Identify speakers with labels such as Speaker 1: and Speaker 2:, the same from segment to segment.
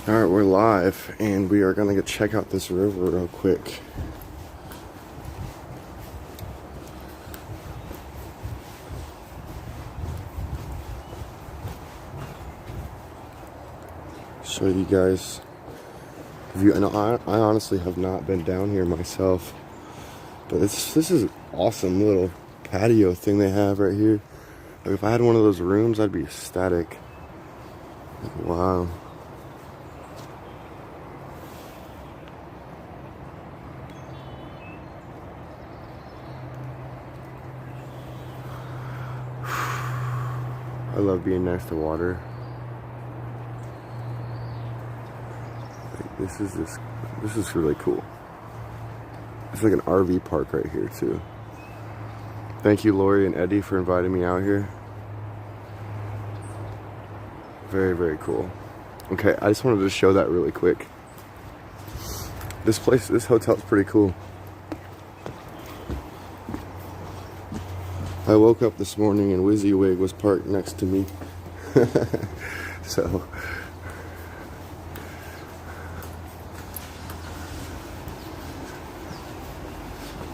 Speaker 1: Alright, we're live and we are gonna go check out this river real quick. Show you guys view. I honestly have not been down here myself, but this is an awesome little patio thing they have right here. Like if I had one of those rooms, I'd be ecstatic. Like, wow. I love being next to water. Like, this is really cool. It's like an RV park right here too. Thank you, Lori and Eddie, for inviting me out here. Very, very cool. Okay, I just wanted to show that really quick. This hotel's pretty cool. I woke up this morning and WYSIWYG was parked next to me. So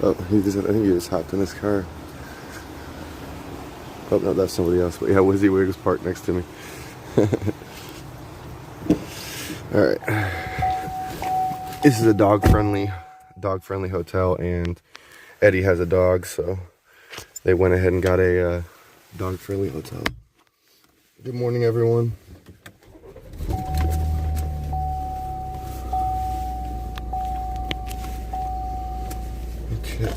Speaker 1: I think he just hopped in his car. Oh no, that's somebody else. But yeah, WYSIWYG was parked next to me. Alright. This is a dog friendly hotel, and Eddie has a dog, so they went ahead and got a dog friendly hotel. Good morning, everyone. Okay.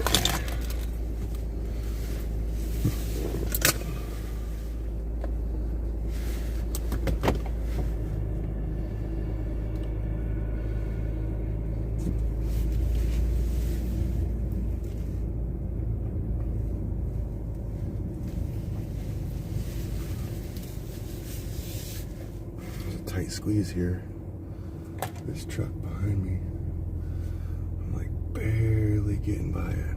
Speaker 1: Tight squeeze here. This truck behind me, I'm like barely getting by it.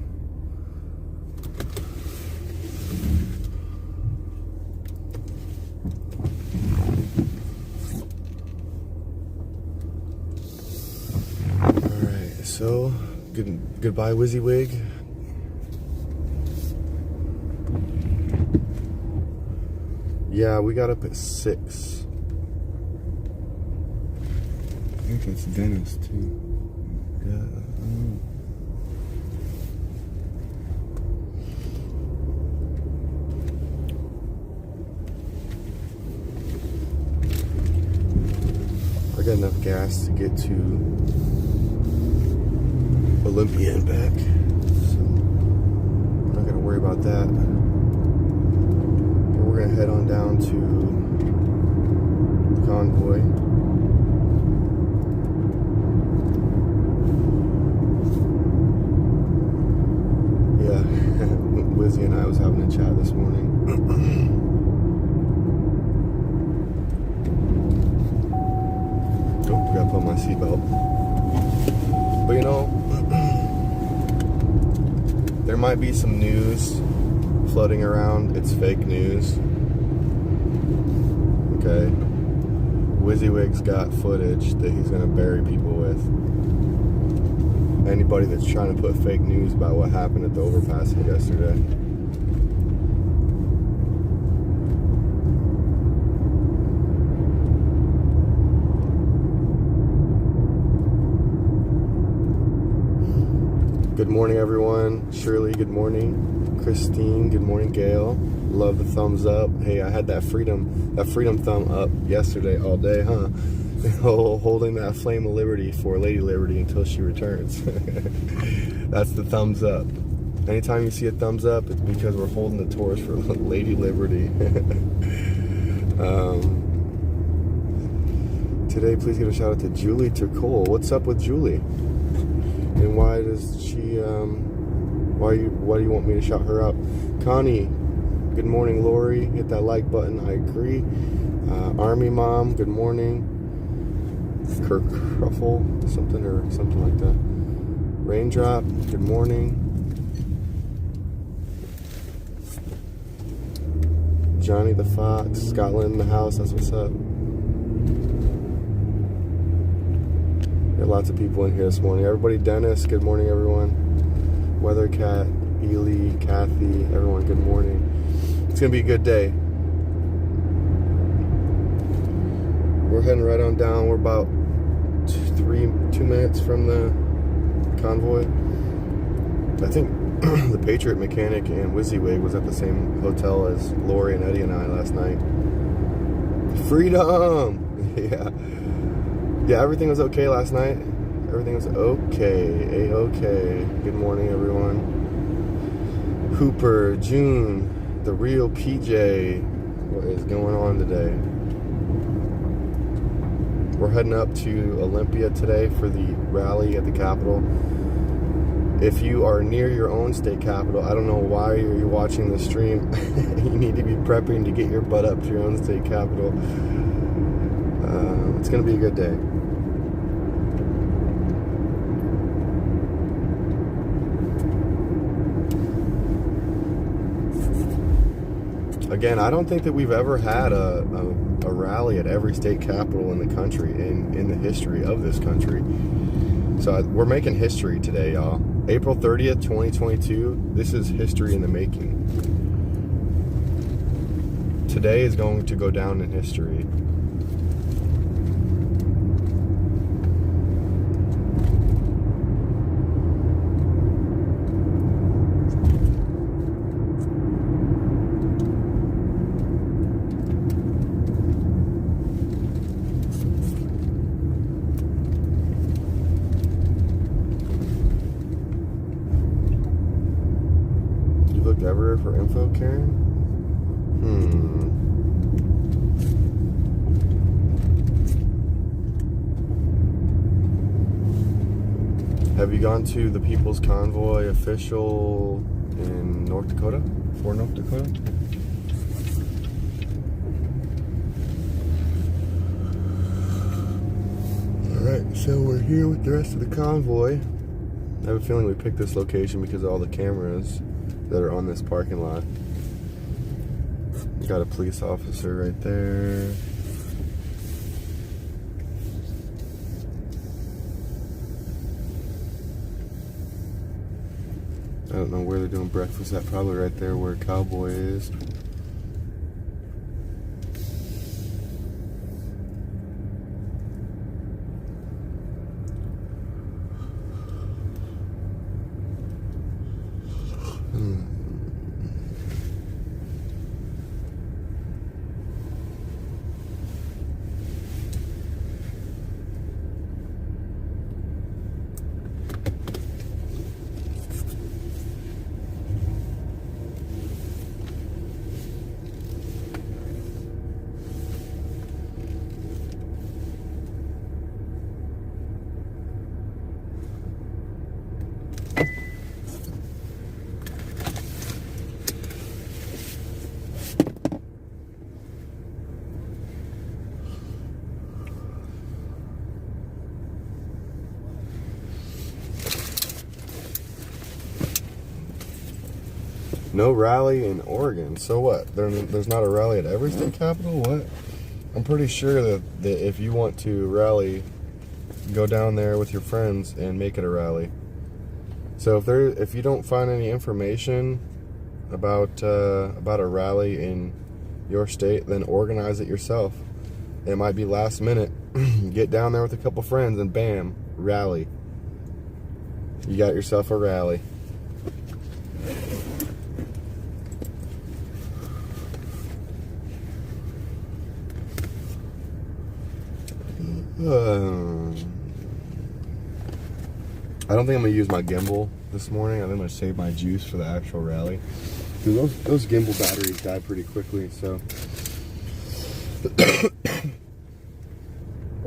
Speaker 1: Alright, so goodbye WYSIWYG. Yeah, we got up at 6. I think that's Dennis too. Yeah. I got enough gas to get to Olympia and back, so I'm not gonna worry about that. But we're gonna head on down to the Convoy. Wizzy and I was having a chat this morning. Oh, forgot to put my seatbelt. But you know, there might be some news floating around. It's fake news. Okay. WYSIWYG's got footage that he's gonna bury people with. Anybody that's trying to put fake news about what happened at the overpassing yesterday. Good morning, everyone. Shirley, good morning. Christine, good morning. Gail, love the thumbs up. Hey, I had that freedom thumb up yesterday all day, huh? Holding that flame of liberty for Lady Liberty until she returns. That's the thumbs up. Anytime you see a thumbs up, it's because we're holding the torch for Lady Liberty. Today, please give a shout out to Julie Turcole. What's up with Julie? And why does she? Why do you want me to shout her out? Connie, good morning. Lori, hit that like button. I agree. Army Mom, good morning. Kirk Ruffle, something like that. Raindrop, good morning. Johnny the Fox, Scotland in the house, that's what's up. Got lots of people in here this morning. Everybody, Dennis, good morning, everyone. Weathercat, Ely, Kathy, everyone, good morning. It's going to be a good day. We're heading right on down. We're about 2 minutes from the Convoy. I think the Patriot mechanic and WYSIWYG was at the same hotel as Lori and Eddie and I last night. Freedom! Yeah, everything was okay last night. Everything was okay. A-okay. Good morning, everyone. Hooper, June, the real PJ. What is going on today? We're heading up to Olympia today for the rally at the Capitol. If you are near your own state capitol, I don't know why you're watching this stream. You need to be prepping to get your butt up to your own state capitol. It's going to be a good day. Again, I don't think that we've ever had a rally at every state capitol in the country, in the history of this country. So we're making history today, y'all. April 30th, 2022. This is history in the making. Today is going to go down in history. Ever for info, Karen? Have you gone to the People's Convoy official in North Dakota? For North Dakota? Alright, so we're here with the rest of the convoy. I have a feeling we picked this location because of all the cameras that are on this parking lot. Got a police officer right there. I don't know where they're doing breakfast at. Probably right there where Cowboy is. No rally in Oregon. So what? There's not a rally at every state capitol? What? I'm pretty sure that if you want to rally, go down there with your friends and make it a rally. So if you don't find any information about a rally in your state, then organize it yourself. It might be last minute. Get down there with a couple friends and bam, rally. You got yourself a rally. I don't think I'm going to use my gimbal this morning. I think I'm going to save my juice for the actual rally. Because those gimbal batteries die pretty quickly, so.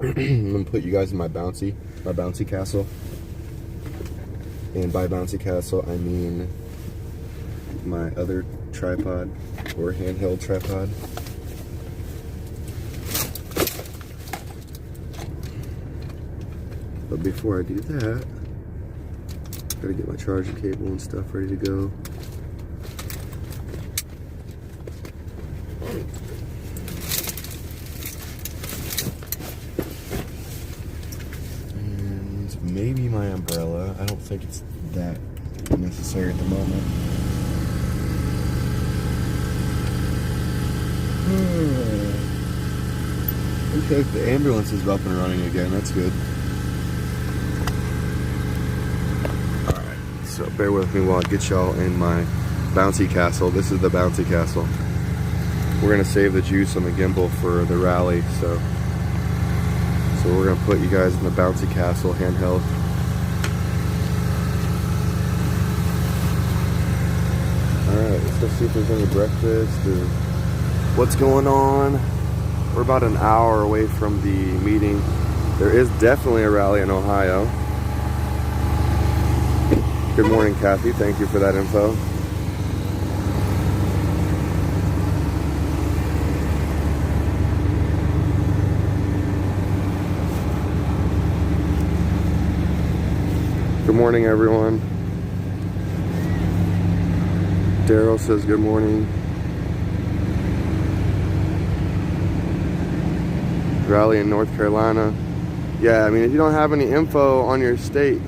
Speaker 1: I'm going to put you guys in my bouncy castle. And by bouncy castle, I mean my other tripod or handheld tripod. But before I do that, gotta get my charging cable and stuff ready to go. And my umbrella. I don't think it's that necessary at the moment. Okay, the ambulance is up and running again. That's good. Alright, so bear with me while I get y'all in my bouncy castle. This is the bouncy castle. We're gonna save the juice on the gimbal for the rally, so we're gonna put you guys in the bouncy castle handheld. Alright, let's go see if there's any breakfast or what's going on. We're about an hour away from the meeting. There is definitely a rally in Ohio. Good morning, Kathy. Thank you for that info. Good morning, everyone. Daryl says good morning. Rally in North Carolina. Yeah, I mean, if you don't have any info on your state,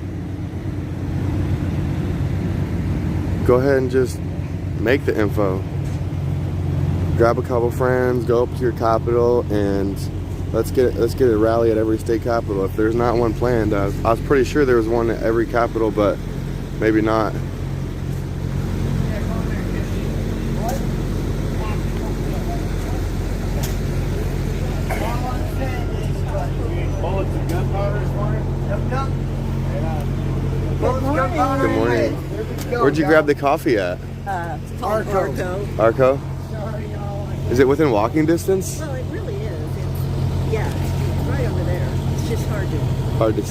Speaker 1: go ahead and just make the info. Grab a couple friends, go up to your capital, and let's get a rally at every state capital. If there's not one planned, I was pretty sure there was one at every capital, but maybe not. Good morning. Where'd you grab the coffee at? Arco. Is it within walking distance?
Speaker 2: Well, it really is. It's right over there. It's just hard to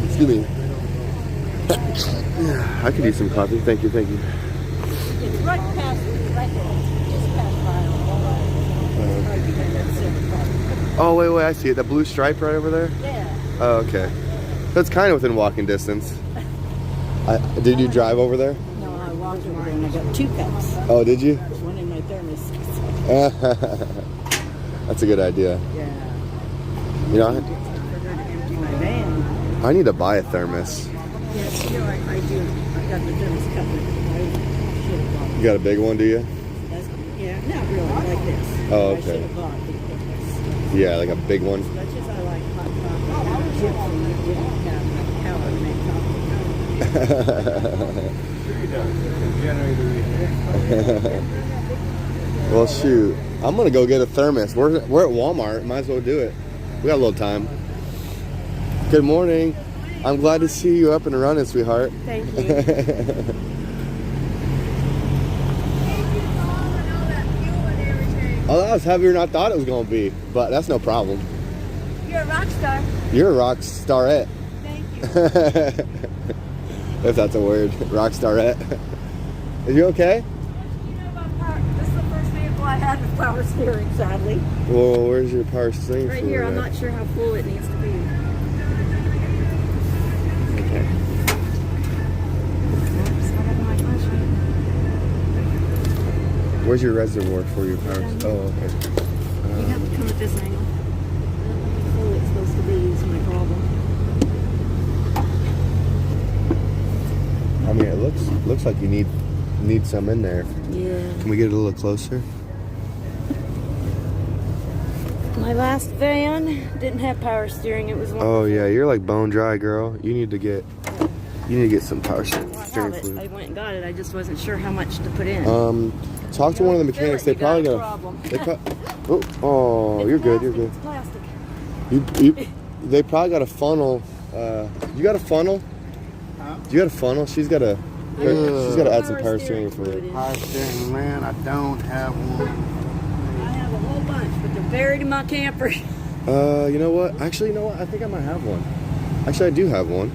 Speaker 1: Excuse me. I could use some coffee. Thank you.
Speaker 2: It's right past, just past
Speaker 1: Oh, wait, I see it. The blue stripe right over there?
Speaker 2: Yeah.
Speaker 1: Oh, okay. That's kind of within walking distance. Did you drive over there?
Speaker 2: No, I walked over there and I got 2 cups.
Speaker 1: Oh, did you?
Speaker 2: One in my thermos.
Speaker 1: That's a good idea.
Speaker 2: Yeah.
Speaker 1: You know,
Speaker 2: I forgot to empty my van.
Speaker 1: I need to buy a thermos.
Speaker 2: Yes, I do. I got the thermos cup. I should have bought it.
Speaker 1: You got a big one, do you?
Speaker 2: Yeah, not really like this.
Speaker 1: Oh,
Speaker 2: I
Speaker 1: okay.
Speaker 2: should have bought it.
Speaker 1: Yeah, like a big one.
Speaker 2: As much as I like hot coffee, chips and I didn't have enough power to make coffee.
Speaker 1: Well, shoot. I'm going to go get a thermos. We're at Walmart. Might as well do it. We got a little time. Good morning. I'm glad to see you up and running, sweetheart.
Speaker 2: Thank you.
Speaker 1: Oh, that was heavier than I thought it was going to be. But that's no problem.
Speaker 2: You're a rock star.
Speaker 1: You're a rock starette.
Speaker 2: Thank you.
Speaker 1: If that's a word. Rock starette. Are you okay?
Speaker 2: You know about power? This is the first vehicle I had with power steering, sadly.
Speaker 1: Well, where's your power steering?
Speaker 2: Right here. I'm not sure how full it needs to be.
Speaker 1: Okay. Where's your reservoir for your power? Oh, okay.
Speaker 2: You have to come at this angle. How full it's supposed to be is my problem.
Speaker 1: I mean, it looks like you need some in there.
Speaker 2: Yeah.
Speaker 1: Can we get it a little closer?
Speaker 2: My last van didn't have power steering. It was one.
Speaker 1: Oh yeah, you're like bone dry, girl. You need to get some power steering
Speaker 2: Well, I have it.
Speaker 1: fluid.
Speaker 2: I went and got it. I just wasn't sure how much to put in.
Speaker 1: Talk to one of the mechanics. They probably got
Speaker 2: problem.
Speaker 1: Oh, you're good. You're good.
Speaker 2: It's plastic.
Speaker 1: They probably got a funnel. You got a funnel?
Speaker 3: Huh?
Speaker 1: You got a funnel? She's got to add some power steering fluid.
Speaker 3: Power steering, man, I don't have one.
Speaker 2: I have a whole bunch, but they're buried in my camper.
Speaker 1: You know what? Actually, you know what? I think I might have one. Actually, I do have one.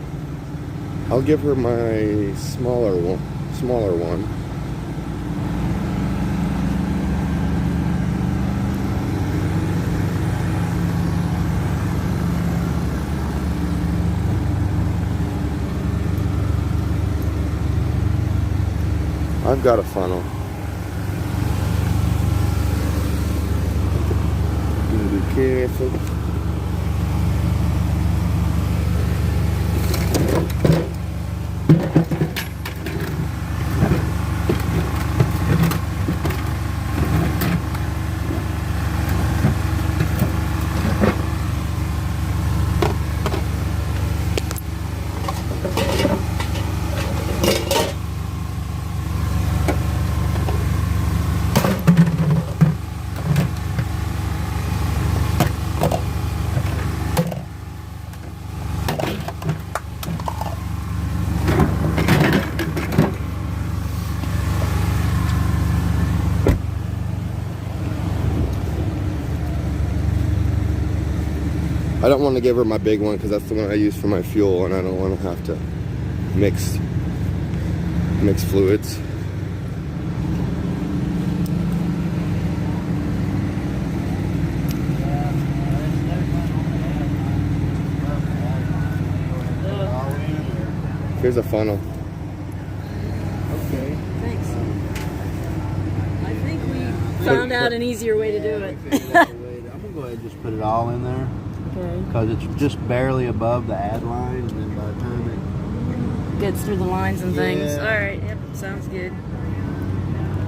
Speaker 1: I'll give her my smaller one. I've got a funnel. You need to be careful. I don't want to give her my big one because that's the one I use for my fuel, and I don't want to have to mix fluids. Here's a funnel.
Speaker 3: Okay.
Speaker 2: Thanks. I think we found out an easier way to do it.
Speaker 3: I'm gonna go ahead and just put it all in there
Speaker 2: Okay.
Speaker 3: because it's just barely above the add line, and then by the time
Speaker 2: Gets through the lines and things.
Speaker 3: Yeah.
Speaker 2: All right. Yep. Sounds good.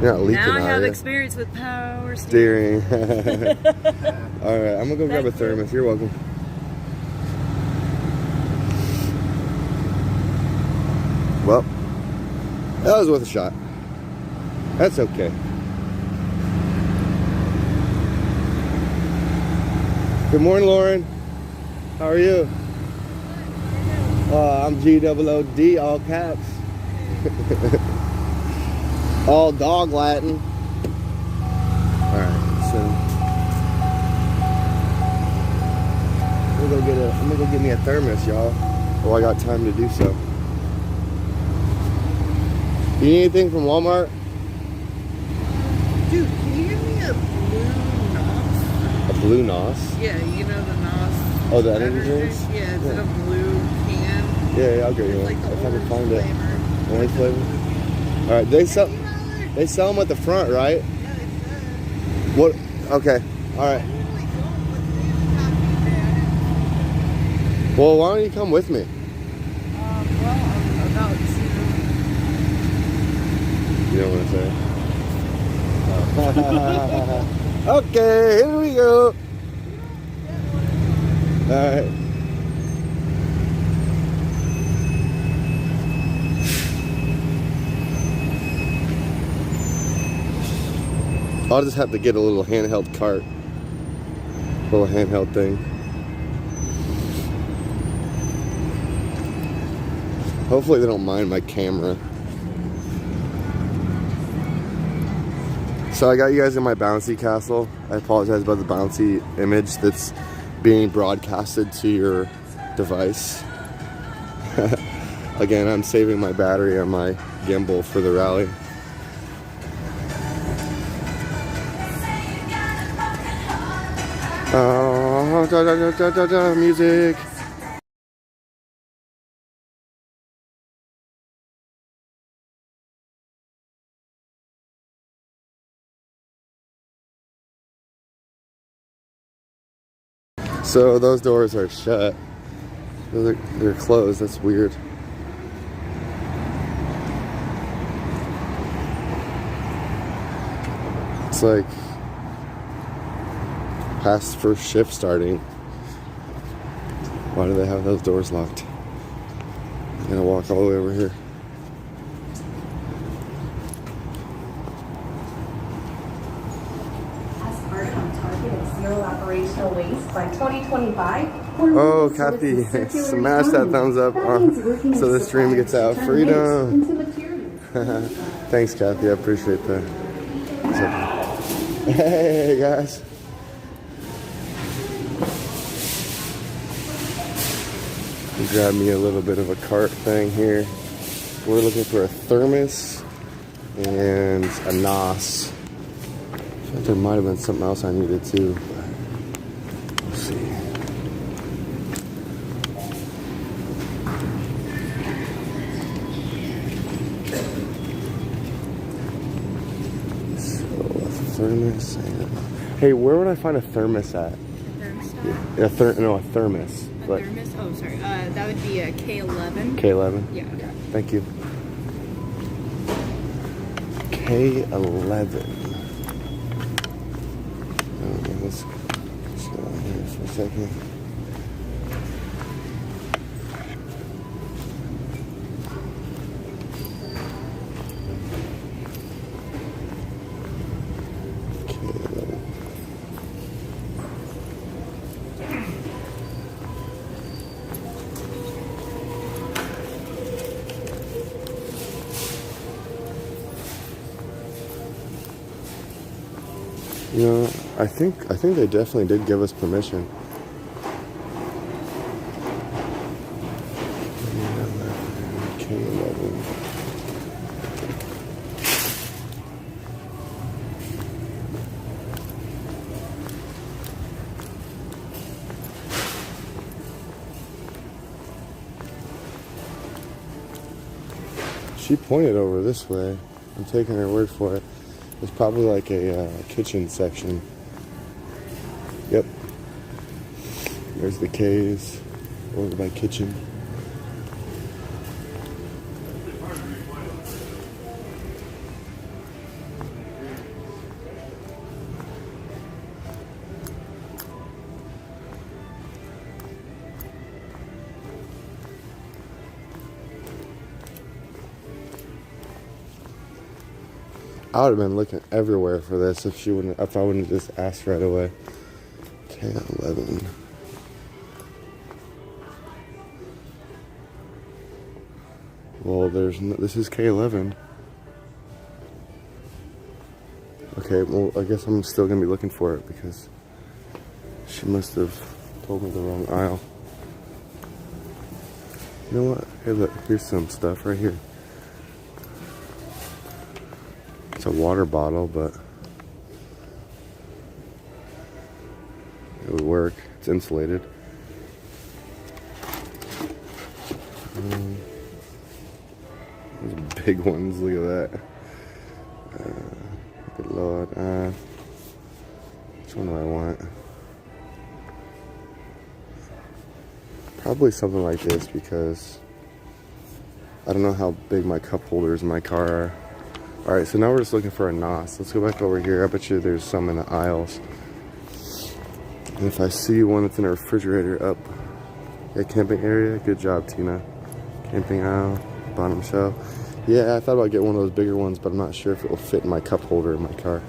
Speaker 1: You're not leaking,
Speaker 2: Now I have
Speaker 1: are you?
Speaker 2: experience with power steering.
Speaker 1: Steering. All right, I'm gonna go grab a
Speaker 2: Thank you.
Speaker 1: thermos. You're welcome. Well, that was worth a shot. That's okay. Good morning, Lauren. How are you? I'm G-O-O-D, all caps. All dog Latin. Alright, so I'm gonna go get me a thermos, y'all. Oh, I got time to do so. You need anything from Walmart?
Speaker 4: Dude, can you give me a blue NOS?
Speaker 1: A blue NOS?
Speaker 4: Yeah, you know the NOS.
Speaker 1: Oh, the energy drinks?
Speaker 4: Yeah, it's in
Speaker 1: Yeah.
Speaker 4: a blue can.
Speaker 1: Yeah, I'll get you
Speaker 4: It's
Speaker 1: one
Speaker 4: like the
Speaker 1: if I can
Speaker 4: orange
Speaker 1: find it.
Speaker 4: flavor.
Speaker 1: Orange flavor? Alright, they sell them at the front, right?
Speaker 4: Yeah, they said.
Speaker 1: What? Okay, alright.
Speaker 4: Usually don't, but today was not too bad.
Speaker 1: Well, why don't you come with me?
Speaker 4: Well, I'm about to.
Speaker 1: You don't want to say? Okay, here we go. Alright. I'll just have to get a little handheld cart. Little handheld thing. Hopefully they don't mind my camera. So I got you guys in my bouncy castle. I apologize about the bouncy image that's being broadcasted to your device. Again, I'm saving my battery on my gimbal for the rally. Music. So those doors are shut. They're closed. That's weird. It's like past first shift starting. Why do they have those doors locked? I'm gonna walk all the way over here.
Speaker 5: Zero operational waste by 2025.
Speaker 1: Oh, Kathy, smash that thumbs up so the stream gets out. Freedom. Thanks, Kathy. I appreciate that. Hey, guys. Grab me a little bit of a cart thing here. We're looking for a thermos and a NOS. I think there might have been something else I needed too. Let's see. So a thermos. Hey, where would I find a thermos at?
Speaker 2: Thermostat?
Speaker 1: A thermos.
Speaker 2: A
Speaker 1: But
Speaker 2: thermos? Oh, sorry. That would be a K11.
Speaker 1: K11.
Speaker 2: Yeah. Okay.
Speaker 1: Thank you. K11. Let's go on here for a second. K11. You know, I think they definitely did give us permission. She pointed over this way. I'm taking her word for it. It's probably like a kitchen section. Yep. There's the K's over by kitchen. I would have been looking everywhere for this if I wouldn't have just asked right away. K11. Well, this is K11. Okay, well, I guess I'm still gonna be looking for it because she must have told me the wrong aisle. You know what? Hey, look, here's some stuff right here. It's a water bottle, but it would work. It's insulated. Those big ones, look at that. Good Lord. Which one do I want? Probably something like this because I don't know how big my cup holders in my car are. Alright, so now we're just looking for a NOS. Let's go back over here. I bet you there's some in the aisles. And if I see one that's in a refrigerator up at camping area, good job, Tina. Camping aisle, bottom shelf. Yeah, I thought about getting one of those bigger ones, but I'm not sure if it will fit in my cup holder in my car.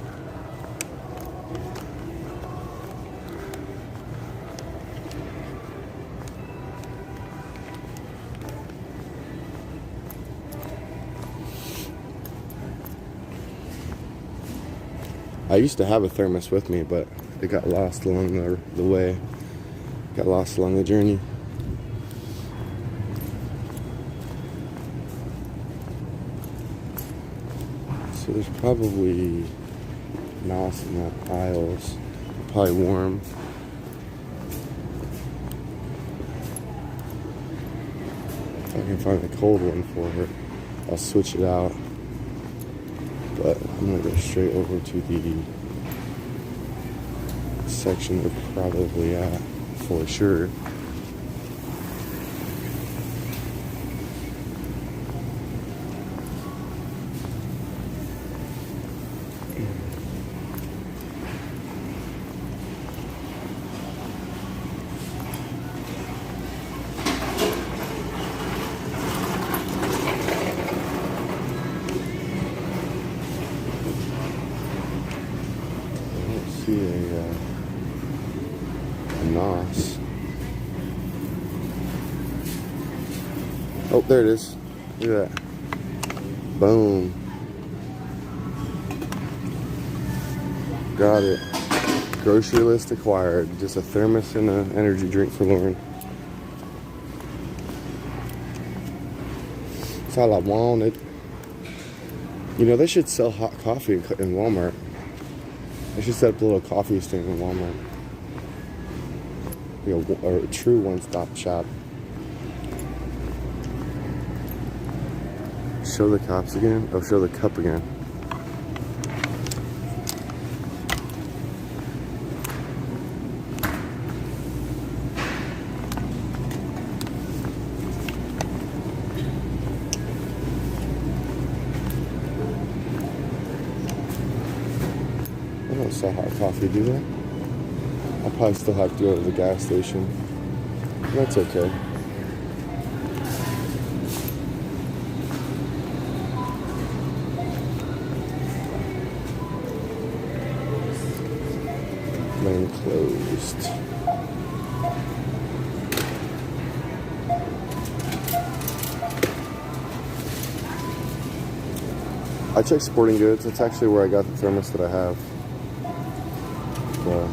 Speaker 1: I used to have a thermos with me, but it got lost along the way. Got lost along the journey. So there's probably NOS in the aisles. Probably warm. If I can find a cold one for her, I'll switch it out. But I'm gonna go straight over to the section they're probably at for sure. A NOS. Oh, there it is. Look at that. Boom. Got it. Grocery list acquired. Just a thermos and an energy drink for Lauren. That's all I wanted. You know, they should sell hot coffee in Walmart. They should set up a little coffee stand in Walmart. You know, a true one-stop shop. Show the cops again? Oh, show the cup again. They don't sell hot coffee, do they? I'll probably still have to go to the gas station. That's okay. Lane closed. I checked Sporting Goods. That's actually where I got the thermos that I have. So,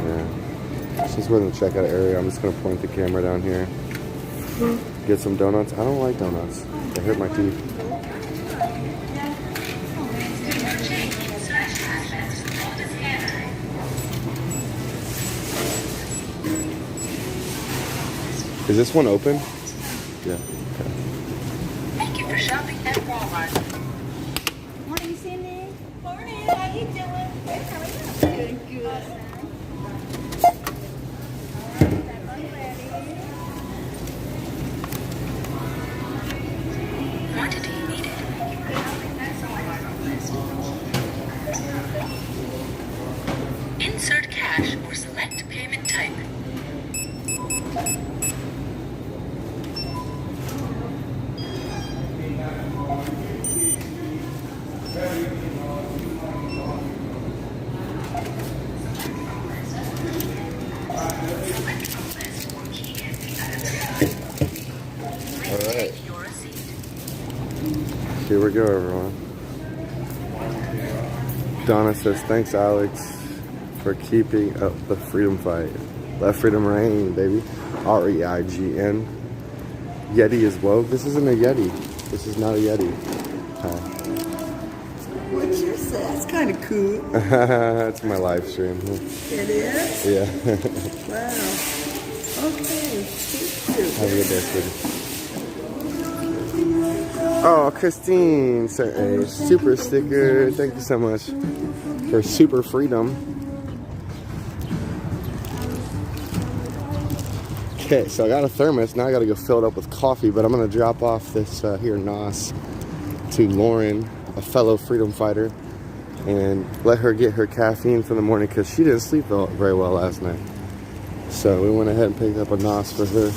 Speaker 1: yeah. Since we're in the checkout area, I'm just going to point the camera down here. Get some donuts. I don't like donuts. They hurt my teeth. Is this one open? Yeah. Okay.
Speaker 2: you doing? Good, how are you? Good, good.
Speaker 6: Quantity needed. Insert cash or select payment type.
Speaker 1: Alright,
Speaker 6: Your receipt.
Speaker 1: here we go, everyone. Donna says, thanks, Alex, for keeping up the freedom fight. Let freedom reign, baby. R-E-I-G-N. Yeti is woke. This isn't a Yeti. This is not a Yeti.
Speaker 4: What's your set? That's kind of cool.
Speaker 1: That's my live stream.
Speaker 4: It is?
Speaker 1: Yeah.
Speaker 4: Wow. Okay. Thank you.
Speaker 1: Have a good day, sweetie. Oh, Christine sent a super sticker. Thank you so much for super freedom. Okay, so I got a thermos. Now I got to go fill it up with coffee, but I'm going to drop off this here NOS to Lauren, a fellow freedom fighter, and let her get her caffeine for the morning because she didn't sleep very well last night. So we went ahead and picked up a NOS for her.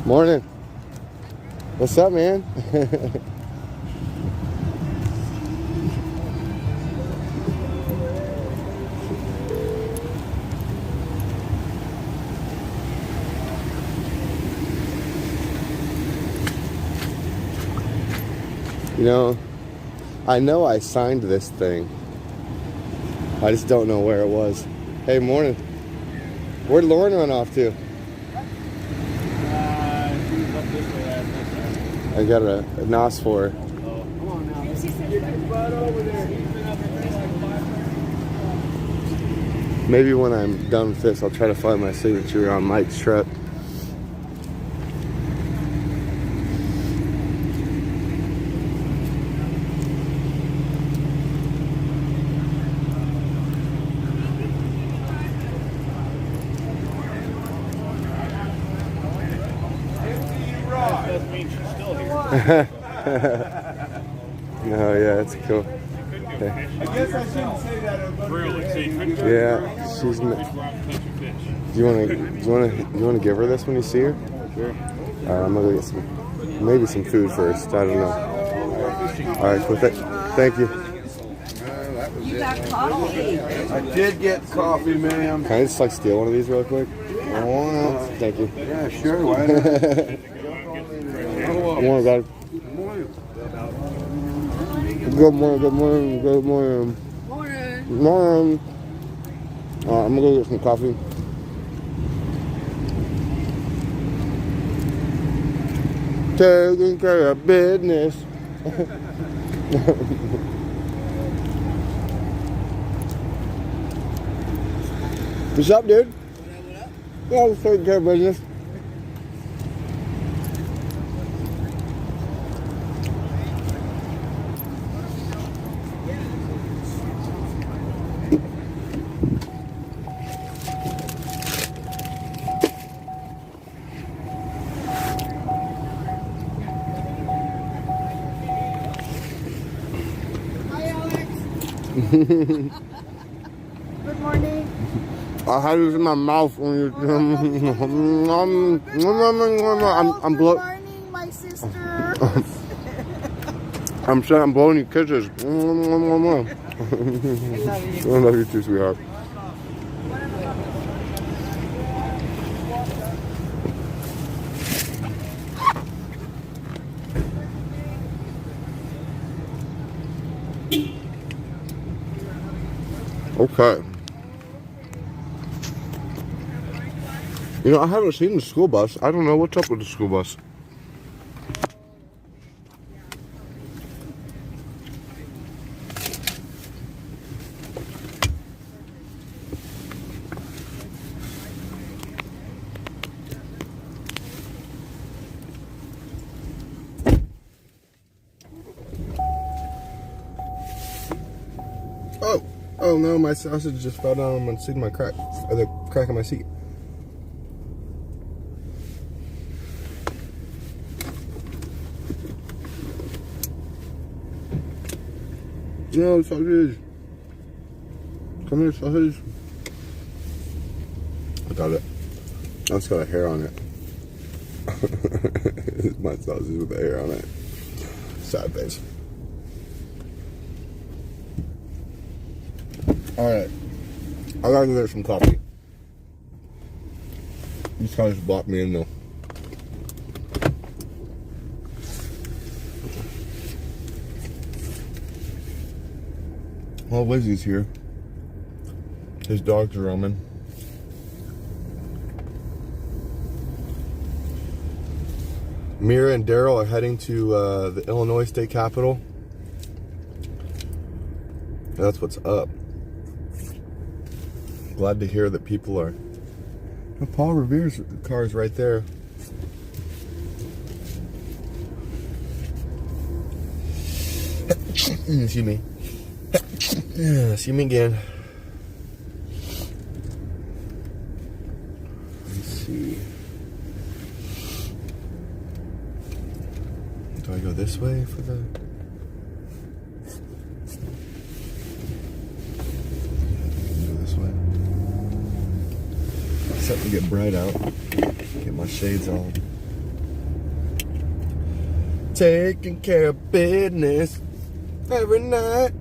Speaker 1: Morning. What's up, man? You know I signed this thing. I just don't know where it was. Hey, morning. Where'd Lauren run off to? I got a NOS for her.
Speaker 3: Come on now.
Speaker 1: Maybe when I'm done with this, I'll try to find my signature on Mike's truck. No, yeah, it's cool.
Speaker 7: I guess I shouldn't say that. Really? So you couldn't
Speaker 1: Yeah, she's. Do you want to give her this when you see her? Sure. I'm gonna go get maybe some food first. I don't know. All right, cool. Thank you.
Speaker 4: You got coffee.
Speaker 3: I did get coffee, ma'am.
Speaker 1: Can I just steal one of these real quick? Oh, thank you.
Speaker 3: Yeah, sure. Why not?
Speaker 1: Good morning, guys. Good morning, good morning, good morning.
Speaker 4: Morning.
Speaker 1: Good morning. I'm gonna go get some coffee. Taking care of business. What's up, dude? Yeah, I'm just taking care of business.
Speaker 2: Good morning.
Speaker 1: I had this in my mouth when you. I'm
Speaker 2: Good morning, my sister.
Speaker 1: I'm saying I'm blowing you kisses. I love you too, sweetheart. Okay. You know, I haven't seen the school bus. I don't know what's up with the school bus. Oh no, my sausage just fell down on my seat, my crack, or the crack of my seat. No, sausage. Come here, sausage. I got it. That's got a hair on it. It's my sausage with a hair on it. Sad face. Alright. I gotta go get some coffee. These guys blocked me in though. Well, Lizzie's here. His dog's roaming. Mira and Daryl are heading to the Illinois State Capitol. That's what's up. Glad to hear that people are. Oh, Paul Revere's car is right there. Excuse me. See me again. Let's see. Do I go this way for the... Go this way. It's starting to get bright out. Get my shades on. Taking care of business every night.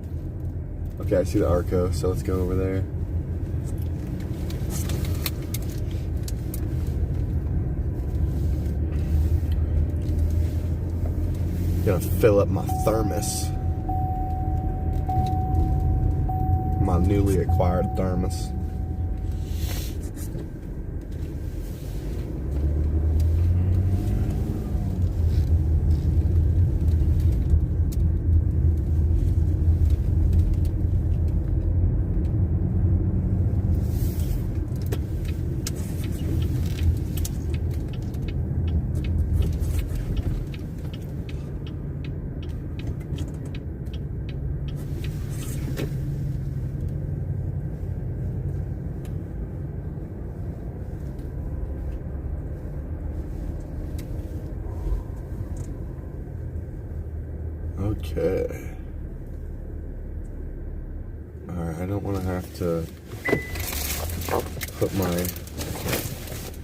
Speaker 1: Okay, I see the Arco, so let's go over there. Gonna fill up my Thermos. My newly acquired Thermos. Okay. Alright, I don't want to have to put my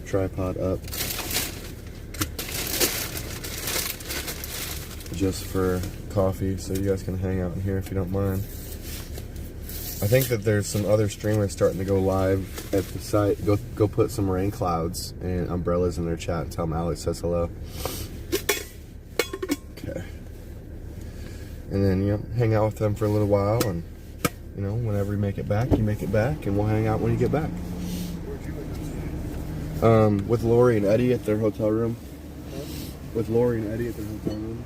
Speaker 1: tripod up just for coffee, so you guys can hang out in here if you don't mind. I think that there's some other streamers starting to go live at the site. Go put some rain clouds and umbrellas in their chat and tell them Alex says hello. Okay. And then, you know, hang out with them for a little while, and, you know, whenever you make it back, and we'll hang out when you get back. With Lori and Eddie at their hotel room. With Lori and Eddie at their hotel room.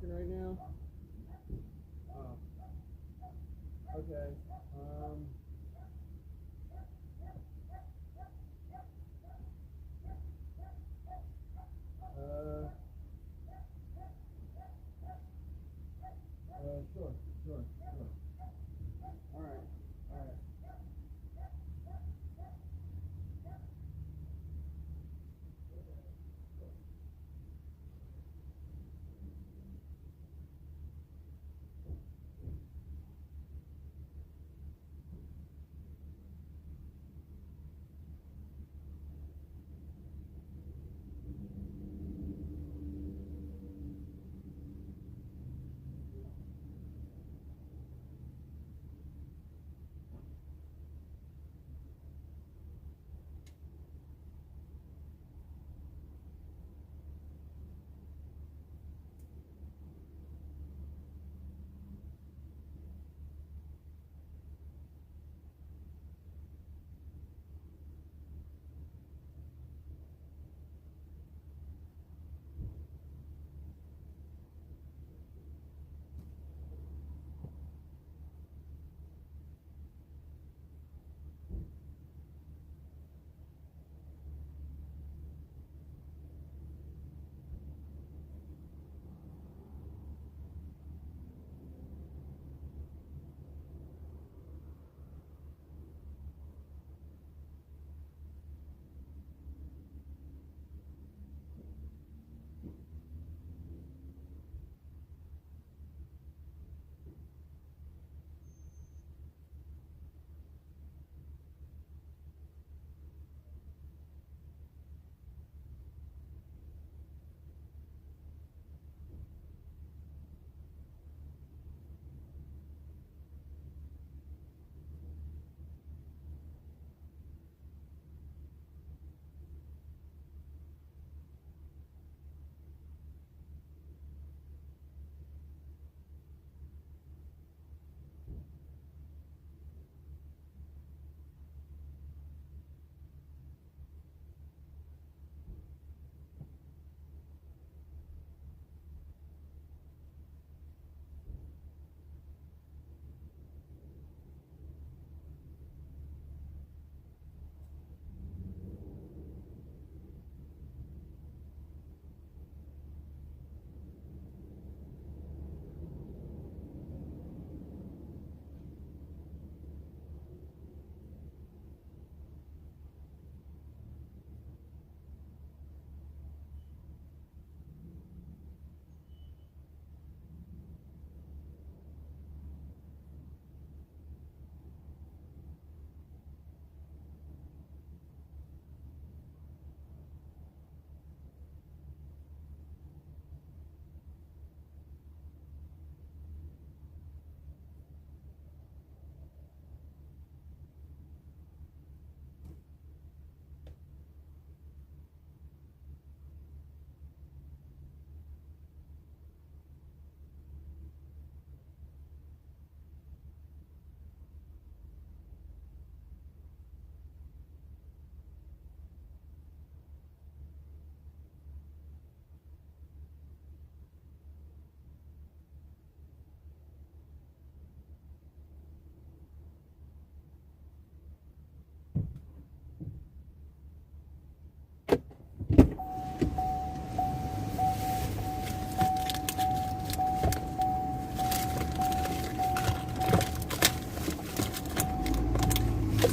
Speaker 3: working right now? Oh. Okay. Sure. All right.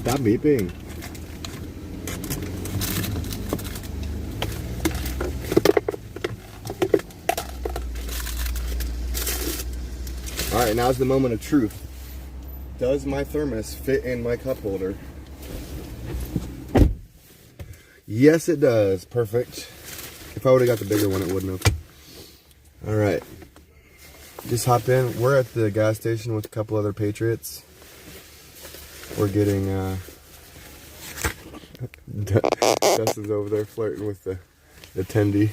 Speaker 1: Stop beeping. All right, now's the moment of truth. Does my thermos fit in my cup holder? Yes, it does. Perfect. If I would have got the bigger one, it wouldn't have. All right. Just hop in. We're at the gas station with a couple other Patriots. We're getting, Dustin's over there flirting with the attendee.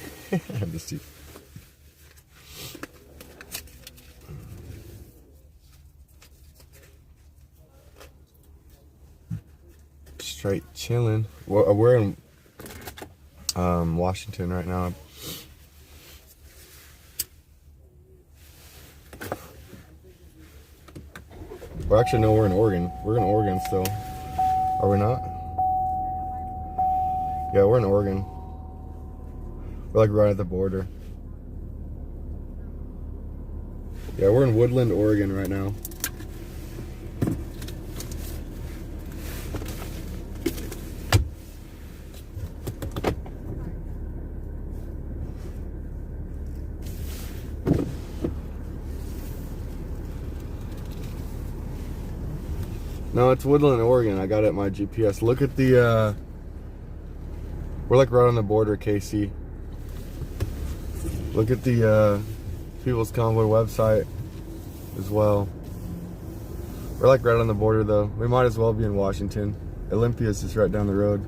Speaker 1: Straight chilling. We're in Washington right now. Well, actually, no, we're in Oregon. We're in Oregon still. Are we not? Yeah, we're in Oregon. We're like right at the border. Yeah, we're in Woodland, Oregon right now. No, it's Woodland, Oregon. I got it at my GPS. Look at the, we're like right on the border, KC. Look at the People's Convoy website as well. We're like right on the border though. We might as well be in Washington. Olympia is just right down the road.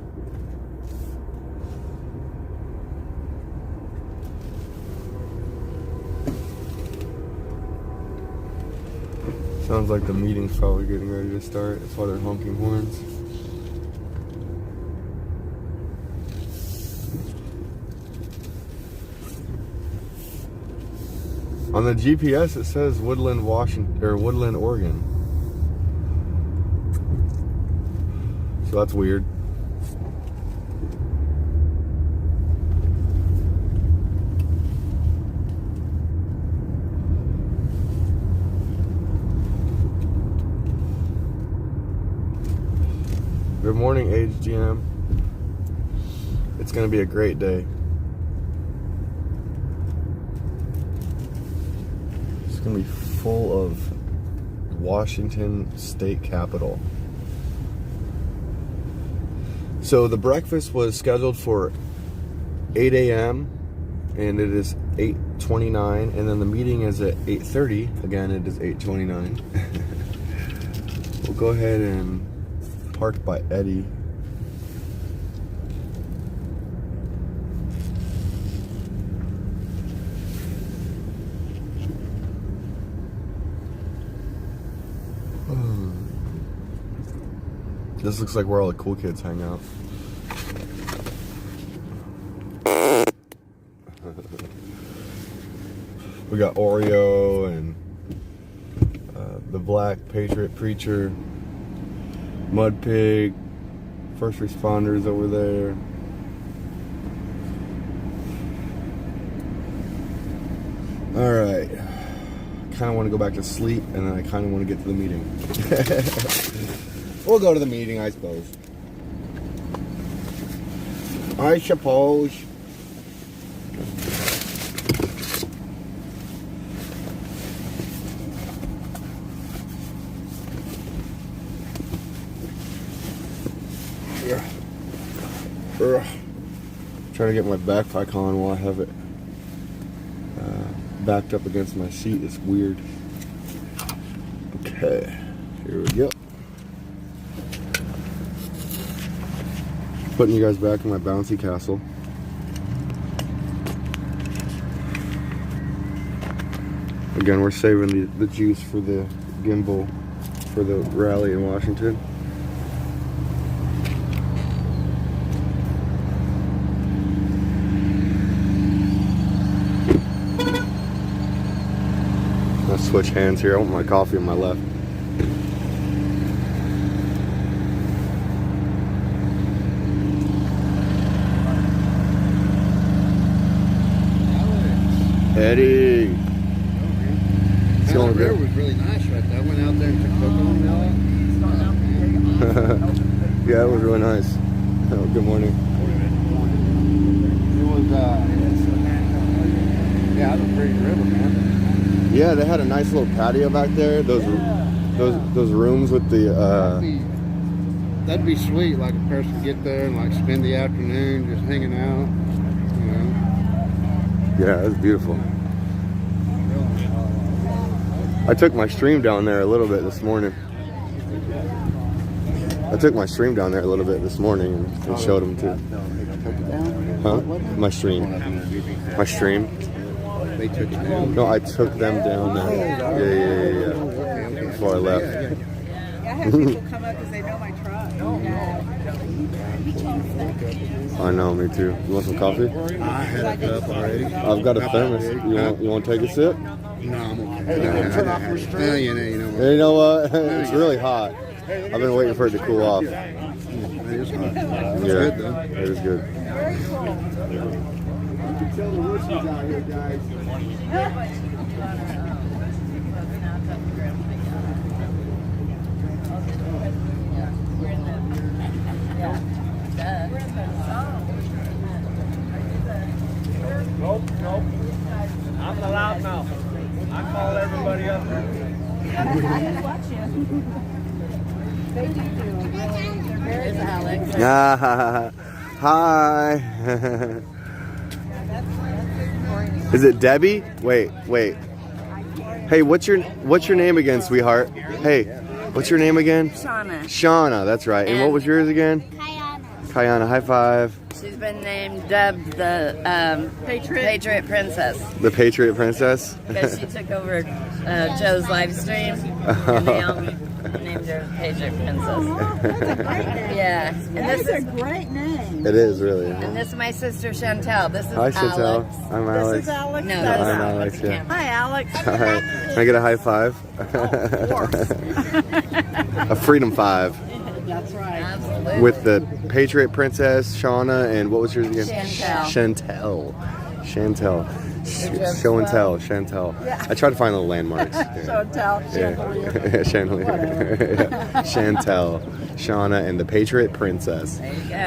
Speaker 1: Sounds like the meeting's probably getting ready to start. That's why they're honking horns. On the GPS, it says Woodland, Washington, or Woodland, Oregon. So that's weird. Good morning, HGM. It's gonna be a great day. It's gonna be full of Washington State Capitol. So the breakfast was scheduled for 8 a.m. and it is 8:29, and then the meeting is at 8:30. Again, it is 8:29. We'll go ahead and park by Eddie. This looks like where all the cool kids hang out. We got Oreo and the Black Patriot Preacher, Mud Pig, first responders over there. Alright. Kind of want to go back to sleep, and then I kind of want to get to the meeting. We'll go to the meeting, I suppose. I suppose. Trying to get my backpack on while I have it backed up against my seat. It's weird. Okay, here we go. Putting you guys back in my bouncy castle. Again, we're saving the juice for the gimbal for the rally in Washington. I'll switch hands here. I want my coffee on my left. Eddie.
Speaker 3: It's going good. It was really nice right there. I went out there and took coconut.
Speaker 1: Yeah, it was really nice. Oh, good morning.
Speaker 3: It was, yeah, it was a pretty river, man.
Speaker 1: Yeah, they had a nice little patio back there. Those rooms with the.
Speaker 3: That'd be sweet, like a person get there and like spend the afternoon just hanging out. You know.
Speaker 1: Yeah, it was beautiful. I took my stream down there a little bit this morning. And showed them too. Huh? My stream.
Speaker 3: They took it down.
Speaker 1: No, I took them down there. Yeah. Before I left.
Speaker 4: I have people come up because they know my truck.
Speaker 1: I know, me too. You want some coffee?
Speaker 3: I had a cup already.
Speaker 1: I've got a thermos. You want to take a sip?
Speaker 3: No, I'm okay. You know what?
Speaker 1: You know what? It's really hot. I've been waiting for it to cool off.
Speaker 3: It is hot. It's
Speaker 1: Yeah,
Speaker 3: good though.
Speaker 1: it is good.
Speaker 7: Nope. I'm the loudmouth. I call everybody up.
Speaker 2: There's Alex.
Speaker 1: Hi. Is it Debbie? Wait. Hey, what's your name again, sweetheart? Hey, what's your name again?
Speaker 2: Shauna.
Speaker 1: Shauna, that's right. And what was yours again? Kayana, high five.
Speaker 2: She's been dubbed the Patriot Princess
Speaker 1: The Patriot Princess.
Speaker 2: because she took over Joe's live stream and they all named her Patriot Princess. Yeah, and this is
Speaker 8: Great name.
Speaker 1: It is really.
Speaker 2: and this is my sister Chantel. This is
Speaker 1: Hi, Chantel.
Speaker 2: Alex.
Speaker 1: I'm Alex.
Speaker 8: Alex.
Speaker 2: No,
Speaker 1: No,
Speaker 2: that's
Speaker 1: I'm
Speaker 2: Alex.
Speaker 1: Alex, yeah.
Speaker 8: Hi, Alex.
Speaker 1: All right. Can I get a high five? A freedom five.
Speaker 8: That's right.
Speaker 2: Absolutely.
Speaker 1: With the Patriot Princess, Shauna, and what was yours again?
Speaker 2: Chantel.
Speaker 1: Chantel. Show and tell, Chantel. I try to find little landmarks.
Speaker 8: Show and tell.
Speaker 1: Yeah. Chandelier. Yeah. Chantel, Shauna, and the Patriot Princess.
Speaker 2: There you go.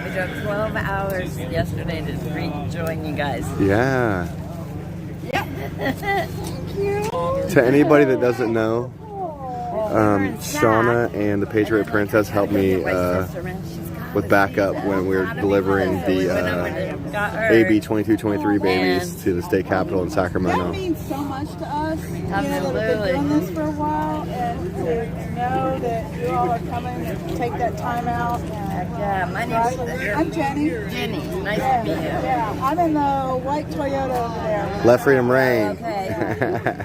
Speaker 2: We drove 12 hours yesterday to rejoin you guys.
Speaker 1: Yeah. To anybody that doesn't know, Shauna and the Patriot Princess helped me with backup when we were delivering the AB 2223 babies to the state capitol in
Speaker 8: That
Speaker 1: Sacramento.
Speaker 8: means so much to us. You know, that we've
Speaker 2: Absolutely.
Speaker 8: been doing this for a while, and to know that you all are coming and take that time out. And,
Speaker 2: Yeah, my
Speaker 8: right?
Speaker 2: name's
Speaker 8: I'm Jenny.
Speaker 2: Jenny. Nice
Speaker 8: Yeah,
Speaker 2: to meet you.
Speaker 8: yeah, I'm in the white Toyota over there.
Speaker 1: Let freedom reign.
Speaker 2: Okay.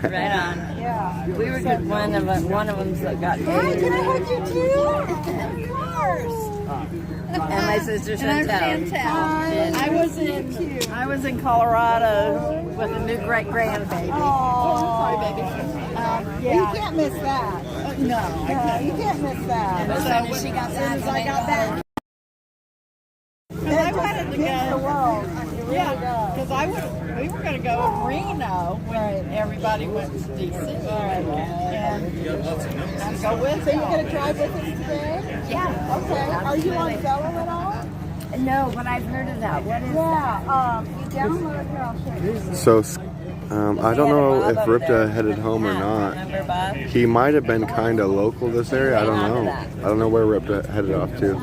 Speaker 2: Right on.
Speaker 8: Yeah.
Speaker 2: We were good. One of them that got
Speaker 8: Hi, can I
Speaker 2: dated.
Speaker 8: hug you too? Of course.
Speaker 2: And my sister Chantel.
Speaker 8: I was in Colorado
Speaker 2: With a new great grandbaby.
Speaker 8: Oh, sorry, baby. Yeah. You can't miss that. No, you can't miss that.
Speaker 2: As soon as she got back,
Speaker 8: I got back. I wanted to go. The world. Yeah, because we were going to go to Reno when everybody went to DC. And go with. So you're going to drive with us today?
Speaker 2: Yeah.
Speaker 8: Okay. Are you on Fellow at all?
Speaker 2: No, but I've heard of that. What is that?
Speaker 8: You download here. I'll show you.
Speaker 1: So, I don't know if Ripta headed home or not.
Speaker 2: Remember Bob?
Speaker 1: He might have been kind of local this area. I don't know. I don't know where Ripta headed off to.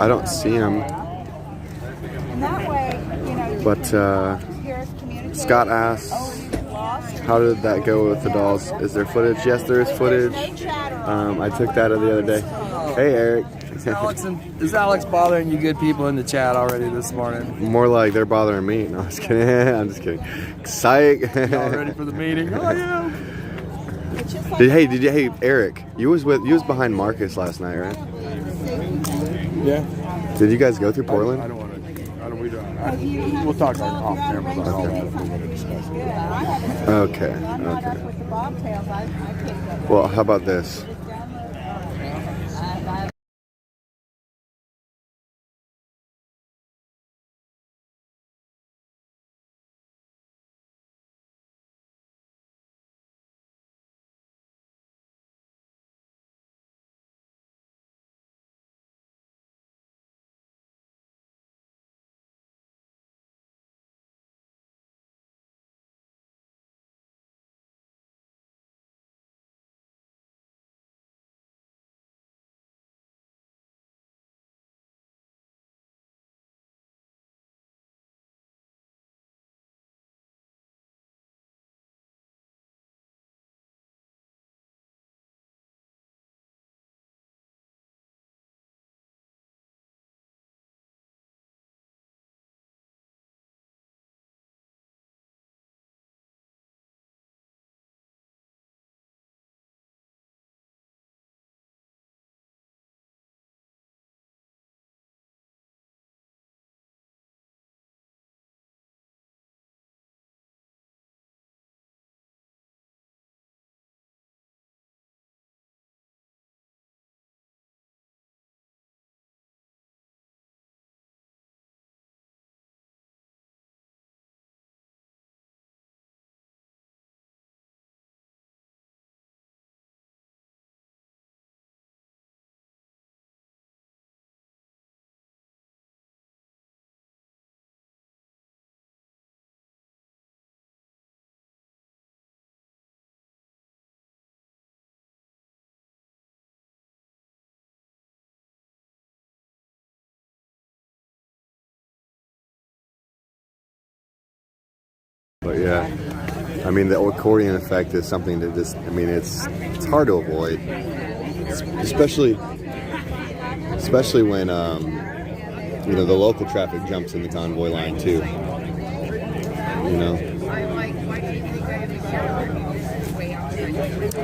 Speaker 1: I don't see him.
Speaker 8: And that way, you know, you
Speaker 1: But
Speaker 8: here's communicate.
Speaker 1: Scott asked,
Speaker 8: You get lost.
Speaker 1: how did that go with the dolls? Is there footage? Yes, there is footage. I took that the other day. Hey, Eric.
Speaker 9: Is Alex bothering you good people in the chat already this morning?
Speaker 1: More like they're bothering me. No, I'm just kidding. I'm just kidding. Psych.
Speaker 9: Y'all ready for the meeting? Oh yeah.
Speaker 1: Hey, Eric, you was behind Marcus last night, right?
Speaker 9: Yeah.
Speaker 1: Did you guys go through Portland?
Speaker 3: We'll talk off camera about all that if we want to discuss it.
Speaker 1: Okay. Well, how about this? But yeah, I mean, the accordion effect is something that just, I mean, it's hard to avoid, especially when you know, the local traffic jumps in the convoy line too. You know,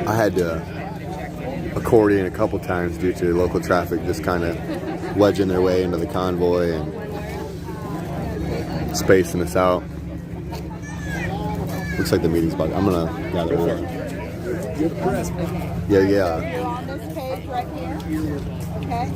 Speaker 1: I had to accordion a couple times due to local traffic just kind of wedging their way into the convoy and spacing us out. Looks like the meeting's about. I'm gonna gather it. Yeah.
Speaker 8: You're on this page right here. Okay.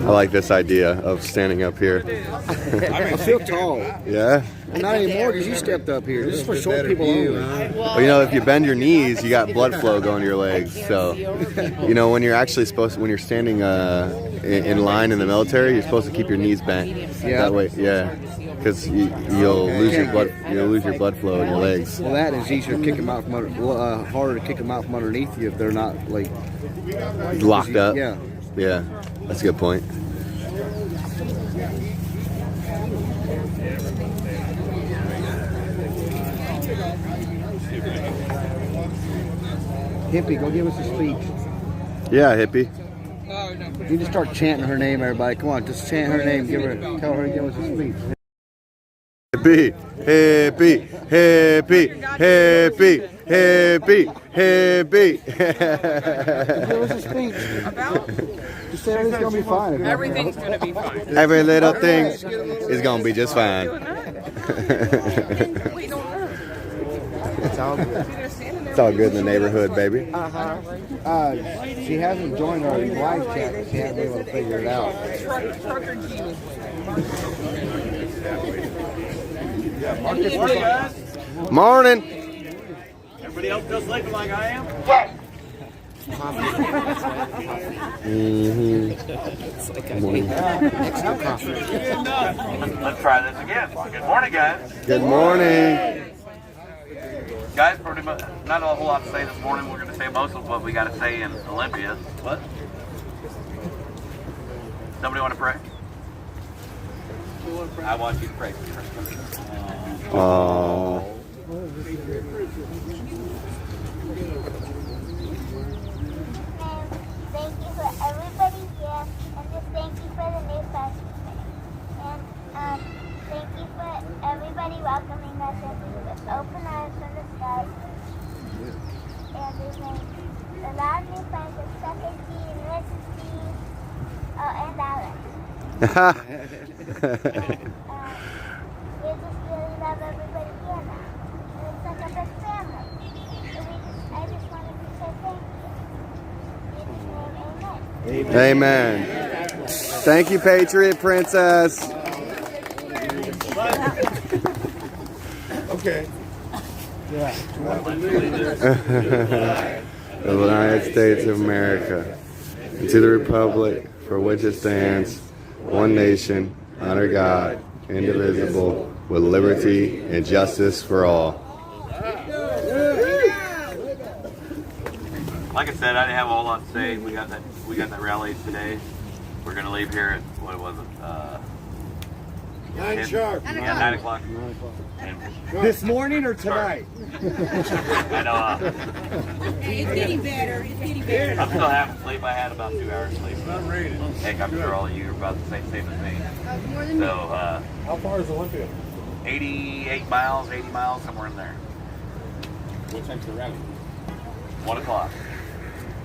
Speaker 1: I like this idea of standing up here.
Speaker 3: I feel tall.
Speaker 1: Yeah.
Speaker 3: Not anymore because you stepped up here. This is for short people only.
Speaker 1: Well, you know, if you bend your knees, you got blood flow going to your legs. So, you know, when you're actually when you're standing in line in the military, you're supposed to keep your knees bent.
Speaker 3: Yeah.
Speaker 1: That way, yeah, because you'll lose your blood flow in your legs.
Speaker 3: Well, that is easier to kick them out from harder to kick them out from underneath you if they're not like
Speaker 1: Locked up.
Speaker 3: Yeah.
Speaker 1: Yeah, that's a good point.
Speaker 3: Hippie, go give us a speech.
Speaker 1: Yeah, hippie.
Speaker 3: You just start chanting her name, everybody. Come on, just chant her name. Tell her to give us a speech.
Speaker 1: Hippie, hippie, hippie, hippie, hippie, hippie.
Speaker 3: Give us a speech. Just say everything's gonna be fine.
Speaker 8: Everything's gonna be fine.
Speaker 1: Every little thing is gonna be just fine.
Speaker 3: It's all good.
Speaker 1: It's all good in the neighborhood, baby.
Speaker 3: She hasn't joined our live chat because she hasn't been able to figure it out.
Speaker 8: Trucker Q.
Speaker 1: Morning.
Speaker 7: Everybody else still sleeping like I am?
Speaker 10: Let's try this again. Good morning, guys.
Speaker 1: Good morning.
Speaker 10: Guys, pretty much not a whole lot to say this morning. We're going to say most of what we got to say in Olympia. What? Somebody want to pray? I want you to pray.
Speaker 1: Oh.
Speaker 11: Thank you for everybody here, and just thank you for the new festival. And thank you for everybody welcoming us with open arms from the start. And we've made a lot of new friends with Second T and Mrs. T, and Alex. We just really love everybody here now. And it's like a big family. And I just wanted to say thank you. In His name, amen.
Speaker 1: Amen. Thank you, Patriot Princess.
Speaker 7: Okay.
Speaker 1: The United States of America, and to the republic for which it stands, one nation, under God, indivisible, with liberty and justice for all.
Speaker 10: Like I said, I didn't have a whole lot to say. We got that rally today. We're going to leave here at, what was it?
Speaker 7: 9 sharp.
Speaker 10: 9 o'clock.
Speaker 7: This morning or tonight?
Speaker 10: I know.
Speaker 8: It's getting better. It's getting better.
Speaker 10: I'm still having sleep. I had about 2 hours sleep. Heck, I'm sure all of you are about the same as me. So,
Speaker 7: How far is Olympia?
Speaker 10: 88 miles, 80 miles, somewhere in there.
Speaker 7: What time's the rally?
Speaker 10: 1 o'clock.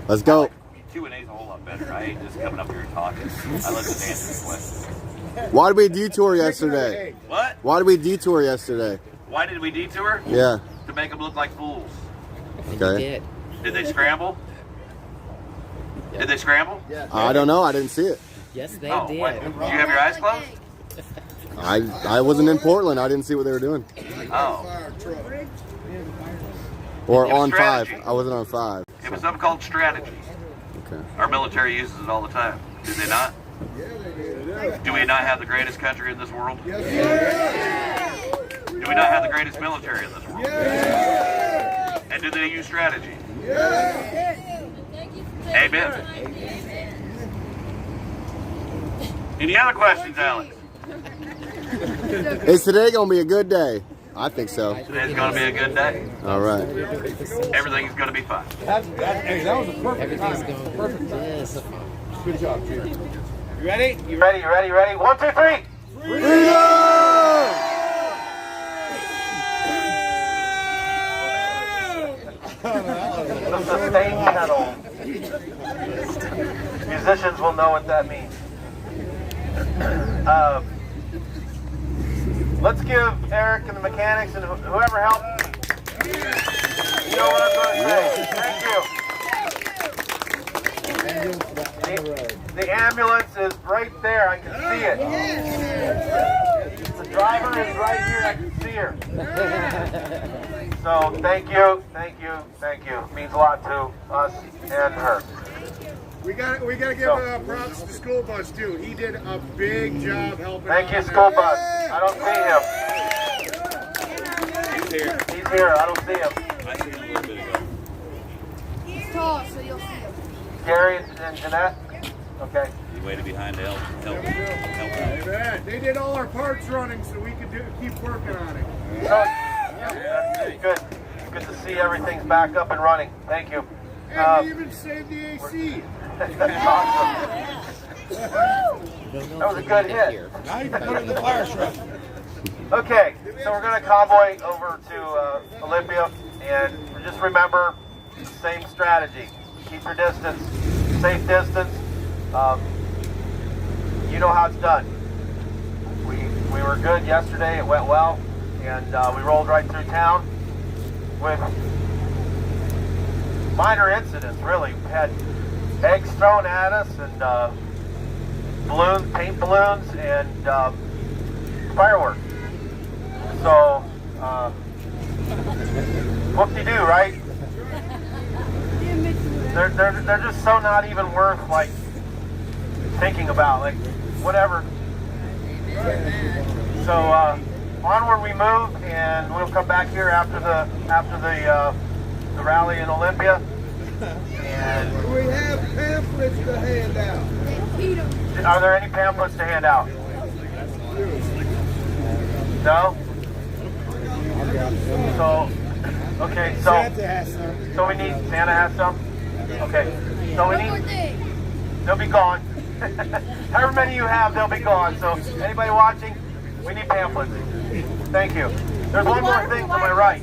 Speaker 1: Let's go.
Speaker 10: Q&A's a whole lot better. I hate just coming up here and talking. I love to answer questions.
Speaker 1: Why did we detour yesterday?
Speaker 10: What?
Speaker 1: Why did we detour yesterday?
Speaker 10: Why did we detour?
Speaker 1: Yeah.
Speaker 10: To make them look like fools.
Speaker 1: Okay.
Speaker 10: Did they scramble? Did they scramble?
Speaker 1: I don't know. I didn't see it.
Speaker 12: Yes, they
Speaker 10: Oh,
Speaker 12: did.
Speaker 10: what? Did you have your eyes closed?
Speaker 1: I wasn't in Portland. I didn't see what they were doing.
Speaker 10: Oh.
Speaker 1: Or
Speaker 10: It was
Speaker 1: on
Speaker 10: strategy.
Speaker 1: 5. I wasn't on 5.
Speaker 10: It was something called strategy.
Speaker 1: Okay.
Speaker 10: Our military uses it all the time. Do they not? Do we not have the greatest country in this world? Do we not have the greatest military in this world? And do they use strategy? Amen. Any other questions, Alex?
Speaker 1: Is today gonna be a good day? I think so.
Speaker 10: Today's going to be a good day.
Speaker 1: All right.
Speaker 10: Everything's going to be fine.
Speaker 7: That was a perfect time. Perfect time. Yes. Good job, Chief. You ready?
Speaker 10: You ready? You ready? You ready? 1, 2, 3. The sustained pedal. Musicians will know what that means. Let's give Eric and the mechanics and whoever helped. You know what I'm going to say. Thank you. The ambulance is right there. I can see it. The driver is right here. I can see her. So thank you, thank you, thank you. It means a lot to us and her.
Speaker 7: We got to give props to School Bus too. He did a big job helping.
Speaker 10: Thank you, School Bus. I don't see him. He's here. I don't see him.
Speaker 4: I see him a little bit ago. He's tall, so you'll see him.
Speaker 10: Gary and Jeanette? Okay.
Speaker 4: He waited behind to help.
Speaker 7: Amen. They did all our parts running so we could keep working on it.
Speaker 10: So, good. Good to see everything's back up and running. Thank you.
Speaker 7: And we even saved the AC.
Speaker 10: That's awesome. That was a good hit.
Speaker 7: Now you can put it in the fire truck.
Speaker 10: Okay, so we're going to convoy over to Olympia, and just remember, same strategy. Keep your distance, safe distance. You know how it's done. We were good yesterday, it went well, and we rolled right through town with minor incidents, really. We had eggs thrown at us, and balloons, paint balloons, and fireworks. So, whoop-de-doo, right? They're just so not even worth, like, thinking about, like, whatever. So, onward we move, and we'll come back here after the rally in Olympia. And
Speaker 7: We have pamphlets to hand out.
Speaker 10: are there any pamphlets to hand out? No? So, okay, so we need, Santa has some? Okay, so we need, they'll be gone. However many you have, they'll be gone. So anybody watching, we need pamphlets. Thank you. There's one more thing to my right.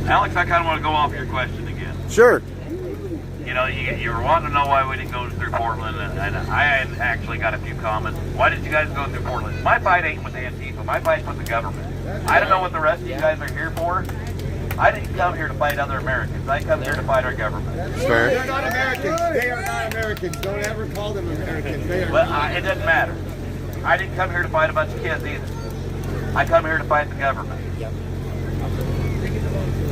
Speaker 10: Alex, I kind of want to go off your question again.
Speaker 1: Sure.
Speaker 10: You know, you were wanting to know why we didn't go through Portland, and I had actually got a few comments. Why did you guys go through Portland? My fight ain't with Antifa. My fight's with the government. I don't know what the rest of you guys are here for. I didn't come here to fight other Americans. I come here to fight our government.
Speaker 1: Fair.
Speaker 7: They're not Americans. They are not Americans. Don't ever call them Americans. They are
Speaker 10: Well, it doesn't matter. I didn't come here to fight a bunch of kids either. I come here to fight the government.
Speaker 1: That's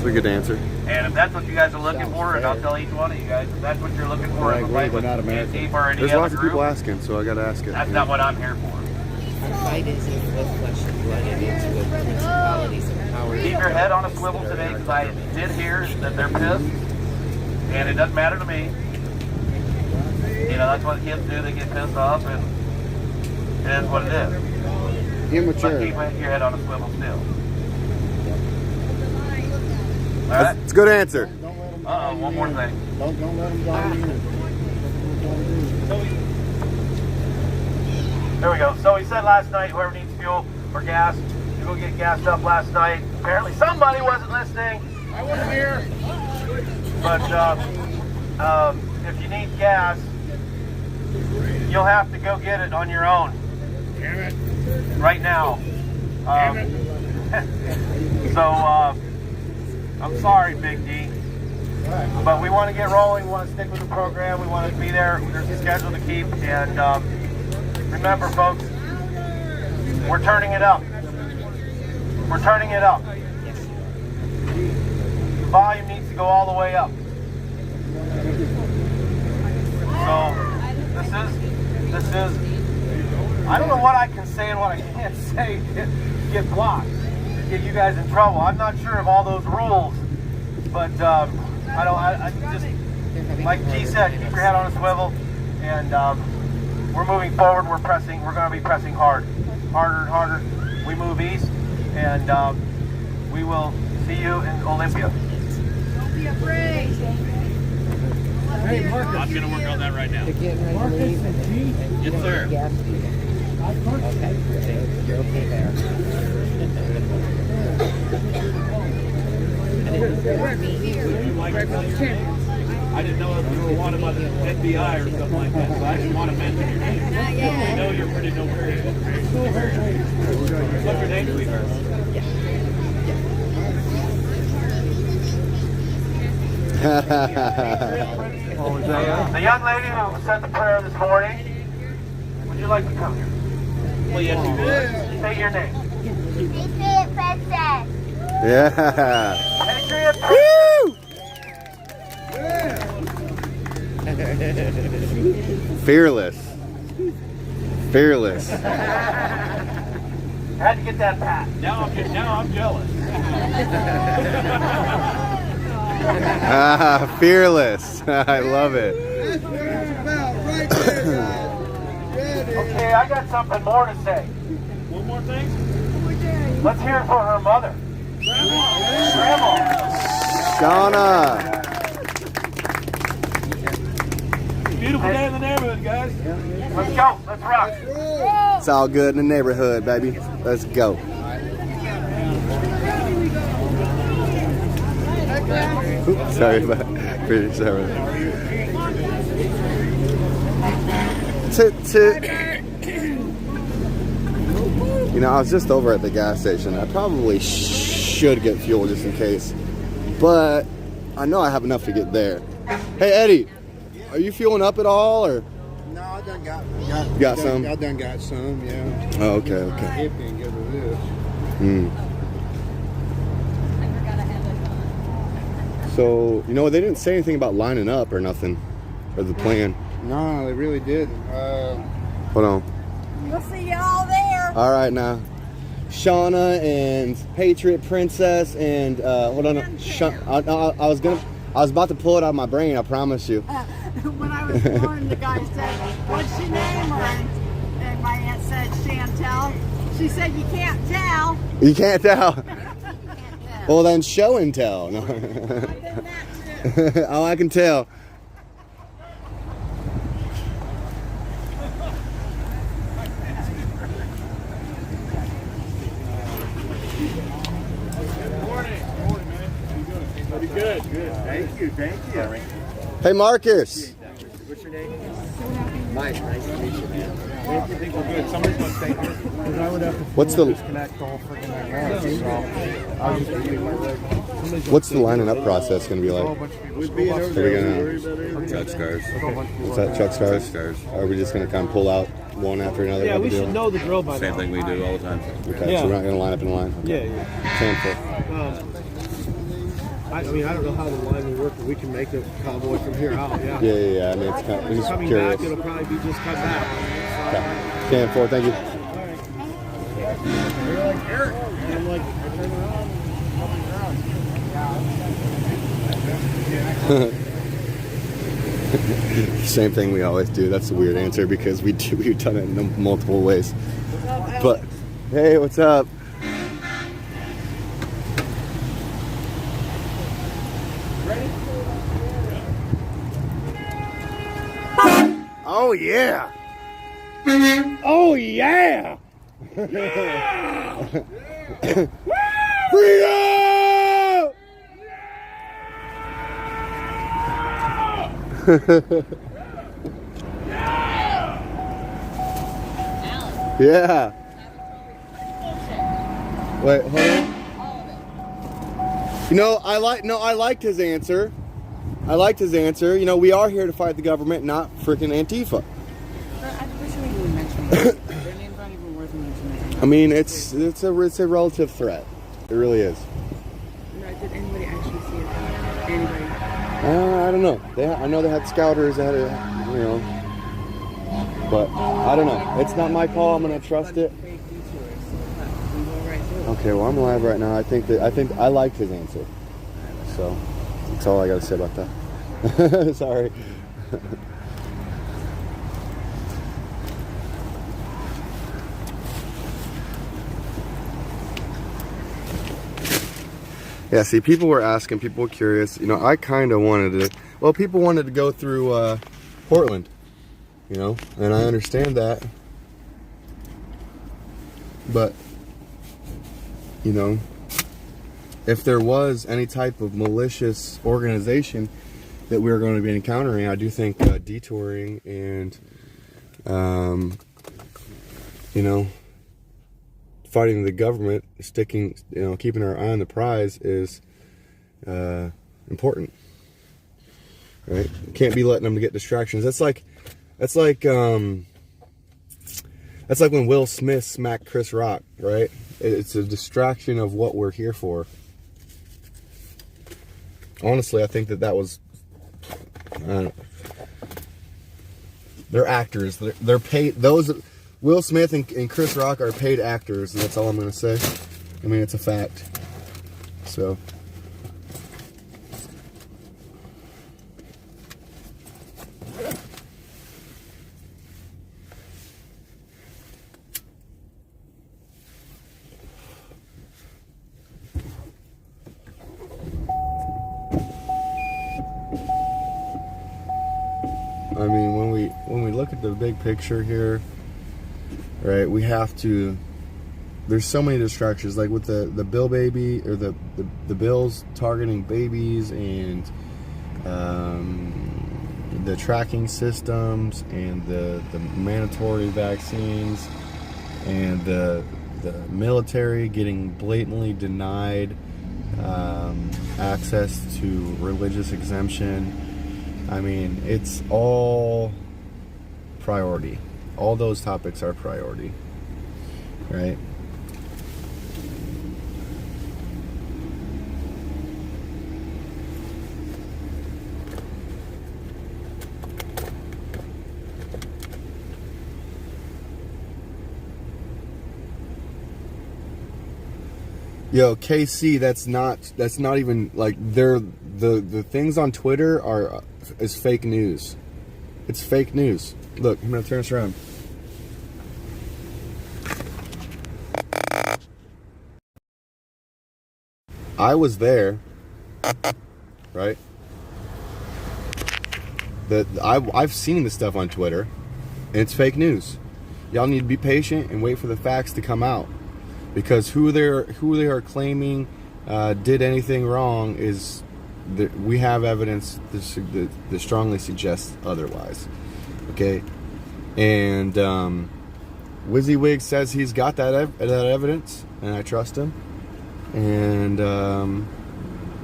Speaker 1: a good answer.
Speaker 10: And if that's what you guys are looking for, and I'll tell each one of you guys, if that's what you're looking for,
Speaker 7: I agree, they're not American.
Speaker 10: Antifa or any
Speaker 1: There's
Speaker 10: other
Speaker 1: lots of
Speaker 10: group,
Speaker 1: people asking, so I got to ask it.
Speaker 10: that's not what I'm here for.
Speaker 12: Our fight isn't with flesh and blood, it is with principalities and powers.
Speaker 10: Keep your head on a swivel today, because I did hear that they're pissed, and it doesn't matter to me. You know, that's what kids do, they get pissed off, and it is what it is.
Speaker 3: Immature.
Speaker 10: But keep your head on a swivel still. All right?
Speaker 1: It's a good answer.
Speaker 10: Uh-oh, one more thing.
Speaker 3: Don't let them drive you in.
Speaker 10: There we go. So he said last night, whoever needs fuel or gas, you go get gassed up last night. Apparently somebody wasn't listening.
Speaker 7: I wasn't here.
Speaker 10: But if you need gas, you'll have to go get it on your own.
Speaker 7: Damn it.
Speaker 10: Right now.
Speaker 7: Damn it.
Speaker 10: So I'm sorry, Big D. But we want to get rolling. We want to stick with the program. We want to be there. There's a schedule to keep. And remember, folks, we're turning it up. We're turning it up. The volume needs to go all the way up. So this is. I don't know what I can say and what I can't say to get blocked, to get you guys in trouble. I'm not sure of all those rules, but I just, like G said, keep your head on a swivel, and we're moving forward. We're going to be pressing harder and harder. We move east, and we will see you in Olympia.
Speaker 8: Don't be afraid.
Speaker 10: Hey, Marcus. I'm going to work on that right now.
Speaker 12: Marcus and G?
Speaker 10: Yes, sir.
Speaker 12: Okay, you're okay there.
Speaker 10: I didn't know if you were wanted by the FBI or something like that, so I didn't want to mention your name. I know you're pretty notorious. What's your name, sweetheart? The young lady who said the prayer this morning, would you like to come here? Well, yes, you would. Say your name.
Speaker 11: Patriot Princess.
Speaker 1: Yeah.
Speaker 10: Patriot
Speaker 1: Woo! Fearless. Fearless.
Speaker 10: Had to get that pat. Now I'm jealous.
Speaker 1: Fearless. I love it.
Speaker 10: Okay, I got something more to say. One more thing? Let's hear it for her mother. Grandma.
Speaker 1: Shauna.
Speaker 10: Beautiful day in the neighborhood, guys. Let's go. Let's rock.
Speaker 1: It's all good in the neighborhood, baby. Let's go. Oops, sorry about pretty sorry. You know, I was just over at the gas station. I probably should get fuel just in case, but I know I have enough to get there. Hey Eddie, are you fueling up at all, or?
Speaker 3: No, I done got
Speaker 1: some.
Speaker 3: I done got some, yeah.
Speaker 1: Oh, okay, okay.
Speaker 3: Hippie and get rid of this.
Speaker 1: So, you know, they didn't say anything about lining up or nothing, or the plan.
Speaker 3: No, they really didn't.
Speaker 1: Hold on.
Speaker 8: We'll see you all there.
Speaker 1: All right, now. Shauna and Patriot Princess and hold on. I was about to pull it out of my brain. I promise you.
Speaker 8: When I was born, the guy said, "What's your name?" And my aunt said, "Chantel." She said, "You can't tell."
Speaker 1: You can't tell. Well, then show and tell. No. Oh, I can tell.
Speaker 7: Good. Thank you.
Speaker 1: Hey, Marcus.
Speaker 7: What's your name?
Speaker 12: Mike, nice to meet you, man.
Speaker 7: I think we're good. Somebody's going to stay here. Because I would have to
Speaker 1: What's the
Speaker 7: disconnect all freaking night long. So I'll just repeat my leg.
Speaker 1: What's the lining up process going to be like?
Speaker 3: We'd be in
Speaker 1: Are we gonna
Speaker 12: Chuck Stars.
Speaker 1: What's that? Truck stars? Are we just going to kind of pull out one after another?
Speaker 7: Yeah, we should know the drill by now.
Speaker 12: Same thing we do all the time.
Speaker 1: Okay, so we're not going to line up in a line. Okay.
Speaker 7: Yeah.
Speaker 1: Sample.
Speaker 7: I mean, I don't know how the line will work, but we can make the convoy from here out. Yeah.
Speaker 1: Yeah. I mean, it's kind of just
Speaker 7: Coming
Speaker 1: curious.
Speaker 7: back, it'll probably be just come back.
Speaker 1: Okay. 10-4, thank you.
Speaker 7: You're like Eric. And I'm like, I turn around.
Speaker 1: Same thing we always do. That's a weird answer because we've done it in multiple ways. But hey, what's up? Oh yeah! Oh yeah! Freedom! Yeah. Wait, hold on. You know, I liked his answer. You know, we are here to fight the government, not freaking Antifa. I mean, it's a relative threat. It really is.
Speaker 13: Did anybody actually see it? Anybody?
Speaker 1: I don't know. I know they had scouters. They had but I don't know. It's not my call. I'm gonna trust it. Okay, well, I'm live right now. I think I liked his answer. So That's all I gotta say about that. Sorry. Yeah, see, people were asking, people were curious. You know, I kind of wanted to, well, people wanted to go through Portland, you know, and I understand that. But, you know, if there was any type of malicious organization that we were going to be encountering, I do think detouring and, you know, fighting the government, sticking, you know, keeping our eye on the prize is important, right? Can't be letting them get distractions. That's like when Will Smith smacked Chris Rock, right? It's a distraction of what we're here for. Honestly, I think that was, they're actors. They're paid. Those Will Smith and Chris Rock are paid actors, and that's all I'm going to say. I mean, it's a fact. So. I mean, when we look at the big picture here, right, we have to, there's so many distractions, like with the bill baby, or the bills targeting babies, and the tracking systems, and the mandatory vaccines, and the military getting blatantly denied access to religious exemption. I mean, it's all priority. All those topics are priority, right? Yo, KC, that's not even, like, the things on Twitter is fake news. It's fake news. Look, I'm gonna turn this around. I was there, right? I've seen the stuff on Twitter, and it's fake news. Y'all need to be patient and wait for the facts to come out, because who they are claiming did anything wrong is we have evidence that strongly suggests otherwise. Okay, and WYSIWYG says he's got that evidence, and I trust him. And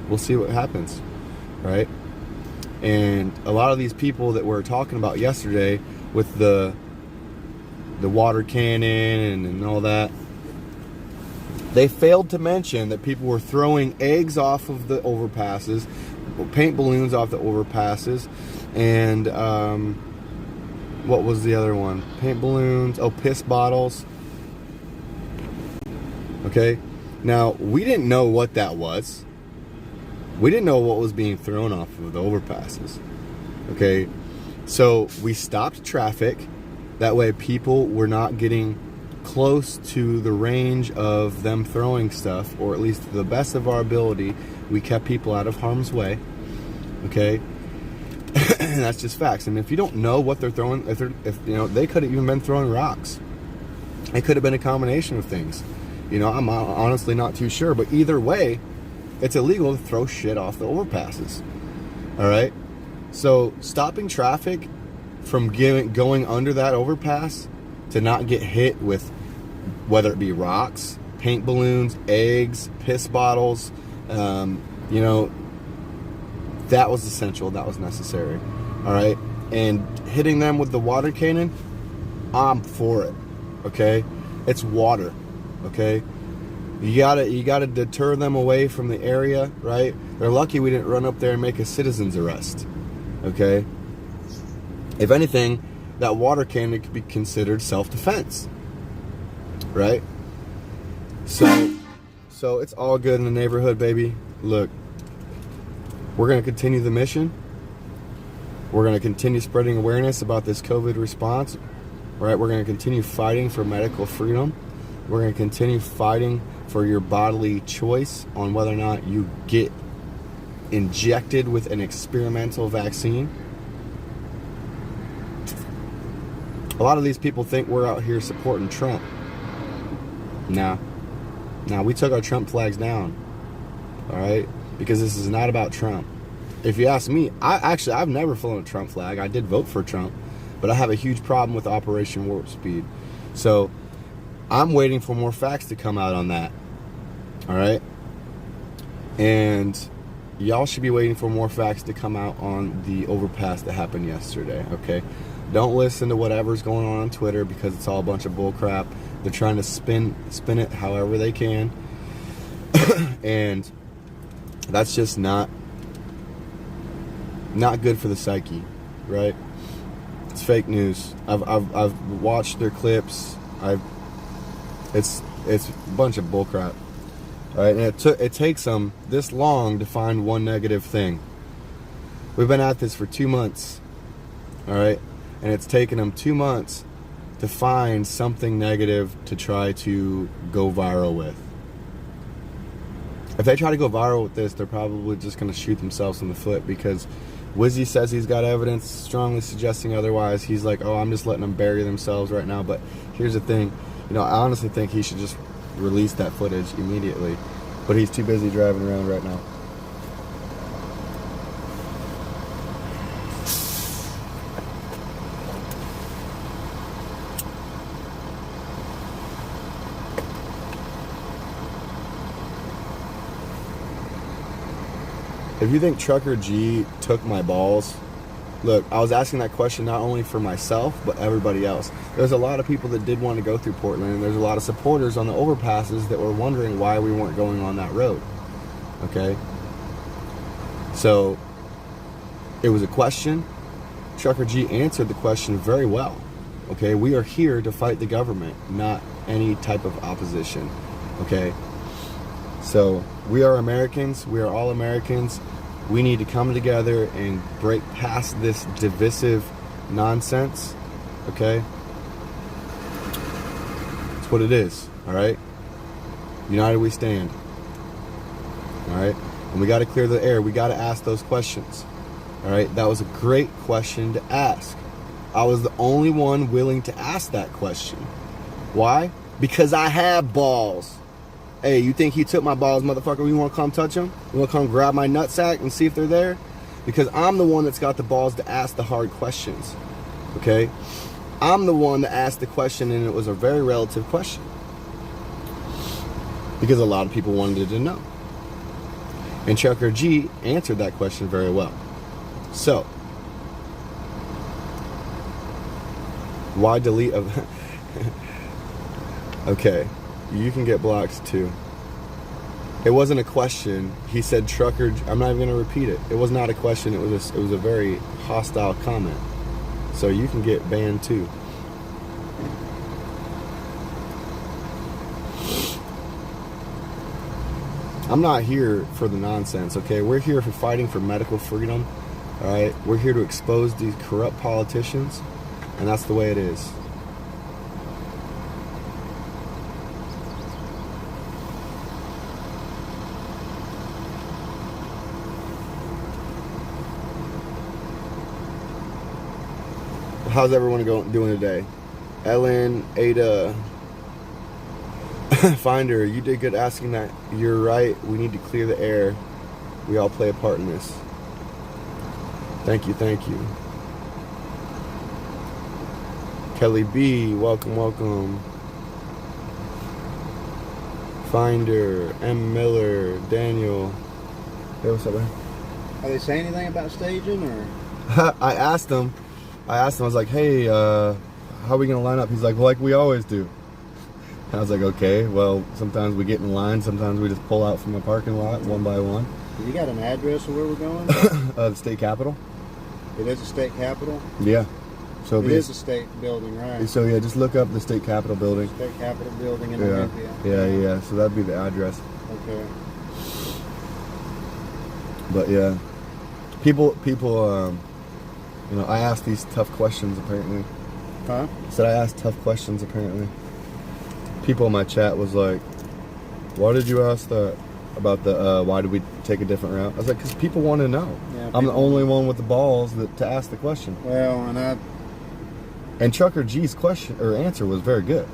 Speaker 1: we'll see what happens, right? And a lot of these people that we're talking about yesterday with the water cannon and all that, they failed to mention that people were throwing eggs off of the overpasses, paint balloons off the overpasses, and what was the other one? Paint balloons, piss bottles. Okay? Now, we didn't know what that was. We didn't know what was being thrown off of the overpasses. Okay? So, we stopped traffic. That way people were not getting close to the range of them throwing stuff, or at least to the best of our ability, we kept people out of harm's way. Okay? And that's just facts. And if you don't know what they're throwing, if you know, they could have even been throwing rocks. It could have been a combination of things. You know, I'm honestly not too sure, but either way, it's illegal to throw shit off the overpasses. All right? So stopping traffic from going under that overpass to not get hit with, whether it be rocks, paint balloons, eggs, piss bottles, you know, that was essential. That was necessary. All right? And hitting them with the water cannon, I'm for it. Okay? It's water. Okay? You gotta deter them away from the area, right? They're lucky we didn't run up there and make a citizen's arrest. Okay? If anything, that water cannon could be considered self-defense. Right? So it's all good in the neighborhood, baby. Look, we're going to continue the mission. We're going to continue spreading awareness about this COVID response. Right? We're going to continue fighting for medical freedom. We're going to continue fighting for your bodily choice on whether or not you get injected with an experimental vaccine. A lot of these people think we're out here supporting Trump. Nah, we took our Trump flags down. All right? Because this is not about Trump. If you ask me, I've never flown a Trump flag. I did vote for Trump, but I have a huge problem with Operation Warp Speed. So I'm waiting for more facts to come out on that. All right? And y'all should be waiting for more facts to come out on the overpass that happened yesterday, okay? Don't listen to whatever's going on Twitter because it's all a bunch of bull crap. They're trying to spin it however they can. And that's just not good for the psyche, right? It's fake news. I've watched their clips. It's a bunch of bullcrap. All right, and it takes them this long to find one negative thing. We've been at this for 2 months. All right, and it's taken them 2 months to find something negative to try to go viral with. If they try to go viral with this, they're probably just going to shoot themselves in the foot because Wizzy says he's got evidence strongly suggesting otherwise. He's like, oh, I'm just letting them bury themselves right now. But here's the thing. You know, I honestly think he should just release that footage immediately. But he's too busy driving around right now. If you think Trucker G took my balls, look, I was asking that question not only for myself, but everybody else. There's a lot of people that did want to go through Portland, and there's a lot of supporters on the overpasses that were wondering why we weren't going on that road. Okay? So, it was a question. Trucker G answered the question very well. Okay? We are here to fight the government, not any type of opposition. Okay? So, we are Americans. We are all Americans. We need to come together and break past this divisive nonsense. Okay? That's what it is. All right? United we stand. All right? And we got to clear the air. We got to ask those questions. All right? That was a great question to ask. I was the only one willing to ask that question. Why? Because I have balls. Hey, you think he took my balls, motherfucker? You want to come touch them? You want to come grab my nutsack and see if they're there? Because I'm the one that's got the balls to ask the hard questions. Okay? I'm the one that asked the question, and it was a very relative question. Because a lot of people wanted to know. And Trucker G answered that question very well. So, why delete a... Okay. You can get blocked too. It wasn't a question. He said Trucker. I'm not even going to repeat it. It was not a question. It was a very hostile comment. So you can get banned too. I'm not here for the nonsense. Okay, we're here for fighting for medical freedom. All right, we're here to expose these corrupt politicians, and that's the way it is. How's everyone doing today? Ellen, Ada, Finder, you did good asking that. You're right. We need to clear the air. We all play a part in this. Thank you, thank you. Kelly B, welcome, welcome. Finder, M. Miller, Daniel. Hey, what's up, man?
Speaker 3: Are they saying anything about staging, or?
Speaker 1: I asked him, I was like, hey, how are we going to line up? He's like, well, like we always do. And I was like, okay, well, sometimes we get in line, sometimes we just pull out from a parking lot one by one.
Speaker 3: You got an address of where we're going?
Speaker 1: The state capitol.
Speaker 3: It is a state capitol?
Speaker 1: Yeah. So
Speaker 3: it is a state building, right?
Speaker 1: So yeah, just look up the state capitol building.
Speaker 3: State capitol building in Olympia.
Speaker 1: Yeah. So that'd be the address.
Speaker 3: Okay.
Speaker 1: But yeah, People, you know, I asked these tough questions apparently.
Speaker 3: Huh?
Speaker 1: Said I asked tough questions apparently. People in my chat was like, why did you ask that about the, why did we take a different route? I was like, because people want to know.
Speaker 3: Yeah,
Speaker 1: I'm the only one with the balls to ask the question.
Speaker 3: Well,
Speaker 1: and Trucker G's question or answer was very good.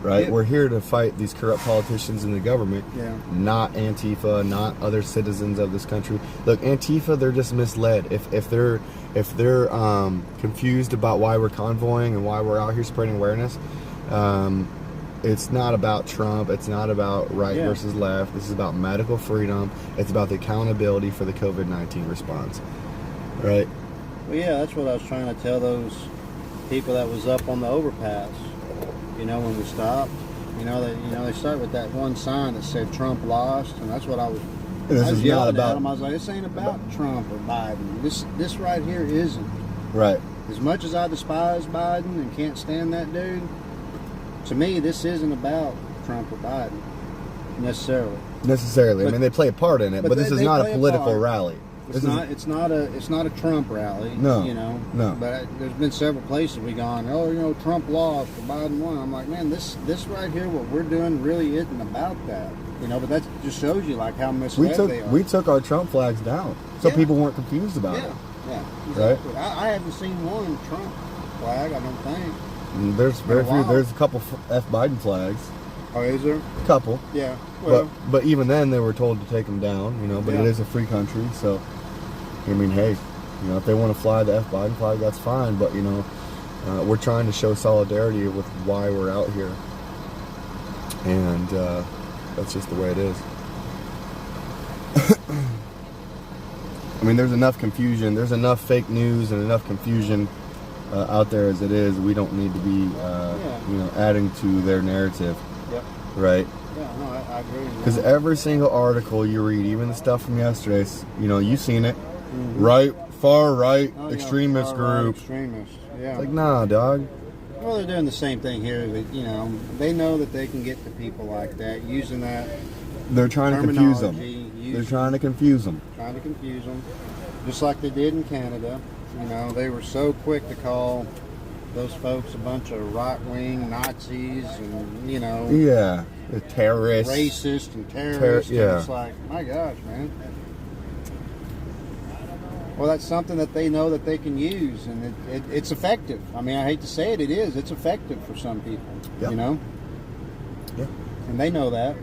Speaker 1: Right?
Speaker 3: Yeah.
Speaker 1: We're here to fight these corrupt politicians in the government, not Antifa, not other citizens of this country. Look, Antifa, they're just misled. If they're confused about why we're convoying and why we're out here spreading awareness, it's not about Trump. It's not about right versus left. This is about medical freedom. It's about the accountability for the COVID-19 response. Right?
Speaker 3: Well, yeah, that's what I was trying to tell those people that was up on the overpass. You know, when we stopped, they start with that one sign that said Trump lost, and that's what I was.
Speaker 1: This is not about.
Speaker 3: Them. I was like, this ain't about Trump or Biden. This right here isn't.
Speaker 1: Right.
Speaker 3: As much as I despise Biden and can't stand that dude, to me, this isn't about Trump or Biden necessarily.
Speaker 1: I mean, they play a part in it, but this is not a political rally.
Speaker 3: It's not a Trump rally.
Speaker 1: No.
Speaker 3: You know.
Speaker 1: No.
Speaker 3: But there's been several places we gone. Oh, you know, Trump lost or Biden won. I'm like, man, this right here, what we're doing, really isn't about that. You know, but that just shows you like how misled they are.
Speaker 1: We took our Trump flags down, so people weren't confused about it.
Speaker 3: Yeah. Exactly.
Speaker 1: Right.
Speaker 3: I haven't seen one Trump flag. I don't think.
Speaker 1: And there's very few. There's a couple F Biden flags.
Speaker 3: Oh, is there?
Speaker 1: A couple.
Speaker 3: Yeah. Well,
Speaker 1: but even then, they were told to take them down. You know, but it is a free country, so. I mean, hey, you know, if they want to fly the F Biden flag, that's fine. But, you know, we're trying to show solidarity with why we're out here. And that's just the way it is. I mean, there's enough confusion. There's enough fake news and enough confusion out there as it is. We don't need to be, you know, adding to their narrative. Yep. Right?
Speaker 3: Yeah, no, I agree.
Speaker 1: Because every single article you read, even the stuff from yesterday, you know, you've seen it. Right, far right, extremist group.
Speaker 3: Extremists, yeah.
Speaker 1: It's like, nah, dog.
Speaker 3: Well, they're doing the same thing here. But, you know, they know that they can get to people like that using that.
Speaker 1: They're trying to confuse them. They're trying to confuse them.
Speaker 3: Trying to confuse them, just like they did in Canada. You know, they were so quick to call those folks a bunch of right-wing Nazis and, you know.
Speaker 1: Yeah, the terrorists.
Speaker 3: Racist and terrorists.
Speaker 1: Yeah.
Speaker 3: It's like, my gosh, man. Well, that's something that they know that they can use, and it's effective. I mean, I hate to say it, it is. It's effective for some people, you know?
Speaker 1: Yeah.
Speaker 3: And they know that.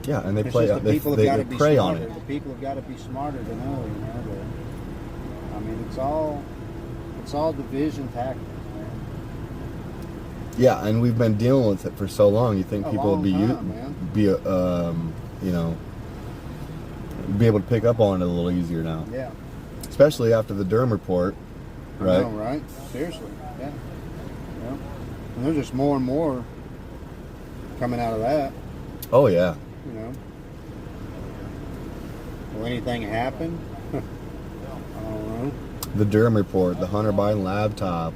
Speaker 1: Yeah, and they
Speaker 3: it's
Speaker 1: play
Speaker 3: just
Speaker 1: they prey on it.
Speaker 3: The people have got to be smarter to know, you know? But, I mean, it's all division tactics, man.
Speaker 1: Yeah, and we've been dealing with it for so long. You think people would be able to pick up on it a little easier now.
Speaker 3: Yeah.
Speaker 1: Especially after the Durham report, right?
Speaker 3: I know, right? Seriously, yeah. And there's just more and more coming out of that.
Speaker 1: Oh, yeah.
Speaker 3: You know. Will anything happen? I don't know.
Speaker 1: The Durham report, the Hunter Biden laptop,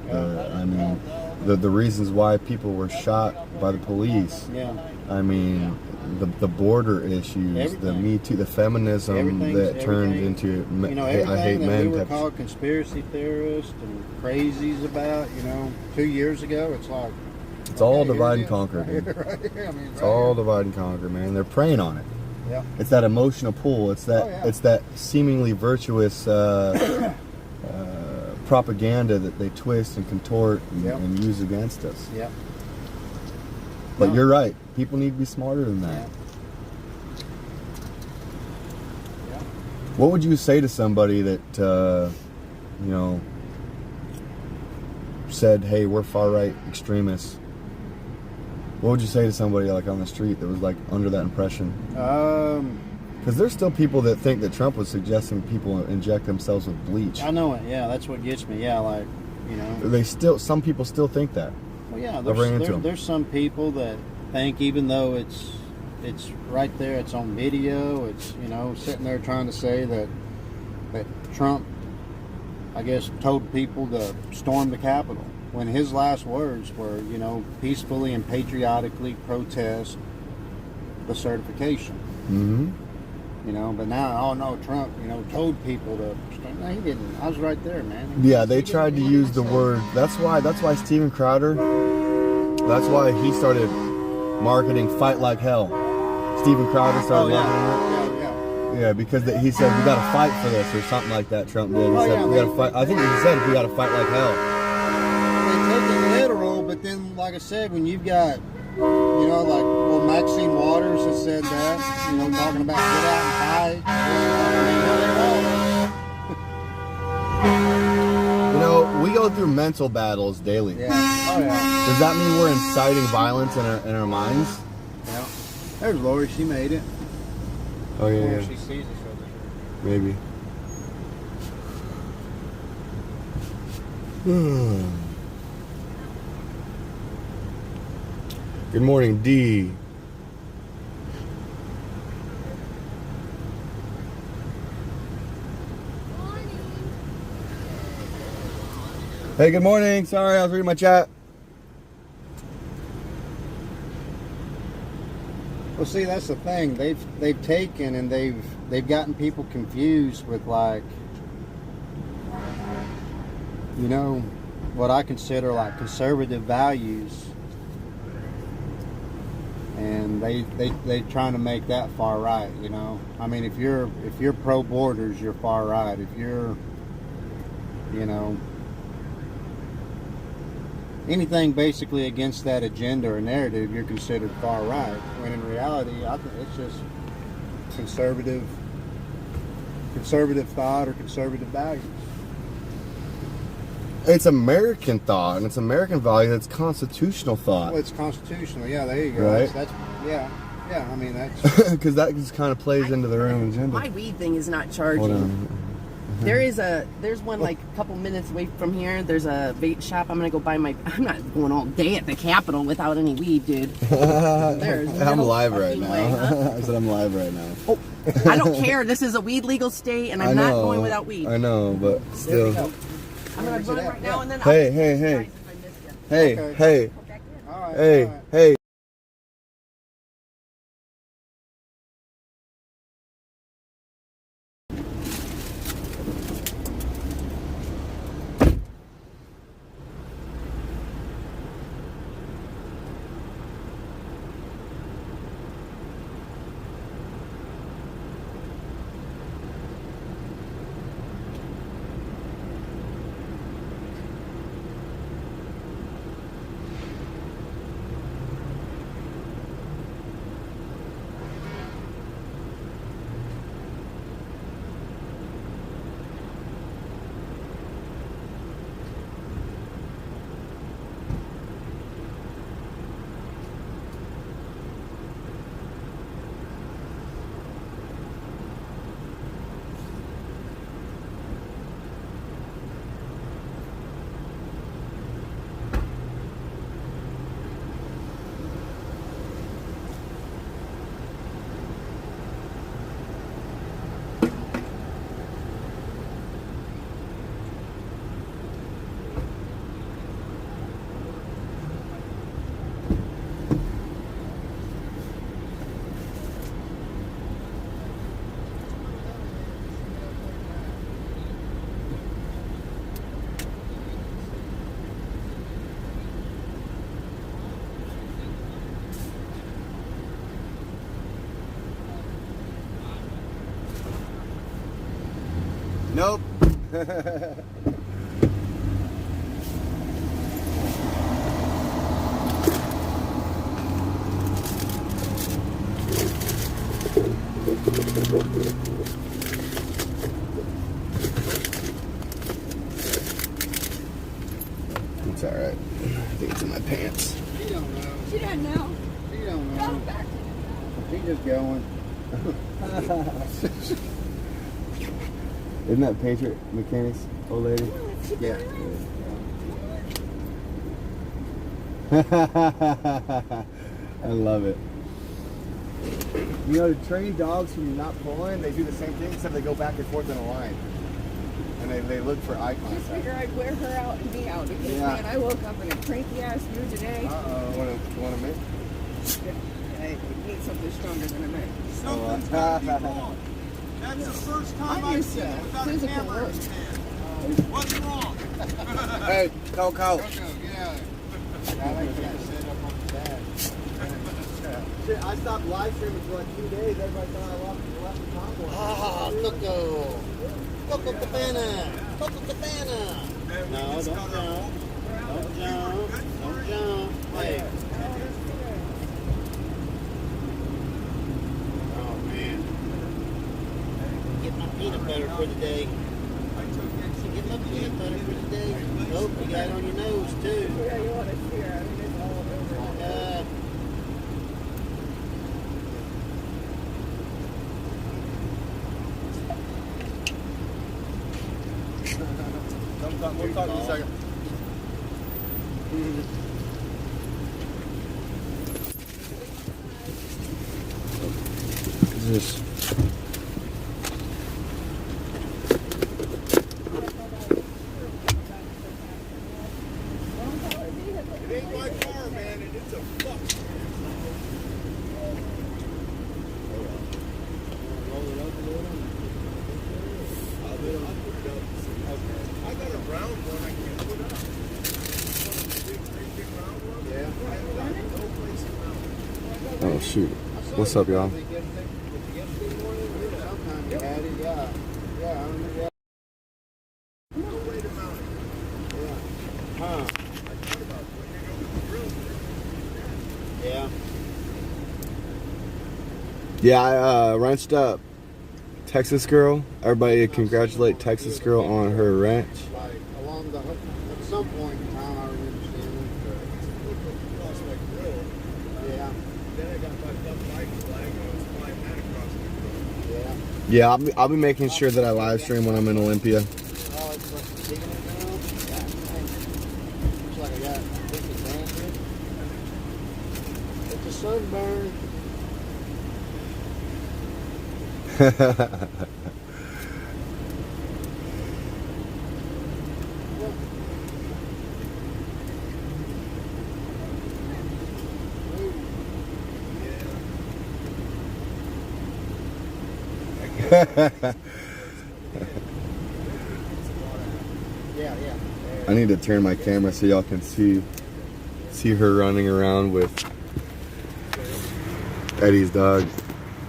Speaker 1: the reasons why people were shot by the police.
Speaker 3: Yeah.
Speaker 1: I mean, the border issues, the Me Too, the feminism that turned into I hate men.
Speaker 3: We were called conspiracy theorists and crazies about, 2 years ago. It's like
Speaker 1: it's all divide and conquer, dude. It's all divide and conquer, man. They're preying on it.
Speaker 3: Yeah.
Speaker 1: It's that emotional pull. It's that it's that seemingly virtuous propaganda that they twist and contort and use against us.
Speaker 3: Yeah.
Speaker 1: But you're right. People need to be smarter than that.
Speaker 3: Yeah.
Speaker 1: What would you say to somebody that, said, hey, we're far-right extremists? What would you say to somebody like on the street that was like under that impression? Because there's still people that think that Trump was suggesting people inject themselves with bleach.
Speaker 3: I know it. Yeah, that's what gets me. Yeah,
Speaker 1: some people still think that.
Speaker 3: Well, yeah, there's some people that think even though it's right there, it's on video, it's sitting there trying to say that Trump, I guess, told people to storm the Capitol when his last words were, peacefully and patriotically protest the certification.
Speaker 1: Mm-hmm.
Speaker 3: You know, but now, oh no, Trump, you know, told people to. No, he didn't. I was right there, man.
Speaker 1: Yeah, they tried to use the word. That's why Steven Crowder. That's why he started marketing "Fight Like Hell." Steven Crowder started marketing it. Yeah, because he said we got to fight for this or something like that. Trump did. He said we got to fight. I think he said we got to fight like hell.
Speaker 3: They took it literal, but then, like I said, when you've got, you know, like Maxine Waters has said that, you know, talking about get out and fight.
Speaker 1: You know, we go through mental battles daily.
Speaker 3: Yeah. Oh yeah.
Speaker 1: Does that mean we're inciting violence in our minds?
Speaker 3: Yeah. There's Lori. She made it.
Speaker 1: Oh yeah.
Speaker 3: She sees us over here.
Speaker 1: Maybe. Good morning, D. Hey, good morning. Sorry, I was reading my chat.
Speaker 3: Well, see, that's the thing. They've taken and they've gotten people confused with, like, you know, what I consider like conservative values, and they trying to make that far right. You know, I mean, if you're pro borders, you're far right. If you're, you know, anything basically against that agenda or narrative, you're considered far right. When in reality, I think it's just conservative thought or conservative values.
Speaker 1: It's American thought and it's American value. It's constitutional thought.
Speaker 3: Well, it's constitutional. Yeah, there you go.
Speaker 1: Right?
Speaker 3: That's yeah. I mean, that's
Speaker 1: because that just kind of plays into their own agenda.
Speaker 14: My weed thing is not charging. There's one like a couple minutes away from here. There's a vape shop. I'm gonna go buy my. I'm not going all day at the Capitol without any weed, dude.
Speaker 1: I'm live right now.
Speaker 14: Way, huh?
Speaker 1: I said I'm live right now.
Speaker 14: Oh, I don't care. This is a weed legal state, and I'm not going without weed.
Speaker 1: I know, but still.
Speaker 14: I'm gonna run right now and then.
Speaker 1: Hey. Hey. Nope. It's all right. I think it's in my pants.
Speaker 3: She don't know.
Speaker 8: She doesn't know.
Speaker 3: She don't know. She's just going.
Speaker 1: Isn't that Patriot Mechanics old lady?
Speaker 3: Yeah.
Speaker 1: I love it. You know, to train dogs when you're not pulling, they do the same thing, except they go back and forth in a line. And they look for eye contact.
Speaker 8: Just figure I'd wear her out and me out because, man, I woke up in a cranky ass mood today.
Speaker 1: Want to make?
Speaker 8: I need something stronger than I make.
Speaker 7: Something's gotta be wrong. That's the first time I've seen it without a camera in his hand. What's wrong?
Speaker 9: Hey, Coco.
Speaker 3: Shit, I stopped live streaming for like 2 days. Everybody thought I left the Convoy. Ah, Coco. Coco Cabana. Coco Cabana. No, don't jump. Don't jump. Don't jump. Hey. Oh, man. Get my peanut butter for the day. Get my peanut butter for the day. Oh, you got it on your nose, too.
Speaker 8: Yeah, you want to see her. I mean, it's all over.
Speaker 1: We'll talk in a second. What's this?
Speaker 7: It ain't my car, man, and it's a fuck.
Speaker 3: Roll it up a little.
Speaker 7: I'll put it up. I got a round one I can't put up. Big round one?
Speaker 3: Yeah.
Speaker 7: I got no place around.
Speaker 1: Oh shoot. What's up, y'all?
Speaker 3: Sometimes you had it, yeah. Yeah, I remember that.
Speaker 7: No way to mount it.
Speaker 3: Yeah. Huh.
Speaker 7: I thought about putting it over the grill.
Speaker 3: Yeah.
Speaker 1: Yeah, I wrenched up Texas Girl. Everybody congratulate Texas Girl on her wrench.
Speaker 3: Like along the at some point in time, I remember seeing
Speaker 7: Prospect Grill.
Speaker 3: it. Yeah.
Speaker 7: Then I got my duck bike flag and I was flying that across the grill.
Speaker 3: Yeah.
Speaker 1: Yeah, I'll be making sure that I live stream when I'm in Olympia.
Speaker 3: Oh, it's like digging it now. Yeah. Looks like I got a bandage. It's a sunburn. Yeah.
Speaker 1: I need to turn my camera so y'all can see her running around with Eddie's dog.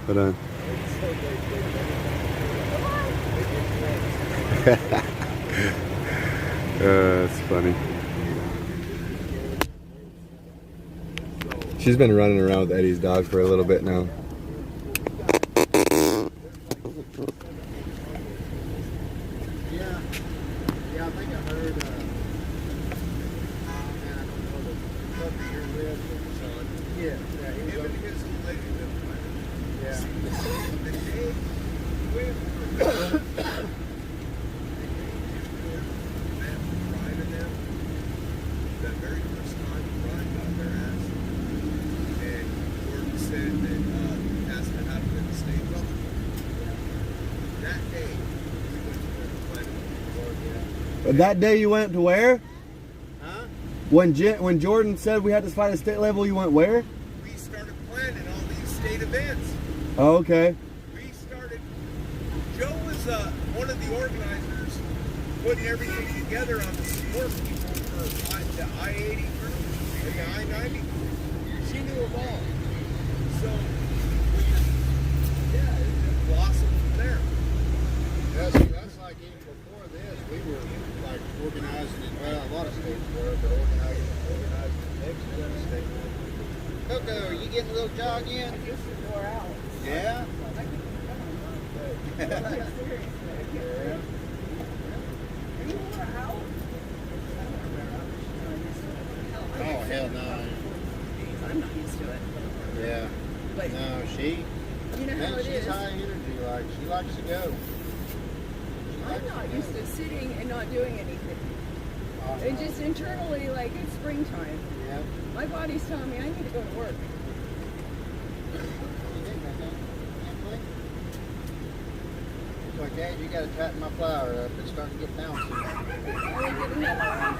Speaker 1: Hold on. That's funny. She's been running around with Eddie's dog for a little bit now.
Speaker 3: Yeah, I think I heard, man, I don't know, the puppy here lives with his son. Yeah, he was
Speaker 7: Him
Speaker 3: over.
Speaker 7: and his lady lived by
Speaker 3: Yeah.
Speaker 7: the day when driving them, the very first time Brian got their ass, and Gordon said that asked him how to get the state level. That day, we went to the planet.
Speaker 1: That day you went to where?
Speaker 3: Huh?
Speaker 1: When Jordan said we had to fight at state level, you went where?
Speaker 7: We started planning all these state events.
Speaker 1: Oh, okay.
Speaker 7: We started. Joe was one of the organizers, putting everything together on the support people for the I-80 group and the I-90. She knew them all. So, yeah, it blossomed from there.
Speaker 3: That's like even before this, we were like organizing it. Well, a lot of states were, but organizing the state. Coco, are you getting a little jog in? Yeah. Oh hell no.
Speaker 8: I'm not used to it.
Speaker 3: Yeah.
Speaker 8: But
Speaker 3: No, she.
Speaker 8: you know how
Speaker 3: Man,
Speaker 8: it
Speaker 3: she's
Speaker 8: is.
Speaker 3: high energy. Like she likes to go.
Speaker 8: I'm not used to sitting and not doing anything. And just internally, like it's springtime.
Speaker 3: Yeah.
Speaker 8: My body's telling me I need to go to work.
Speaker 3: It's like, Dad, you got to tighten my flower up. It's starting to get bouncy.
Speaker 8: I will get another one.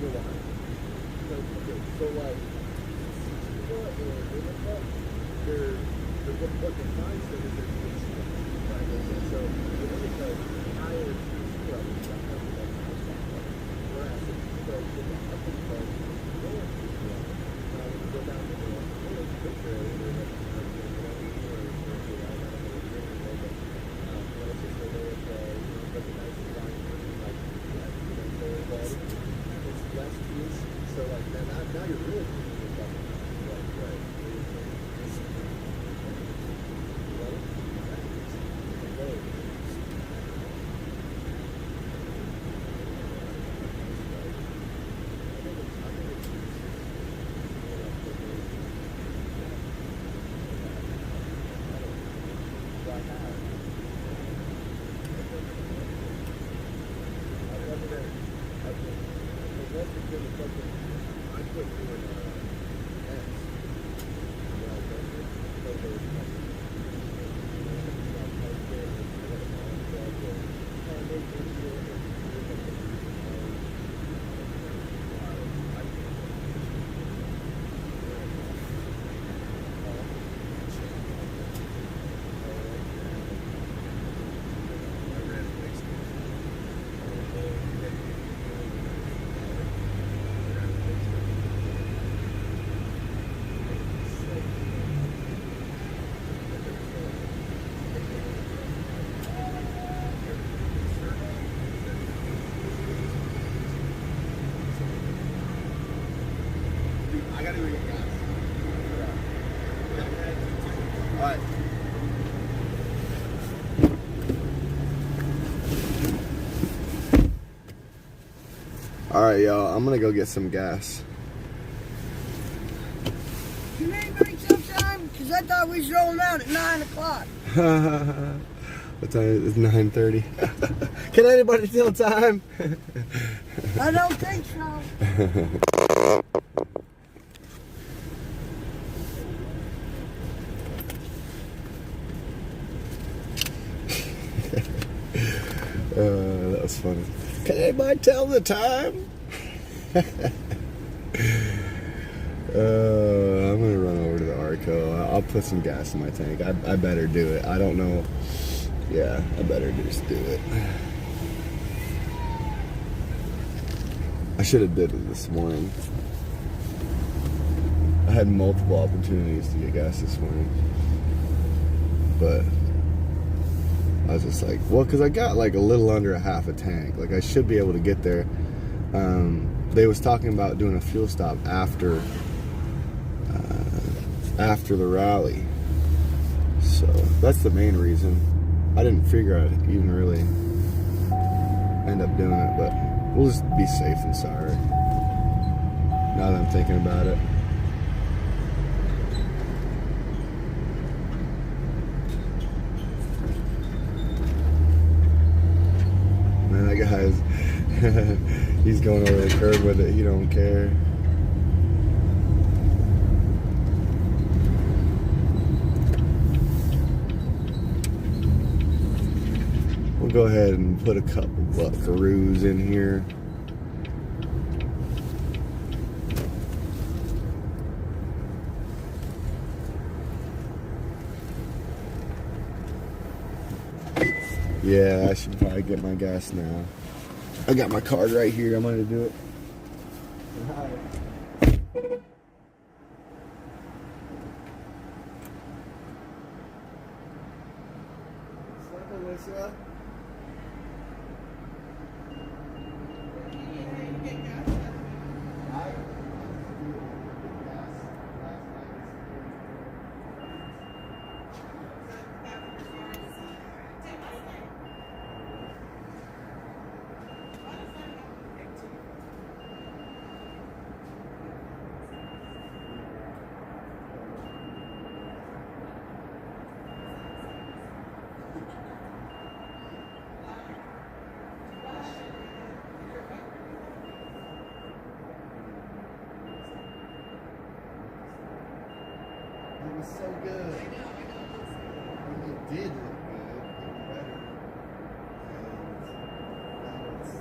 Speaker 7: go on. So, okay, so like, they're what the sign said is they're doing stuff, right? And so it is like higher stuff, whereas if you go to the upper part, lower stuff, when you go down to the lower picture area, there's like so like now you're really Alright, y'all, I'm gonna go get some gas.
Speaker 4: Can anybody tell time? Because I thought we was rolling out at 9 o'clock.
Speaker 1: What time is it? It's 9:30. Can anybody tell time?
Speaker 4: I don't think so.
Speaker 1: That was funny. Can anybody tell the time? I'm gonna run over to the Arco. I'll put some gas in my tank. I better do it. I don't know. Yeah, I better just do it. I should have did it this morning. I had multiple opportunities to get gas this morning, but I was just like, well, because I got like a little under a half a tank. Like I should be able to get there. They was talking about doing a fuel stop after the rally. So that's the main reason. I didn't figure I'd even really end up doing it, but we'll just be safe and sorry. Now that I'm thinking about it. Man, that guy's he's going over the curb with it. He don't care. We'll go ahead and put a couple buckaroos in here. Yeah, I should probably get my gas now. I got my card right here. I'm gonna do it. Hi. What's up, Alyssa? It was so good. It did look good. It was better. And now it's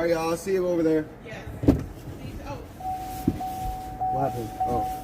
Speaker 1: All right, y'all. I'll see you over there.
Speaker 8: Yeah.
Speaker 1: What happened? Oh.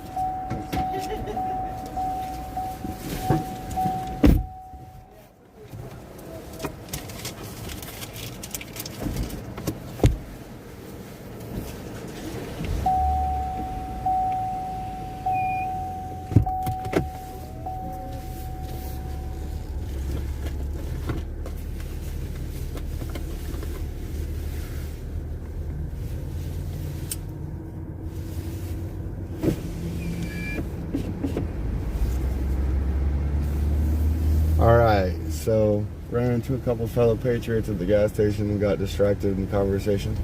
Speaker 1: Alright, so ran into a couple fellow Patriots at the gas station and got distracted in conversation.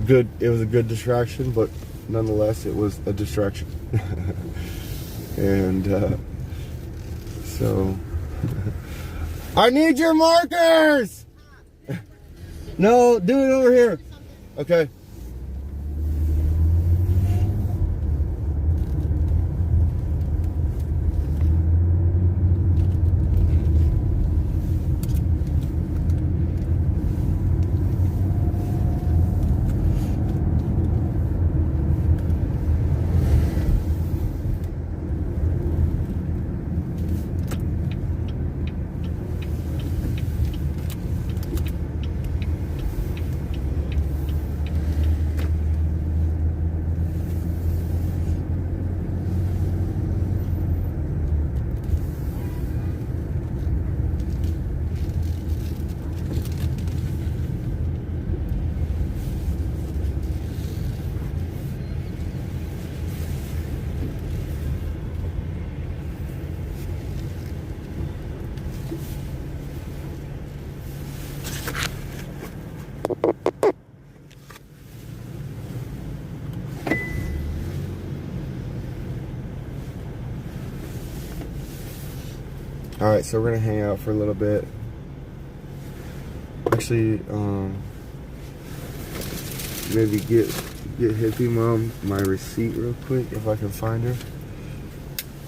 Speaker 1: Good, it was a good distraction, but nonetheless it was a distraction. And so I need your markers! No, do it over here. Okay. Alright, so we're gonna hang out for a little bit. Actually, maybe get Hippie Mom my receipt real quick if I can find her.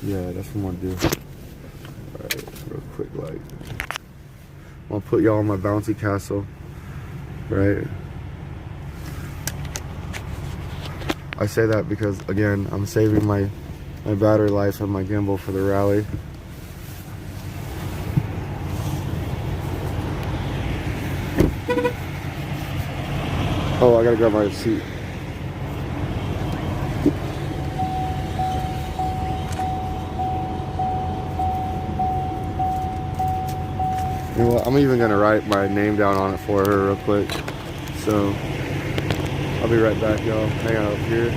Speaker 1: Yeah, that's what I'm gonna do. Alright, real quick, like, I'm gonna put y'all on my bouncy castle, right? I say that because, again, I'm saving my battery life and my gimbal for the rally. Oh, I gotta grab my receipt. You know what? I'm even gonna write my name down on it for her real quick. So, I'll be right back, y'all. Hang out up here.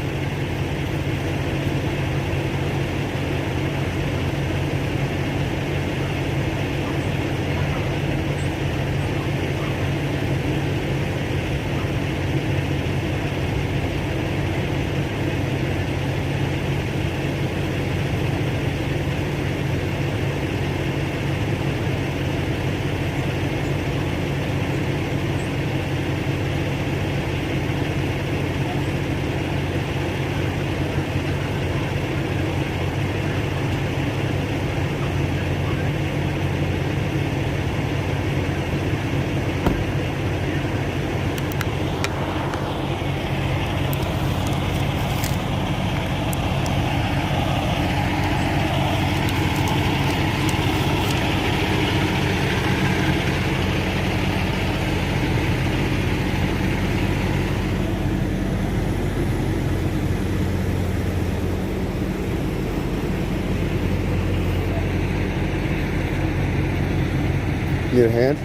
Speaker 1: Need a hand?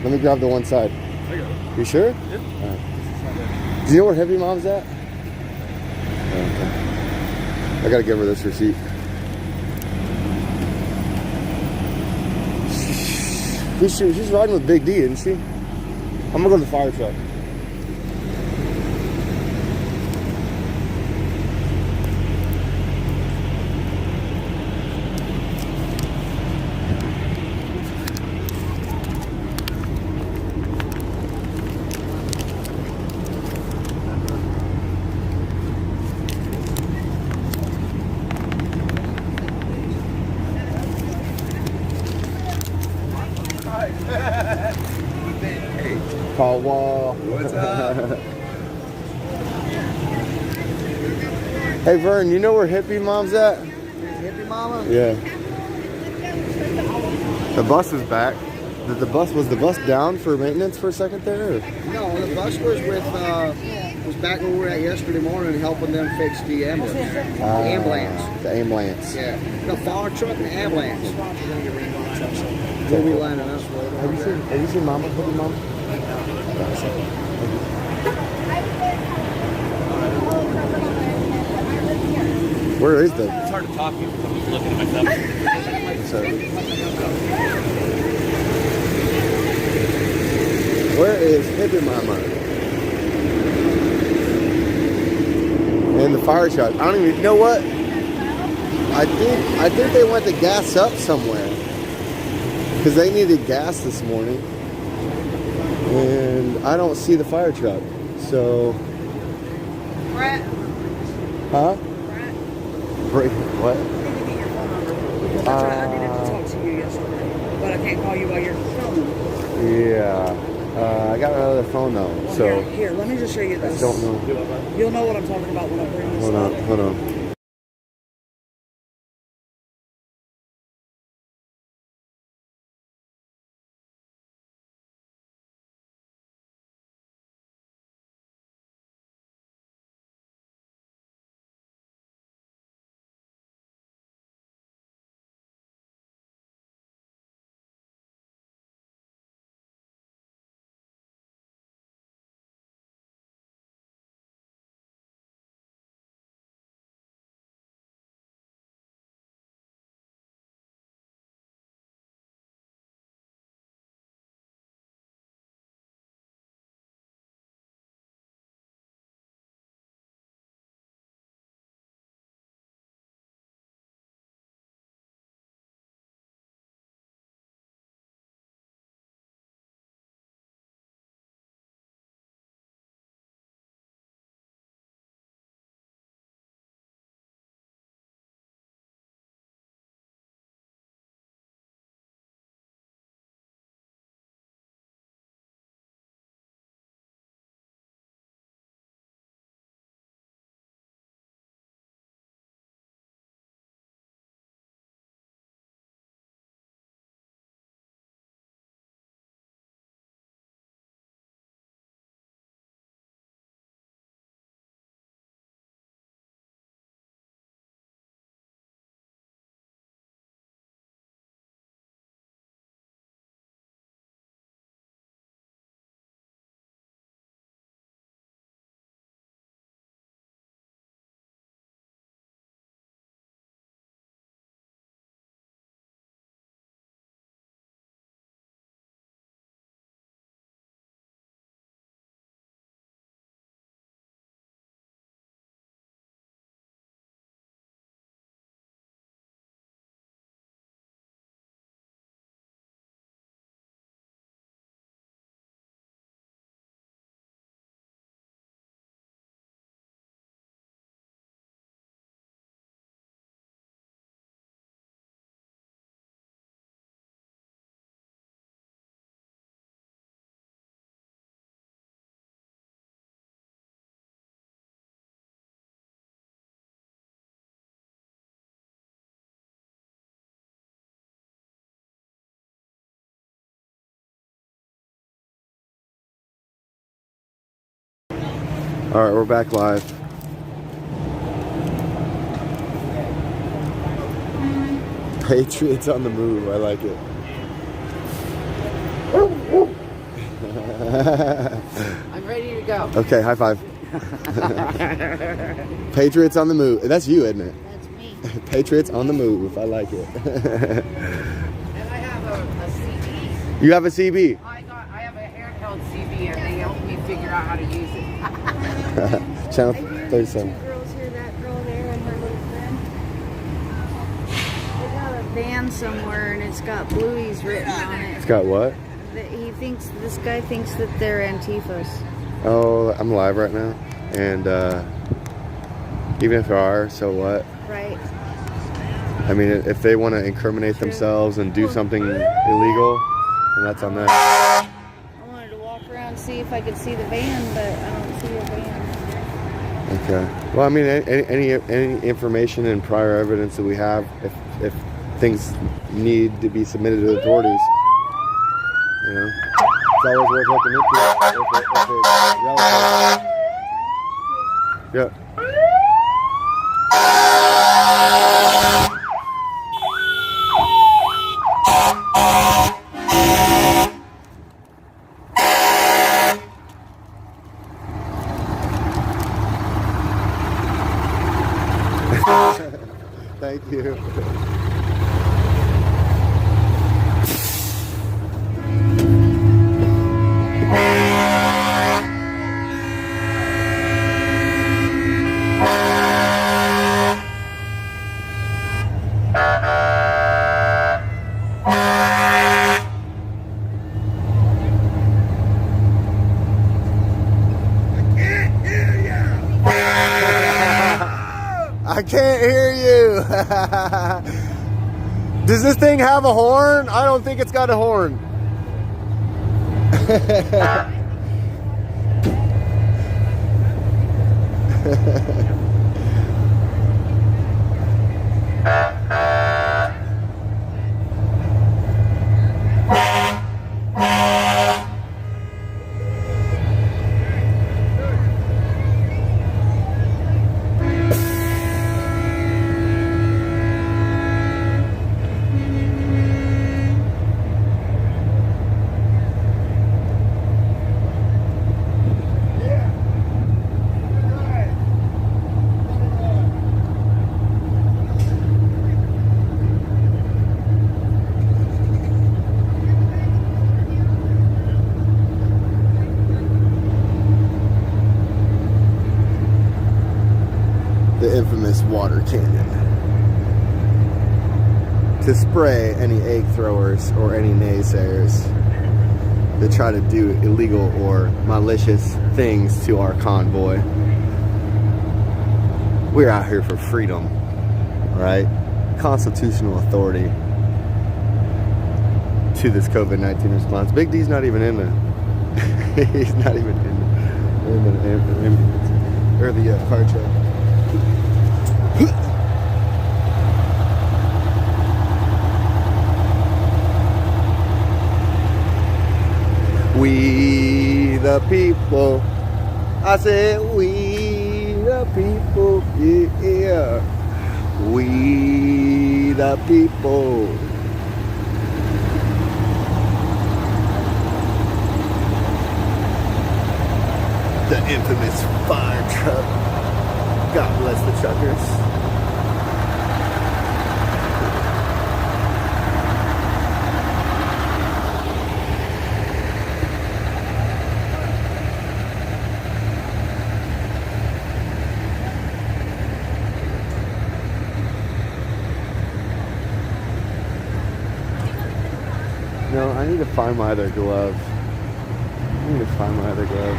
Speaker 1: Let me grab the one side.
Speaker 9: I got it.
Speaker 1: You sure?
Speaker 9: Yeah.
Speaker 1: All right. Do you know where Heavy Mom's at? Oh, okay. I gotta give her this receipt. She's riding with Big D, isn't she? I'm gonna go to the fire truck. Call Wall.
Speaker 9: What's up?
Speaker 1: Hey Vern, you know where Hippie Mom's at?
Speaker 3: Hippie Mama?
Speaker 1: Yeah. The bus is back. Was the bus down for maintenance for a second there? Or?
Speaker 3: No, the bus was was back where we were at yesterday morning helping them fix the ambulance. The ambulance. Yeah. The fire truck and the ambulance. We'll be lining us.
Speaker 1: Have you seen Mama? Hippie Mama? Where is the?
Speaker 10: It's hard to talk to you. I'm just looking at myself.
Speaker 1: Where is Hippie Mama? And the fire truck. I don't even. You know what? I think they went to gas up somewhere because they needed gas this morning, and I don't see the fire truck. So.
Speaker 8: Brett.
Speaker 1: Huh? Break what?
Speaker 13: I needed to talk to you yesterday, but I can't call you while you're filming.
Speaker 1: Yeah. I got another phone though,
Speaker 13: Well,
Speaker 1: so.
Speaker 13: here, let me just show you
Speaker 1: I
Speaker 13: this.
Speaker 1: don't know.
Speaker 13: You'll know what I'm talking about when I bring this up.
Speaker 1: Hold on. All right, we're back live. Patriots on the move. I like it.
Speaker 14: I'm ready to go.
Speaker 1: Okay, high five. Patriots on the move. That's you, isn't it?
Speaker 14: That's me.
Speaker 1: Patriots on the move. I like it.
Speaker 14: And I have a CB.
Speaker 1: You have a CB?
Speaker 14: I have a handheld CB, and they helped me figure out how to use it.
Speaker 1: Channel 37.
Speaker 15: Girls here, that girl there and her little friend. They got a van somewhere and it's got Bluey's written on it.
Speaker 1: It's got what?
Speaker 15: This guy thinks that they're Antifas.
Speaker 1: Oh, I'm live right now, and even if there are, so what?
Speaker 15: Right.
Speaker 1: I mean, if they want to incriminate themselves and do something illegal, then that's on them.
Speaker 15: I wanted to walk around and see if I could see the van, but I don't see a van.
Speaker 1: Okay. Well, I mean, any information and prior evidence that we have, if things need to be submitted to the authorities, you know, it's always worth looking into if it's relevant. Yeah. Thank you. I can't hear you. Does this thing have a horn? I don't think it's got a horn. The infamous water cannon to spray any egg throwers or any naysayers that try to do illegal or malicious things to our convoy. We're out here for freedom, right? Constitutional authority to this COVID-19 response. Big D's not even in the he's not even in the ambulance or the fire truck. We the people, I said we the people, yeah, we the people. The infamous fire truck. God bless the truckers. No, I need to find my other glove. I need to find my other glove.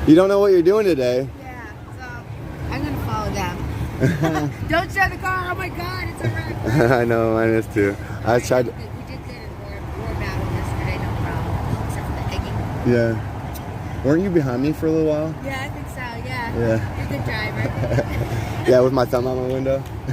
Speaker 1: You don't know what you're doing today?
Speaker 15: Yeah, so I'm gonna follow them. Don't start the car! Oh my God, it's a wreck.
Speaker 1: I know, mine is too. I tried.
Speaker 15: We did good in war battle yesterday, no problem. Except for the egging.
Speaker 1: Yeah. Weren't you behind me for a little while?
Speaker 15: Yeah, I think so. Yeah.
Speaker 1: Yeah.
Speaker 15: You're a good driver.
Speaker 1: Yeah, with my thumb out my window.
Speaker 15: I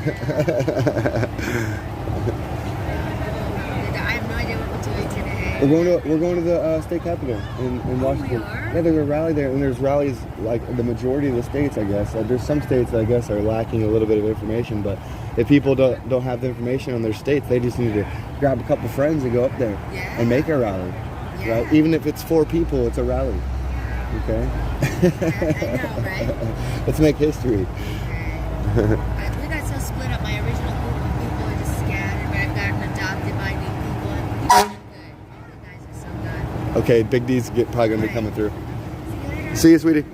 Speaker 15: have no idea what we're doing today.
Speaker 1: We're going to the state capitol in Washington.
Speaker 15: We are?
Speaker 1: Yeah, there's a rally there, and there's rallies like the majority of the states, I guess. There's some states that I guess are lacking a little bit of information, but if people don't have the information on their states, they just need to grab a couple friends and go up there and make a rally. Yeah. Right? Even if it's 4 people, it's a rally. Okay?
Speaker 15: I know, right?
Speaker 1: Let's make history.
Speaker 15: We got so split up. My original group of people are just scattered, but I've gotten adopted by new people, and people are good. All the guys are so good.
Speaker 1: Okay, Big D's probably going to be coming through. See you, sweetie.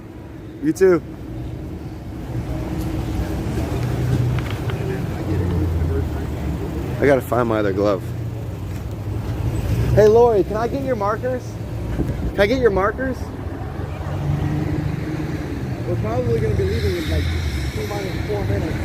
Speaker 1: You too. I got to find my other glove. Hey, Lori, can I get your markers? Can I get your markers? We're probably going to be leaving in like 2 minus 4 minutes.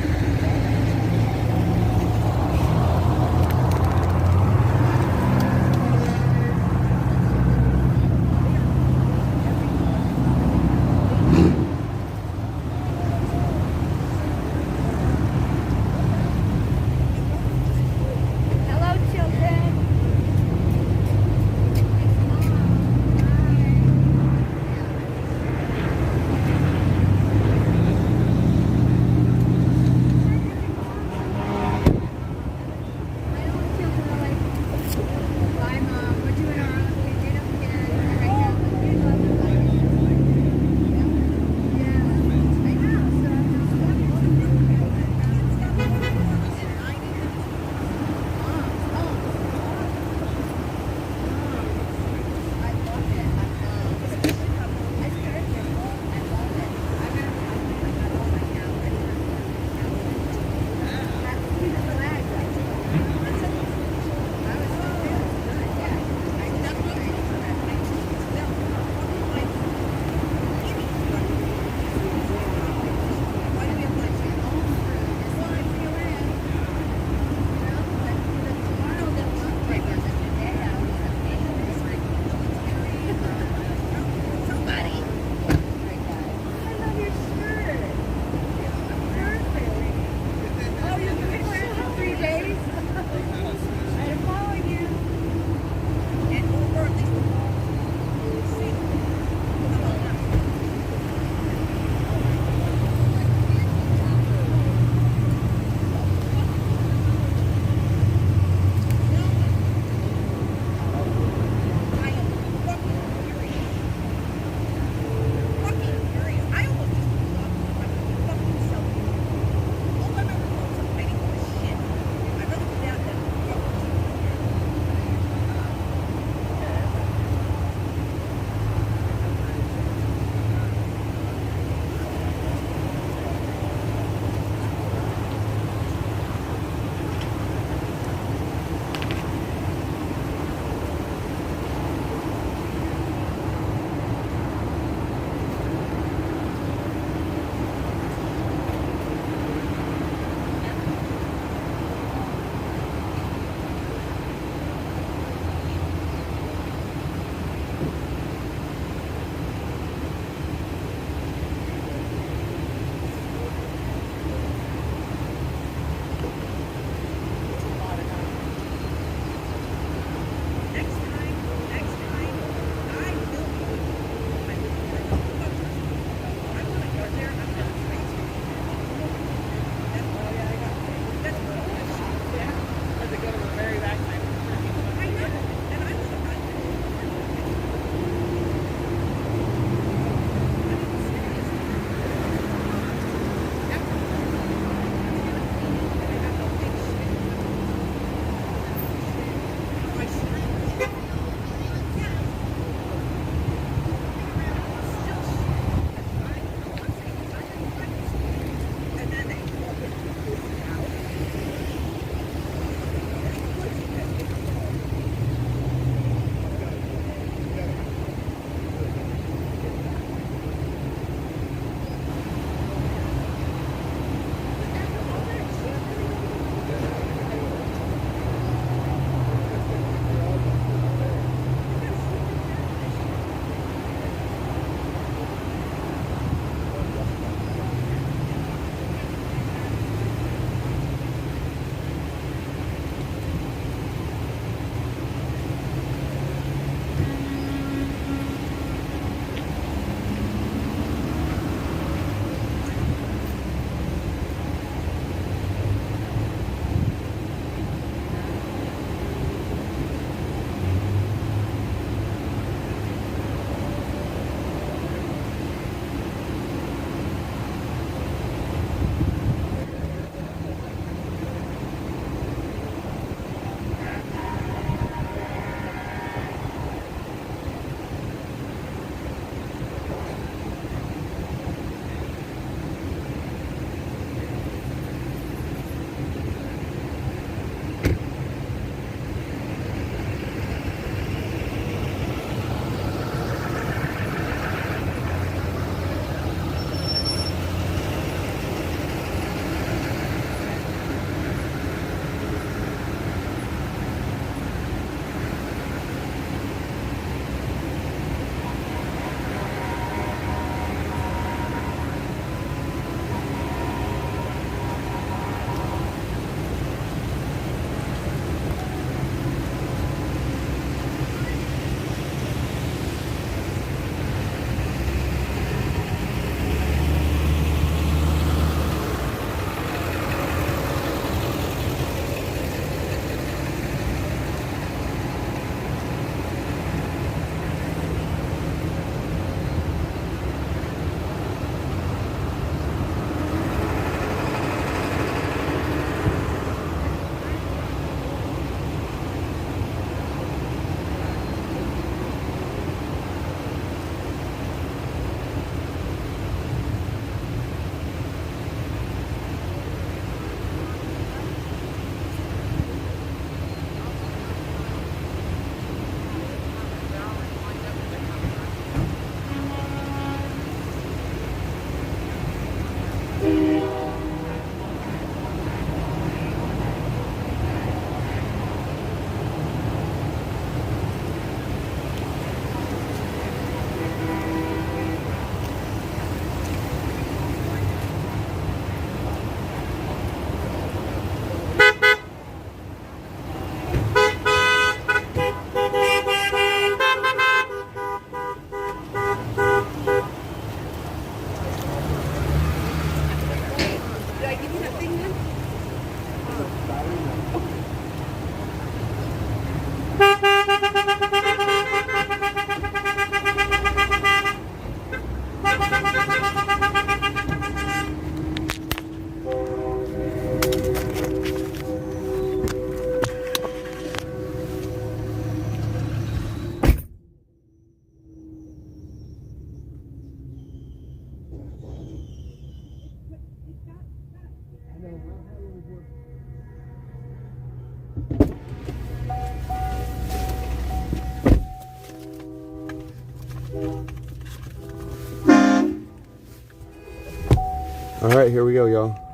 Speaker 1: All right, here we go, y'all.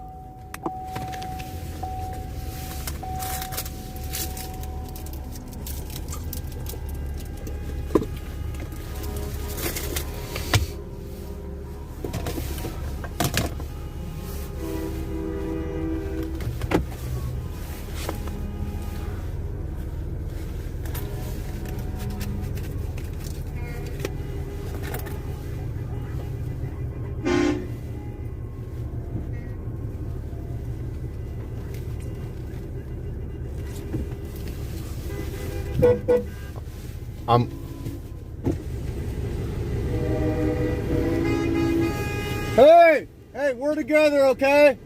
Speaker 3: Hey, we're together, okay?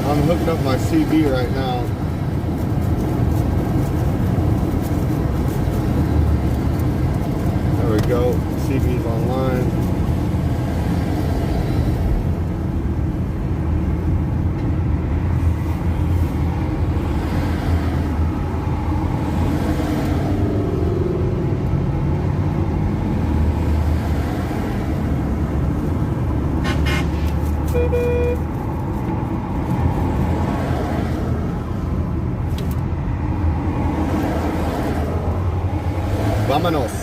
Speaker 3: I'm hooking up my CB right now. There we go. CB's online. Vámonos.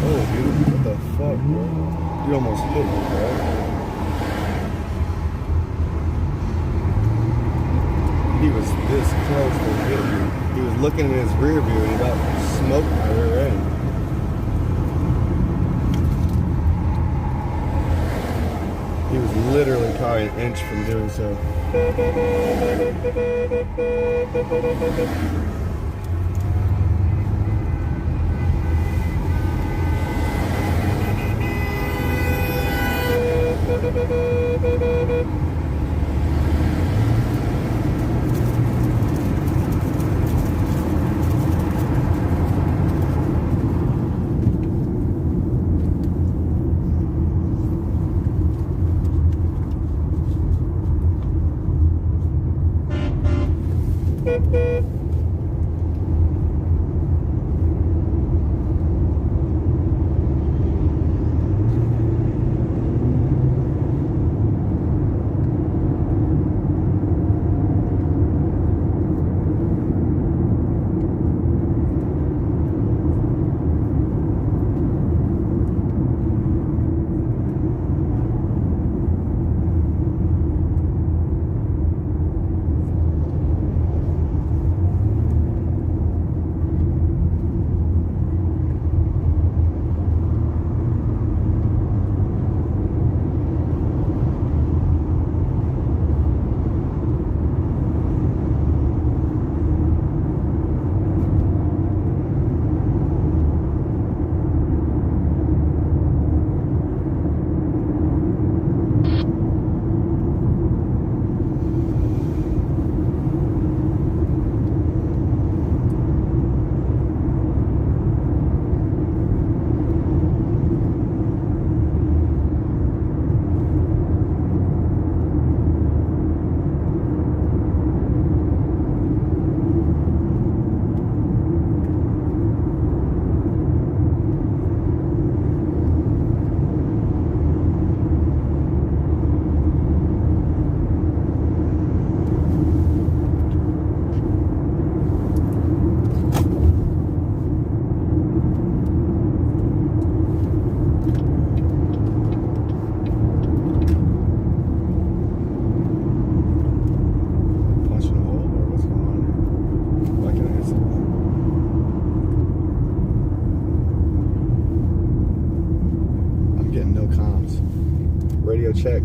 Speaker 3: Oh, dude, what the fuck, bro? You almost hit me, bro.
Speaker 1: close. He was looking in his rear view and he got smoked by the rear end. He was literally probably an inch from doing so. Radio check.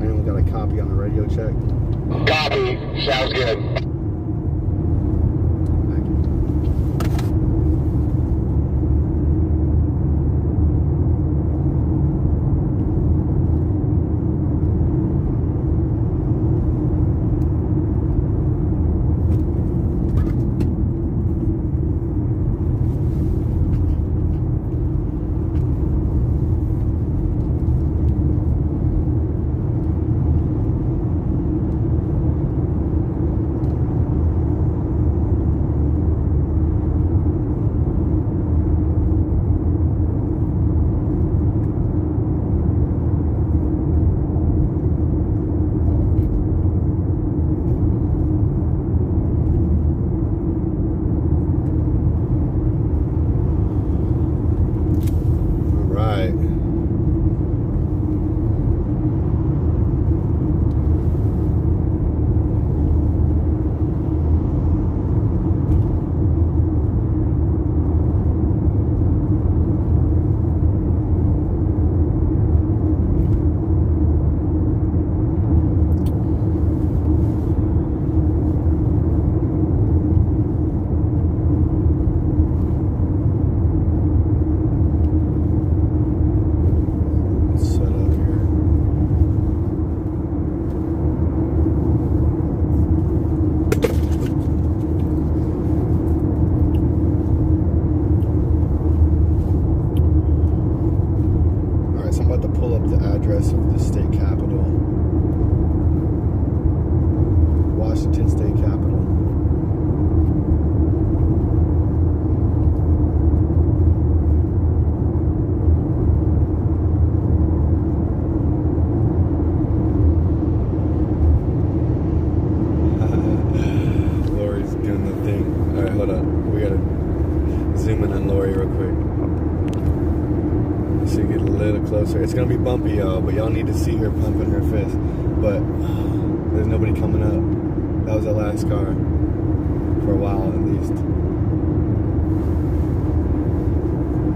Speaker 1: Anyone got a copy on the radio check?
Speaker 16: Copy. Sounds good.
Speaker 1: closer. It's gonna be bumpy, y'all, but y'all need to see her pumping her fist. But there's nobody coming up. That was the last car for a while at least.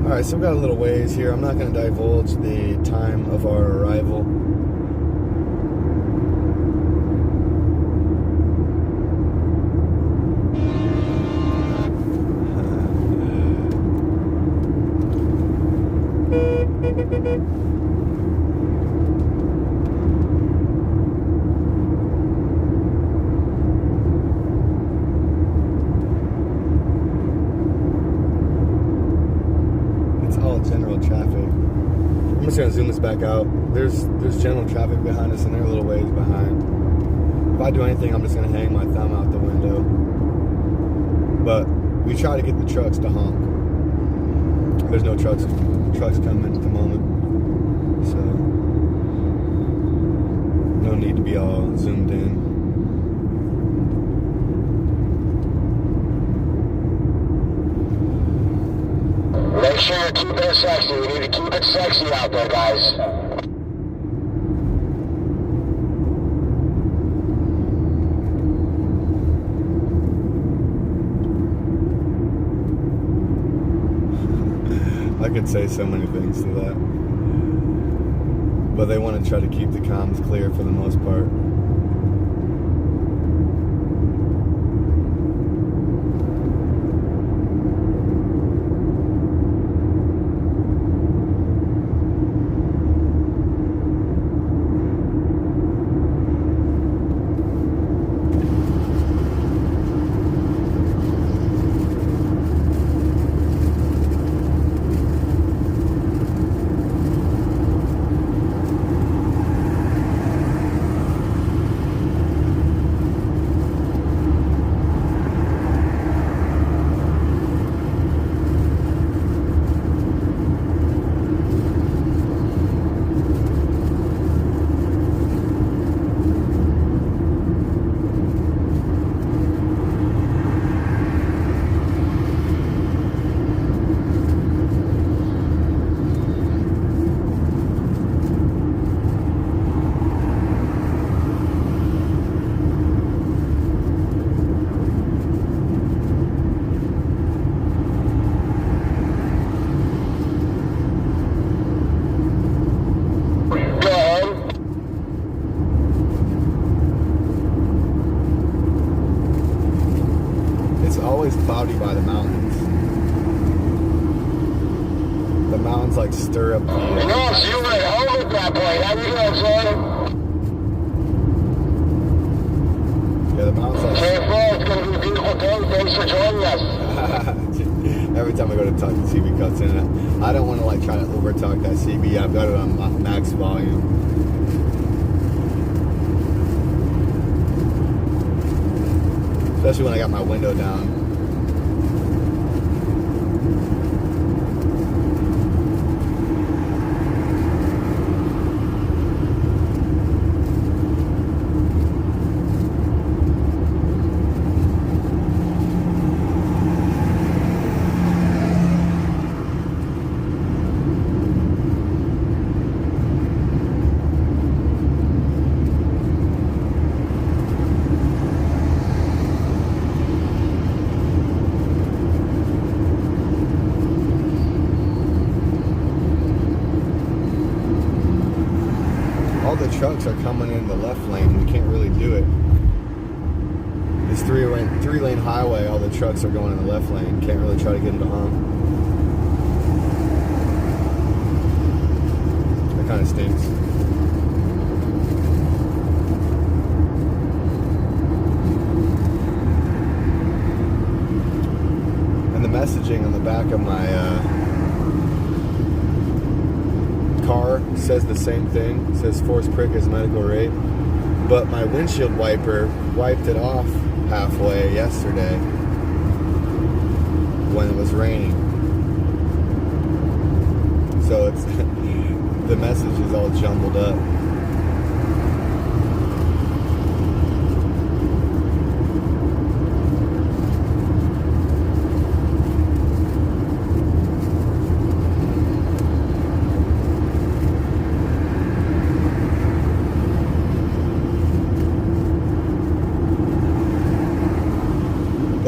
Speaker 1: Alright, so we've got a little ways here. I'm not gonna divulge the time of our arrival. It's all general traffic. I'm just gonna zoom this back out. There's general traffic behind us, and they're a little ways behind. If I do anything, I'm just gonna hang my thumb out the window. But we try to get the trucks to honk. There's no trucks coming at the moment, so no need to be all zoomed in.
Speaker 16: Make sure you're keeping it sexy. We need to keep it sexy out there, guys.
Speaker 1: I could say so many things to that. But they want to try to keep the comms clear for the most part. Always cloudy by the mountains. The mountains like stir up.
Speaker 16: Ross, you were at home at that point. How you doing, son?
Speaker 1: Yeah, the mountains like.
Speaker 16: Careful, it's going to be a beautiful day. Thanks for joining us.
Speaker 1: Every time I go to talk, the CB cuts in. I don't want to like try to over talk that CB. I've got it on max volume. Especially when I got my window down. All the trucks are coming in the left lane. We can't really do it. This three-lane highway, all the trucks are going in the left lane. Can't really try to get them to honk. That kind of stinks. And the messaging on the back of my car says the same thing. It says force prick is medical rate, but my windshield wiper wiped it off halfway yesterday when it was raining, so it's the message is all jumbled up.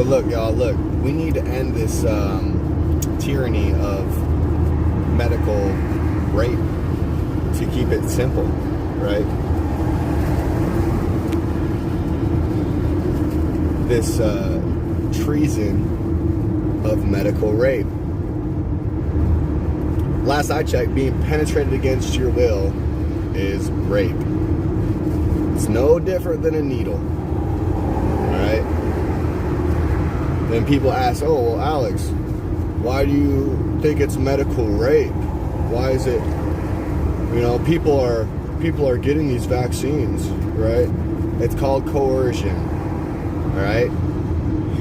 Speaker 1: But look, y'all, look, we need to end this tyranny of medical rape, to keep it simple, right? This treason of medical rape. Last I checked, being penetrated against your will is rape. It's no different than a needle. Alright? Then people ask, oh, well, Alex, why do you think it's medical rape? Why is it, you know, people are getting these vaccines, right? It's called coercion. Alright?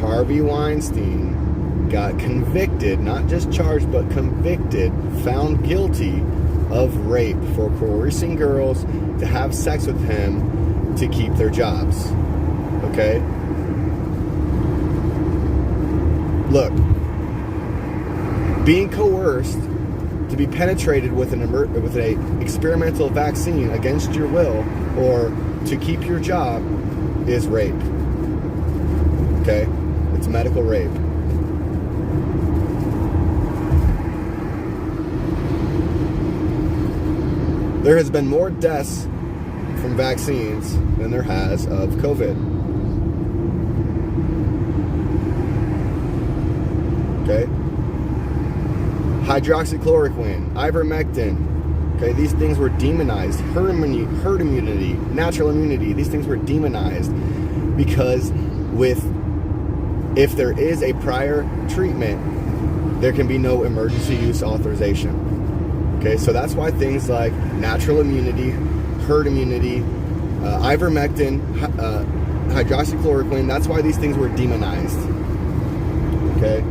Speaker 1: Harvey Weinstein got convicted, not just charged, but convicted, found guilty of rape for coercing girls to have sex with him to keep their jobs. Okay? Look, being coerced to be penetrated with an experimental vaccine against your will or to keep your job is rape. Okay? It's medical rape. There has been more deaths from vaccines than there has of COVID. Okay? Hydroxychloroquine, ivermectin. Okay, these things were demonized. Herd immunity, natural immunity, these things were demonized because if there is a prior treatment, there can be no emergency use authorization. Okay, so that's why things like natural immunity, herd immunity, ivermectin, hydroxychloroquine, that's why these things were demonized. Okay?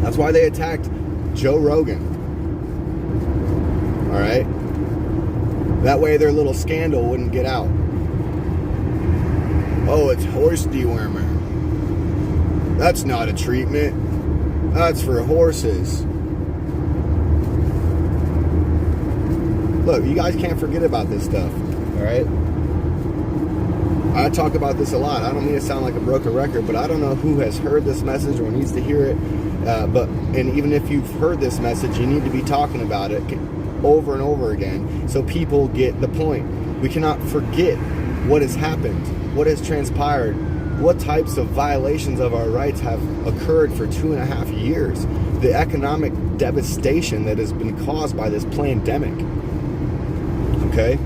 Speaker 1: That's why they attacked Joe Rogan. Alright? That way their little scandal wouldn't get out. Oh, it's horse dewormer. That's not a treatment. That's for horses. Look, you guys can't forget about this stuff, all right? I talk about this a lot. I don't mean to sound like a broken record, but I don't know who has heard this message or needs to hear it. And even if you've heard this message, you need to be talking about it over and over again so people get the point. We cannot forget what has happened, what has transpired, what types of violations of our rights have occurred for 2.5 years, the economic devastation that has been caused by this pandemic. Okay?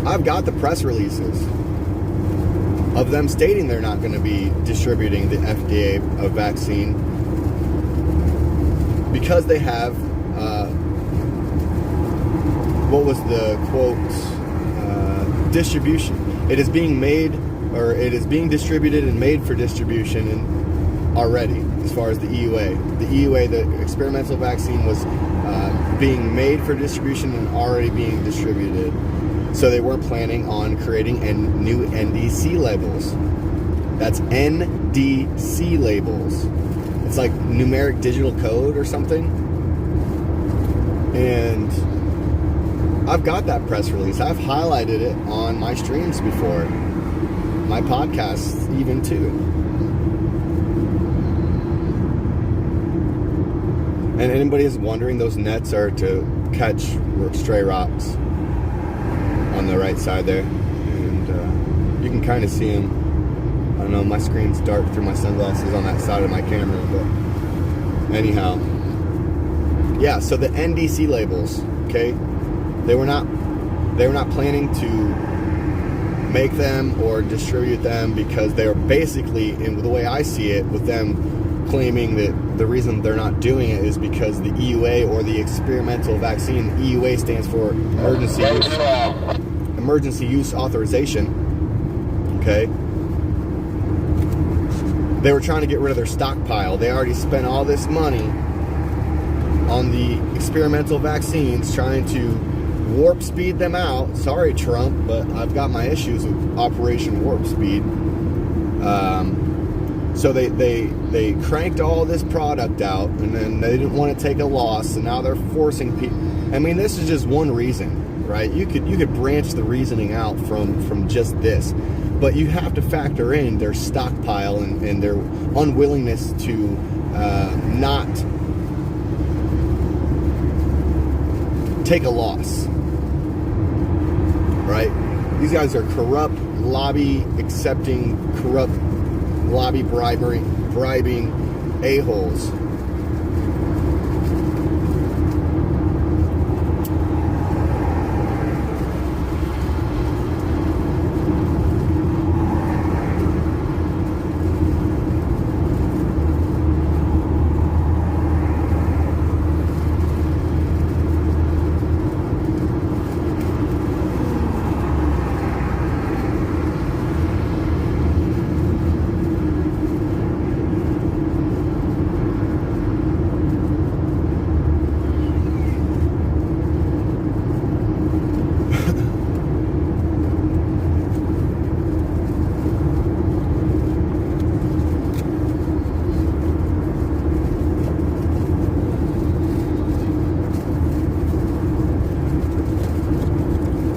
Speaker 1: I've got the press releases of them stating they're not going to be distributing the FDA vaccine because they have, what was the quote, distribution. It is being made, or it is being distributed and made for distribution already, as far as the EUA. The EUA, the experimental vaccine, was being made for distribution and already being distributed. So they weren't planning on creating new NDC labels. That's NDC labels. It's like numeric digital code or something. And I've got that press release. I've highlighted it on my streams before. My podcasts even too. And anybody is wondering, those nets are to catch stray rocks on the right side there. And you can kind of see them. I don't know, my screen's dark through my sunglasses on that side of my camera, but anyhow. Yeah, so the NDC labels, okay? They were not planning to make them or distribute them because they are basically, and the way I see it, with them claiming that the reason they're not doing it is because the EUA, or the experimental vaccine, EUA stands for emergency use authorization. Okay? They were trying to get rid of their stockpile. They already spent all this money on the experimental vaccines, trying to warp speed them out. Sorry, Trump, but I've got my issues with Operation Warp Speed. So they cranked all this product out, and then they didn't want to take a loss, and now they're forcing people. I mean, this is just one reason, right? You could branch the reasoning out from just this, but you have to factor in their stockpile and their unwillingness to not take a loss, right? These guys are corrupt, lobby-accepting, corrupt, lobby-bribing a-holes.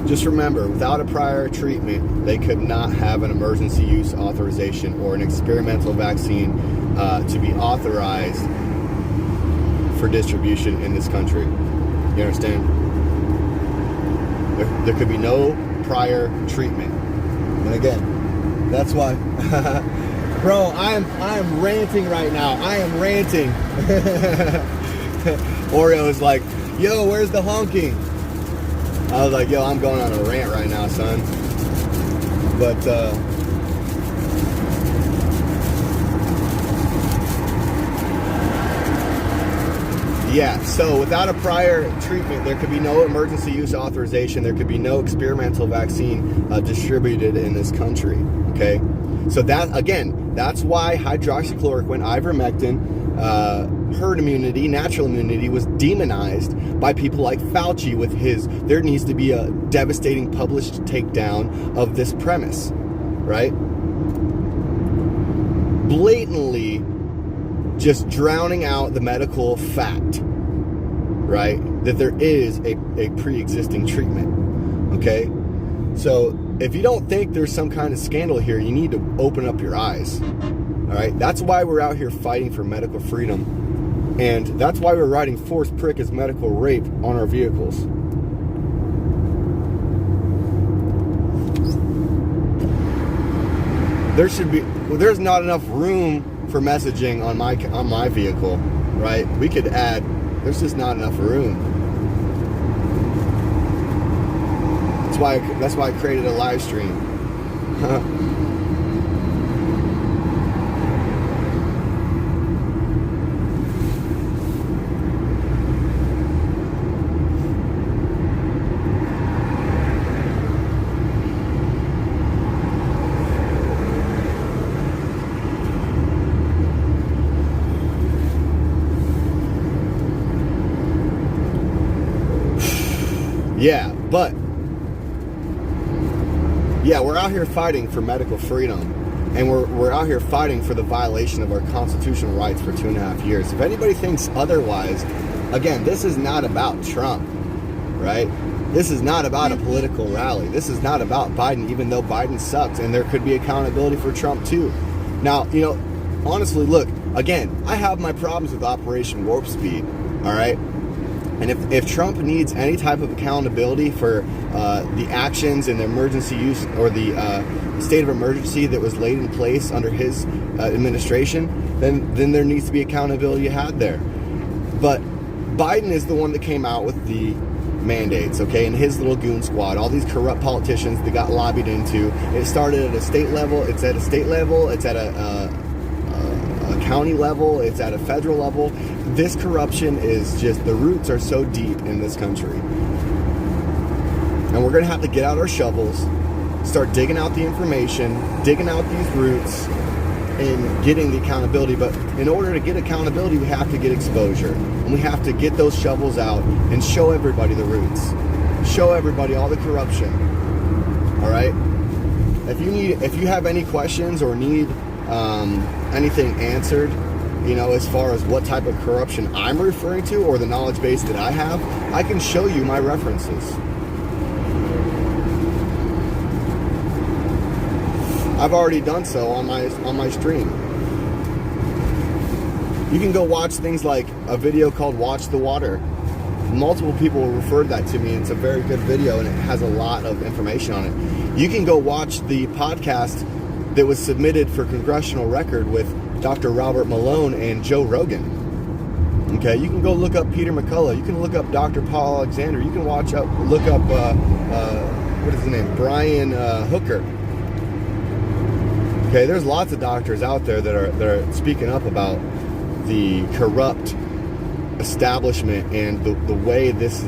Speaker 1: Just remember, without a prior treatment, they could not have an emergency use authorization or an experimental vaccine to be authorized for distribution in this country. You understand? There could be no prior treatment. And again, that's why, bro, I am ranting right now. I am ranting. Oreo is like, yo, where's the honking? I was like, yo, I'm going on a rant right now, son. But, yeah, so without a prior treatment, there could be no emergency use authorization. There could be no experimental vaccine distributed in this country, okay? So that, again, that's why hydroxychloroquine, ivermectin, herd immunity, natural immunity was demonized by people like Fauci with his, there needs to be a devastating published takedown of this premise, right? Blatantly just drowning out the medical fact, right? That there is a pre-existing treatment, okay? So if you don't think there's some kind of scandal here, you need to open up your eyes, all right? That's why we're out here fighting for medical freedom. And that's why we're writing forced prick as medical rape on our vehicles. There's not enough room for messaging on my vehicle, right? We could add, there's just not enough room. That's why I created a live stream. Yeah, but yeah, we're out here fighting for medical freedom, and we're out here fighting for the violation of our constitutional rights for 2.5 years. If anybody thinks otherwise, again, this is not about Trump, right? This is not about a political rally. This is not about Biden, even though Biden sucks, and there could be accountability for Trump too. Now, you know, honestly, look, again, I have my problems with Operation Warp Speed, all right? And if Trump needs any type of accountability for the actions and the emergency use or the state of emergency that was laid in place under his administration, then there needs to be accountability had there. But Biden is the one that came out with the mandates, okay, and his little goon squad, all these corrupt politicians that got lobbied into. It started at a state level, it's at a state level, it's at a county level, it's at a federal level. This corruption is just, the roots are so deep in this country. And we're going to have to get out our shovels, start digging out the information, digging out these roots, and getting the accountability. But in order to get accountability, we have to get exposure. And we have to get those shovels out and show everybody the roots. Show everybody all the corruption. All right? If you have any questions or need anything answered, you know, as far as what type of corruption I'm referring to or the knowledge base that I have, I can show you my references. I've already done so on my stream. You can go watch things like a video called Watch the Water. Multiple people referred that to me, and it's a very good video, and it has a lot of information on it. You can go watch the podcast that was submitted for Congressional Record with Dr. Robert Malone and Joe Rogan. Okay, you can go look up Peter McCullough. You can look up Dr. Paul Alexander. You can look up what is his name? Brian Hooker. Okay, there's lots of doctors out there that are speaking up about the corrupt establishment and the way this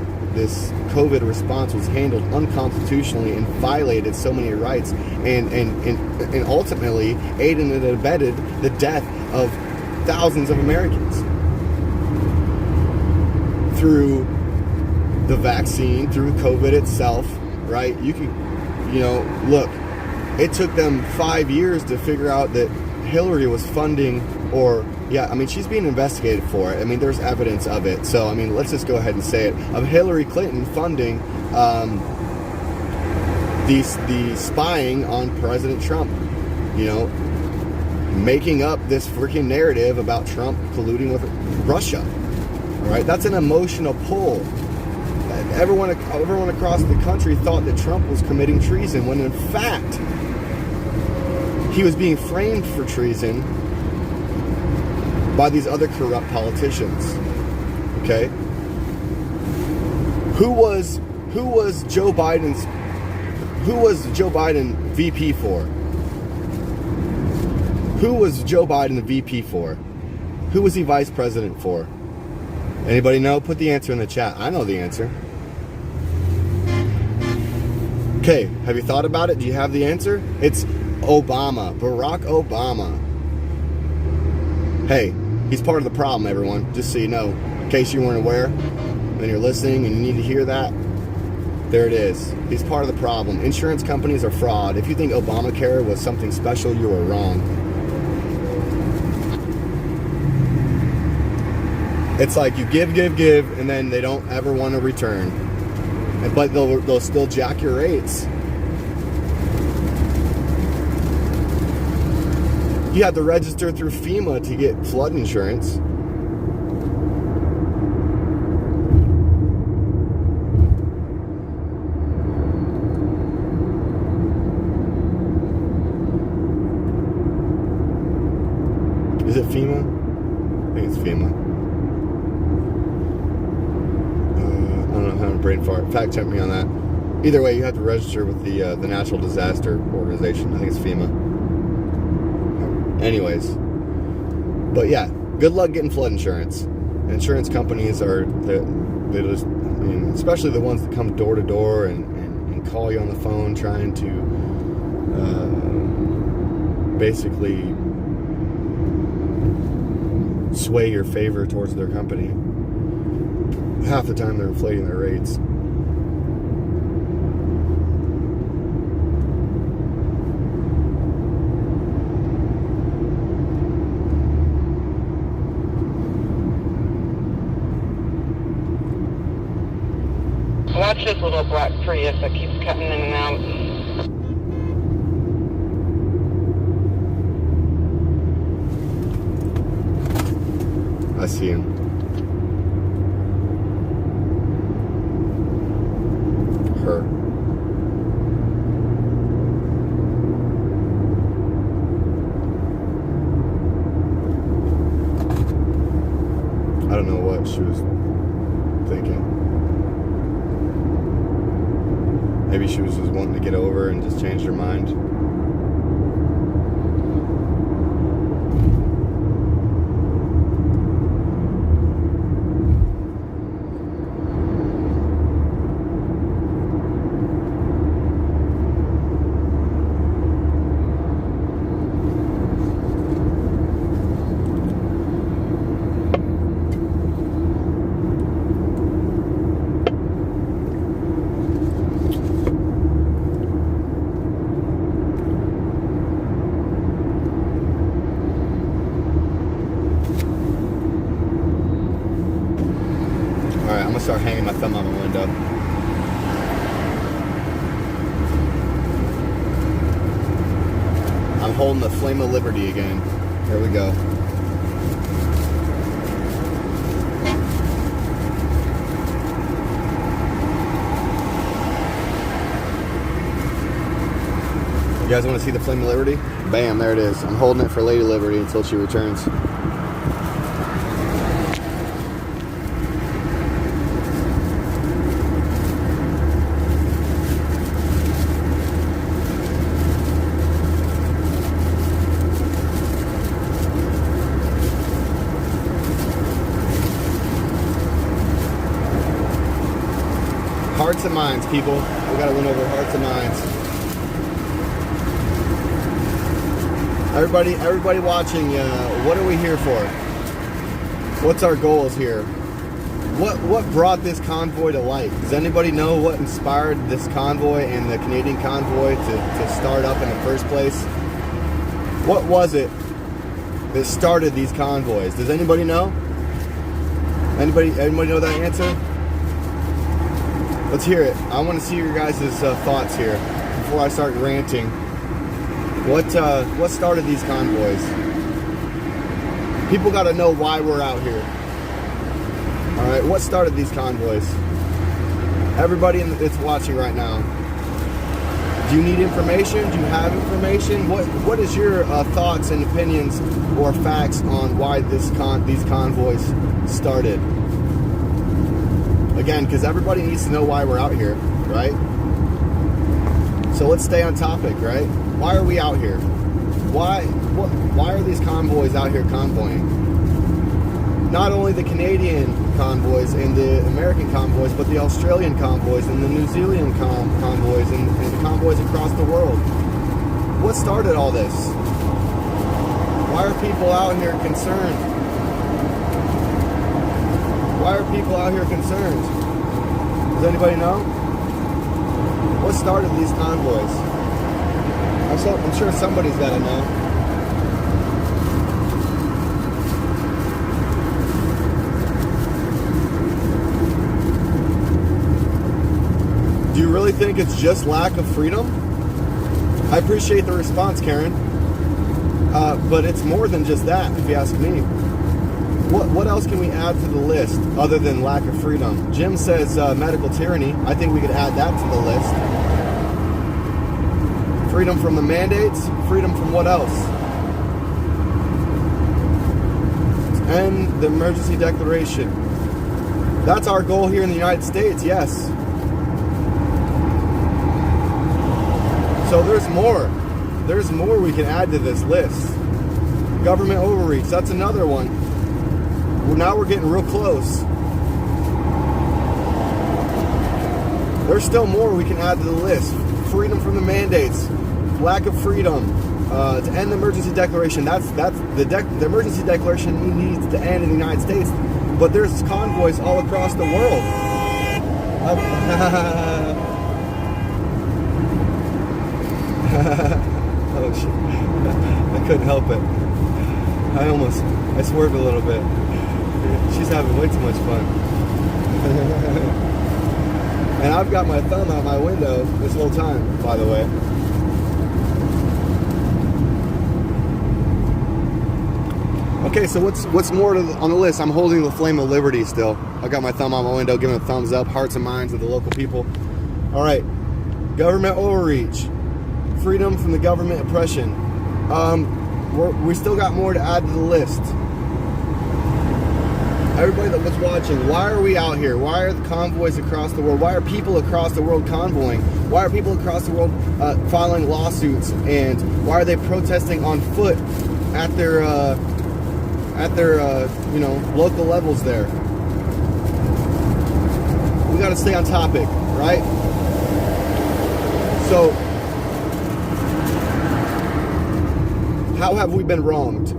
Speaker 1: COVID response was handled unconstitutionally and violated so many rights and ultimately aided and abetted the death of thousands of Americans through the vaccine, through COVID itself, right? Look, it took them 5 years to figure out that Hillary was funding, she's being investigated for it. I mean, there's evidence of it. So, I mean, let's just go ahead and say it. Of Hillary Clinton funding the spying on President Trump. Making up this freaking narrative about Trump colluding with Russia. All right, that's an emotional pull. Everyone across the country thought that Trump was committing treason, when in fact he was being framed for treason by these other corrupt politicians. Okay? Who was Joe Biden VP for? Who was Joe Biden the VP for? Who was he vice president for? Anybody know? Put the answer in the chat. I know the answer. Okay, have you thought about it? Do you have the answer? It's Obama, Barack Obama. Hey, he's part of the problem, everyone, just so you know. In case you weren't aware, and you're listening and you need to hear that, there it is. He's part of the problem. Insurance companies are fraud. If you think Obamacare was something special, you are wrong. It's like you give, and then they don't ever want to return. But they'll still jack your rates. You have to register through FEMA to get flood insurance. Is it FEMA? I think it's FEMA. Brain fart. Fact check me on that. Either way, you have to register with the Natural Disaster Organization. I think it's FEMA. Anyways, but yeah, good luck getting flood insurance. Insurance companies they're just, especially the ones that come door to door and call you on the phone trying to basically sway your favor towards their company. Half the time they're inflating their rates.
Speaker 17: Watch this little black Prius that keeps cutting in and out.
Speaker 1: I see him. Her. I don't know what she was thinking. Maybe she was just wanting to get over and just changed her mind. Start hanging my thumb on the window. I'm holding the flame of liberty again. Here we go. You guys want to see the flame of liberty? Bam, there it is. I'm holding it for Lady Liberty until she returns. Hearts and minds, people. We gotta win over hearts and minds. Everybody watching, what are we here for? What's our goals here? What brought this convoy to light? Does anybody know what inspired this convoy and the Canadian convoy to start up in the first place? What was it that started these convoys? Does anybody know? Anybody know that answer? Let's hear it. I want to see your guys' thoughts here before I start ranting. What started these convoys? People got to know why we're out here. All right, what started these convoys? Everybody that's watching right now. Do you need information? Do you have information? What is your thoughts and opinions or facts on why these convoys started? Again, because everybody needs to know why we're out here, right? So let's stay on topic, right? Why are we out here? Why are these convoys out here convoying? Not only the Canadian convoys and the American convoys, but the Australian convoys and the New Zealand convoys and the convoys across the world. What started all this? Why are people out here concerned? Why are people out here concerned? Does anybody know? What started these convoys? I'm sure somebody's got to know. Do you really think it's just lack of freedom? I appreciate the response, Karen. But it's more than just that, if you ask me. What else can we add to the list other than lack of freedom? Jim says medical tyranny. I think we could add that to the list. Freedom from the mandates. Freedom from what else? And the emergency declaration. That's our goal here in the United States, yes. So there's more. There's more we can add to this list. Government overreach. That's another one. Well, now we're getting real close. There's still more we can add to the list. Freedom from the mandates, lack of freedom, to end the emergency declaration. That's the emergency declaration needs to end in the United States. But there's convoys all across the world. Oh shit! I couldn't help it. I swerved a little bit. She's having way too much fun. And I've got my thumb out my window this whole time, by the way. Okay, so what's more on the list? I'm holding the flame of liberty still. I got my thumb out my window, giving a thumbs up, hearts and minds of the local people. All right, government overreach, freedom from the government oppression. We still got more to add to the list. Everybody that was watching, why are we out here? Why are the convoys across the world? Why are people across the world convoying? Why are people across the world filing lawsuits? And why are they protesting on foot at their local levels there? We got to stay on topic, right? So, how have we been wronged?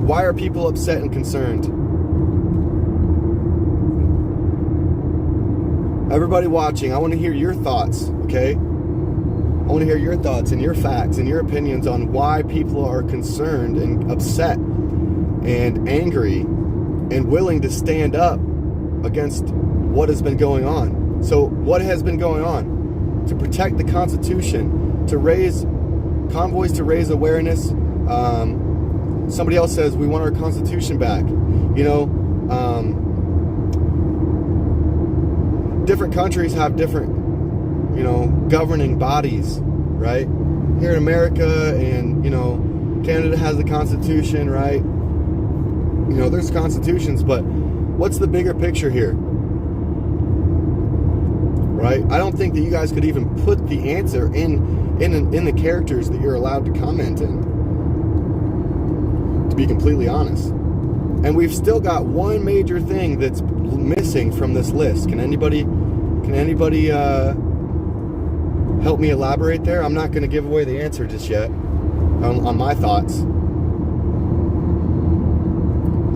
Speaker 1: Why are people upset and concerned? Everybody watching, I want to hear your thoughts, okay? I want to hear your thoughts and your facts and your opinions on why people are concerned and upset and angry and willing to stand up against what has been going on. So what has been going on? To protect the Constitution, to raise convoys to raise awareness. Somebody else says we want our Constitution back. You know, different countries have different, you know, governing bodies, right? Here in America and, you know, Canada has the Constitution, right? You know, there's constitutions, but what's the bigger picture here? Right? I don't think that you guys could even put the answer in the characters that you're allowed to comment in, to be completely honest. And we've still got one major thing that's missing from this list. Can anybody help me elaborate there? I'm not going to give away the answer just yet on my thoughts.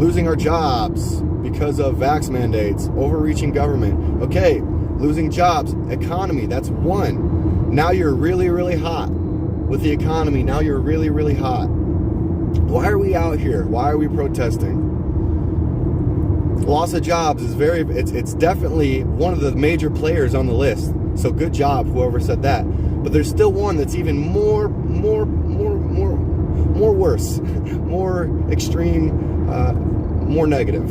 Speaker 1: Losing our jobs because of vax mandates, overreaching government. Okay, losing jobs, economy, that's one. Now you're really, really hot with the economy. Now you're really, really hot. Why are we out here? Why are we protesting? Loss of jobs is it's definitely one of the major players on the list. So good job, whoever said that. But there's still one that's even more worse, more extreme, more negative,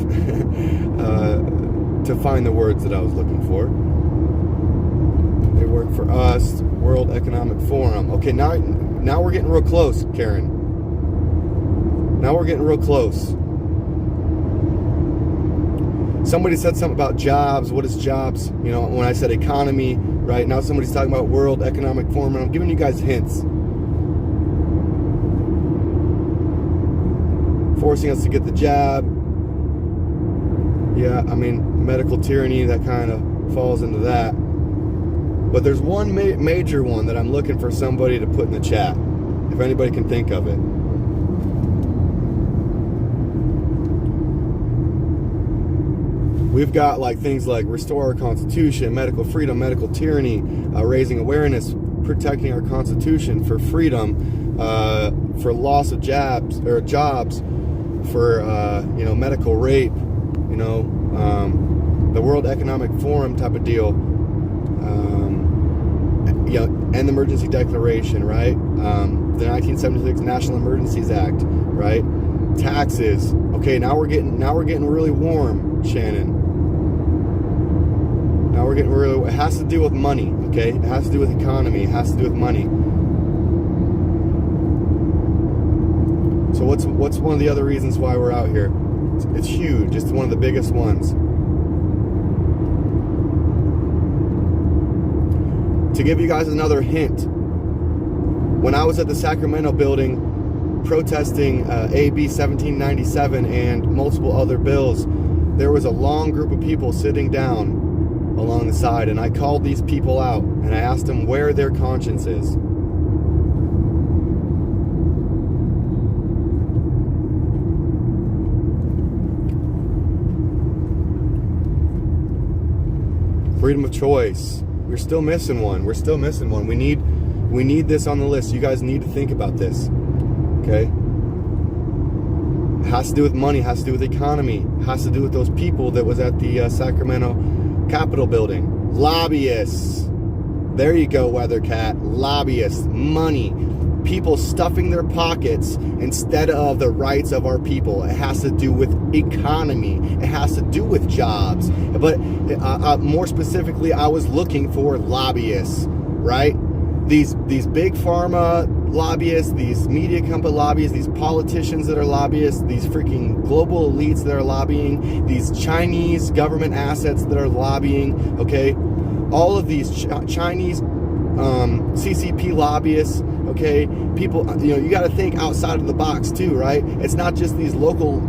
Speaker 1: to find the words that I was looking for. They work for us, World Economic Forum. Okay, now we're getting real close, Karen. Now we're getting real close. Somebody said something about jobs. What is jobs? You know, when I said economy, right? Now somebody's talking about World Economic Forum, and I'm giving you guys hints. Forcing us to get the jab. Yeah, I mean, medical tyranny, that kind of falls into that. But there's one major one that I'm looking for somebody to put in the chat, if anybody can think of it. We've got like things like restore our Constitution, medical freedom, medical tyranny, raising awareness, protecting our Constitution for freedom, for loss of jobs, for you know, medical rape, you know, the World Economic Forum type of deal, you know, and the Emergency Declaration, right? The 1976 National Emergencies Act, right? Taxes. Okay, now we're getting really warm, Shannon. Now we're getting really. It has to do with money, okay? It has to do with economy. It has to do with money. So what's one of the other reasons why we're out here? It's huge. It's one of the biggest ones. To give you guys another hint, when I was at the Sacramento building protesting AB 1797 and multiple other bills, there was a long group of people sitting down along the side, and I called these people out and I asked them where their conscience is. Freedom of choice. We're still missing one. We're still missing one. We need this on the list. You guys need to think about this. Okay? It has to do with money, has to do with economy, has to do with those people that was at the Sacramento Capitol building. Lobbyists. There you go, Weathercat. Lobbyists. Money. People stuffing their pockets instead of the rights of our people. It has to do with economy. It has to do with jobs. But more specifically, I was looking for lobbyists, right? These big pharma lobbyists, these media company lobbyists, these politicians that are lobbyists, these freaking global elites that are lobbying, these Chinese government assets that are lobbying, okay? All of these Chinese CCP lobbyists, okay? People, you know, you got to think outside of the box too, right? It's not just these local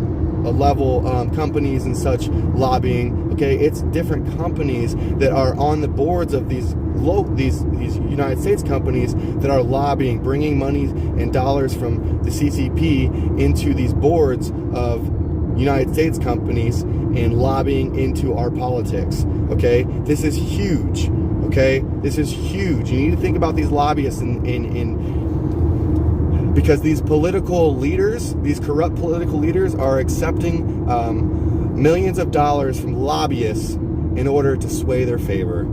Speaker 1: level companies and such lobbying, okay? It's different companies that are on the boards of these United States companies that are lobbying, bringing money and dollars from the CCP into these boards of United States companies and lobbying into our politics, okay? This is huge, okay? This is huge. You need to think about these lobbyists because these political leaders, these corrupt political leaders are accepting millions of dollars from lobbyists in order to sway their favor.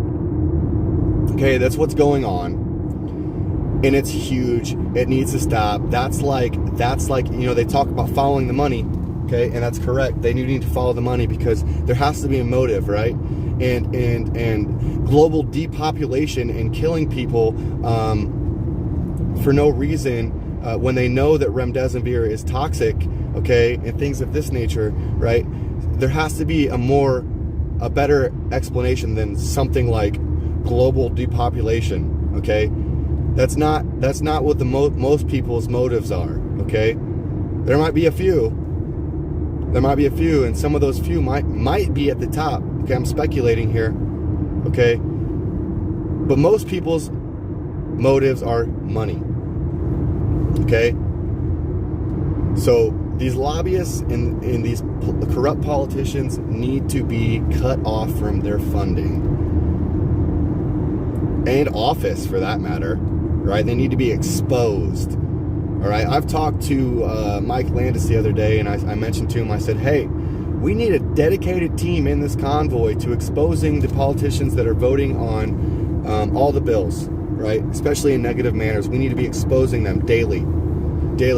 Speaker 1: Okay, that's what's going on. and it's huge. It needs to stop. That's like, they talk about following the money, okay? And that's correct. They need to follow the money because there has to be a motive, right? And global depopulation and killing people for no reason when they know that remdesivir is toxic, okay, and things of this nature, right? There has to be a better explanation than something like global depopulation, okay? That's not what the most people's motives are, okay? There might be a few, and some of those few might be at the top. Okay, I'm speculating here, okay? But most people's motives are money, okay? So these lobbyists and these corrupt politicians need to be cut off from their funding and office, for that matter, right? They need to be exposed, all right? I've talked to Mike Landis the other day, and I mentioned to him, I said, hey, we need a dedicated team in this convoy to exposing the politicians that are voting on all the bills, right? Especially in negative manners. We need to be exposing them daily,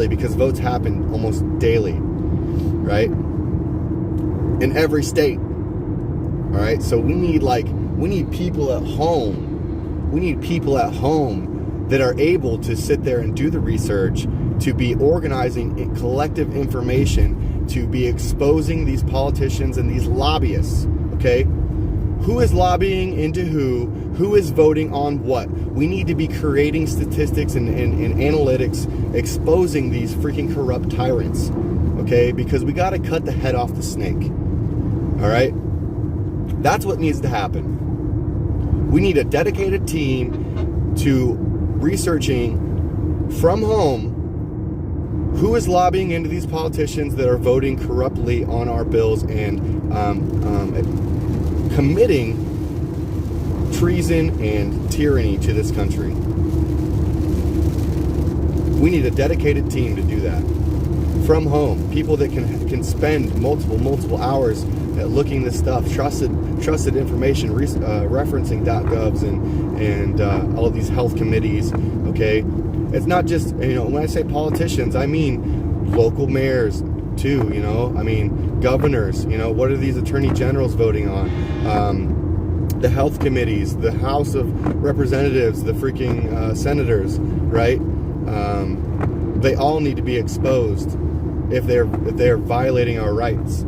Speaker 1: because votes happen almost daily, right? In every state, all right? So we need people at home. We need people at home that are able to sit there and do the research, to be organizing collective information, to be exposing these politicians and these lobbyists, okay? Who is lobbying into who? Who is voting on what? We need to be creating statistics and analytics, exposing these freaking corrupt tyrants, okay? Because we got to cut the head off the snake, all right? That's what needs to happen. We need a dedicated team to researching from home who is lobbying into these politicians that are voting corruptly on our bills and committing treason and tyranny to this country. We need a dedicated team to do that. From home, people that can spend multiple hours looking this stuff, trusted information, referencing .govs and all of these health committees, okay? It's not just, when I say politicians, I mean local mayors too, I mean governors, what are these attorney generals voting on? The health committees, the House of Representatives, the freaking senators, right? They all need to be exposed if they're violating our rights.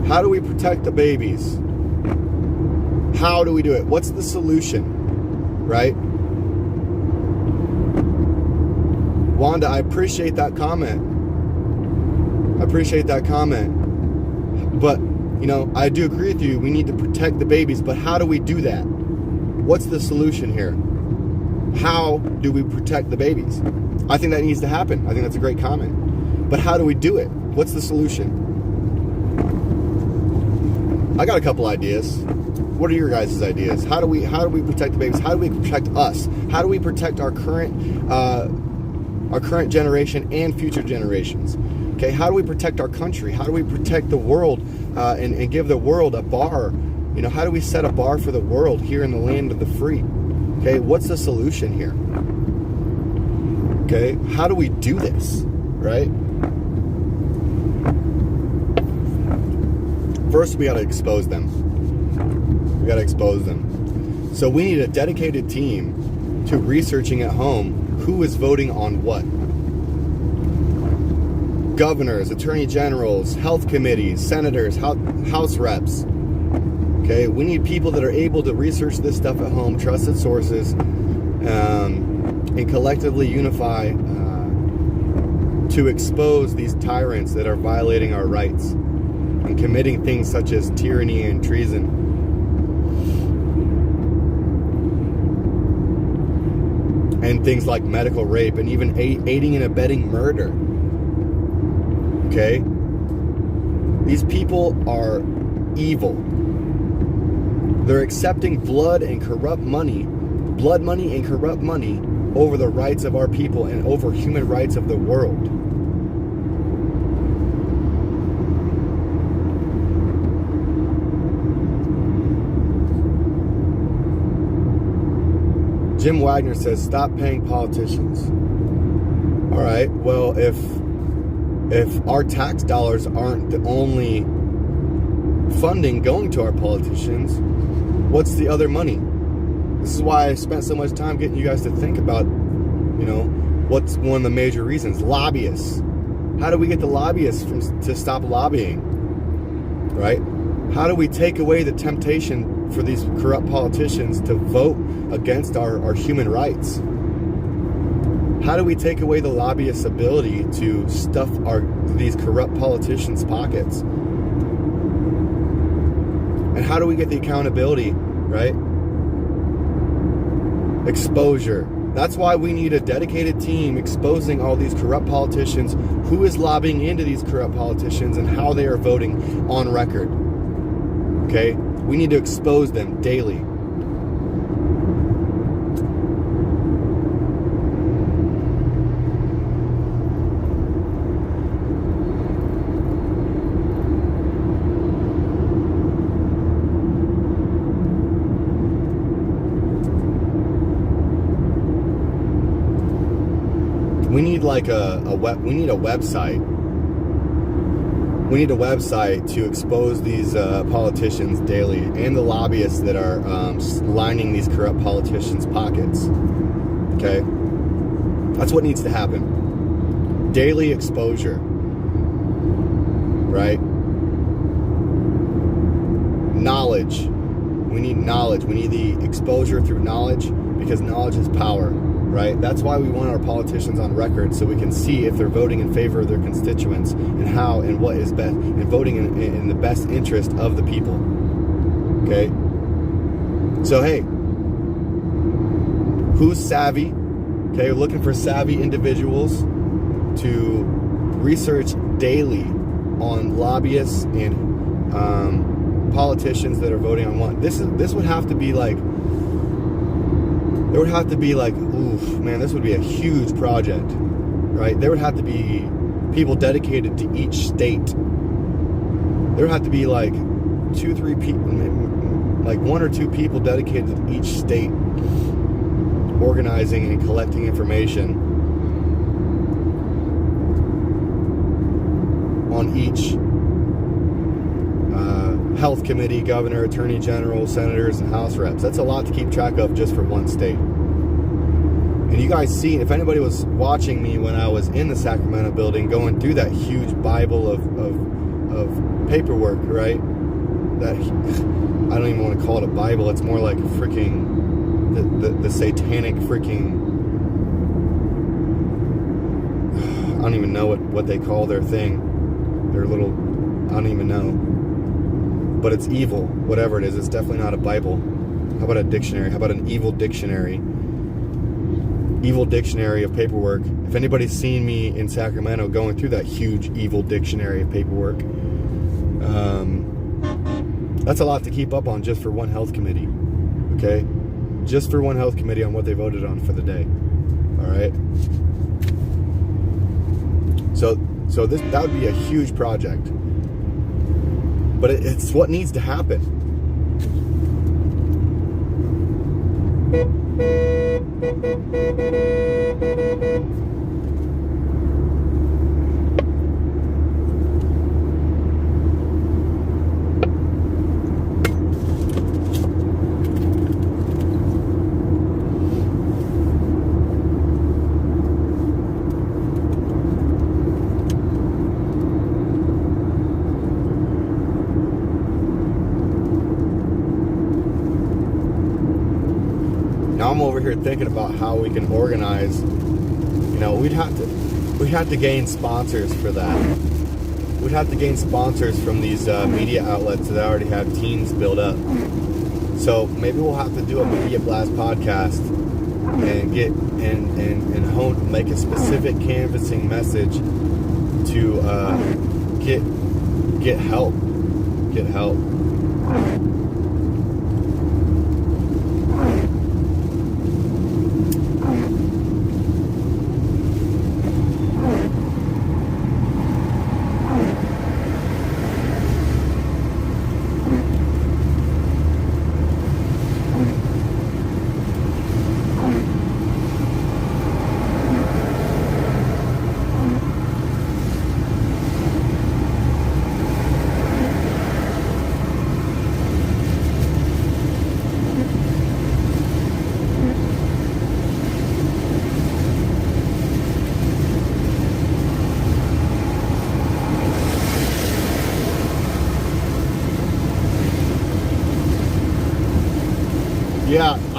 Speaker 1: How do we protect the babies? How do we do it? What's the solution, right? Wanda, I appreciate that comment. But, I do agree with you. We need to protect the babies, but how do we do that? What's the solution here? How do we protect the babies? I think that needs to happen. I think that's a great comment. But how do we do it? What's the solution? I got a couple ideas. What are your guys' ideas? How do we protect the babies? How do we protect us? How do we protect our current generation and future generations? Okay, how do we protect our country? How do we protect the world and give the world a bar? How do we set a bar for the world here in the land of the free? Okay, what's the solution here? Okay, how do we do this, right? First, we got to expose them. So we need a dedicated team to researching at home who is voting on what. Governors, attorney generals, health committees, senators, house reps. Okay, we need people that are able to research this stuff at home, trusted sources, and collectively unify to expose these tyrants that are violating our rights and committing things such as tyranny and treason. And things like medical rape and even aiding and abetting murder. Okay? These people are evil. They're accepting blood and corrupt money over the rights of our people and over human rights of the world. Jim Wagner says, stop paying politicians. All right, well, if our tax dollars aren't the only funding going to our politicians, what's the other money? This is why I spent so much time getting you guys to think about, you know, what's one of the major reasons. Lobbyists. How do we get the lobbyists to stop lobbying? Right? How do we take away the temptation for these corrupt politicians to vote against our human rights? How do we take away the lobbyists' ability to stuff these corrupt politicians' pockets? And how do we get the accountability, right? Exposure. That's why we need a dedicated team exposing all these corrupt politicians, who is lobbying into these corrupt politicians, and how they are voting on record. Okay? We need to expose them daily. We need like we need a website. We need a website to expose these politicians daily and the lobbyists that are lining these corrupt politicians' pockets. Okay? That's what needs to happen. Daily exposure. Right? Knowledge. We need knowledge. We need the exposure through knowledge, because knowledge is power. Right? That's why we want our politicians on record, so we can see if they're voting in favor of their constituents and how and what is best, and voting in the best interest of the people. Okay? So, hey, who's savvy? Okay, we're looking for savvy individuals to research daily on lobbyists and politicians that are voting on one. This would have to be like, there would have to be like, oof, man, this would be a huge project, right? There would have to be people dedicated to each state. There would have to be like 2-3 people, like 1 or 2 people dedicated to each state, organizing and collecting information on each health committee, governor, attorney general, senators, and house reps. That's a lot to keep track of just for one state. And you guys see, if anybody was watching me when I was in the Sacramento building going through that huge Bible of paperwork, right? That, I don't even want to call it a Bible. It's more like a freaking, the satanic freaking, I don't even know what they call their thing. Their little, I don't even know. But it's evil, whatever it is. It's definitely not a Bible. How about a dictionary? How about an evil dictionary? Evil dictionary of paperwork. If anybody's seen me in Sacramento going through that huge evil dictionary of paperwork, that's a lot to keep up on just for one health committee. Okay? Just for one health committee on what they voted on for the day. Alright? So that would be a huge project. But it's what needs to happen. Now I'm over here thinking about how we can organize. You know, we'd have to gain sponsors for that. We'd have to gain sponsors from these media outlets that already have teams built up. So maybe we'll have to do a Media Blast podcast and get and make a specific canvassing message to get help. Get help.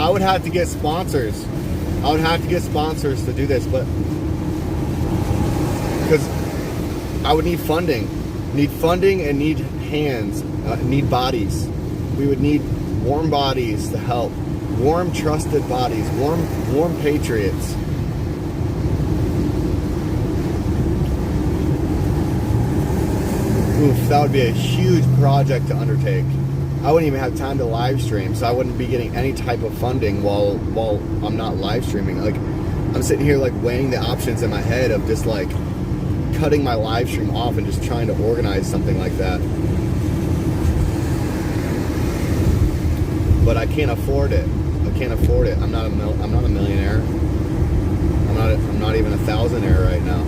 Speaker 1: I would have to get sponsors. I would have to get sponsors to do this, but because I would need funding and need hands, need bodies. We would need warm bodies to help, warm, trusted bodies, warm patriots. Oof, that would be a huge project to undertake. I wouldn't even have time to live stream, so I wouldn't be getting any type of funding while I'm not live streaming. Like, I'm sitting here like weighing the options in my head of just like cutting my live stream off and just trying to organize something like that. But I can't afford it. I can't afford it. I'm not a millionaire. I'm not even a thousandaire right now.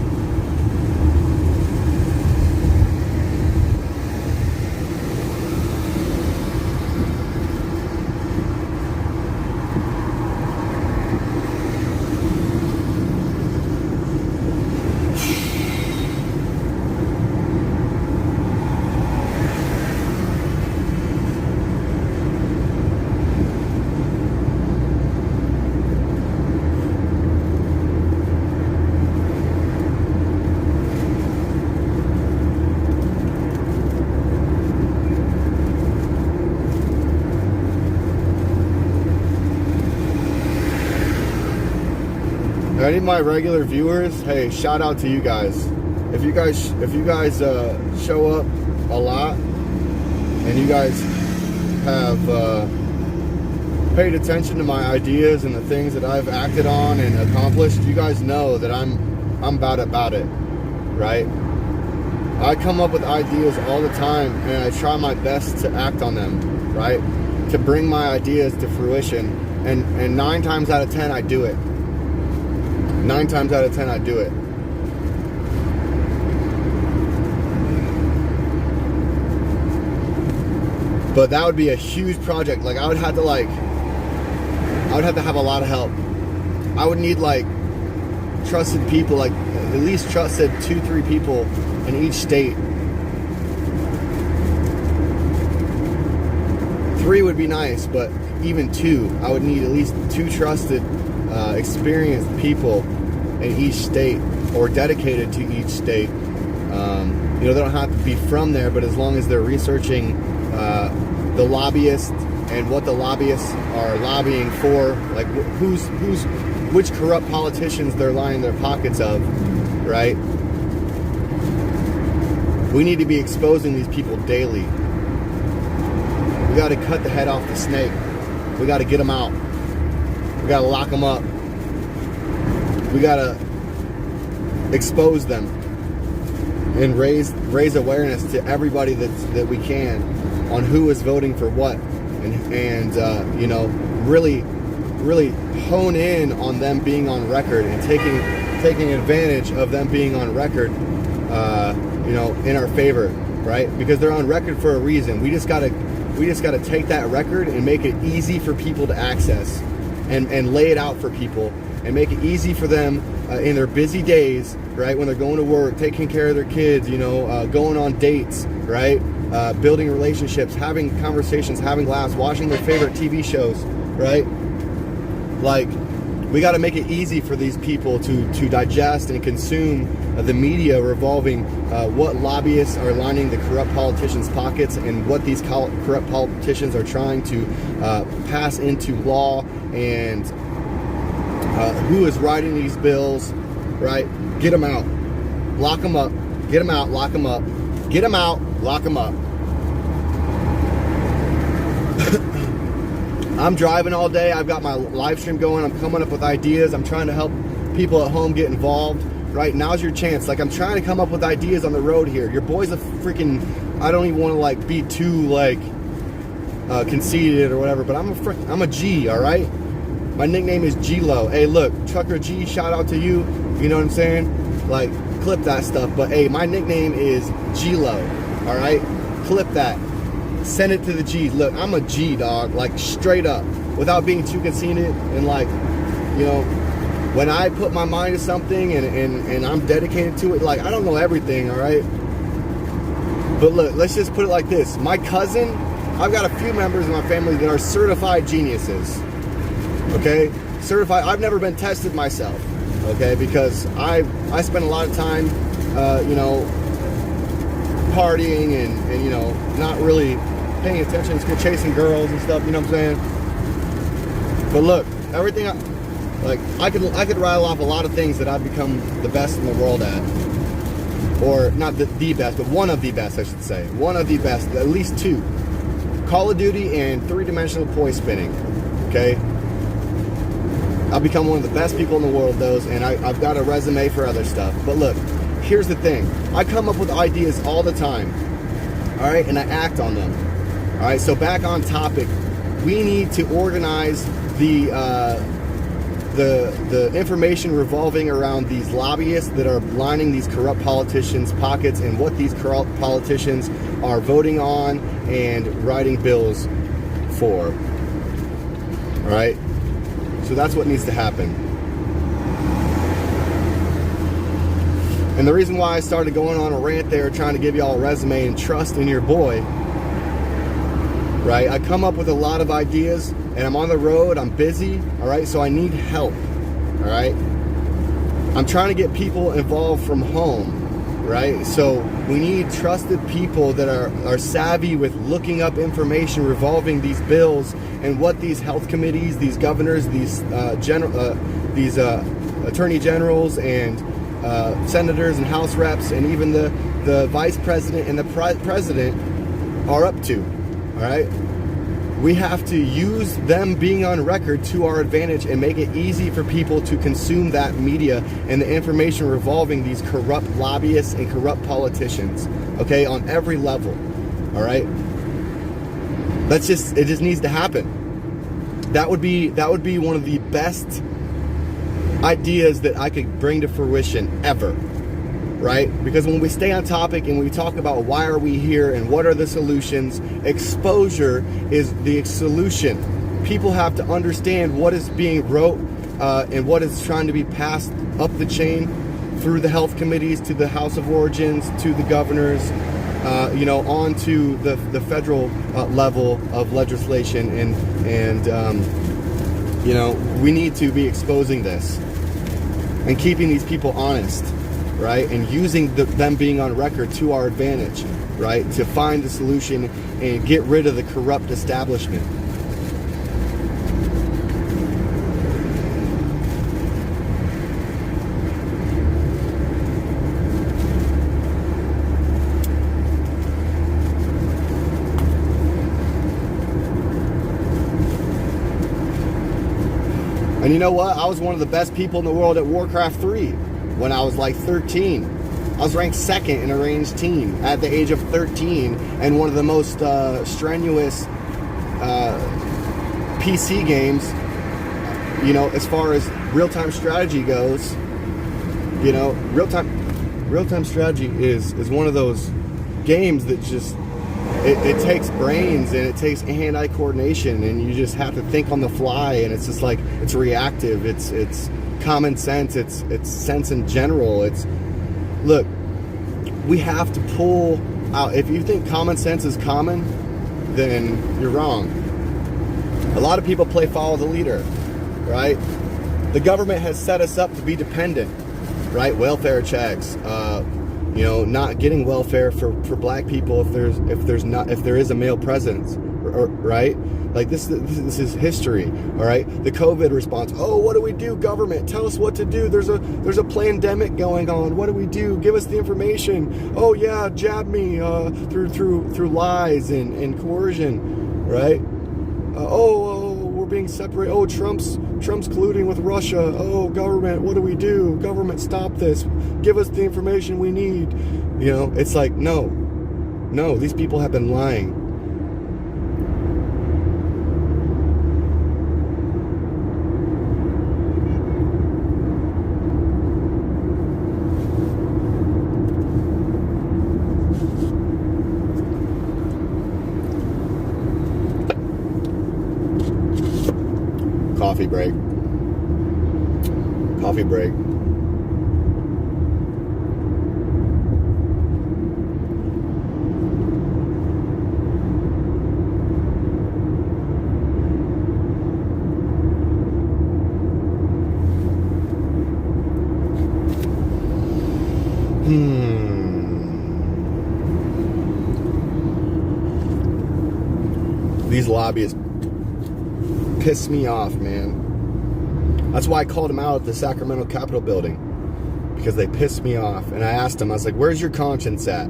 Speaker 1: Any of my regular viewers, hey, shout out to you guys. If you guys show up a lot and you guys have paid attention to my ideas and the things that I've acted on and accomplished, you guys know that I'm about it, right? I come up with ideas all the time and I try my best to act on them, right? To bring my ideas to fruition, and 9 times out of 10 I do it. 9 times out of 10 I do it. But that would be a huge project. Like, I would have to have a lot of help. I would need like trusted people, like at least trusted 2-3 people in each state. 3 would be nice, but even 2, I would need at least 2 trusted, experienced people in each state, or dedicated to each state. They don't have to be from there, but as long as they're researching the lobbyists and what the lobbyists are lobbying for, like which corrupt politicians they're lining their pockets of, right? We need to be exposing these people daily. We got to cut the head off the snake. We got to get them out. We got to lock them up. We got to expose them and raise awareness to everybody that we can on who is voting for what, and really hone in on them being on record and taking advantage of them being on record, in our favor, right? Because they're on record for a reason. We just gotta take that record and make it easy for people to access, and lay it out for people and make it easy for them in their busy days, right? When they're going to work, taking care of their kids, going on dates, right? Building relationships, having conversations, having laughs, watching their favorite TV shows, right? Like, we got to make it easy for these people to digest and consume the media revolving what lobbyists are lining the corrupt politicians' pockets, and what these corrupt politicians are trying to pass into law, and who is writing these bills, right? Get them out. Lock them up. Get them out. Lock them up. Get them out. Lock them up. I'm driving all day. I've got my live stream going. I'm coming up with ideas. I'm trying to help people at home get involved. Right? Now's your chance. Like, I'm trying to come up with ideas on the road here. Your boy's a freaking... I don't even want to, be too, conceited or whatever, but I'm a G, all right? My nickname is G-Lo. Hey, look, Trucker G, shout out to you. You know what I'm saying? Like, clip that stuff. But, hey, my nickname is G-Lo, all right? Clip that. Send it to the G's. Look, I'm a G, dog. Like, straight up. Without being too conceited. And, when I put my mind to something and I'm dedicated to it, I don't know everything, all right? But, look, let's just put it like this. My cousin, I've got a few members of my family that are certified geniuses. Okay, certified. I've never been tested myself. Okay, because I spend a lot of time, you know, partying and you know, not really paying attention to chasing girls and stuff. You know what I'm saying? But look, everything I could rattle off a lot of things that I've become the best in the world at, or not the best, but one of the best, I should say. One of the best, at least 2. Call of Duty and 3-dimensional poi spinning. Okay, I've become one of the best people in the world at those, and I've got a resume for other stuff. But look, here's the thing: I come up with ideas all the time. All right, and I act on them. All right, so back on topic, we need to organize the information revolving around these lobbyists that are lining these corrupt politicians' pockets and what these corrupt politicians are voting on and writing bills for. All right, so that's what needs to happen. And the reason why I started going on a rant there, trying to give y'all a resume and trust in your boy, right? I come up with a lot of ideas, and I'm on the road, I'm busy, all right? So I need help, all right? I'm trying to get people involved from home, right? So we need trusted people that are savvy with looking up information revolving these bills and what these health committees, these governors, these attorney generals and senators and house reps and even the vice president and the president are up to, all right? We have to use them being on record to our advantage and make it easy for people to consume that media and the information revolving these corrupt lobbyists and corrupt politicians, okay, on every level, all right? It just needs to happen. That would be one of the best ideas that I could bring to fruition ever, right? Because when we stay on topic and we talk about why are we here and what are the solutions, exposure is the solution. People have to understand what is being wrote and what is trying to be passed up the chain through the health committees to the House of Origins to the governors, you know, on to the federal level of legislation and you know, we need to be exposing this and keeping these people honest, right? And using them being on record to our advantage, right? To find the solution and get rid of the corrupt establishment. And you know what? I was one of the best people in the world at Warcraft 3 when I was like 13. I was ranked 2nd in a ranged team at the age of 13, and one of the most strenuous PC games, you know, as far as real-time strategy goes. You know, real-time strategy is one of those games that just it takes brains and it takes hand-eye coordination, and you just have to think on the fly, and it's just like it's reactive, it's common sense, it's sense in general. Look, we have to pull out. If you think common sense is common, then you're wrong. A lot of people play follow the leader, right? The government has set us up to be dependent, right? Welfare checks, you know, not getting welfare for black people if there is a male presence, right? Like this is history, all right? The COVID response. Oh, what do we do, government? Tell us what to do. There's a pandemic going on. What do we do? Give us the information. Oh yeah, jab me through lies and coercion, right? We're being separated. Oh, Trump's colluding with Russia. Oh, government, what do we do? Government, stop this. Give us the information we need. You know, it's like, no, these people have been lying. Coffee break. Coffee break. These lobbyists piss me off, man. That's why I called them out at the Sacramento Capitol building, because they pissed me off. And I asked them, I was like, where's your conscience at?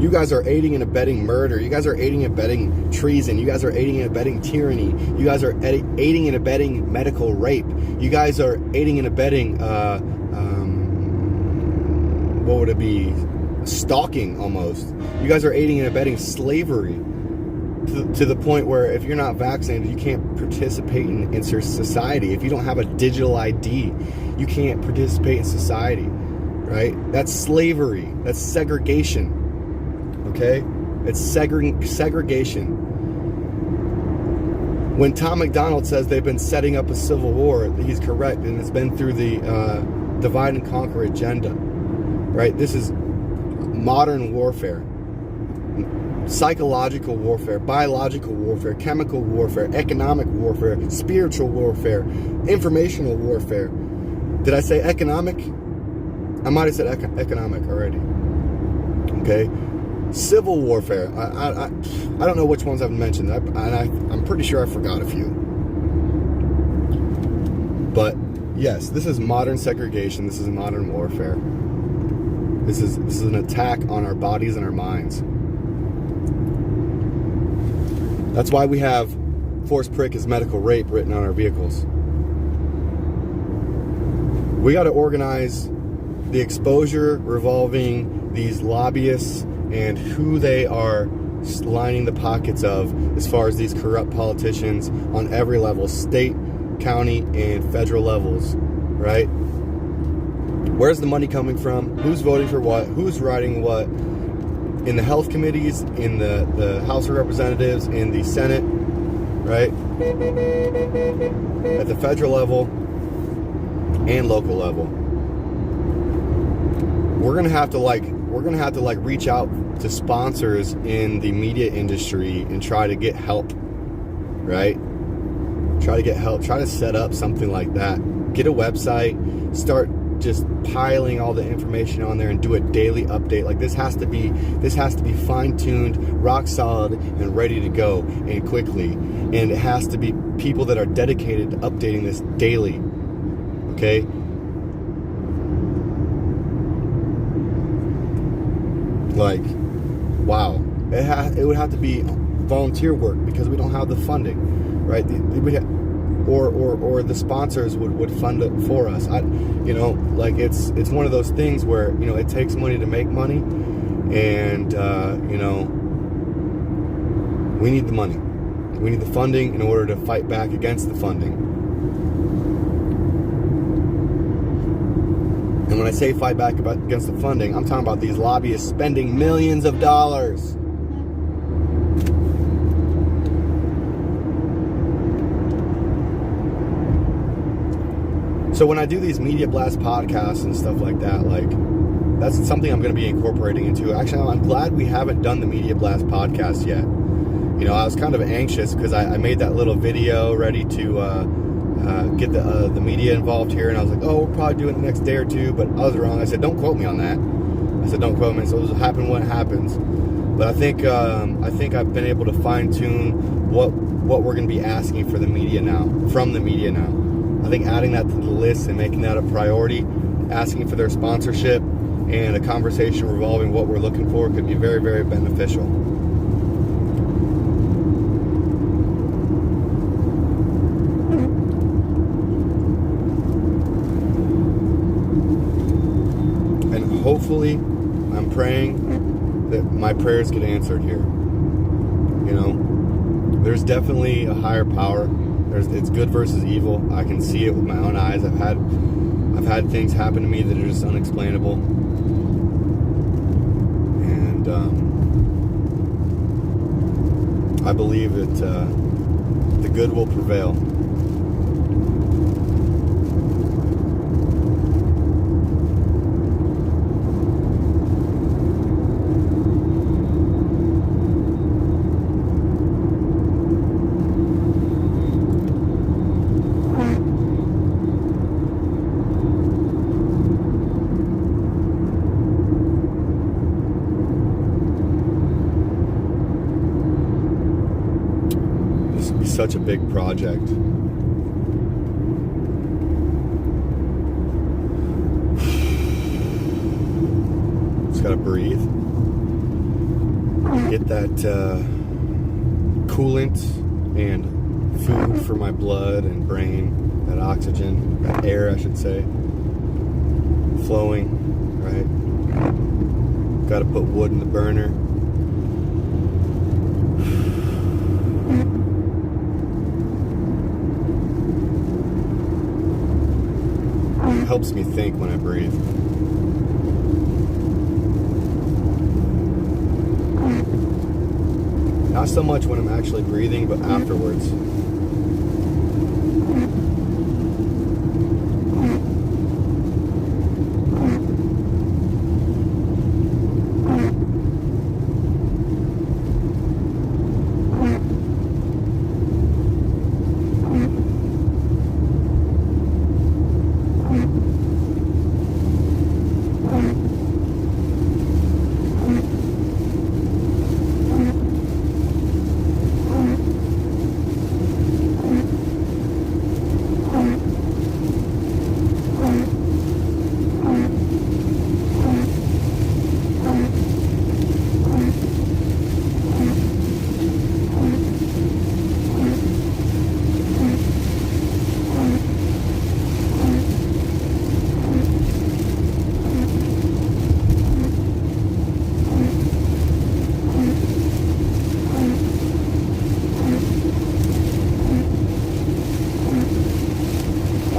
Speaker 1: You guys are aiding and abetting murder. You guys are aiding and abetting treason. You guys are aiding and abetting tyranny. You guys are aiding and abetting medical rape. You guys are aiding and abetting, what would it be? Stalking, almost. You guys are aiding and abetting slavery to the point where if you're not vaccinated, you can't participate in society. If you don't have a digital ID, you can't participate in society, right? That's slavery. That's segregation. Okay? It's segregation. When Tom McDonald says they've been setting up a civil war, he's correct, and it's been through the divide and conquer agenda, right? This is modern warfare, psychological warfare, biological warfare, chemical warfare, economic warfare, spiritual warfare, informational warfare. Did I say economic? I might have said economic already. Okay? Civil warfare. I don't know which ones I've mentioned. I'm pretty sure I forgot a few. But yes, this is modern segregation. This is modern warfare. This is an attack on our bodies and our minds. That's why we have forced prick is medical rape written on our vehicles. We got to organize the exposure revolving these lobbyists and who they are lining the pockets of as far as these corrupt politicians on every level, state, county, and federal levels, right? Where's the money coming from? Who's voting for what? Who's writing what? In the health committees, in the House of Representatives, in the Senate, right? At the federal level and local level. We're gonna have to reach out to sponsors in the media industry and try to get help, right? Try to get help. Try to set up something like that. Get a website. Start just piling all the information on there and do a daily update. Like this has to be fine-tuned, rock solid, and ready to go, and quickly. And it has to be people that are dedicated to updating this daily. Okay? Like, wow. It would have to be volunteer work because we don't have the funding, right? Or the sponsors would fund it for us. It's one of those things where, it takes money to make money, and we need the money. We need the funding in order to fight back against the funding. And when I say fight back against the funding, I'm talking about these lobbyists spending millions of dollars. So when I do these Media Blast podcasts and stuff like that, that's something I'm going to be incorporating into. Actually, I'm glad we haven't done the Media Blast podcast yet. I was kind of anxious because I made that little video ready to get the media involved here, and I was like, we'll probably do it the next day or two, but I was wrong. I said, don't quote me on that. I said, don't quote me. So it'll happen when it happens. But I think I've been able to fine tune what we're going to be asking from the media now. I think adding that to the list and making that a priority, asking for their sponsorship, and a conversation revolving what we're looking for could be very, very beneficial. And hopefully, I'm praying that my prayers get answered here. There's definitely a higher power. It's good versus evil. I can see it with my own eyes. I've had things happen to me that are just unexplainable, and I believe that the good will prevail. such a big project. Just gotta breathe. Get that coolant and food for my blood and brain, that oxygen, that air I should say, flowing, right? Gotta put wood in the burner. It helps me think when I breathe. Not so much when I'm actually breathing, but afterwards.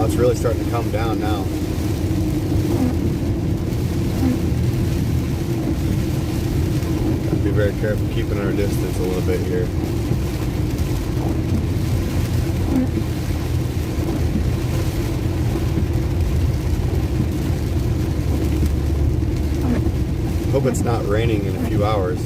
Speaker 1: It's really starting to come down now. Be very careful keeping our distance a little bit here. Hope it's not raining in a few hours.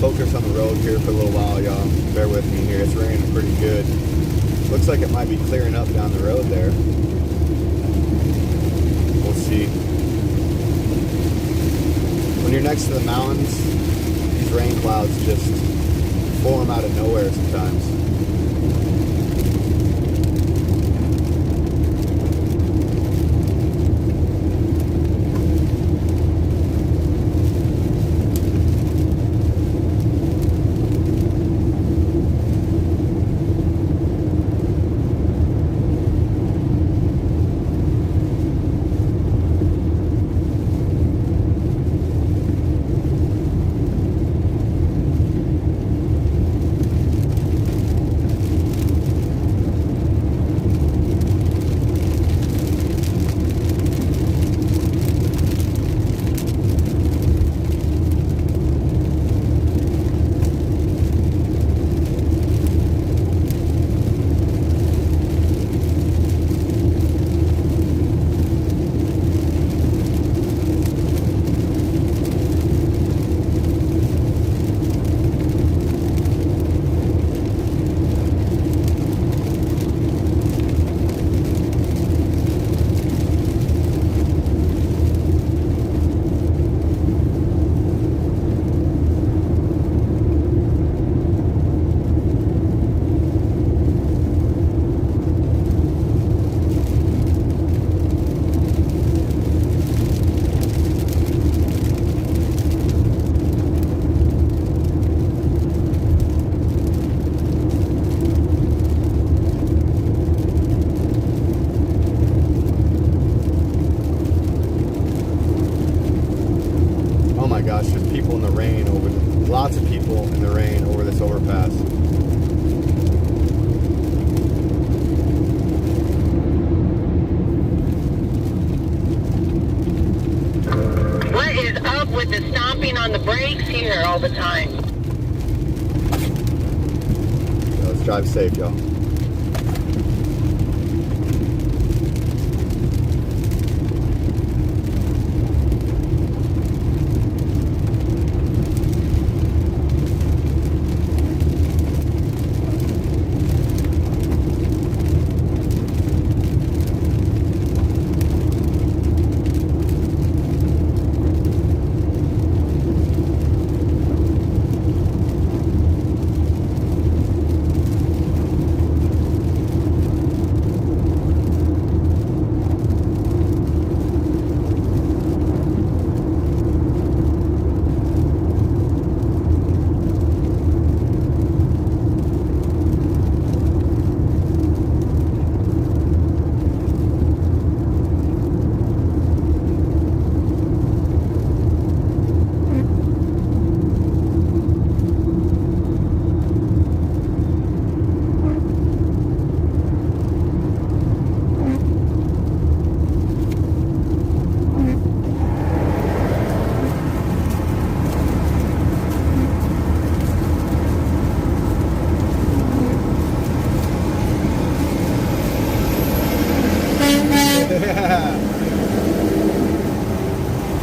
Speaker 1: Focus on the road here for a little while, y'all. Bear with me here. It's raining pretty good. Looks like it might be clearing up down the road there. We'll see. When you're next to the mountains, these rain clouds just form out of nowhere sometimes.
Speaker 17: all the time.
Speaker 1: Let's drive safe, y'all.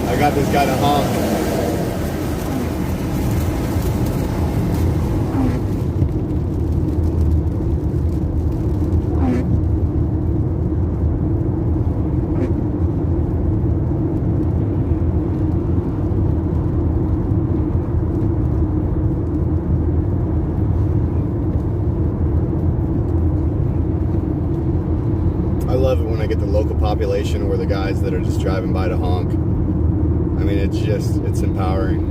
Speaker 1: I got this guy to honk. I love it when I get the local population or the guys that are just driving by to honk. I mean, it's empowering.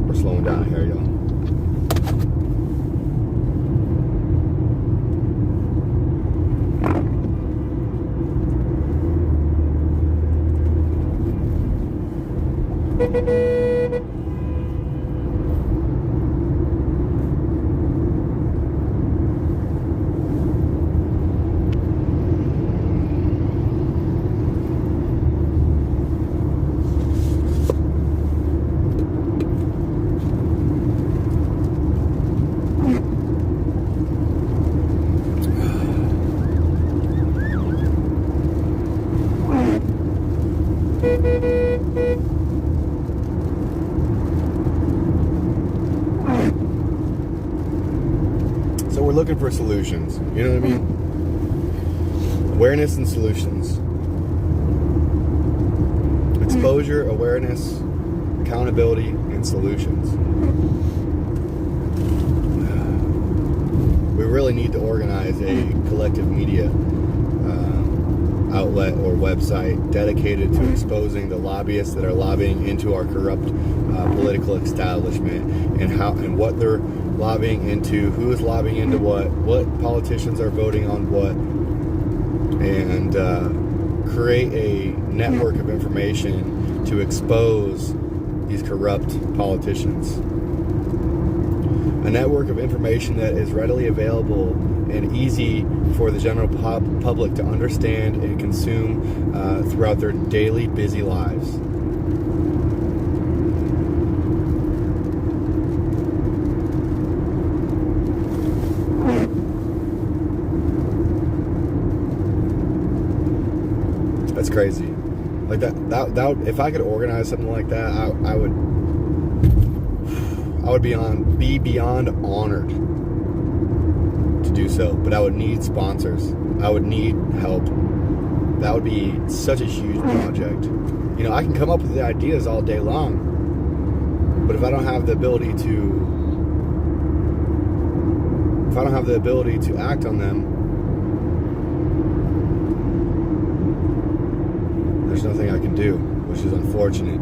Speaker 1: We're slowing down here, y'all. So we're looking for solutions, you know what I mean? Awareness and solutions. Exposure, awareness, accountability, and solutions. We really need to organize a collective media outlet or website dedicated to exposing the lobbyists that are lobbying into our corrupt political establishment and what they're lobbying into, who is lobbying into what politicians are voting on what, and create a network of information to expose these corrupt politicians. A network of information that is readily available and easy for the general public to understand and consume throughout their daily busy lives. That's crazy. Like that if I could organize something like that, I would be beyond honored to do so. But I would need sponsors. I would need help. That would be such a huge project. You know, I can come up with the ideas all day long, but if I don't have the ability to act on them, there's nothing I can do, which is unfortunate.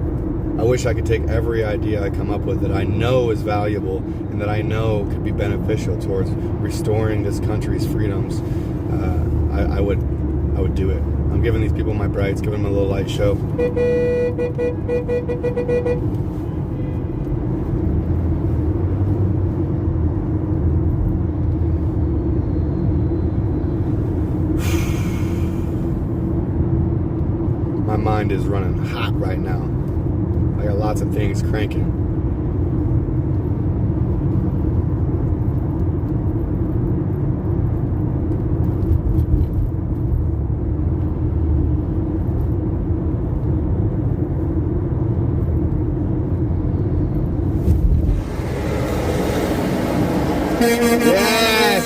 Speaker 1: I wish I could take every idea I come up with that I know is valuable and that I know could be beneficial towards restoring this country's freedoms. I would do it. I'm giving these people my brights, giving them a little light show. mind is running hot right now. I got lots of things cranking. Yes!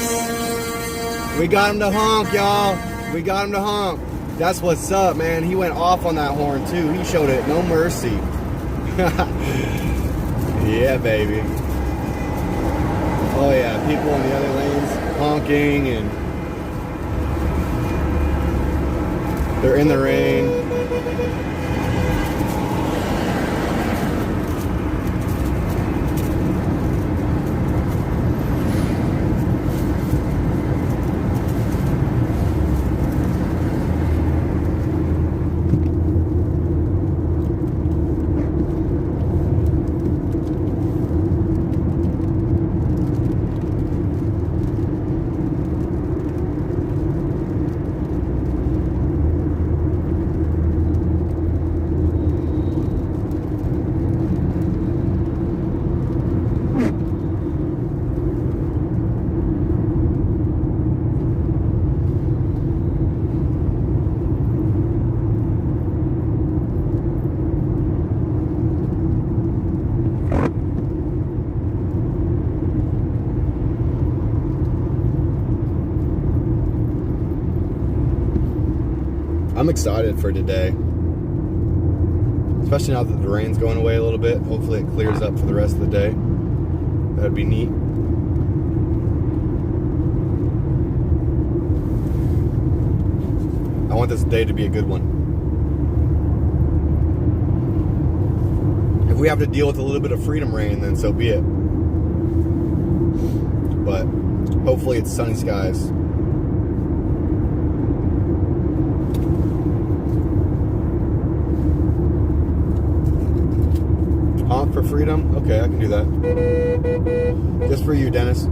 Speaker 1: We got him to honk, y'all. We got him to honk. That's what's up, man. He went off on that horn, too. He showed it no mercy. Yeah, baby. Oh, yeah. People in the other lanes honking, and they're in the rain. I'm excited for today, especially now that the rain's going away a little bit. Hopefully it clears up for the rest of the day. That'd be neat. I want this day to be a good one. If we have to deal with a little bit of freedom rain, then so be it. But hopefully it's sunny skies. Honk for freedom? Okay, I can do that. Just for you, Dennis.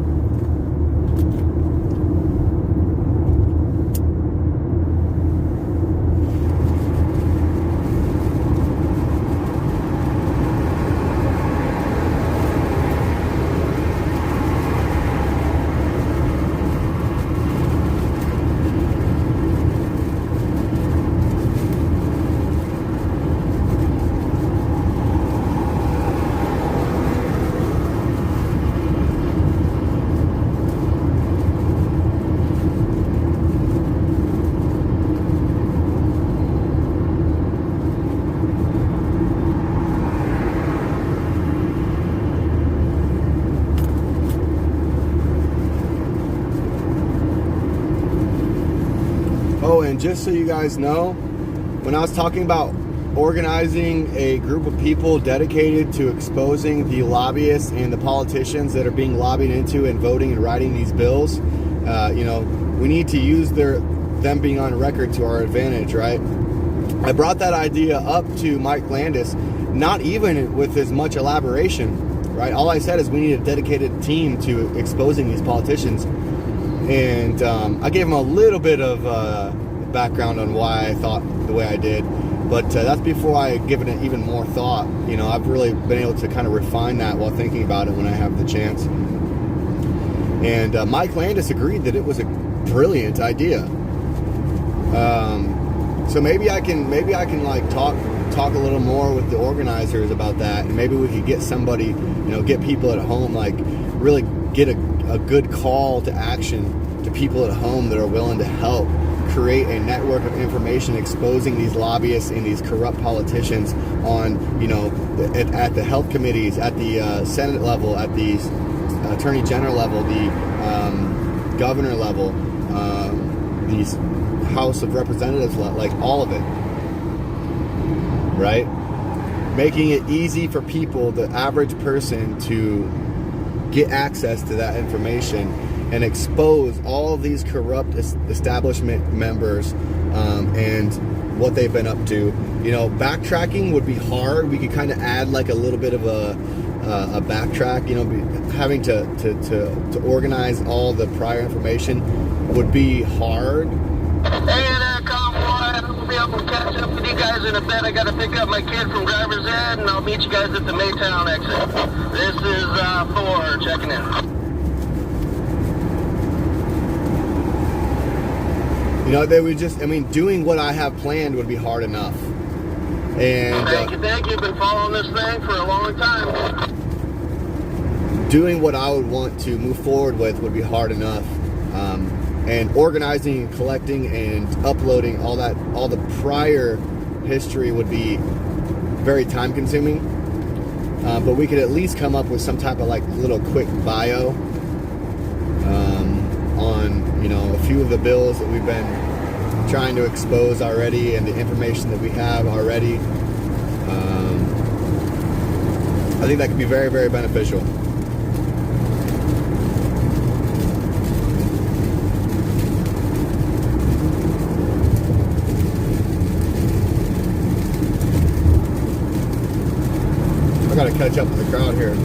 Speaker 1: Oh, and just so you guys know, when I was talking about organizing a group of people dedicated to exposing the lobbyists and the politicians that are being lobbied into and voting and writing these bills, you know, we need to use them being on record to our advantage, right? I brought that idea up to Mike Landis, not even with as much elaboration, right? All I said is we need a dedicated team to exposing these politicians. And I gave him a little bit of background on why I thought the way I did. But that's before I had given it even more thought. You know, I've really been able to kind of refine that while thinking about it when I have the chance. And Mike Landis agreed that it was a brilliant idea. So maybe I can like talk a little more with the organizers about that, and maybe we could get somebody, you know, get people at home, like really get a good call to action to people at home that are willing to help create a network of information exposing these lobbyists and these corrupt politicians on, you know, at the health committees, at the Senate level, at the Attorney General level, the governor level, these House of Representatives, like all of it, right? Making it easy for people, the average person, to get access to that information and expose all of these corrupt establishment members and what they've been up to. You know, backtracking would be hard. We could kind of add like a little bit of a backtrack. You know, having to organize all the prior information would be hard.
Speaker 16: Hey there, Convoy. This will be a off and catch up with you guys in a bit. I got to pick up my kid from driver's ed, and I'll meet you guys at the Maytown exit. This is Thor checking in.
Speaker 1: You know, they would just, I mean, doing what I have planned would be hard enough. And
Speaker 16: thank you. Been following this thing for a long time.
Speaker 1: Doing what I would want to move forward with would be hard enough. And organizing and collecting and uploading all the prior history would be very time consuming. But we could at least come up with some type of like little quick bio on, you know, a few of the bills that we've been trying to expose already and the information that we have already. I think that could be very, very beneficial. I gotta catch up with the crowd here.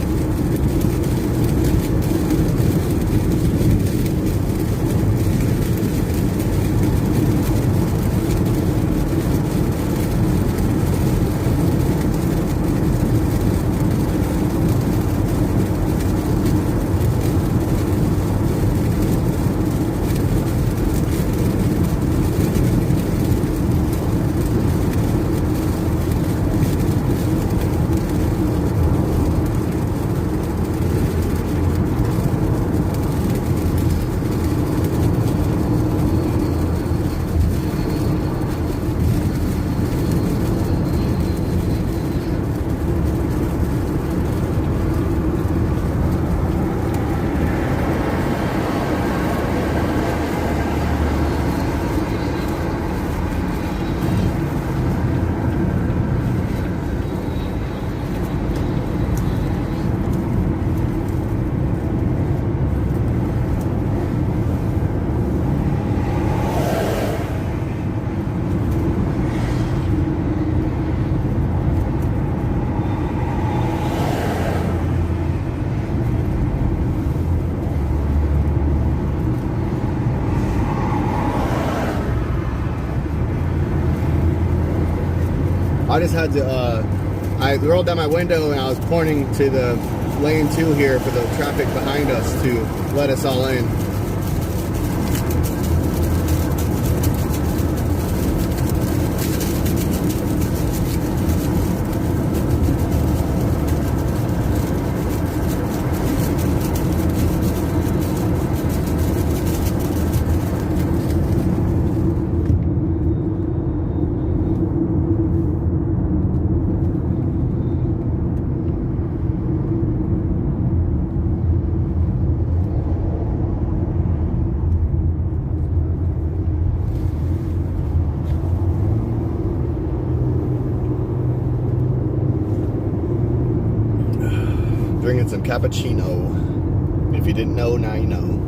Speaker 1: I just had to, I rolled down my window and I was pointing to the lane 2 here for the traffic behind us to let us all in. Drinking some cappuccino. If you didn't know, now you know.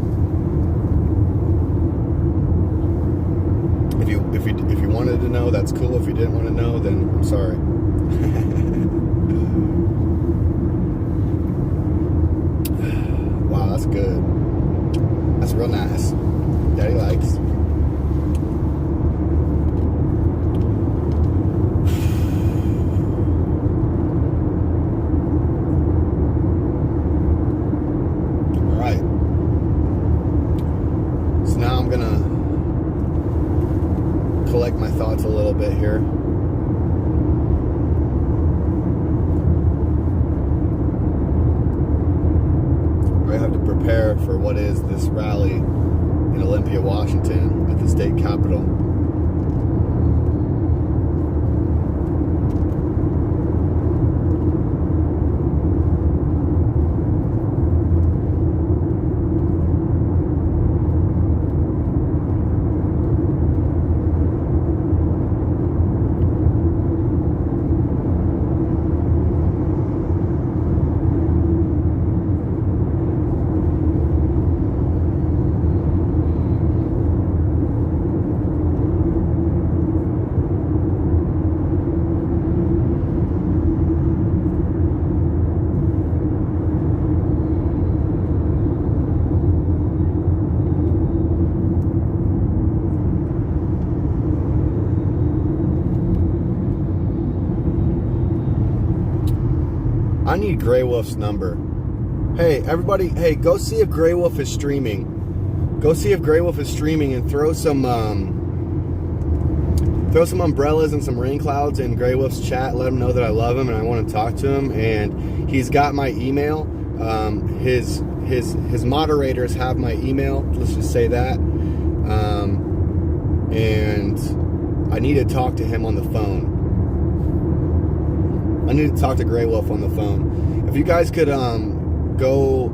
Speaker 1: If you wanted to know, that's cool. If you didn't want to know, then I'm sorry. Wow, that's good. That's real nice. Daddy likes. My thoughts a little bit here. I have to prepare for what is this rally in Olympia, Washington at the state capitol. I need Grey Wolf's number. Hey, everybody, hey, go see if Grey Wolf is streaming. Go see if Grey Wolf is streaming and throw some umbrellas and some rain clouds in Grey Wolf's chat. Let him know that I love him and I want to talk to him. And he's got my email. His moderators have my email. Let's just say that. And I need to talk to him on the phone. I need to talk to Grey Wolf on the phone. If you guys could go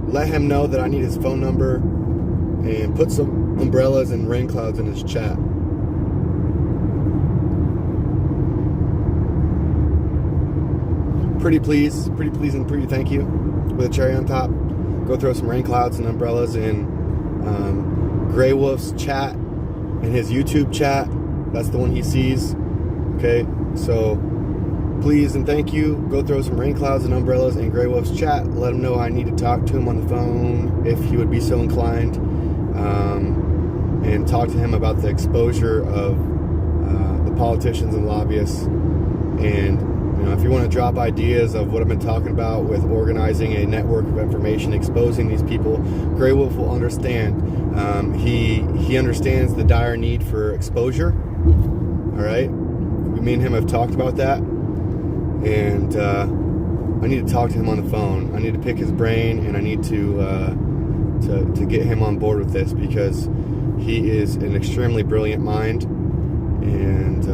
Speaker 1: let him know that I need his phone number and put some umbrellas and rain clouds in his chat. Pretty please and pretty thank you with a cherry on top. Go throw some rain clouds and umbrellas in Grey Wolf's chat and his YouTube chat. That's the one he sees. Okay, so please and thank you. Go throw some rain clouds and umbrellas in Grey Wolf's chat. Let him know I need to talk to him on the phone if he would be so inclined, and talk to him about the exposure of the politicians and lobbyists. And if you want to drop ideas of what I've been talking about with organizing a network of information, exposing these people, Grey Wolf will understand. He understands the dire need for exposure. All right, me and him have talked about that. And I need to talk to him on the phone. I need to pick his brain, and I need to get him on board with this, because he is an extremely brilliant mind, and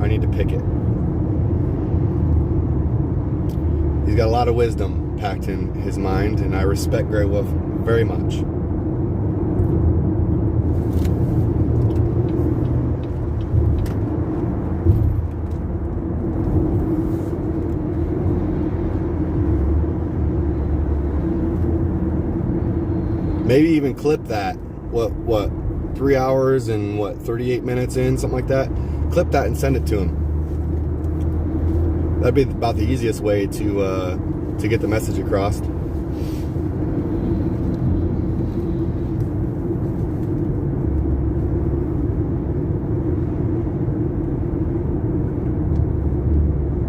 Speaker 1: I need to pick it. He's got a lot of wisdom packed in his mind, and I respect Grey Wolf very much. Maybe even clip that. What 3 hours and 38 minutes in, something like that. Clip that and send it to him. That'd be about the easiest way to get the message across.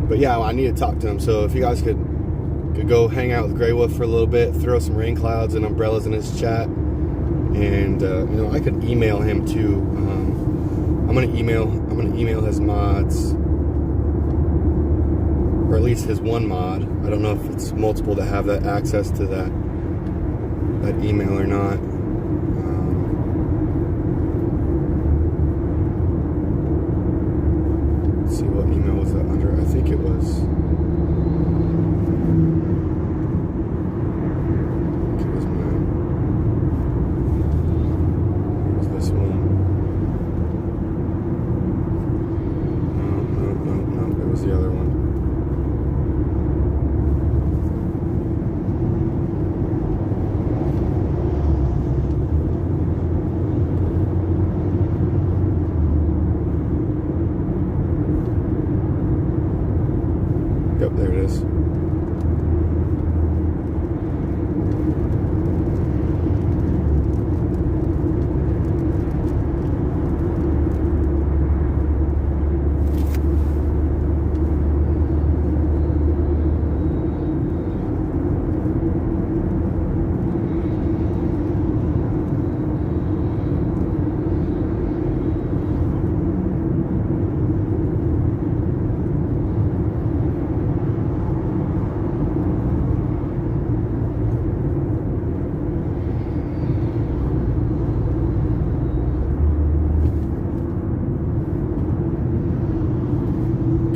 Speaker 1: But yeah, I need to talk to him. So if you guys could go hang out with Grey Wolf for a little bit, throw some rain clouds and umbrellas in his chat, and I could email him too. I'm gonna email his mods, or at least his one mod. I don't know if it's multiple that have that access to that email or not. Let's see, what email was that under? I think it was. Yep, there it is.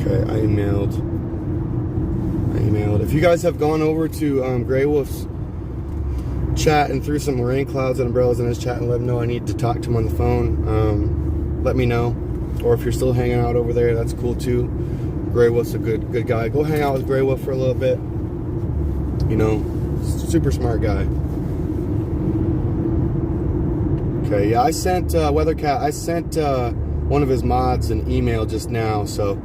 Speaker 1: I emailed. If you guys have gone over to Grey Wolf's chat and threw some rain clouds and umbrellas in his chat and let him know I need to talk to him on the phone, let me know. Or if you're still hanging out over there, that's cool too. Grey Wolf's a good guy. Go hang out with Grey Wolf for a little bit. Super smart guy. Okay, yeah, I sent Weathercat. I sent one of his mods an email just now, so.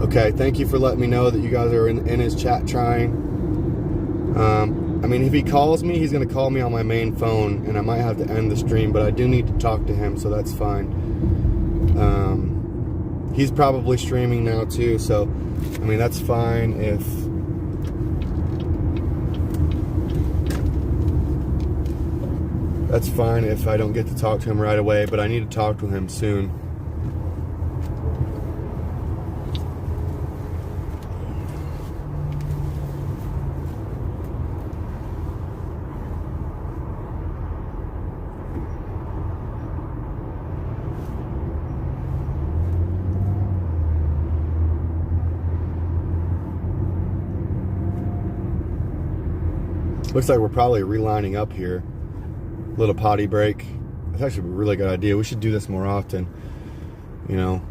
Speaker 1: Okay, thank you for letting me know that you guys are in his chat trying. If he calls me, he's going to call me on my main phone, and I might have to end the stream, but I do need to talk to him, so that's fine. he's probably streaming now too, so I mean that's fine if I don't get to talk to him right away, but I need to talk to him soon. Looks like we're probably relining up here. Little potty break. That's actually a really good idea. We should do this more often. You know,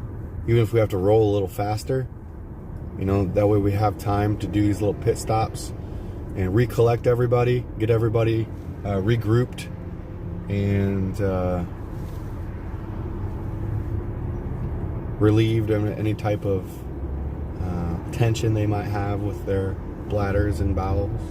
Speaker 1: even if we have to roll a little faster, you know, that way we have time to do these little pit stops and recollect everybody, get everybody regrouped, and relieved of any type of tension they might have with their bladders and bowels.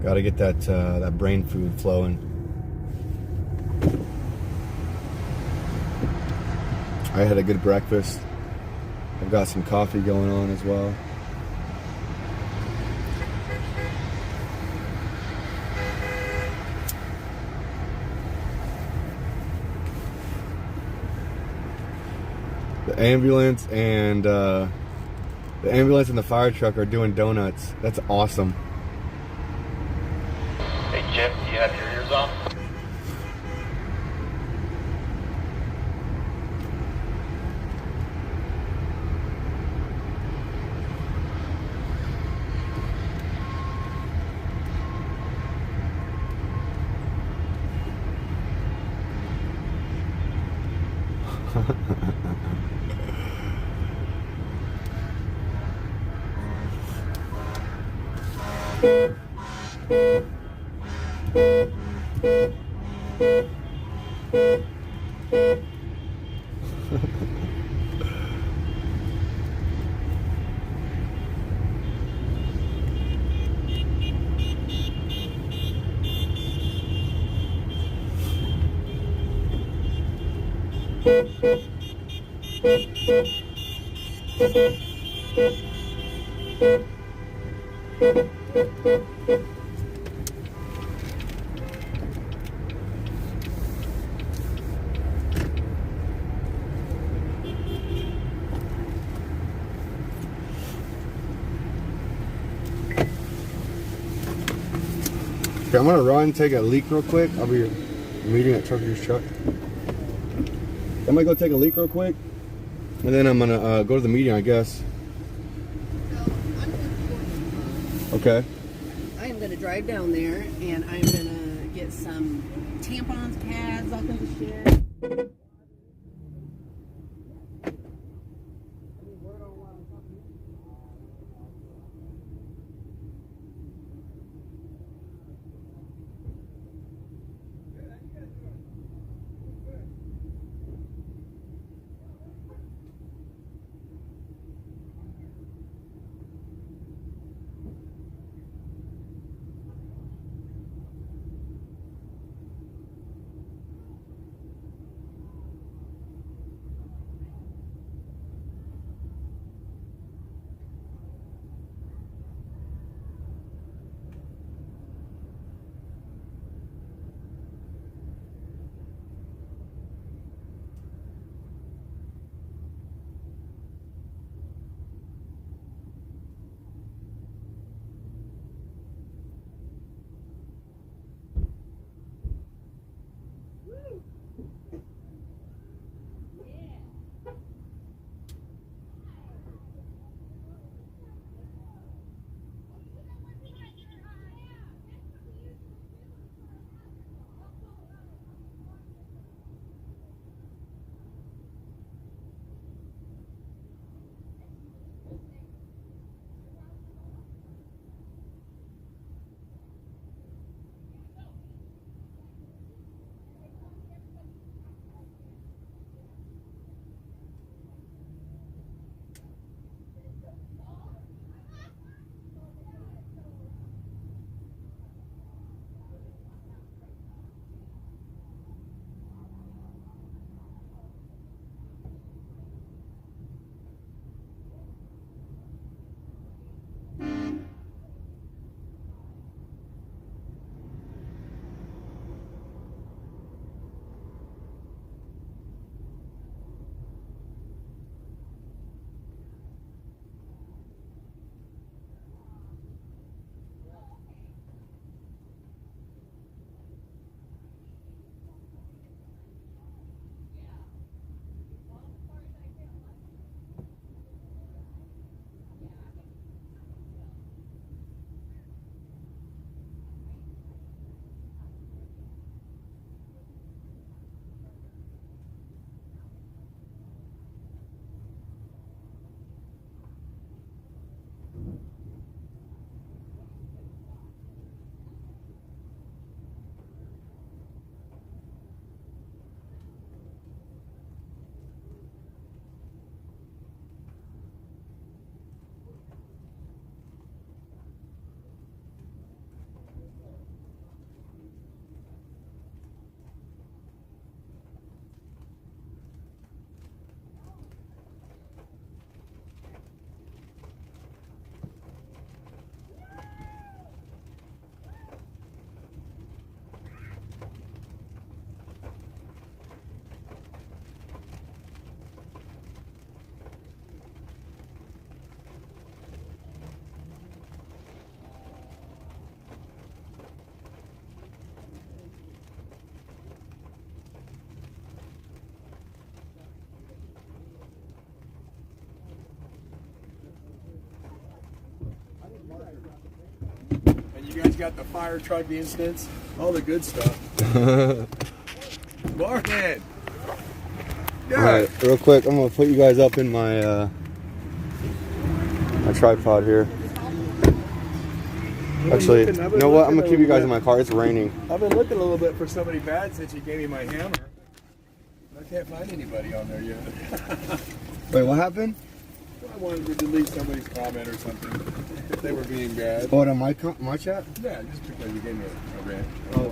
Speaker 1: Got to get that brain food flowing. I had a good breakfast. I've got some coffee going on as well. The ambulance and the fire truck are doing donuts. That's awesome.
Speaker 10: Hey, Chip, do you have your ears on?
Speaker 1: Okay, I'm gonna run, take a leak real quick. I'll be meeting at Trucker's truck. I'm gonna go take a leak real quick, and then I'm gonna go to the meeting, I guess. Okay.
Speaker 14: I am gonna drive down there, and I'm gonna get some tampons, pads, all kinds of shit.
Speaker 9: He's got the fire truck instance, all the good stuff. Morning.
Speaker 1: All right, real quick, I'm gonna put you guys up in my my tripod here. Actually, you know what? I'm gonna keep you guys in my car. It's raining.
Speaker 9: I've been looking a little bit for somebody bad since you gave me my hammer. I can't find anybody on there yet.
Speaker 1: Wait, what happened?
Speaker 9: I wanted to delete somebody's comment or something if they were being bad.
Speaker 1: Oh, on my chat?
Speaker 9: Yeah, just because you gave me a rant.
Speaker 1: Oh.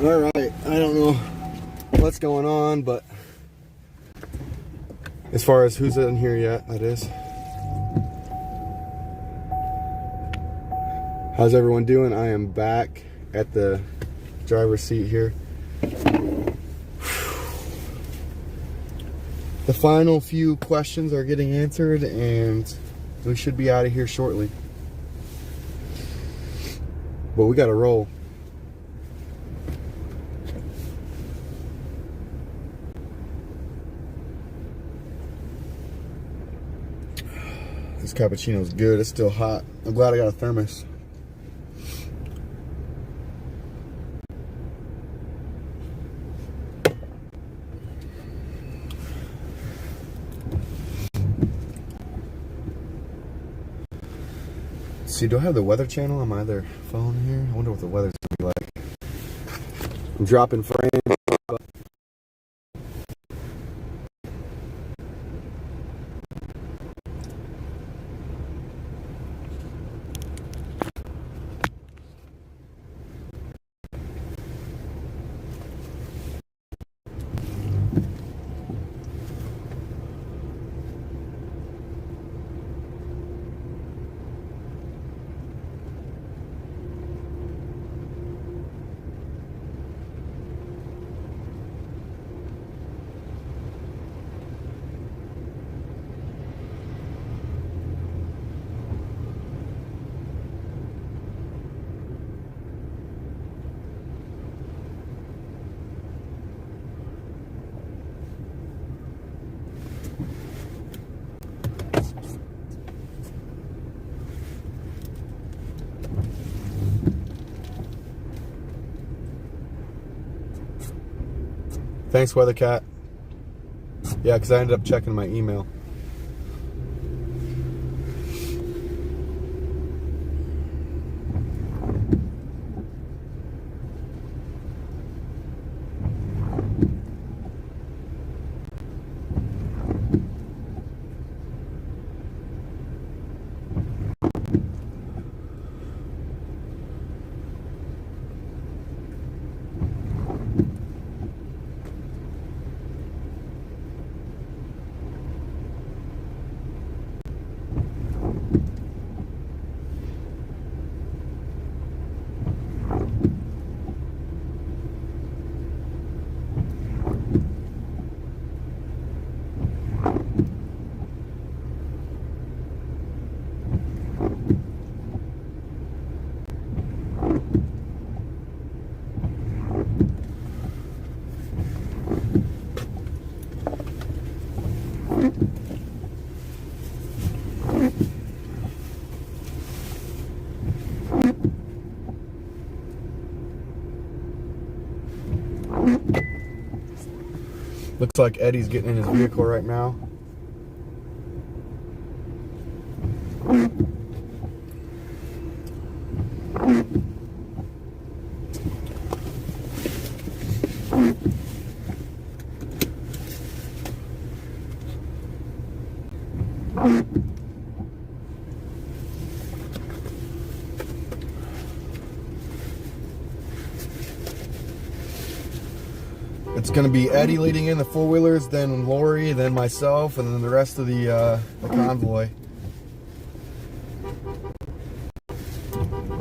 Speaker 1: All right, I don't know what's going on, but as far as who's in here yet, that is. How's everyone doing? I am back at the driver's seat here. The final few questions are getting answered and we should be out of here shortly. But we gotta roll. This cappuccino's good. It's still hot. I'm glad I got a thermos. See, do I have the weather channel on my other phone here? I wonder what the weather's gonna be like. I'm dropping frames. Thanks, Weather Cat. Yeah, because I ended up checking my email. Looks like Eddie's getting in his vehicle right now. It's going to be Eddie leading in the four-wheelers, then Lori, then myself, and then the rest of the convoy.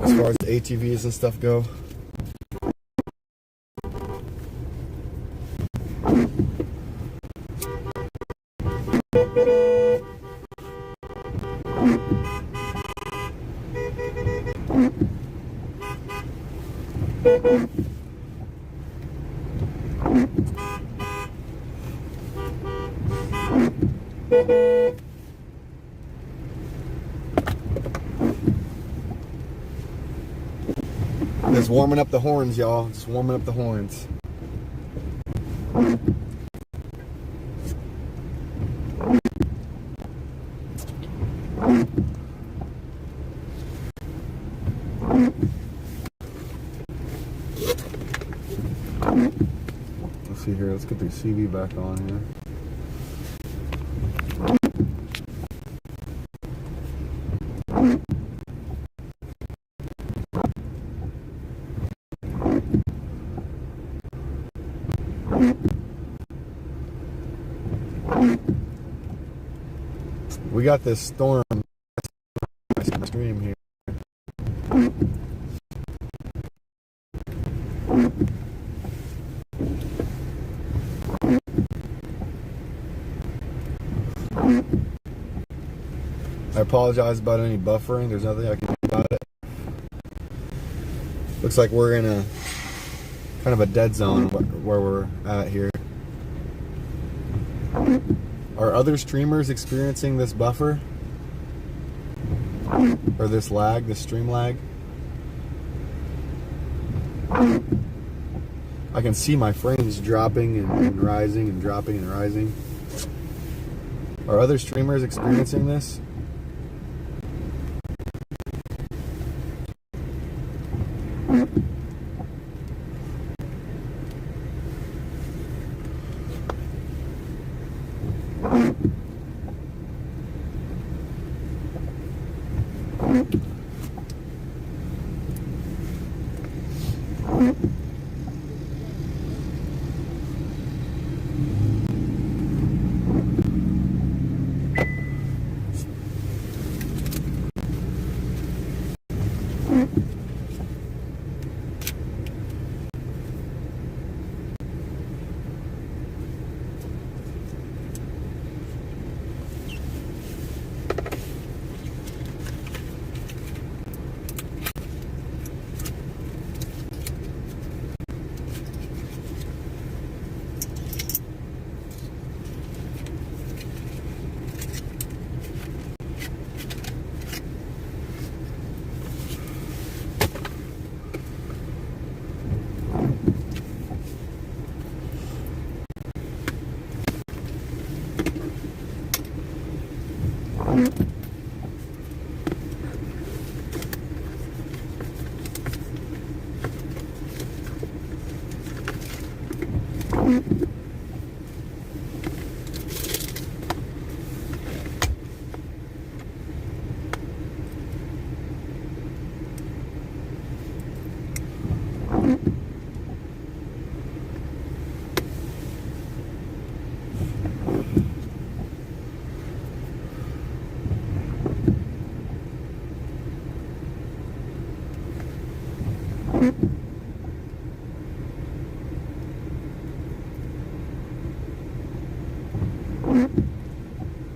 Speaker 1: As far as the ATVs and stuff go. Just warming up the horns, y'all. Just warming up the horns. Let's see here. Let's get the CV back on here. We got this storm stream here. I apologize about any buffering. There's nothing I can do about it. Looks like we're in a kind of a dead zone where we're at here. Are other streamers experiencing this buffer? Or this lag, this stream lag? I can see my frames dropping and rising and dropping and rising. Are other streamers experiencing this?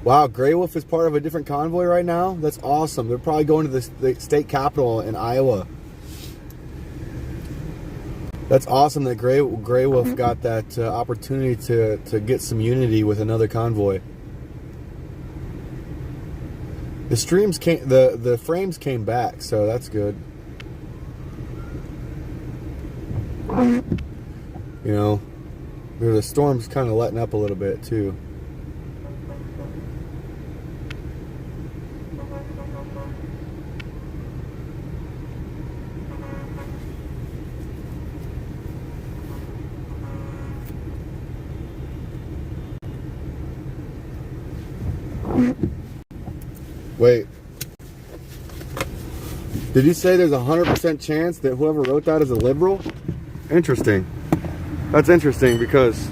Speaker 1: Wow, Grey Wolf is part of a different convoy right now? That's awesome. They're probably going to the state capitol in Iowa. That's awesome that Grey Wolf got that opportunity to get some unity with another convoy. The streams came, the frames came back, so that's good. You know, the storm's kind of letting up a little bit too. Wait. Did you say there's a 100% chance that whoever wrote that is a liberal? Interesting. That's interesting because...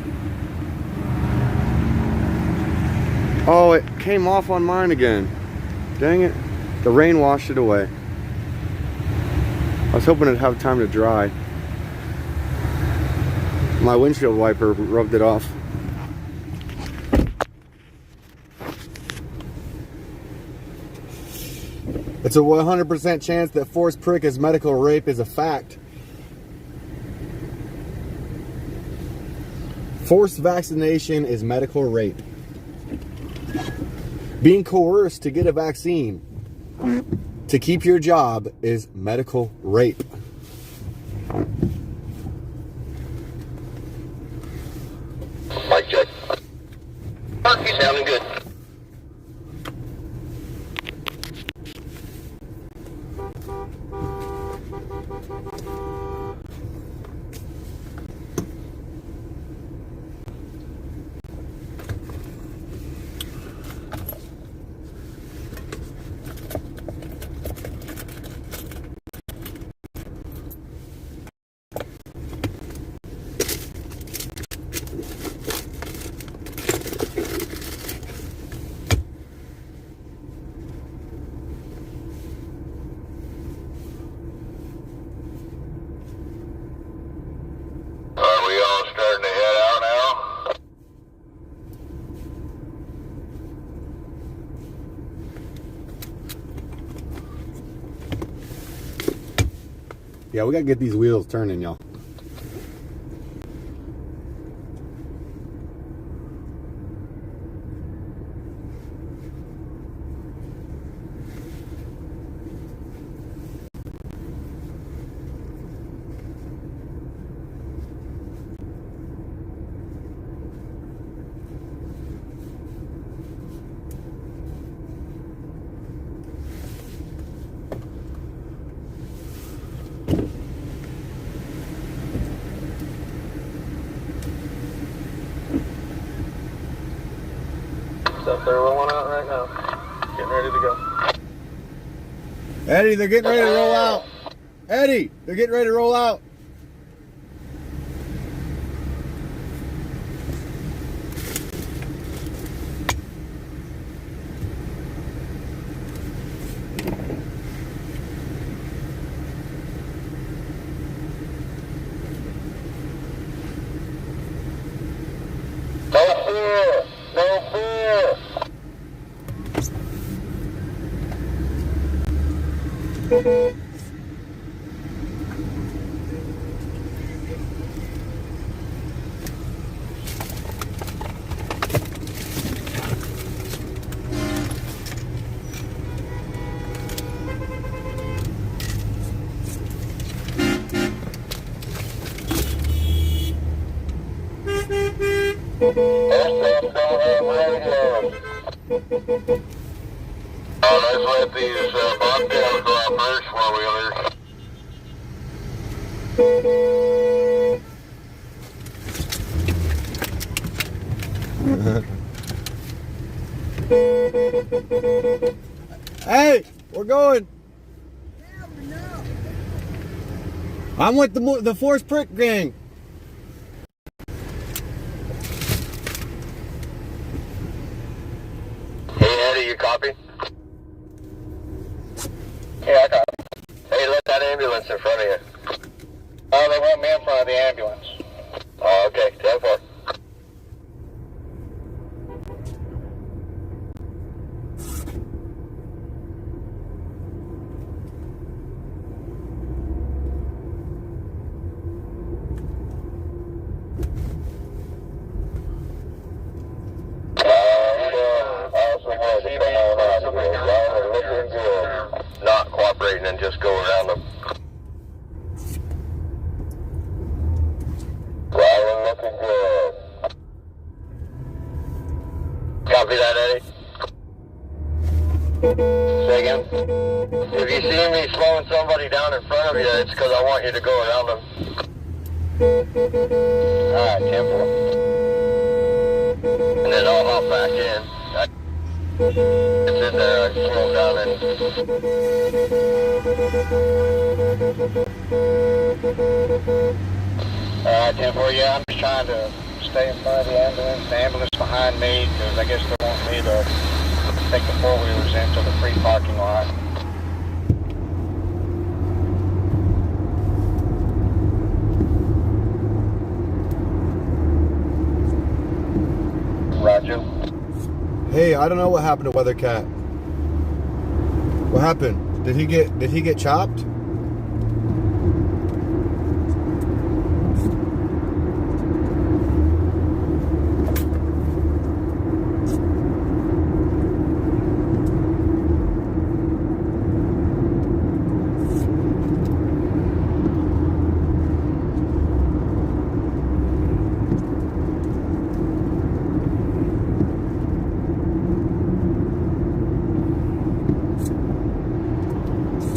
Speaker 1: Oh, it came off on mine again. Dang it. The rain washed it away. I was hoping it'd have time to dry. My windshield wiper rubbed it off. It's a 100% chance that forced prick as medical rape is a fact. Forced vaccination is medical rape. Being coerced to get a vaccine to keep your job is medical rape.
Speaker 16: Mic check. Mark, you sounding good.
Speaker 1: Yeah, we gotta get these wheels turning, y'all.
Speaker 16: Stuff they're rolling out right now. Getting ready to go.
Speaker 1: Eddie, they're getting ready to roll out. Eddie, they're getting ready to roll out.
Speaker 16: No fear! No fear! Aircraft don't have radios. Let's let these bobtails go out first, four-wheelers.
Speaker 1: Hey, we're going. I'm with the Force Prick gang.
Speaker 16: Hey, Eddie, you copy? Yeah, I copy. Hey, let that ambulance in front of you. Oh, they want me in front of the ambulance. Oh, okay. 10-4. Not cooperating and just go around them. Riding looking good. Copy that, Eddie. Say again. If you see me slowing somebody down in front of you, it's because I want you to go around them. Alright, 10-4. And then I'll hop back in. It's in there, I slow down and... Alright, 10-4, yeah, I'm just trying to stay in front of the ambulance behind me, because I guess they want me to take the four-wheelers into the free parking lot. Roger.
Speaker 1: Hey, I don't know what happened to Weathercat. What happened? Did he get chopped?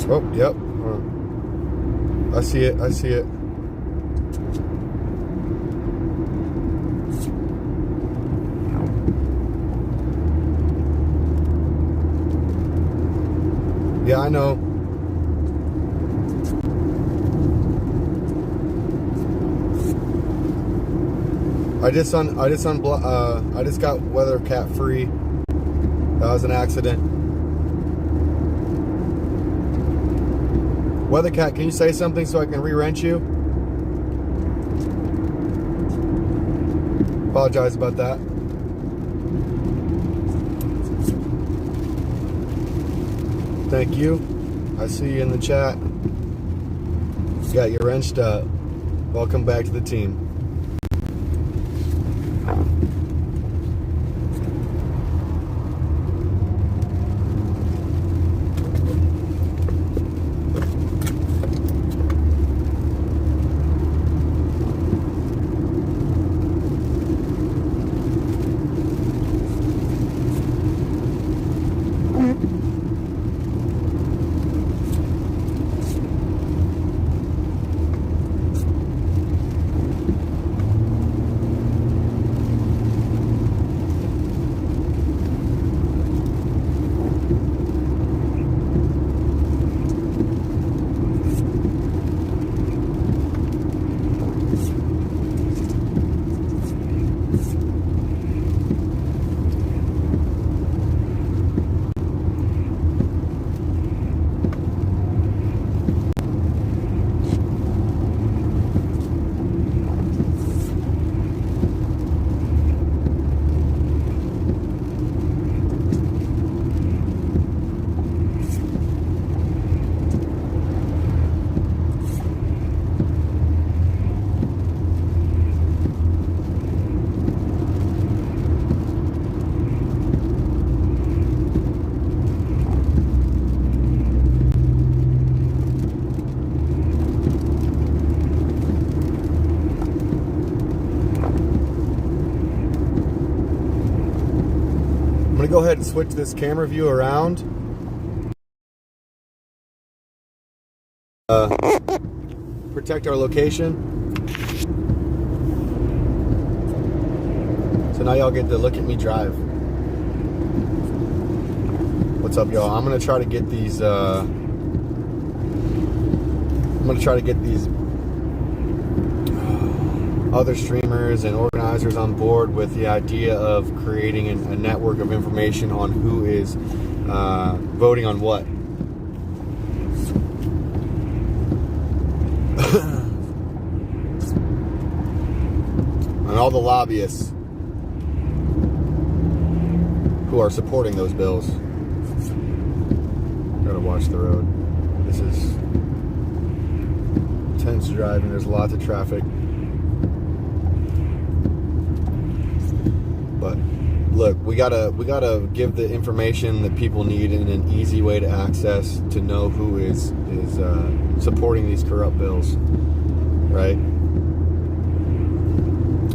Speaker 1: Oh, yep. I see it. I see it. Yeah, I know. I just got Weathercat free. That was an accident. Weathercat, can you say something so I can re-wrench you? Apologize about that. Thank you. I see you in the chat. Got you wrenched up. Welcome back to the team. Go ahead and switch this camera view around. Protect our location. So now y'all get to look at me drive. What's up, y'all? I'm gonna try to get these other streamers and organizers on board with the idea of creating a network of information on who is voting on what. And all the lobbyists who are supporting those bills. Gotta watch the road. This is intense driving. There's lots of traffic. But look, we gotta give the information that people need in an easy way to access to know who is supporting these corrupt bills, right?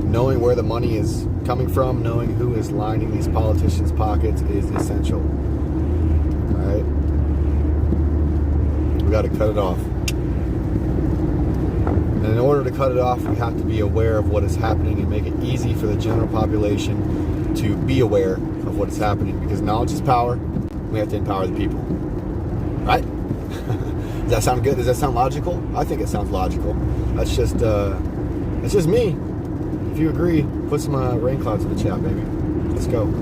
Speaker 1: Knowing where the money is coming from, knowing who is lining these politicians' pockets is essential, right? We got to cut it off. And in order to cut it off, we have to be aware of what is happening and make it easy for the general population to be aware of what is happening. Because knowledge is power. We have to empower the people. Right? Does that sound good? Does that sound logical? I think it sounds logical. That's just me. If you agree, put some rain clouds in the chat, baby. Let's go.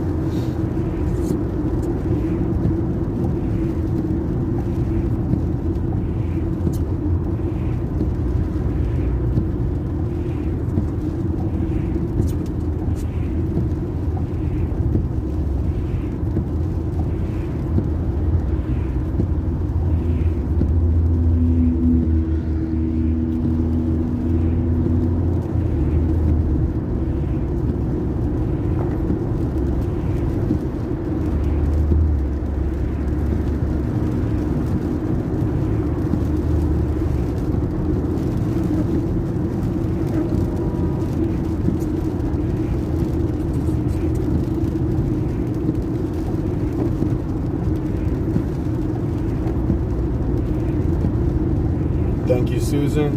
Speaker 1: Thank you, Susan.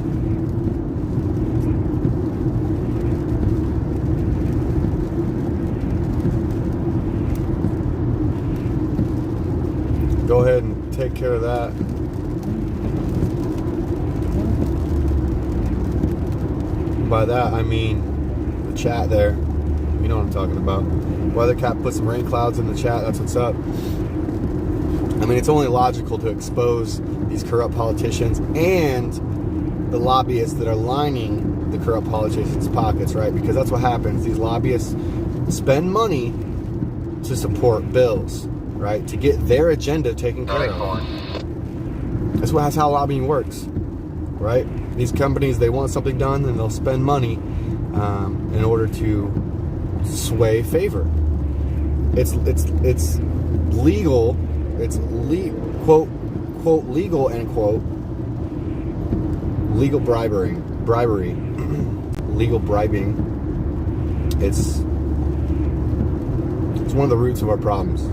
Speaker 1: Go ahead and take care of that. By that, I mean the chat there. You know what I'm talking about. Weathercat put some rain clouds in the chat. That's what's up. I mean, it's only logical to expose these corrupt politicians and the lobbyists that are lining the corrupt politicians' pockets, right? Because that's what happens. These lobbyists spend money to support bills, right? To get their agenda taken care of. That's how lobbying works. right? These companies, they want something done, and they'll spend money in order to sway favor. It's legal. It's quote legal, end quote, legal bribery, legal bribing. It's one of the roots of our problems.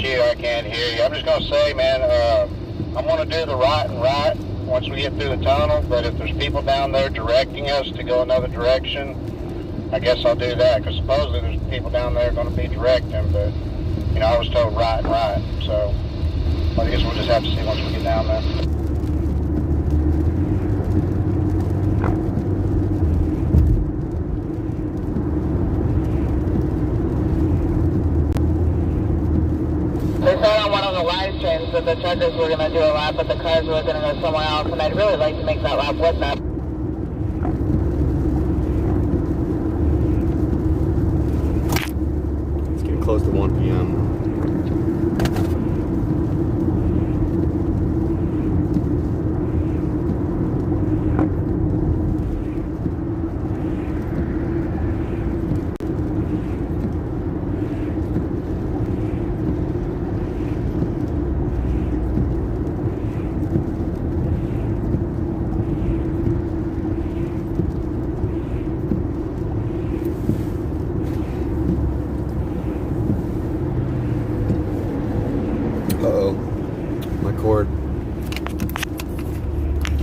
Speaker 16: I can't hear you. I'm just going to say, man, I'm going to do the right once we get through the tunnel, but if there's people down there directing us to go another direction, I guess I'll do that, because supposedly there's people down there going to be directing, but, you know, I was told right, so I guess we'll just have to see once we get down there.
Speaker 17: They said on one of the live streams that the truckers were going to do a lap, but the cars were going to go somewhere else, and I'd really like to make that lap with them.
Speaker 1: It's getting close to 1 p.m.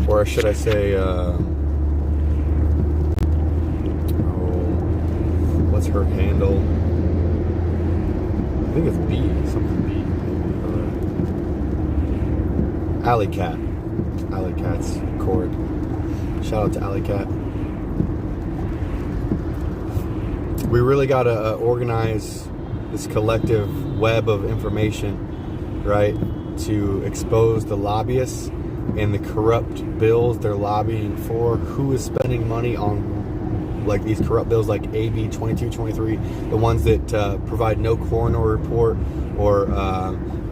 Speaker 1: Or should I say, what's her handle? I think it's B, something B. Alley Cat. Alley Cat's cord. Shout out to Alley Cat. We really got to organize this collective web of information, right, to expose the lobbyists and the corrupt bills they're lobbying for, who is spending money on like these corrupt bills like AB 2223, the ones that provide no coroner report or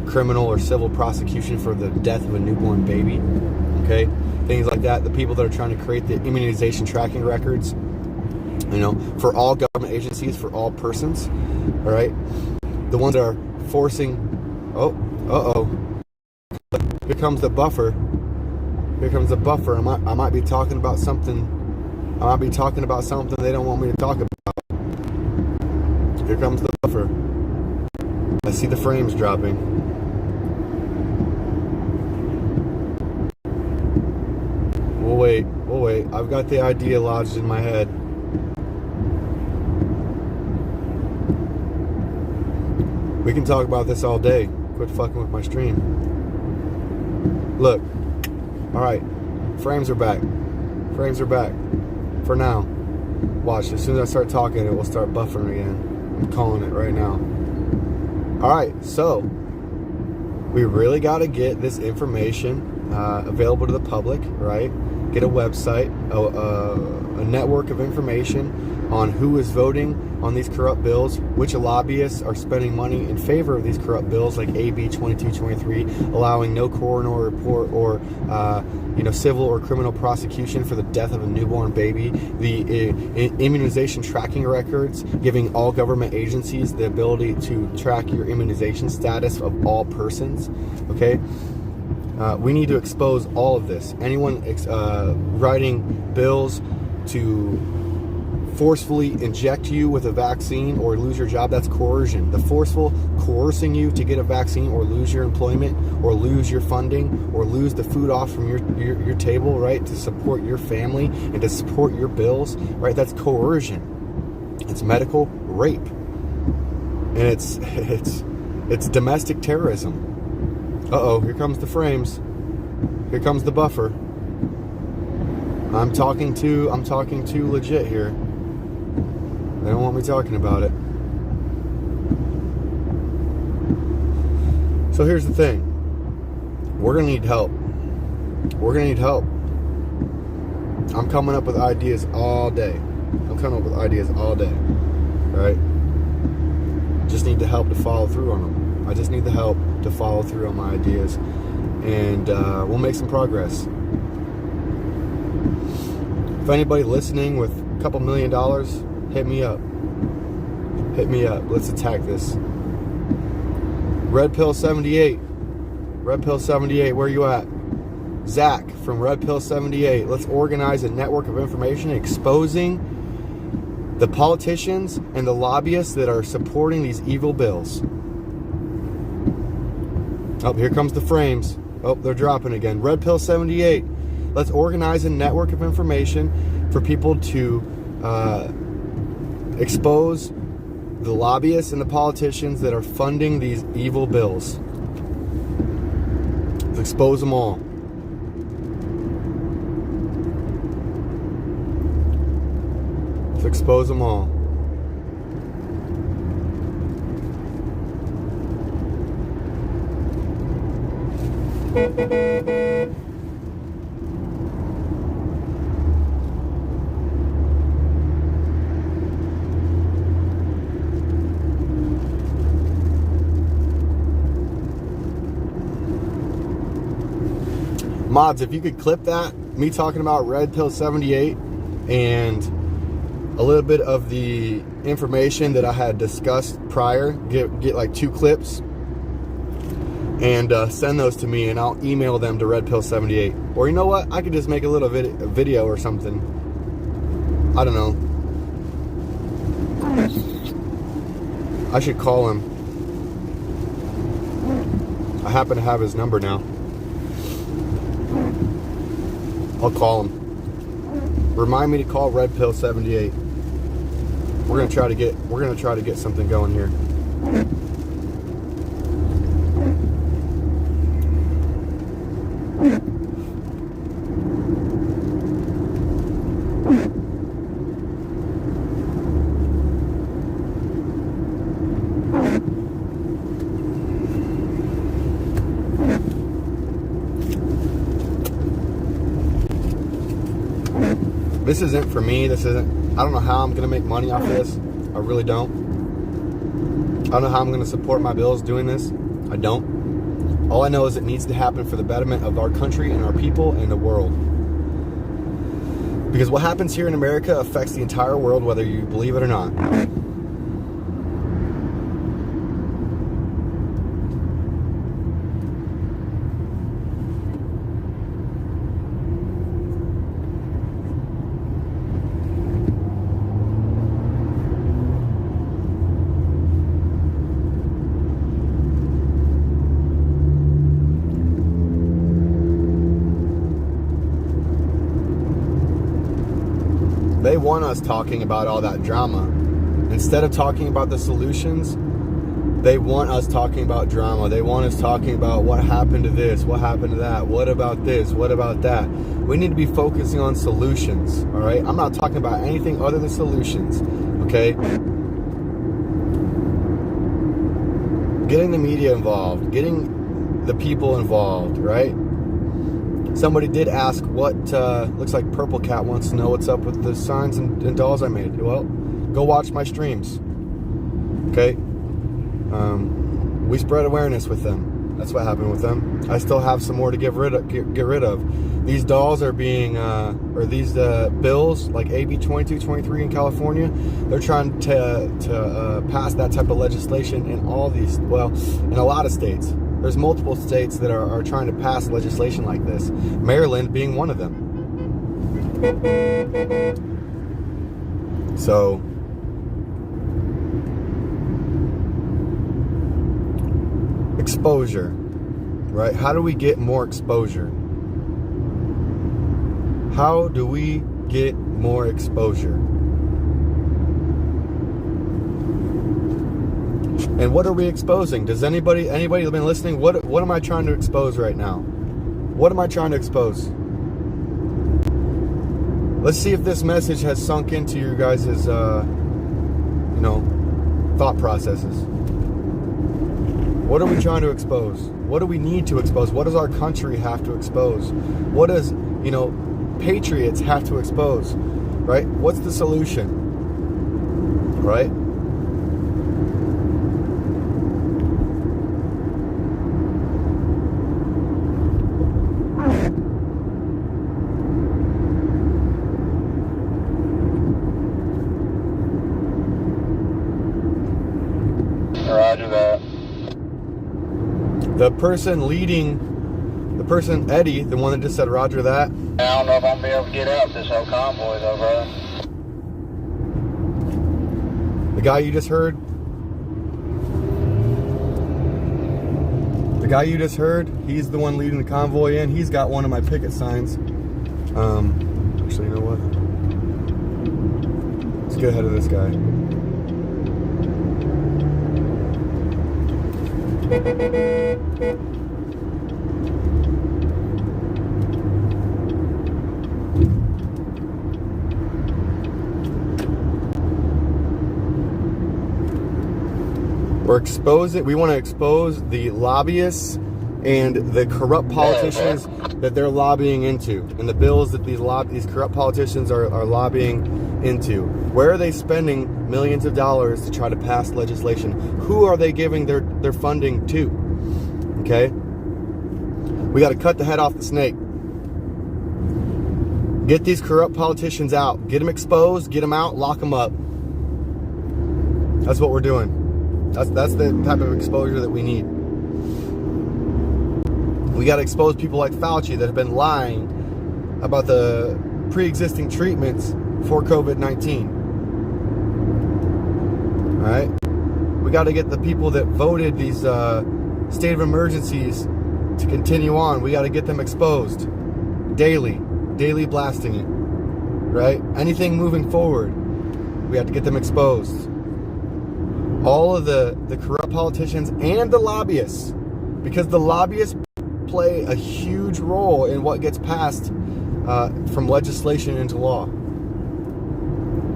Speaker 1: criminal or civil prosecution for the death of a newborn baby, okay? Things like that. The people that are trying to create the immunization tracking records, you know, for all government agencies, for all persons, all right? The ones that are forcing, here comes the buffer. Here comes the buffer. I might be talking about something. I might be talking about something they don't want me to talk about. Here comes the buffer. I see the frames dropping. We'll wait. I've got the idea lodged in my head. We can talk about this all day. Quit fucking with my stream. Look. Alright. Frames are back. Frames are back. For now. Watch. As soon as I start talking, it will start buffering again. I'm calling it right now. Alright. So, we really got to get this information available to the public, right? Get a website, a network of information on who is voting on these corrupt bills, which lobbyists are spending money in favor of these corrupt bills like AB 2223, allowing no coroner report or civil or criminal prosecution for the death of a newborn baby, the immunization tracking records, giving all government agencies the ability to track your immunization status of all persons, okay? We need to expose all of this. Anyone writing bills to forcefully inject you with a vaccine or lose your job, that's coercion. The forceful coercing you to get a vaccine or lose your employment or lose your funding or lose the food off from your table, right, to support your family and to support your bills, right, that's coercion. It's medical rape. And it's domestic terrorism. Here comes the frames. Here comes the buffer. I'm talking too legit here. They don't want me talking about it. So here's the thing. We're going to need help. We're going to need help. I'm coming up with ideas all day. Right? Just need the help to follow through on them. I just need the help to follow through on my ideas. And we'll make some progress. If anybody listening with a couple $1 million, hit me up. Hit me up. Let's attack this. Red Pill 78. Red Pill 78, where you at? Zach from Red Pill 78. Let's organize a network of information exposing the politicians and the lobbyists that are supporting these evil bills. Oh, here comes the frames. Oh, they're dropping again. Red Pill 78. Let's organize a network of information for people to expose the lobbyists and the politicians that are funding these evil bills. Let's expose them all. Let's expose them all. Mods, if you could clip that, me talking about Red Pill 78 and a little bit of the information that I had discussed prior, get like 2 clips and send those to me, and I'll email them to Red Pill 78. Or you know what? I could just make a little video or something. I don't know. I should call him. I happen to have his number now. I'll call him. Remind me to call Red Pill 78. We're gonna try to get something going here. This isn't for me. I don't know how I'm going to make money off this. I really don't. I don't know how I'm going to support my bills doing this. I don't. All I know is it needs to happen for the betterment of our country and our people and the world. Because what happens here in America affects the entire world, whether you believe it or not. They want us talking about all that drama. Instead of talking about the solutions, they want us talking about drama. They want us talking about what happened to this, what happened to that, what about this, what about that. We need to be focusing on solutions, all right? I'm not talking about anything other than solutions, okay? Getting the media involved, getting the people involved, right? Somebody did ask what, looks like Purple Cat wants to know what's up with the signs and dolls I made. Well, go watch my streams. Okay? We spread awareness with them. That's what happened with them. I still have some more to get rid of. These dolls are being, or these bills, like AB 2223 in California, they're trying to pass that type of legislation in all these, well, in a lot of states. There's multiple states that are trying to pass legislation like this. Maryland being one of them. So, exposure, right? How do we get more exposure? How do we get more exposure? And what are we exposing? Does anybody have been listening? What am I trying to expose right now? What am I trying to expose? Let's see if this message has sunk into your guys' thought processes. What are we trying to expose? What do we need to expose? What does our country have to expose? What does, patriots have to expose? Right? What's the solution? Right?
Speaker 16: Roger that.
Speaker 1: The person Eddie, the one that just said Roger that.
Speaker 16: I don't know if I'm gonna be able to get out this whole convoy though, brother.
Speaker 1: The guy you just heard. The guy you just heard, he's the one leading the convoy in. He's got one of my picket signs. Actually, you know what? Let's get ahead of this guy. We want to expose the lobbyists and the corrupt politicians that they're lobbying into, and the bills that these corrupt politicians are lobbying into. Where are they spending millions of dollars to try to pass legislation? Who are they giving their funding to? Okay? We got to cut the head off the snake. Get these corrupt politicians out. Get them exposed, get them out, lock them up. That's what we're doing. That's the type of exposure that we need. We got to expose people like Fauci that have been lying about the pre-existing treatments for COVID-19. All right? We got to get the people that voted these state of emergencies to continue on. We got to get them exposed daily blasting it. Right? Anything moving forward, we have to get them exposed. All of the corrupt politicians and the lobbyists, because the lobbyists play a huge role in what gets passed from legislation into law.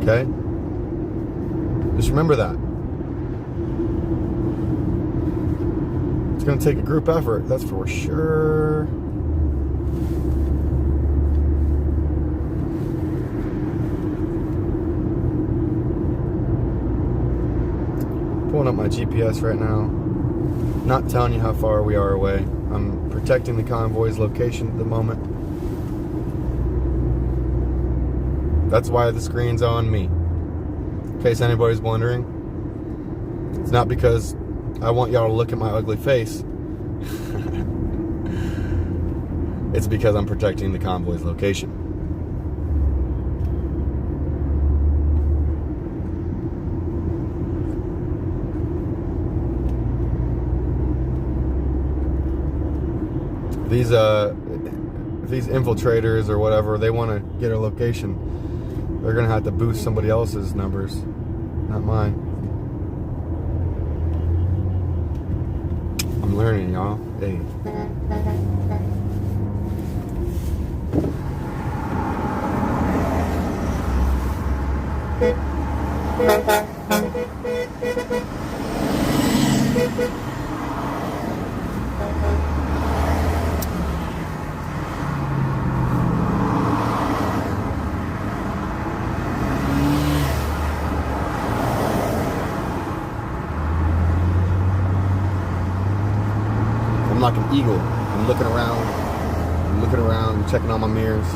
Speaker 1: Okay? Just remember that. It's going to take a group effort, that's for sure. Pulling up my GPS right now. Not telling you how far we are away. I'm protecting the convoy's location at the moment. That's why the screen's on me. In case anybody's wondering. It's not because I want y'all to look at my ugly face. It's because I'm protecting the convoy's location. If these infiltrators or whatever, they want to get a location, they're going to have to boost somebody else's numbers, not mine. I'm learning, y'all. Hey. I'm like an eagle. I'm looking around, checking all my mirrors.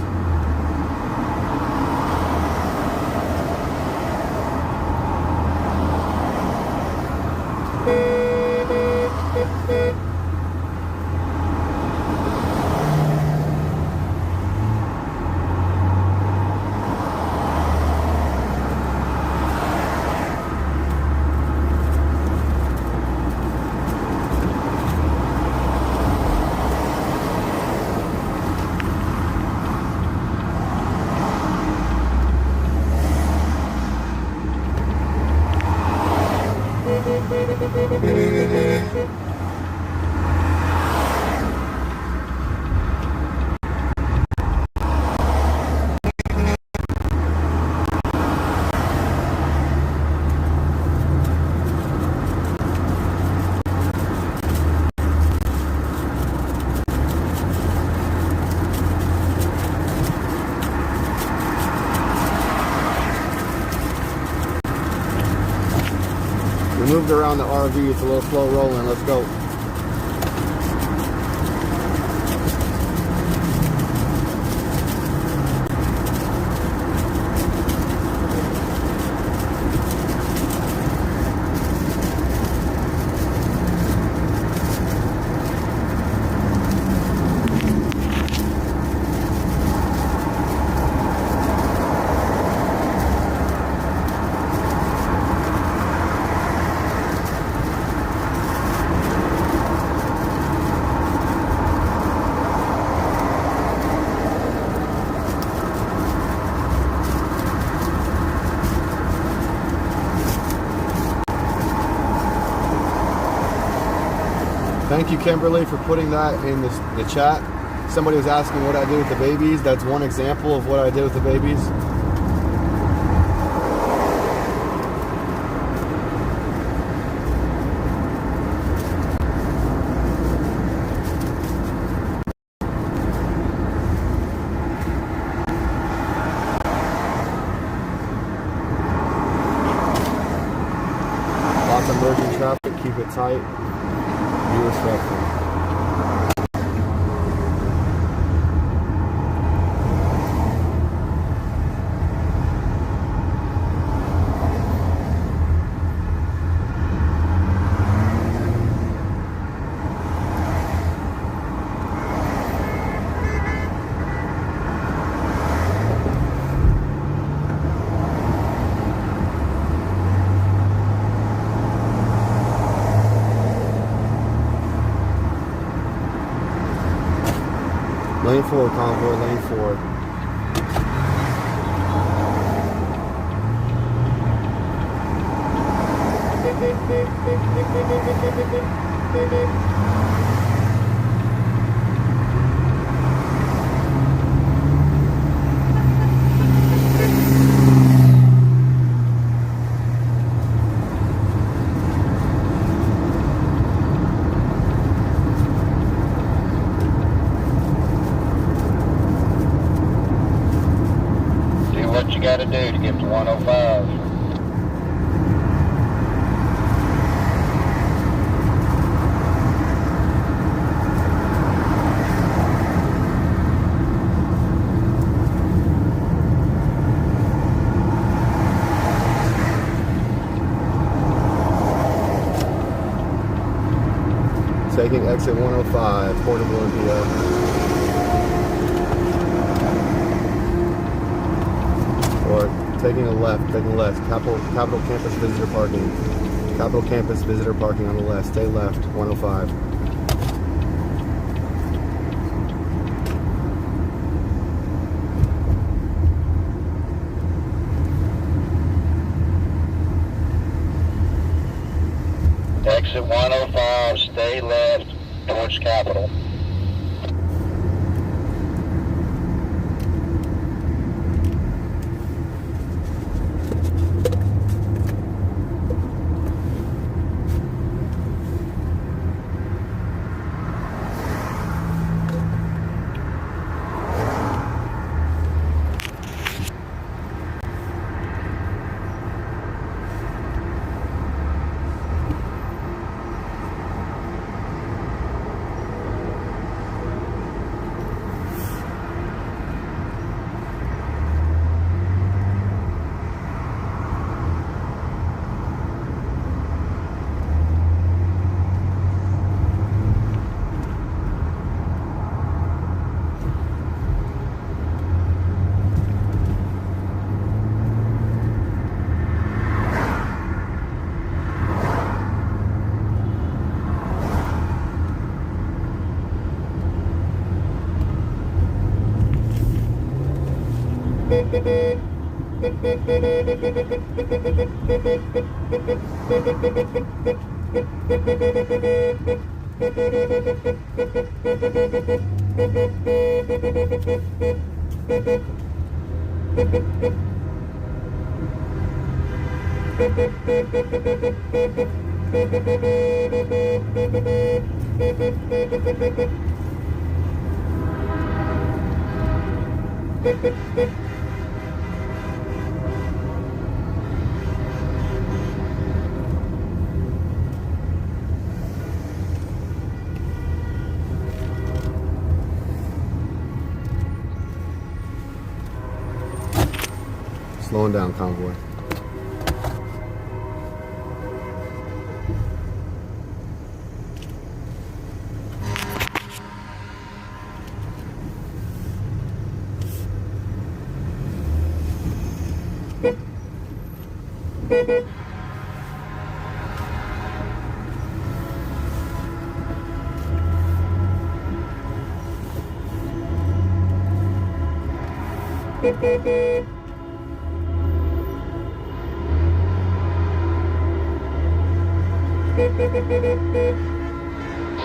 Speaker 1: We moved around the RV. It's a little slow rolling. Let's go. Thank you, Kimberly, for putting that in the chat. Somebody was asking what I did with the babies. That's one example of what I did with the babies. Lots of merging traffic. Keep it tight. Be respectful. Lane 4, Convoy, lane 4.
Speaker 16: What you got to do to get to 105.
Speaker 1: Taking exit 105, Port of Olympia. Or taking a left, Capitol Campus visitor parking. Capitol Campus visitor parking on the left. Stay left, 105.
Speaker 16: Exit 105, stay left towards Capitol.
Speaker 1: slowing down, Convoy.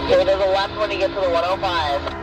Speaker 17: Stay to the left when you get to the 105.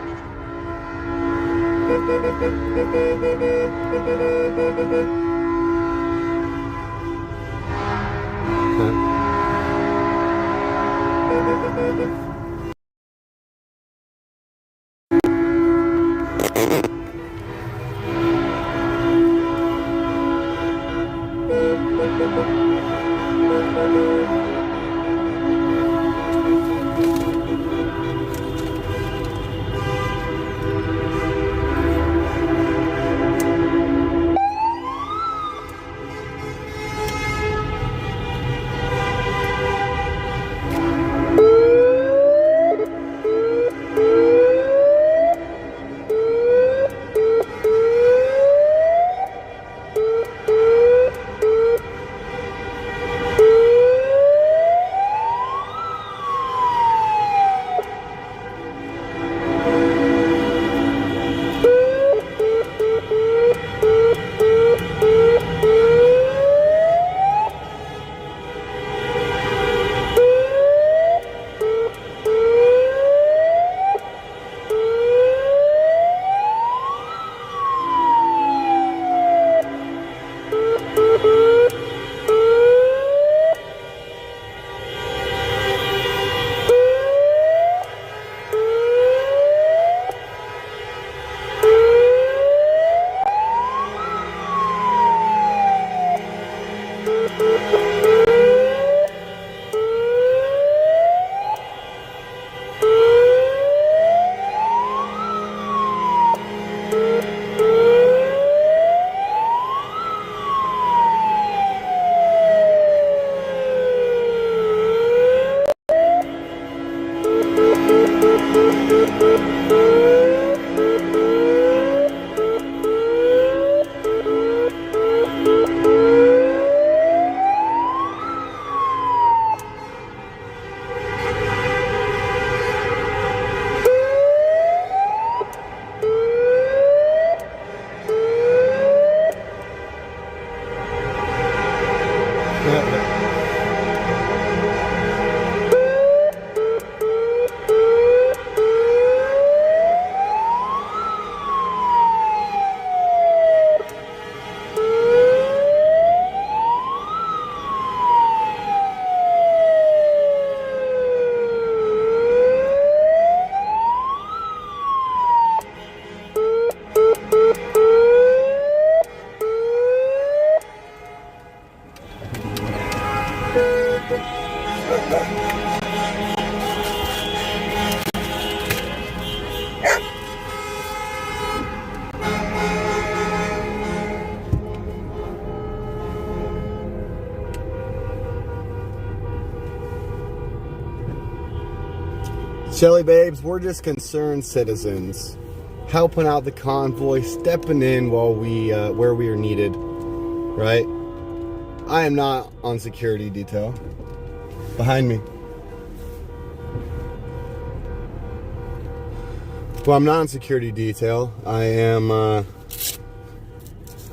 Speaker 1: Shelly babes, we're just concerned citizens, helping out the convoy, stepping in while we where we are needed, right? I am not on security detail. Behind me. Well, I'm not on security detail. I am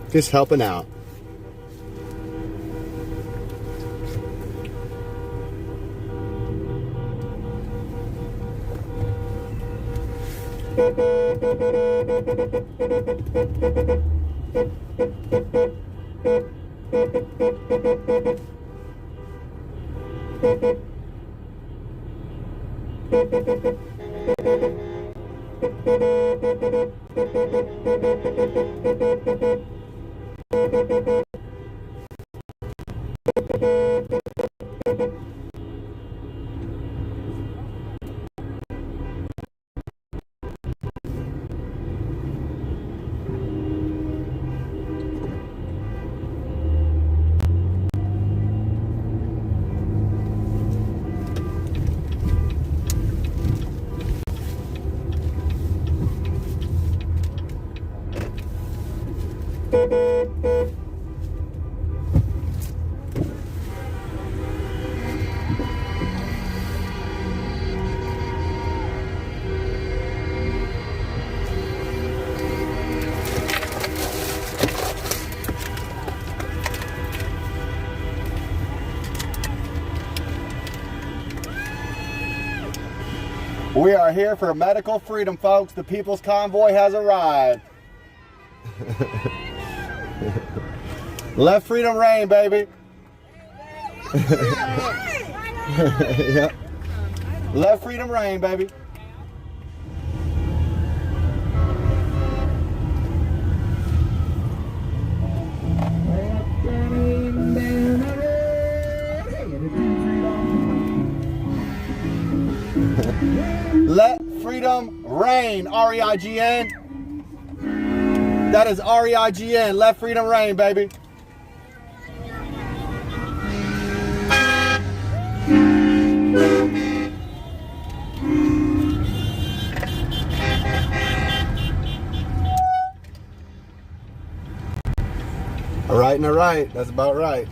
Speaker 1: just helping out. We are here for medical freedom, folks. The People's Convoy has arrived. Let freedom reign, baby. Yep. Let freedom reign, baby. Let freedom reign, R-E-I-G-N. That is R-E-I-G-N. Let freedom reign, baby. All right and all right. That's about right.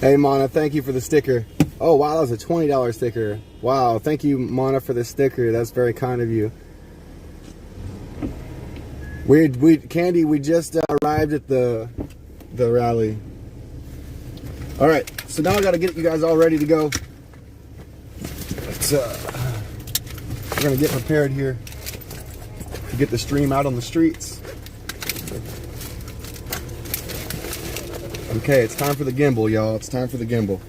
Speaker 1: Hey, Mana, thank you for the sticker. Oh, wow, that was a $20 sticker. Wow, thank you, Mana, for the sticker. That's very kind of you. Candy, we just arrived at the rally. All right, so now I got to get you guys all ready to go. We're going to get prepared here to get the stream out on the streets. Okay, it's time for the gimbal, y'all. It's time for the gimbal.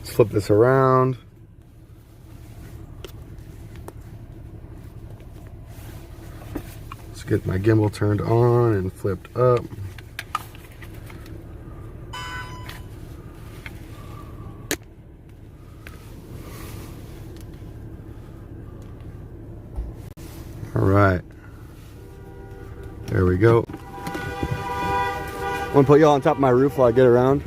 Speaker 1: Flip this around. Let's get my gimbal turned on and flipped up. All right. There we go. I'm gonna put y'all on top of my roof while I get around.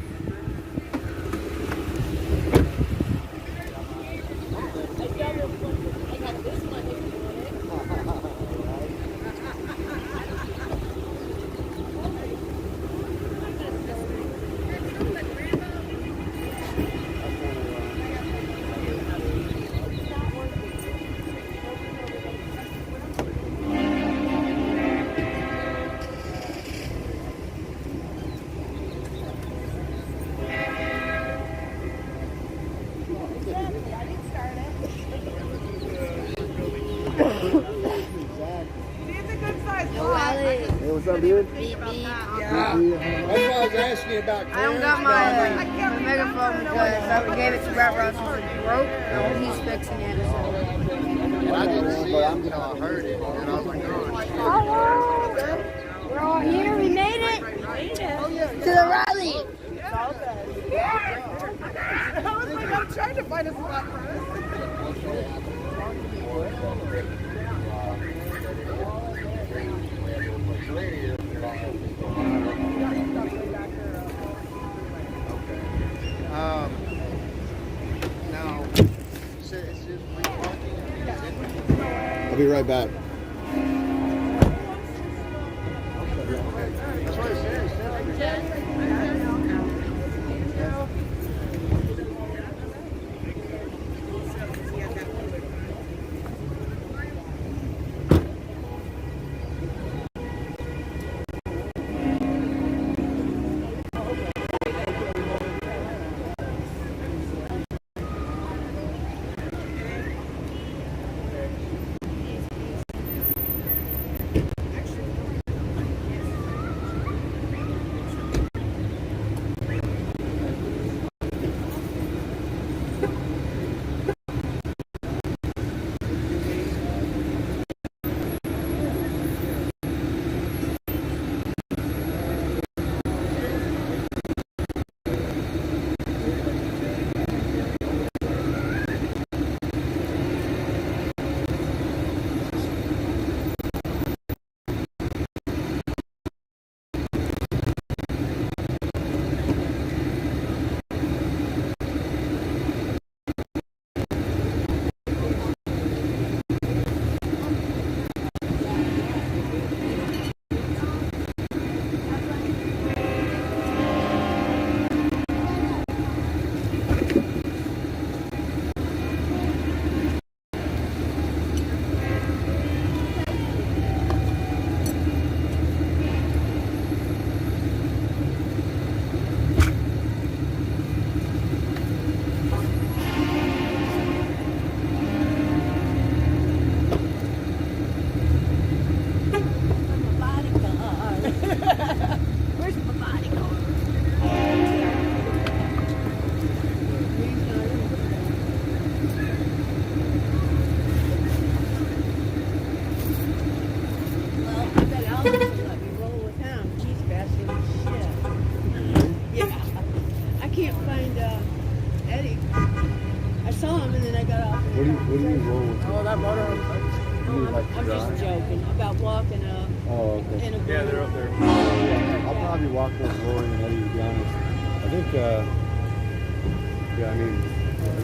Speaker 1: What's up, dude?
Speaker 4: That's why I was asking you about.
Speaker 18: I don't got my megaphone because I gave it to Rat Ross and it broke. He's fixing it.
Speaker 4: I didn't see it until I heard it, and I was like,
Speaker 18: oh. We're all here. We made it to the rally.
Speaker 8: I was like, I'm trying to find a spot for us.
Speaker 3: Now,
Speaker 1: I'll be right back. What do you roll with?
Speaker 14: Oh, that motor. I'm just joking about walking in a group.
Speaker 1: Yeah, they're up there. Yeah, I'll probably walk with Lori and Eddie, to be honest. I think, yeah, I mean,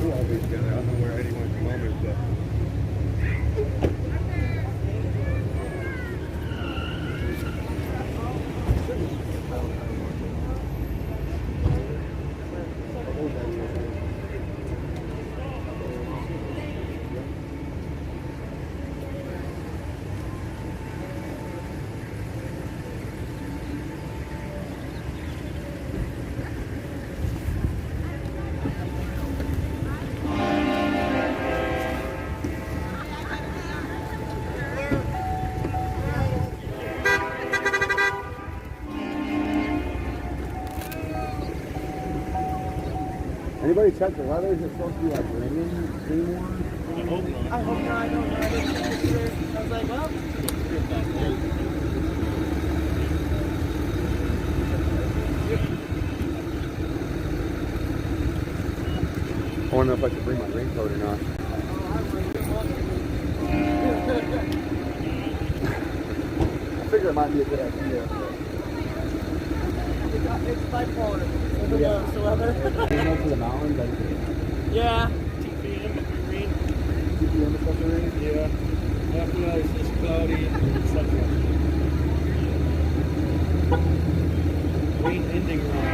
Speaker 1: we'll all be together. I don't know where Eddie went at the moment, but. Anybody check the weather? Is it supposed to be like raining anymore?
Speaker 14: I hope not. I hope not. I don't know. I didn't check it either. I was like, well.
Speaker 1: I don't know if I should bring my raincoat or not. I figure it might be a good idea.
Speaker 14: It's bipolar.
Speaker 1: Yeah.
Speaker 14: The weather.
Speaker 1: You know, to the mountains, I think.
Speaker 14: Yeah.
Speaker 9: 2 p.m. rain.
Speaker 1: 2 p.m. is supposed to rain?
Speaker 9: Yeah. After that, it's just cloudy and sunshine. Rain ending around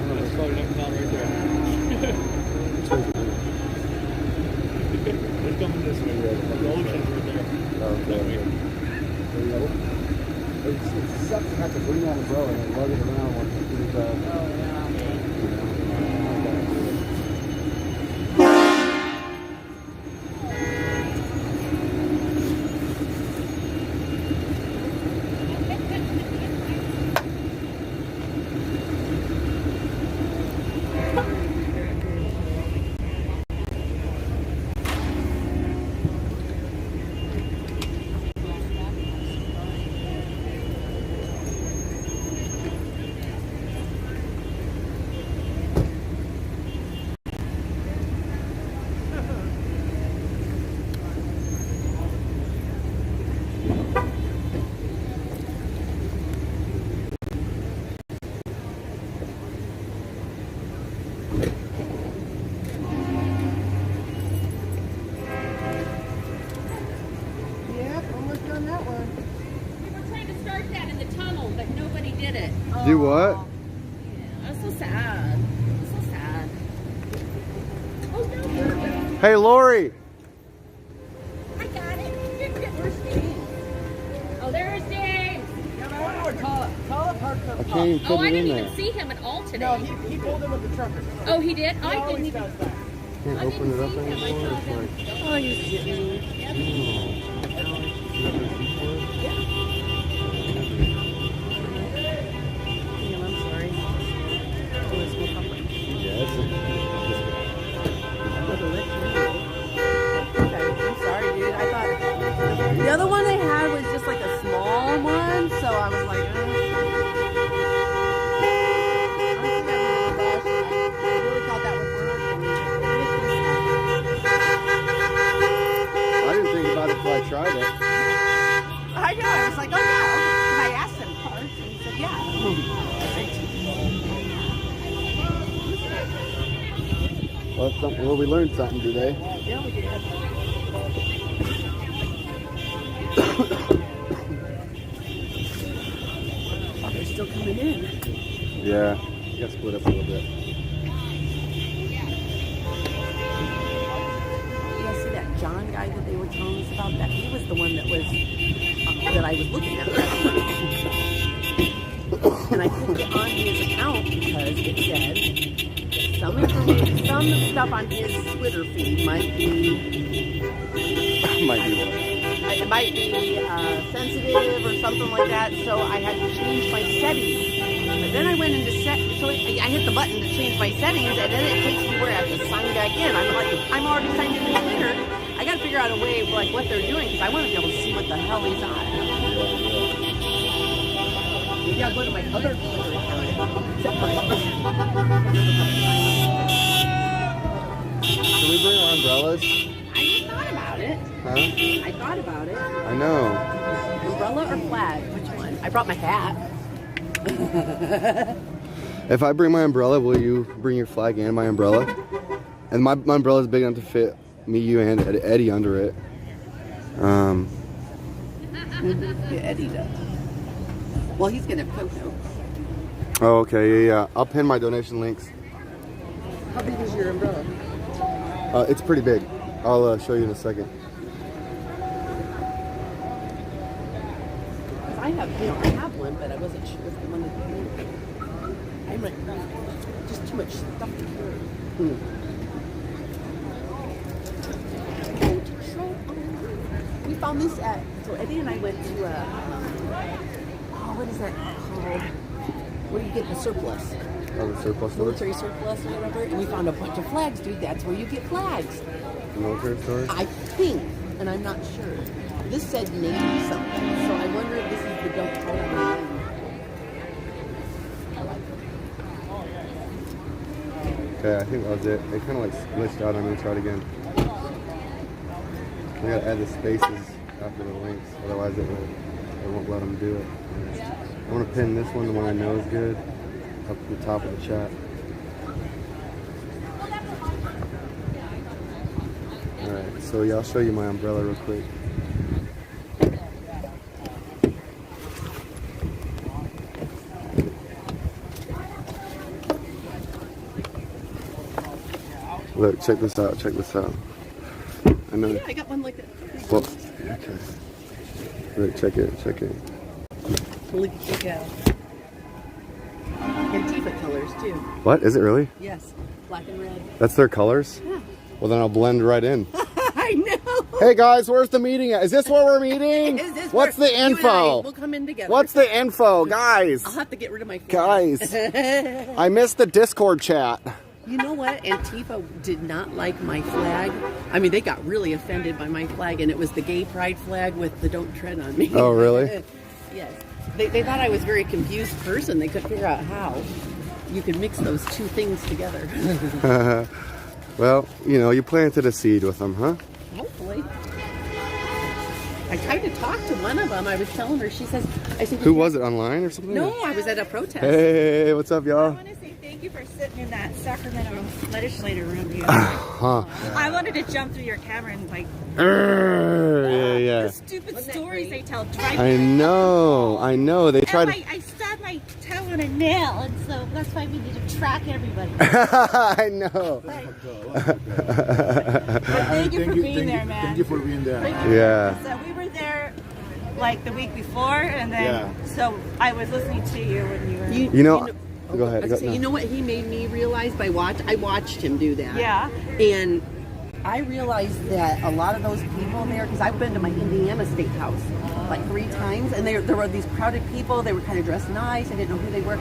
Speaker 9: 2. That's probably next down right there. It's coming this way. The ocean's right there.
Speaker 1: Okay. It sucks to have to bring that umbrella and lug it around once it is,
Speaker 15: get it.
Speaker 1: Do what?
Speaker 15: That's so sad. So sad. Oh no.
Speaker 1: Hey, Lori.
Speaker 15: I got it. Where's James? Oh, there's James.
Speaker 8: Yeah, but I wonder where Tala parked up.
Speaker 1: I can't even
Speaker 15: Oh,
Speaker 1: fit
Speaker 15: I
Speaker 1: it in
Speaker 15: didn't
Speaker 1: there.
Speaker 15: even see him at all today.
Speaker 8: No, he pulled in with the trucker.
Speaker 15: Oh, he did?
Speaker 8: He
Speaker 15: I
Speaker 8: always
Speaker 15: didn't even.
Speaker 8: does that.
Speaker 1: Can't open it up anymore. It's like,
Speaker 14: Oh, you kidding me? I'm sorry.
Speaker 1: yeah, it's
Speaker 14: Okay, I'm sorry, dude. I thought the other one they had was just like a small one, so I was like, I really thought that would work.
Speaker 1: I didn't think about it until I tried it.
Speaker 14: I know. I was like, oh yeah. I asked him parts, and he said, yeah.
Speaker 1: Well, it's something, well, we learned something today.
Speaker 14: Yeah, we did. Oh, they're still coming in.
Speaker 1: Yeah, you got split up a little bit.
Speaker 14: Yeah, see that John guy that they were telling us about? That he was the one that was that I was looking at. And I clicked it on his account because it said some information, some stuff on his Twitter feed might be it might be sensitive or something like that. So I had to change my settings. But then I went into I hit the button to change my settings, and then it takes me where I have to sign back in. I'm like, I'm already signed into Twitter. I got to figure out a way of like what they're doing because I want to be able to see what the hell he's on. Maybe I'll go to my other Twitter account.
Speaker 1: Can we bring our umbrellas?
Speaker 14: I just thought about it.
Speaker 1: Huh?
Speaker 14: I thought about it.
Speaker 1: I know.
Speaker 14: Umbrella or flag? Which one? I brought my hat.
Speaker 1: If I bring my umbrella, will you bring your flag and my umbrella? And my umbrella is big enough to fit me, you, and Eddie under it.
Speaker 14: Yeah, Eddie does. Well, he's gonna have Coco.
Speaker 1: Oh, okay, yeah. I'll pin my donation links.
Speaker 14: How big is your umbrella?
Speaker 1: It's pretty big. I'll show you in a second.
Speaker 14: I have one, but I wasn't sure if I wanted to do it. I'm like, just too much stuff to carry. We found this at, so Eddie and I went to what is that called? Where you get the surplus.
Speaker 1: Oh, the surplus store?
Speaker 14: Military surplus or whatever. And we found a bunch of flags, dude. That's where you get flags.
Speaker 1: The military store?
Speaker 14: I think, and I'm not sure. This said Navy something, so I wonder if this is the Don't Tell Them Navy.
Speaker 1: Okay, I think that was it. It kind of like glitched out. I'm going to try it again. We got to add the spaces after the links, otherwise it won't let them do it. I want to pin this one, the one I know is good, up at the top of the chat. Alright, so yeah, I'll show you my umbrella real quick. Look, check this out, check this out. I know.
Speaker 14: Yeah, I got one like that.
Speaker 1: Well, okay. Look, check it, check it.
Speaker 14: Look at you go. Antifa colors too.
Speaker 1: What? Is it really?
Speaker 14: Yes, black and red.
Speaker 1: That's their colors?
Speaker 14: Yeah.
Speaker 1: Well, then I'll blend right in.
Speaker 14: I know.
Speaker 1: Hey guys, where's the meeting at? Is this where we're meeting? What's the info?
Speaker 14: We'll come in together.
Speaker 1: What's the info, guys?
Speaker 14: I'll have to get rid of my phone.
Speaker 1: Guys, I missed the Discord chat.
Speaker 14: You know what? Antifa did not like my flag. I mean, they got really offended by my flag, and it was the gay pride flag with the "Don't Tread on Me."
Speaker 1: Oh, really?
Speaker 14: Yes. They thought I was a very confused person. They couldn't figure out how you could mix those two things together.
Speaker 1: Well, you know, you planted a seed with them, huh?
Speaker 14: Hopefully. I tried to talk to one of them. I was telling her, she says, I said,
Speaker 1: Who was it, online or something?
Speaker 14: No, I was at a protest.
Speaker 1: Hey, what's up, y'all?
Speaker 19: Thank you for sitting in that Sacramento legislator room.
Speaker 1: Huh.
Speaker 19: I wanted to jump through your camera and like
Speaker 1: Yeah.
Speaker 19: the stupid stories they tell. Drive
Speaker 1: I know. They tried to...
Speaker 19: I stabbed my my toe on a nail, and so that's why we need to track everybody.
Speaker 1: I know.
Speaker 19: But thank you for being there, man.
Speaker 3: Thank you for being there.
Speaker 1: Yeah.
Speaker 19: So we were there like the week before, and then so I was listening to you when you were.
Speaker 1: You know, go ahead.
Speaker 14: So you know what he made me realize by I watched him do that.
Speaker 19: Yeah.
Speaker 14: And I realized that a lot of those people there, because I've been to my Indiana State House like 3 times, and there were these crowded people. They were kind of dressed nice. I didn't know who they were.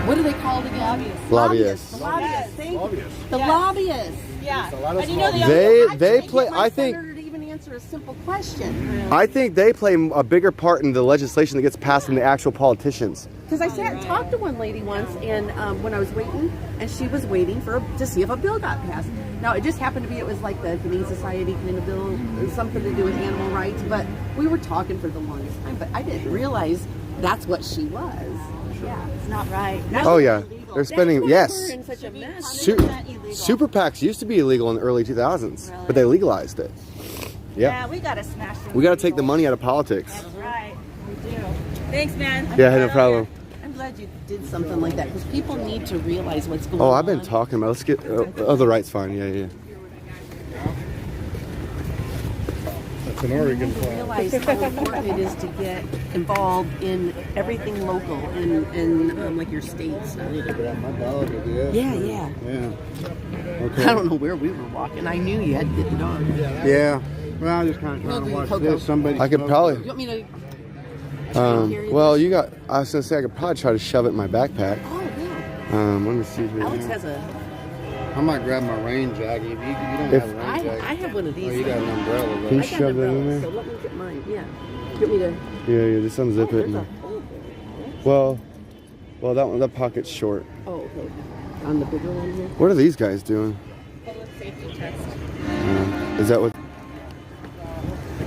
Speaker 14: What are they called again?
Speaker 1: Lobbyists.
Speaker 14: The lobbyists. Thank you. The lobbyists.
Speaker 19: Yeah.
Speaker 14: And you know
Speaker 1: they play. I think.
Speaker 14: To even answer a simple question.
Speaker 1: I think they play a bigger part in the legislation that gets passed than the actual politicians.
Speaker 14: Because I sat and talked to one lady once, and when I was waiting, and she was waiting to see if a bill got passed. Now, it just happened to be, it was like the Humane Society kind of bill, something to do with animal rights, but we were talking for the longest time, but I didn't realize that's what she was.
Speaker 19: Yeah, it's not right.
Speaker 1: Oh yeah, they're spending. Yes.
Speaker 14: We're in such a mess.
Speaker 1: Super PACs used to be illegal in the early 2000s, but they legalized it.
Speaker 19: Yeah, we gotta smash them.
Speaker 1: We got to take the money out of politics.
Speaker 19: That's right. We do. Thanks, man.
Speaker 1: Yeah, no problem.
Speaker 14: I'm glad you did something like that, because people need to realize what's going on.
Speaker 1: Oh, I've been talking about. Let's get. Oh, the right's fine. Yeah.
Speaker 3: That's an Oregon
Speaker 14: People realize how important it is to get involved in everything local and like your states.
Speaker 3: My dog is.
Speaker 14: Yeah.
Speaker 3: Yeah. Okay.
Speaker 14: I don't know where we were walking. I knew you had to get the dog.
Speaker 3: Yeah. Well, I just kind of trying to watch this. Somebody.
Speaker 1: I could probably.
Speaker 14: You want me to?
Speaker 1: Well, you got. I was gonna say I could probably try to shove it in my backpack.
Speaker 14: Oh yeah.
Speaker 1: Let me see here.
Speaker 14: Alex has a.
Speaker 3: I might grab my rain jacket. If you don't have a rain jacket.
Speaker 14: I have one of these.
Speaker 3: Oh, you got an umbrella. Right?
Speaker 1: Can you shove that in there?
Speaker 14: So let me get mine. Yeah. You want me to?
Speaker 1: Yeah. Just unzip it. Well, that pocket's short.
Speaker 14: Oh, okay. On the bigger one here.
Speaker 1: What are these guys doing?
Speaker 19: Public safety test.
Speaker 1: Is that what?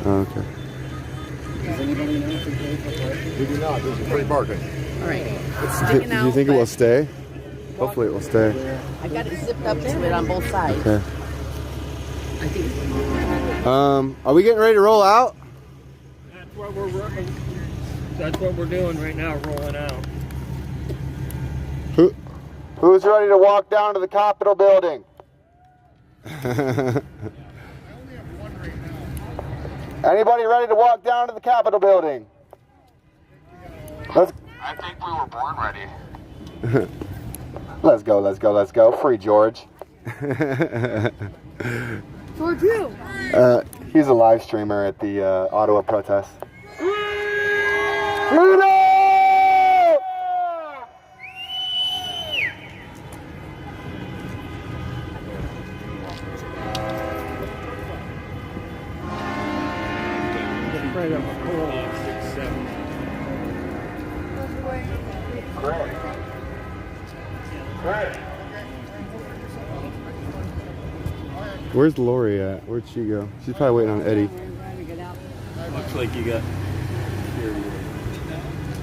Speaker 1: Oh, okay.
Speaker 14: Does anybody know?
Speaker 3: We do not. This is free parking.
Speaker 14: All right. It's sticking out.
Speaker 1: Do you think it will stay? Hopefully it will stay.
Speaker 14: I got it zipped up to it on both sides.
Speaker 1: Okay.
Speaker 14: I think.
Speaker 1: Are we getting ready to roll out?
Speaker 20: That's what we're working. That's what we're doing right now, rolling out.
Speaker 1: Who's ready to walk down to the Capitol building? Anybody ready to walk down to the Capitol building?
Speaker 16: I think we were born ready.
Speaker 1: Let's go. Free George.
Speaker 19: George who?
Speaker 1: He's a live streamer at the Ottawa protest. Freedom!
Speaker 20: Right up cool. 6, 7.
Speaker 1: Where's Lori at? Where'd she go? She's probably waiting on Eddie.
Speaker 20: Looks like you got.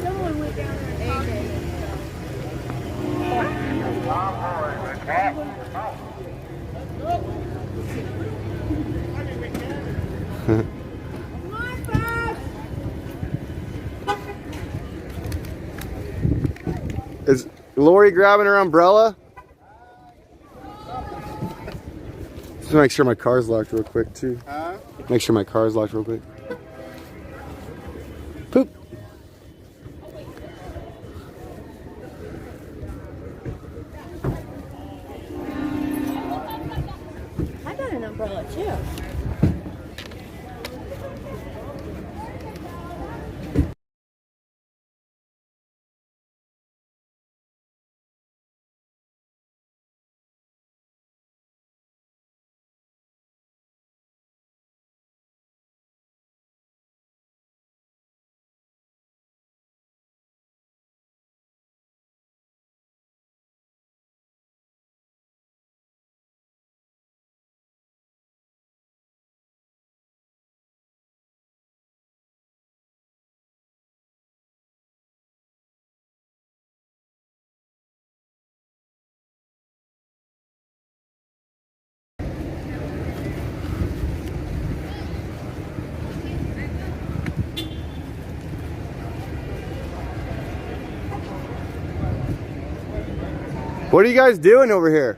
Speaker 11: Someone went down there.
Speaker 1: Is Lori grabbing her umbrella? Just make sure my car's locked real quick too. Make sure my car's locked real quick. Poop.
Speaker 19: I got an umbrella too.
Speaker 1: What are you guys doing over here?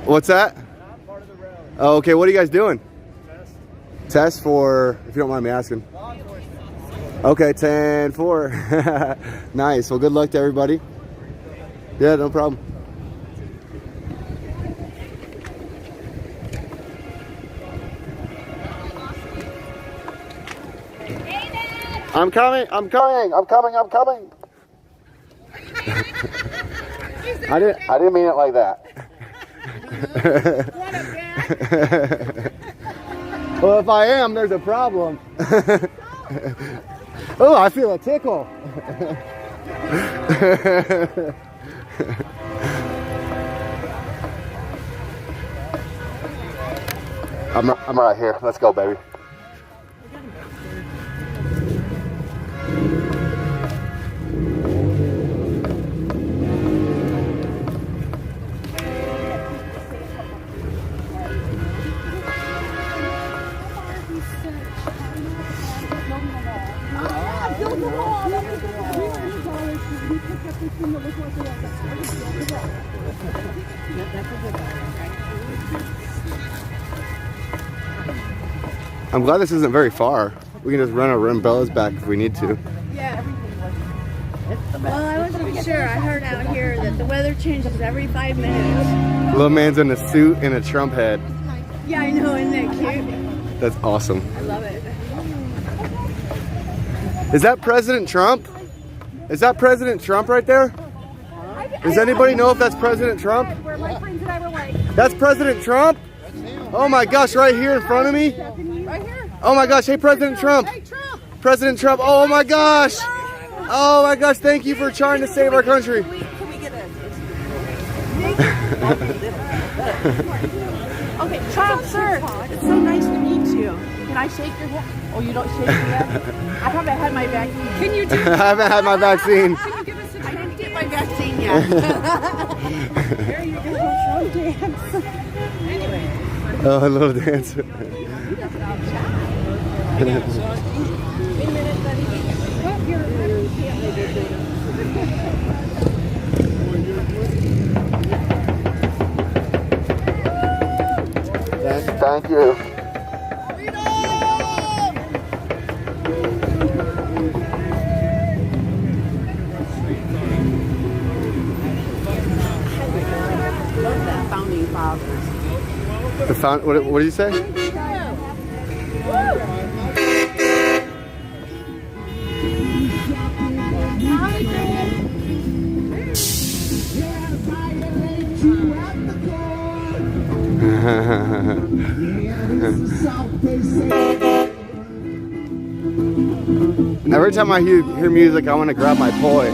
Speaker 1: What's that? Oh, okay, what are you guys doing? Test for, if you don't mind me asking. Okay, 10-4. Nice. Well, good luck to everybody. Yeah, no problem. I'm coming. I'm coming. I'm coming. I'm coming. I didn't mean it like that. Well, if I am, there's a problem. Oh, I feel a tickle. I'm right here. Let's go, baby. I'm glad this isn't very far. We can just run our umbrellas back if we need to.
Speaker 8: Yeah. Well, I wasn't sure. I heard out here that the weather changes every 5 minutes.
Speaker 1: Little man's in a suit and a Trump head.
Speaker 8: Yeah, I know. Isn't that cute?
Speaker 1: That's awesome.
Speaker 8: I love it.
Speaker 1: Is that President Trump? Is that President Trump right there? Does anybody know if that's President Trump? That's President Trump? Oh my gosh, right here in front of me? Oh my gosh, hey President Trump. President Trump, oh my gosh. Oh my gosh, thank you for trying to save our country.
Speaker 8: Okay, Trump, sir, it's so nice to meet you. Can I shake your hand? Oh, you don't shake your hand? I haven't had my vaccine. Can you do
Speaker 1: I haven't had my vaccine.
Speaker 8: Can you give us a I didn't get my vaccine yet. There you go, Trump dance. Anyway.
Speaker 1: Oh, a little dancer. Thank you.
Speaker 8: Love that founding fathers.
Speaker 1: The what did you say? Every time I hear music, I want to grab my toy,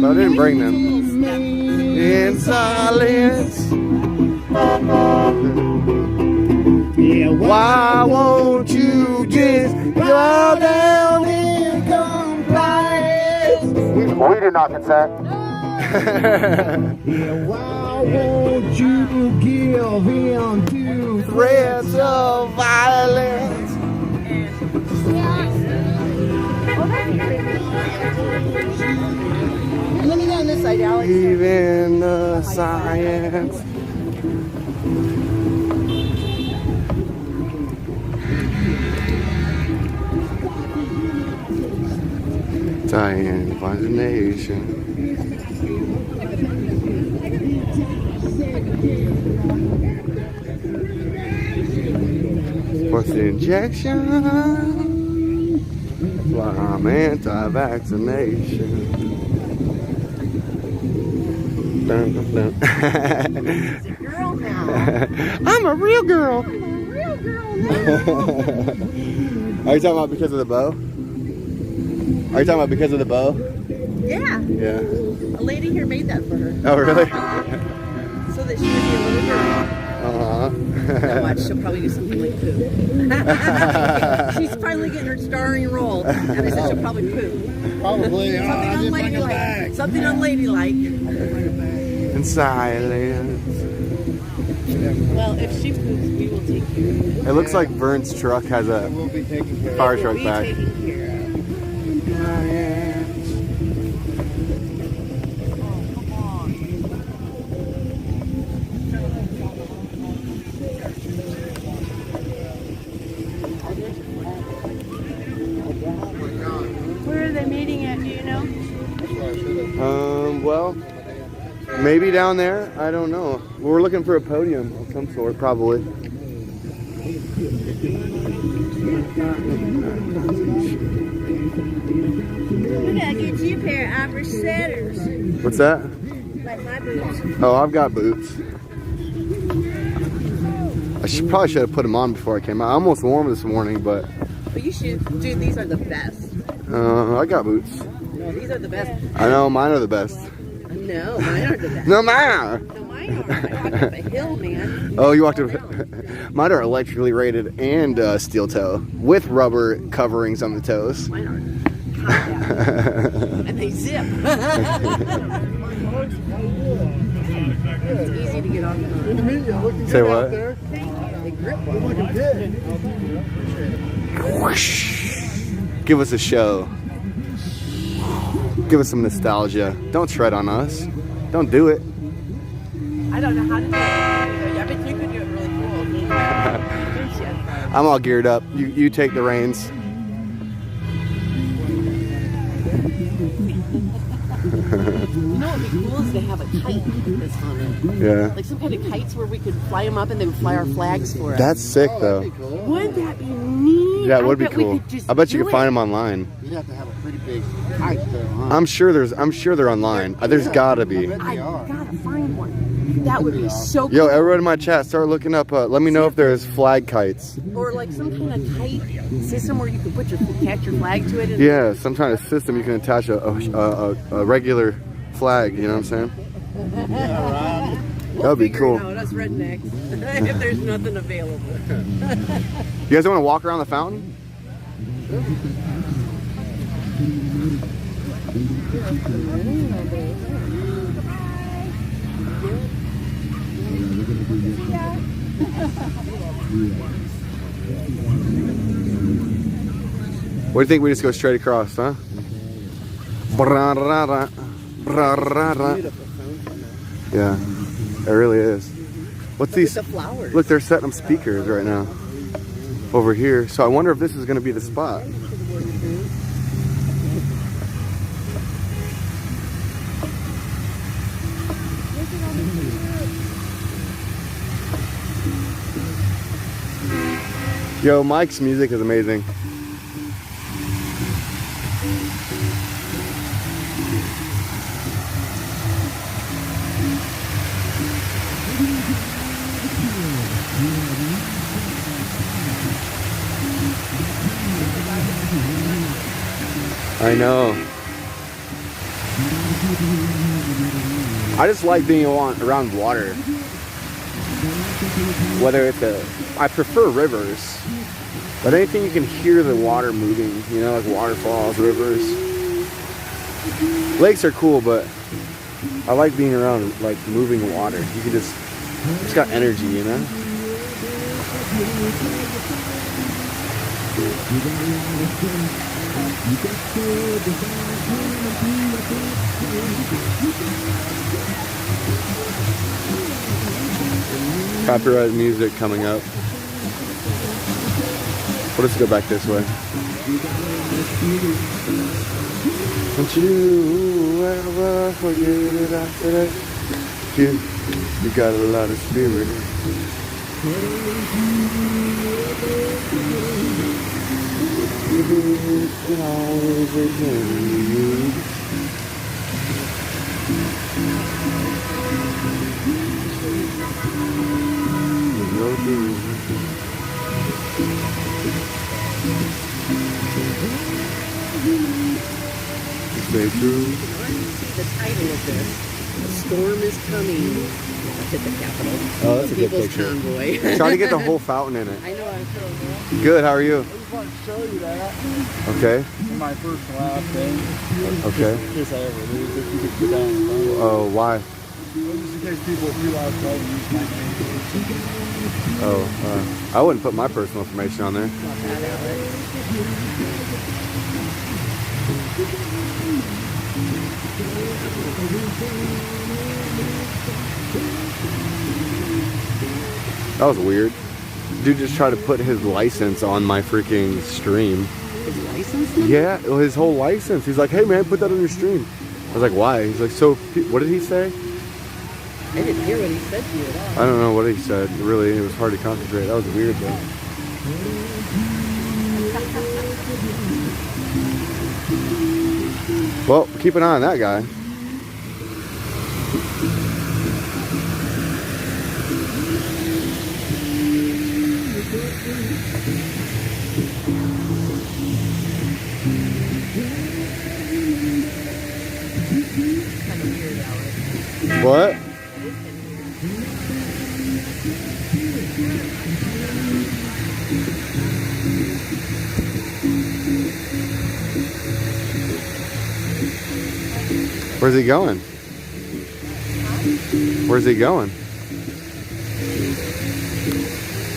Speaker 1: but I didn't bring them. In silence. Why won't you just go down in compliance? We did not consent. Why won't you give in to threats of violence?
Speaker 8: Let me go on this side, Alex.
Speaker 1: Even the science. Diane finds a nation. What's the injection? Well, I'm anti-vaccination. Dun, dun, dun.
Speaker 8: Girl now.
Speaker 1: I'm a real girl.
Speaker 8: I'm a real girl now.
Speaker 1: Are you talking about because of the bow? Are you talking about because of the bow?
Speaker 8: Yeah.
Speaker 1: Yeah.
Speaker 8: A lady here made that for her.
Speaker 1: Oh, really?
Speaker 8: So that she would be a little girl.
Speaker 1: Uh-huh.
Speaker 8: Now watch, she'll probably do something like poo. She's finally getting her starring role, and I said she'll probably poo.
Speaker 3: Probably.
Speaker 8: Something unladylike. Something unladylike.
Speaker 1: In silence.
Speaker 8: Well, if she poops, we will take care of it.
Speaker 1: It looks like Vern's truck has a fire truck back.
Speaker 8: Taken care of.
Speaker 1: Well, maybe down there. I don't know. We're looking for a podium of some sort, probably.
Speaker 4: We gotta get you a pair of Irish setters.
Speaker 1: What's that?
Speaker 4: Like my boots.
Speaker 1: Oh, I've got boots. I probably should have put them on before I came out. I'm almost warm this morning, but
Speaker 14: But you should, dude, these are the best.
Speaker 1: I got boots.
Speaker 14: No, these are the best.
Speaker 1: I know, mine are the best.
Speaker 14: No, mine aren't the best.
Speaker 1: No, mine are.
Speaker 14: No, mine aren't. I walked up a hill, man.
Speaker 1: Oh, you walked up. Mine are electrically rated and steel toe with rubber coverings on the toes.
Speaker 14: Mine aren't. And they zip. It's easy to get on.
Speaker 1: Say what?
Speaker 14: They grip
Speaker 1: Give us a show. Give us some nostalgia. Don't tread on us. Don't do it.
Speaker 14: I don't know how to do it. I bet you could do it really cool.
Speaker 1: I'm all geared up. You take the reins.
Speaker 14: You know what would be cool is to have a kite that's on it.
Speaker 1: Yeah.
Speaker 14: Like some kind of kites where we could fly them up and they would fly our flags for us.
Speaker 1: That's sick, though.
Speaker 14: Wouldn't that be neat?
Speaker 1: Yeah, it would be
Speaker 14: bet we
Speaker 1: cool.
Speaker 14: could just
Speaker 1: I bet you
Speaker 14: do
Speaker 1: could find
Speaker 14: it.
Speaker 1: them online.
Speaker 3: You'd have to have a pretty big kite though, huh?
Speaker 1: I'm sure they're online. There's gotta be.
Speaker 14: I gotta find one. That would be so cool.
Speaker 1: Yo, everyone in my chat, start looking up. Let me know if there's flag kites.
Speaker 14: Or like some kind of kite system where you could attach your flag to it. And
Speaker 1: Yeah, some kind of system you can attach a regular flag. You know what I'm saying? That'd be cool.
Speaker 14: Out, us rednecks, if there's nothing available.
Speaker 1: You guys want to walk around the fountain? What do you think? We just go straight across, huh? Yeah, it really is. What's these?
Speaker 14: The flowers.
Speaker 1: Look, they're setting up speakers right now over here. So I wonder if this is going to be the spot. Yo, Mike's music is amazing. I know. I just like being around water. Whether it's I prefer rivers, but anything you can hear the water moving, you know, like waterfalls, rivers. Lakes are cool, but I like being around like moving water. You can it's got energy, you know? Copyright music coming up. Well, let's go back this way. Don't you ever forget it after that? You got a lot of spirit. You can always return you. Stay true.
Speaker 14: See the title of this. A storm is coming. Up at the Capitol.
Speaker 1: Oh, that's a good
Speaker 14: People's
Speaker 1: picture.
Speaker 14: Convoy.
Speaker 1: Try to get the whole fountain in it.
Speaker 14: I know, I'm sure.
Speaker 1: Good, how are you?
Speaker 3: I just wanted to show you that.
Speaker 1: Okay.
Speaker 3: My first and last thing.
Speaker 1: Okay.
Speaker 3: In case I ever lose it, you could put that on the phone.
Speaker 1: Oh, why?
Speaker 3: Well, just in case people realize I use my name.
Speaker 1: Oh, I wouldn't put my personal information on there. That was weird. Dude just tried to put his license on my freaking stream.
Speaker 14: His license?
Speaker 1: Yeah, his whole license. He's like, hey man, put that on your stream. I was like, why? He's like, so, what did he say?
Speaker 14: I didn't hear what he said to you at all.
Speaker 1: I don't know what he said. Really, it was hard to concentrate. That was weird, though. Well, keep an eye on that guy. What? Where's he going? Where's he going?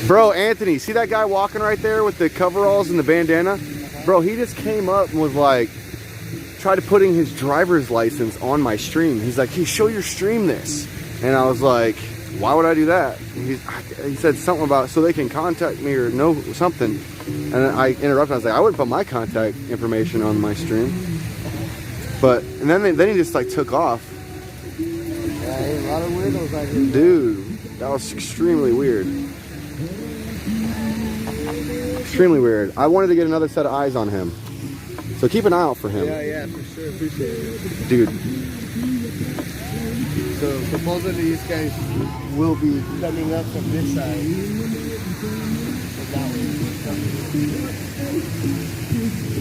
Speaker 1: Bro, Anthony, see that guy walking right there with the coveralls and the bandana? Bro, he just came up and was like, tried to putting his driver's license on my stream. He's like, hey, show your stream this. And I was like, why would I do that? And he said something about so they can contact me or know something. And I interrupted. I was like, I wouldn't put my contact information on my stream. But and then he just like took off.
Speaker 3: Yeah, there's a lot of weirdos out here.
Speaker 1: Dude, that was extremely weird. Extremely weird. I wanted to get another set of eyes on him. So keep an eye out for him.
Speaker 3: Yeah, for sure. Appreciate it.
Speaker 1: Dude.
Speaker 3: So supposedly these guys will be coming up from this side.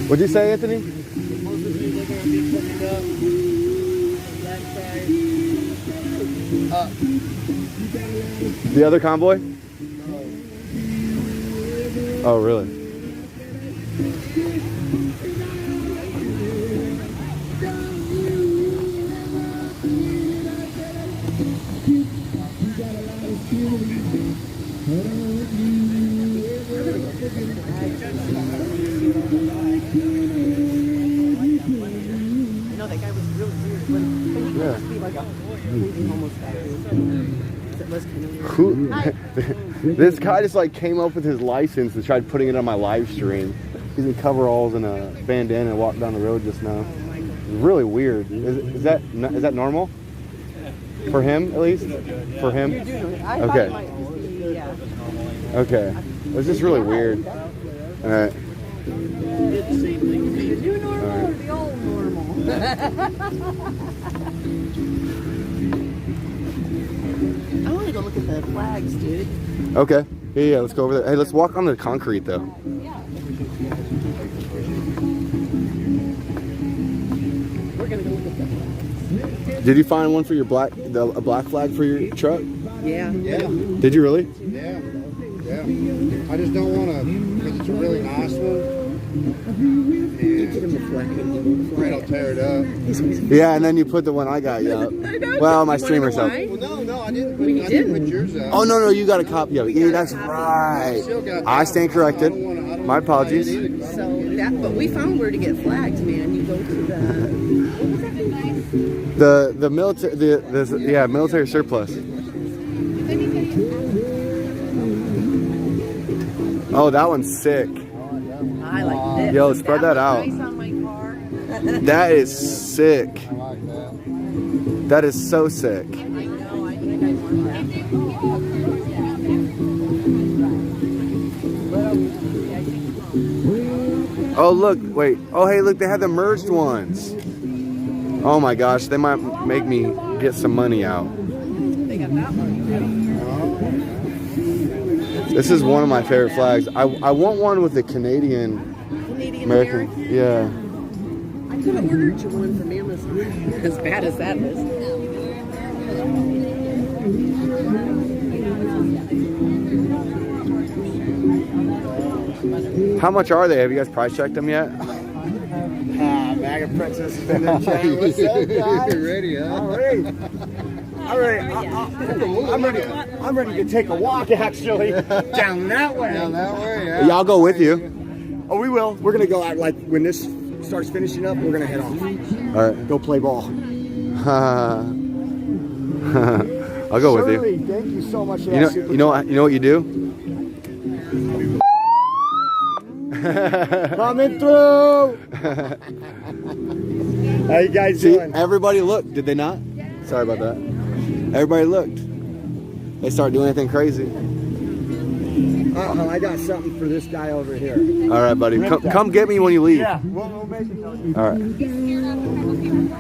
Speaker 1: What'd you say, Anthony?
Speaker 3: Supposedly they're going to be coming up from that side. Up.
Speaker 1: The other convoy? Oh, really?
Speaker 14: I know that guy was really weird. But he
Speaker 1: Yeah.
Speaker 14: must be like a maybe almost that was kind of weird.
Speaker 1: Who? This guy just like came up with his license and tried putting it on my live stream. He's in coveralls and a bandana and walked down the road just now. Really weird. Is that normal? For him, at least? For him? Okay. Okay. It's just really weird. All right.
Speaker 14: The new normal or the old normal? I want to go look at the flags, dude.
Speaker 1: Okay. Yeah, let's go over there. Hey, let's walk on the concrete though.
Speaker 14: We're gonna go look at the flags.
Speaker 1: Did you find one for your a black flag for your truck?
Speaker 14: Yeah.
Speaker 3: Yeah.
Speaker 1: Did you really?
Speaker 3: Yeah. Yeah. I just don't want to, because it's a really nice one.
Speaker 14: Get him a flag.
Speaker 3: Afraid I'll tear it up.
Speaker 1: Yeah, and then you put the one I got you up. Well, my streamer's up.
Speaker 3: Well, no, I didn't put yours up.
Speaker 1: Oh, no, you got a copy of it. Yeah, that's right. I stand corrected. My apologies.
Speaker 14: So that, but we found where to get flags, man. You go to
Speaker 1: the military, military surplus. Oh, that one's sick.
Speaker 14: I like this.
Speaker 1: Yo, spread that out.
Speaker 14: Nice on my car.
Speaker 1: That is sick.
Speaker 3: I like that.
Speaker 1: That is so sick.
Speaker 14: I know. I think I want that.
Speaker 1: Oh, look, wait. Oh, hey, look, they have the merged ones. Oh my gosh, they might make me get some money out.
Speaker 14: They got that one.
Speaker 1: This is one of my favorite flags. I want one with the Canadian American. Yeah.
Speaker 14: I could have ordered you one from Amazon. As bad as that is.
Speaker 1: How much are they? Have you guys price checked them yet?
Speaker 3: Bag of Princess has been in chat. What's up, guys? You're ready, huh?
Speaker 9: All right. I'm ready to take a walk, actually. Down that way.
Speaker 3: Down that way, yeah.
Speaker 1: Yeah, I'll go with you.
Speaker 9: Oh, we will. We're going to go out, like, when this starts finishing up, we're going to head off.
Speaker 1: All right.
Speaker 9: Go play ball.
Speaker 1: I'll go with
Speaker 9: Shirley,
Speaker 1: you.
Speaker 9: Thank you so much.
Speaker 1: You know what you do?
Speaker 9: Coming through.
Speaker 21: How you guys
Speaker 1: See,
Speaker 21: doing?
Speaker 1: everybody looked, did they not? Sorry about that. Everybody looked. They started doing anything crazy.
Speaker 21: I got something for this guy over here.
Speaker 1: All right, buddy. Come get me when you leave.
Speaker 21: Yeah, we'll make it.
Speaker 1: All right.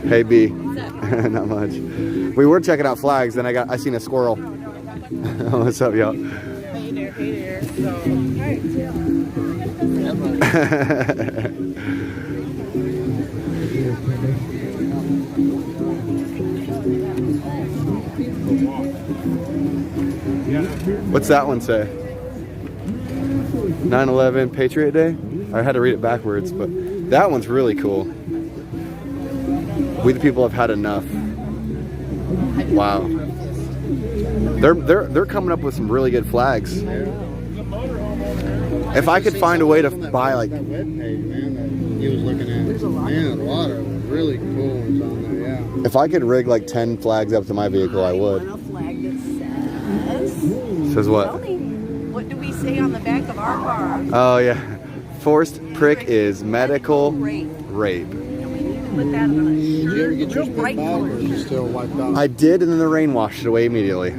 Speaker 1: Hey, B. Not much. We were checking out flags, then I seen a squirrel. What's up, y'all?
Speaker 8: Hey there. So,
Speaker 1: What's that one say? 9/11 Patriot Day? I had to read it backwards, but that one's really cool. We the people have had enough. Wow. They're coming up with some really good flags. If I could find a way to buy like
Speaker 3: that webpage, man, that he was looking at, man, a lot of really cool ones on there, yeah.
Speaker 1: if I could rig like 10 flags up to my vehicle, I would.
Speaker 8: a flag that says.
Speaker 1: Says what?
Speaker 8: Tell me, what do we say on the back of our car?
Speaker 1: Oh yeah. Forced prick is medical rape.
Speaker 8: Put that on a
Speaker 3: Did you ever get yours
Speaker 8: real
Speaker 3: put
Speaker 8: bright
Speaker 3: back, or
Speaker 8: color.
Speaker 3: is it still wiped off?
Speaker 1: I did, and then the rain washed it away immediately.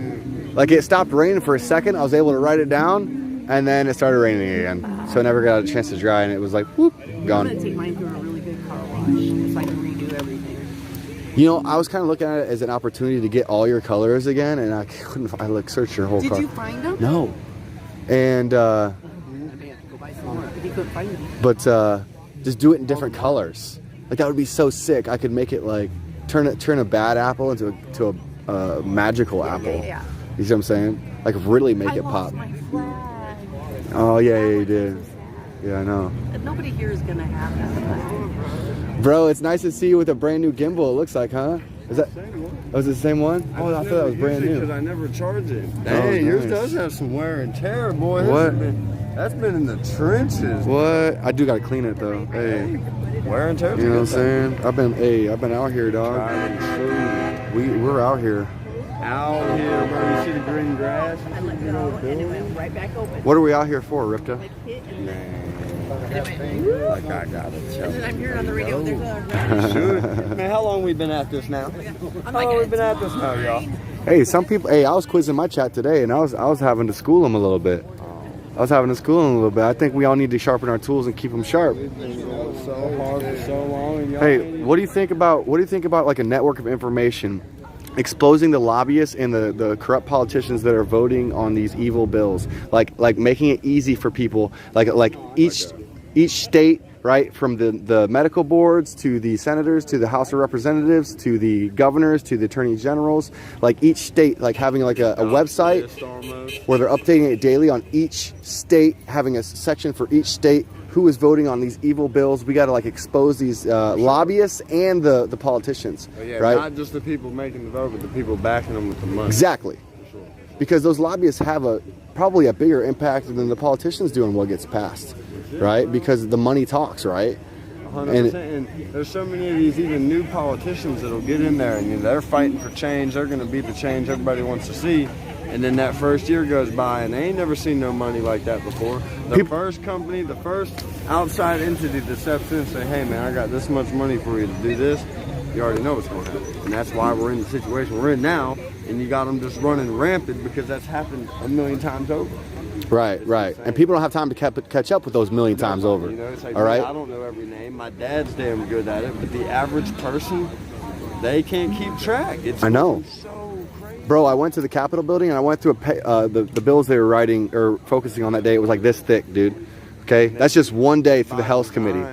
Speaker 1: Like it stopped raining for a second. I was able to write it down, and then it started raining again. So I never got a chance to dry, and it was like, whoop,
Speaker 8: I'm
Speaker 1: gone.
Speaker 8: gonna take mine through a really good car wash so I can redo everything.
Speaker 1: You know, I was kind of looking at it as an opportunity to get all your colors again, and I couldn't. I like searched your whole car.
Speaker 8: Did you find them?
Speaker 1: No. And
Speaker 8: I may have to go buy some more if you couldn't find them.
Speaker 1: but just do it in different colors. Like that would be so sick. I could make it like turn a bad apple into a magical apple.
Speaker 8: Yeah.
Speaker 1: You see what I'm saying? Like really make it pop.
Speaker 8: My flag.
Speaker 1: Oh yeah, you did. Yeah, I know.
Speaker 8: Nobody here is gonna have that.
Speaker 1: Bro, it's nice to see you with a brand new gimbal. It looks like, huh? Is that? Was it the same one? Oh, I thought that was brand new.
Speaker 21: Because I never charge it.
Speaker 1: Oh,
Speaker 21: Dang, yours
Speaker 1: nice.
Speaker 21: does have some wear and tear, boy.
Speaker 1: What?
Speaker 21: That's been in the trenches.
Speaker 1: What? I do gotta clean it though. Hey,
Speaker 21: Wear and tear.
Speaker 1: you know what I'm saying? I've been out here, dog. We're out here.
Speaker 21: Out here, bro. You see the green grass?
Speaker 8: I let go and it went right back open.
Speaker 1: What are we out here for, Ripta?
Speaker 8: It hit and then
Speaker 21: Like I gotta tell
Speaker 8: and then I'm hearing on the radio, there's a
Speaker 21: Man, how long we been at this now? How long we been at this now, y'all?
Speaker 1: Hey, some people. Hey, I was quizzing my chat today, and I was having to school them a little bit. I was having to school them a little bit. I think we all need to sharpen our tools and keep them sharp.
Speaker 21: We've been going so hard for so long, and y'all
Speaker 1: Hey, what do you think about like a network of information exposing the lobbyists and the corrupt politicians that are voting on these evil bills, like making it easy for people, like each state, right, from the medical boards to the senators to the House of Representatives to the governors to the attorney generals, like each state like having like a website where they're updating it daily on each state, having a section for each state who is voting on these evil bills. We got to like expose these lobbyists and the politicians,
Speaker 21: yeah,
Speaker 1: right?
Speaker 21: not just the people making the vote, but the people backing them with the money.
Speaker 1: Exactly. Because those lobbyists have probably a bigger impact than the politicians do on what gets passed, right? Because the money talks, right?
Speaker 21: 100%. And there's so many of these even new politicians that'll get in there and they're fighting for change. They're going to be the change everybody wants to see. And then that first year goes by and they ain't never seen no money like that before. The first company, the first outside entity that steps in and say, hey man, I got this much money for you to do this, you already know what's going to happen. And that's why we're in the situation we're in now. And you got them just running rampant because that's happened a million times over.
Speaker 1: Right. And people don't have time to catch up with those million times over.
Speaker 21: You know, it's like,
Speaker 1: all right?
Speaker 21: I don't know every name. My dad's damn good at it. But the average person, they can't keep track.
Speaker 1: I know. Bro, I went to the Capitol building and I went through the bills they were writing or focusing on that day. It was like this thick, dude. Okay? That's just one day through the Health Committee.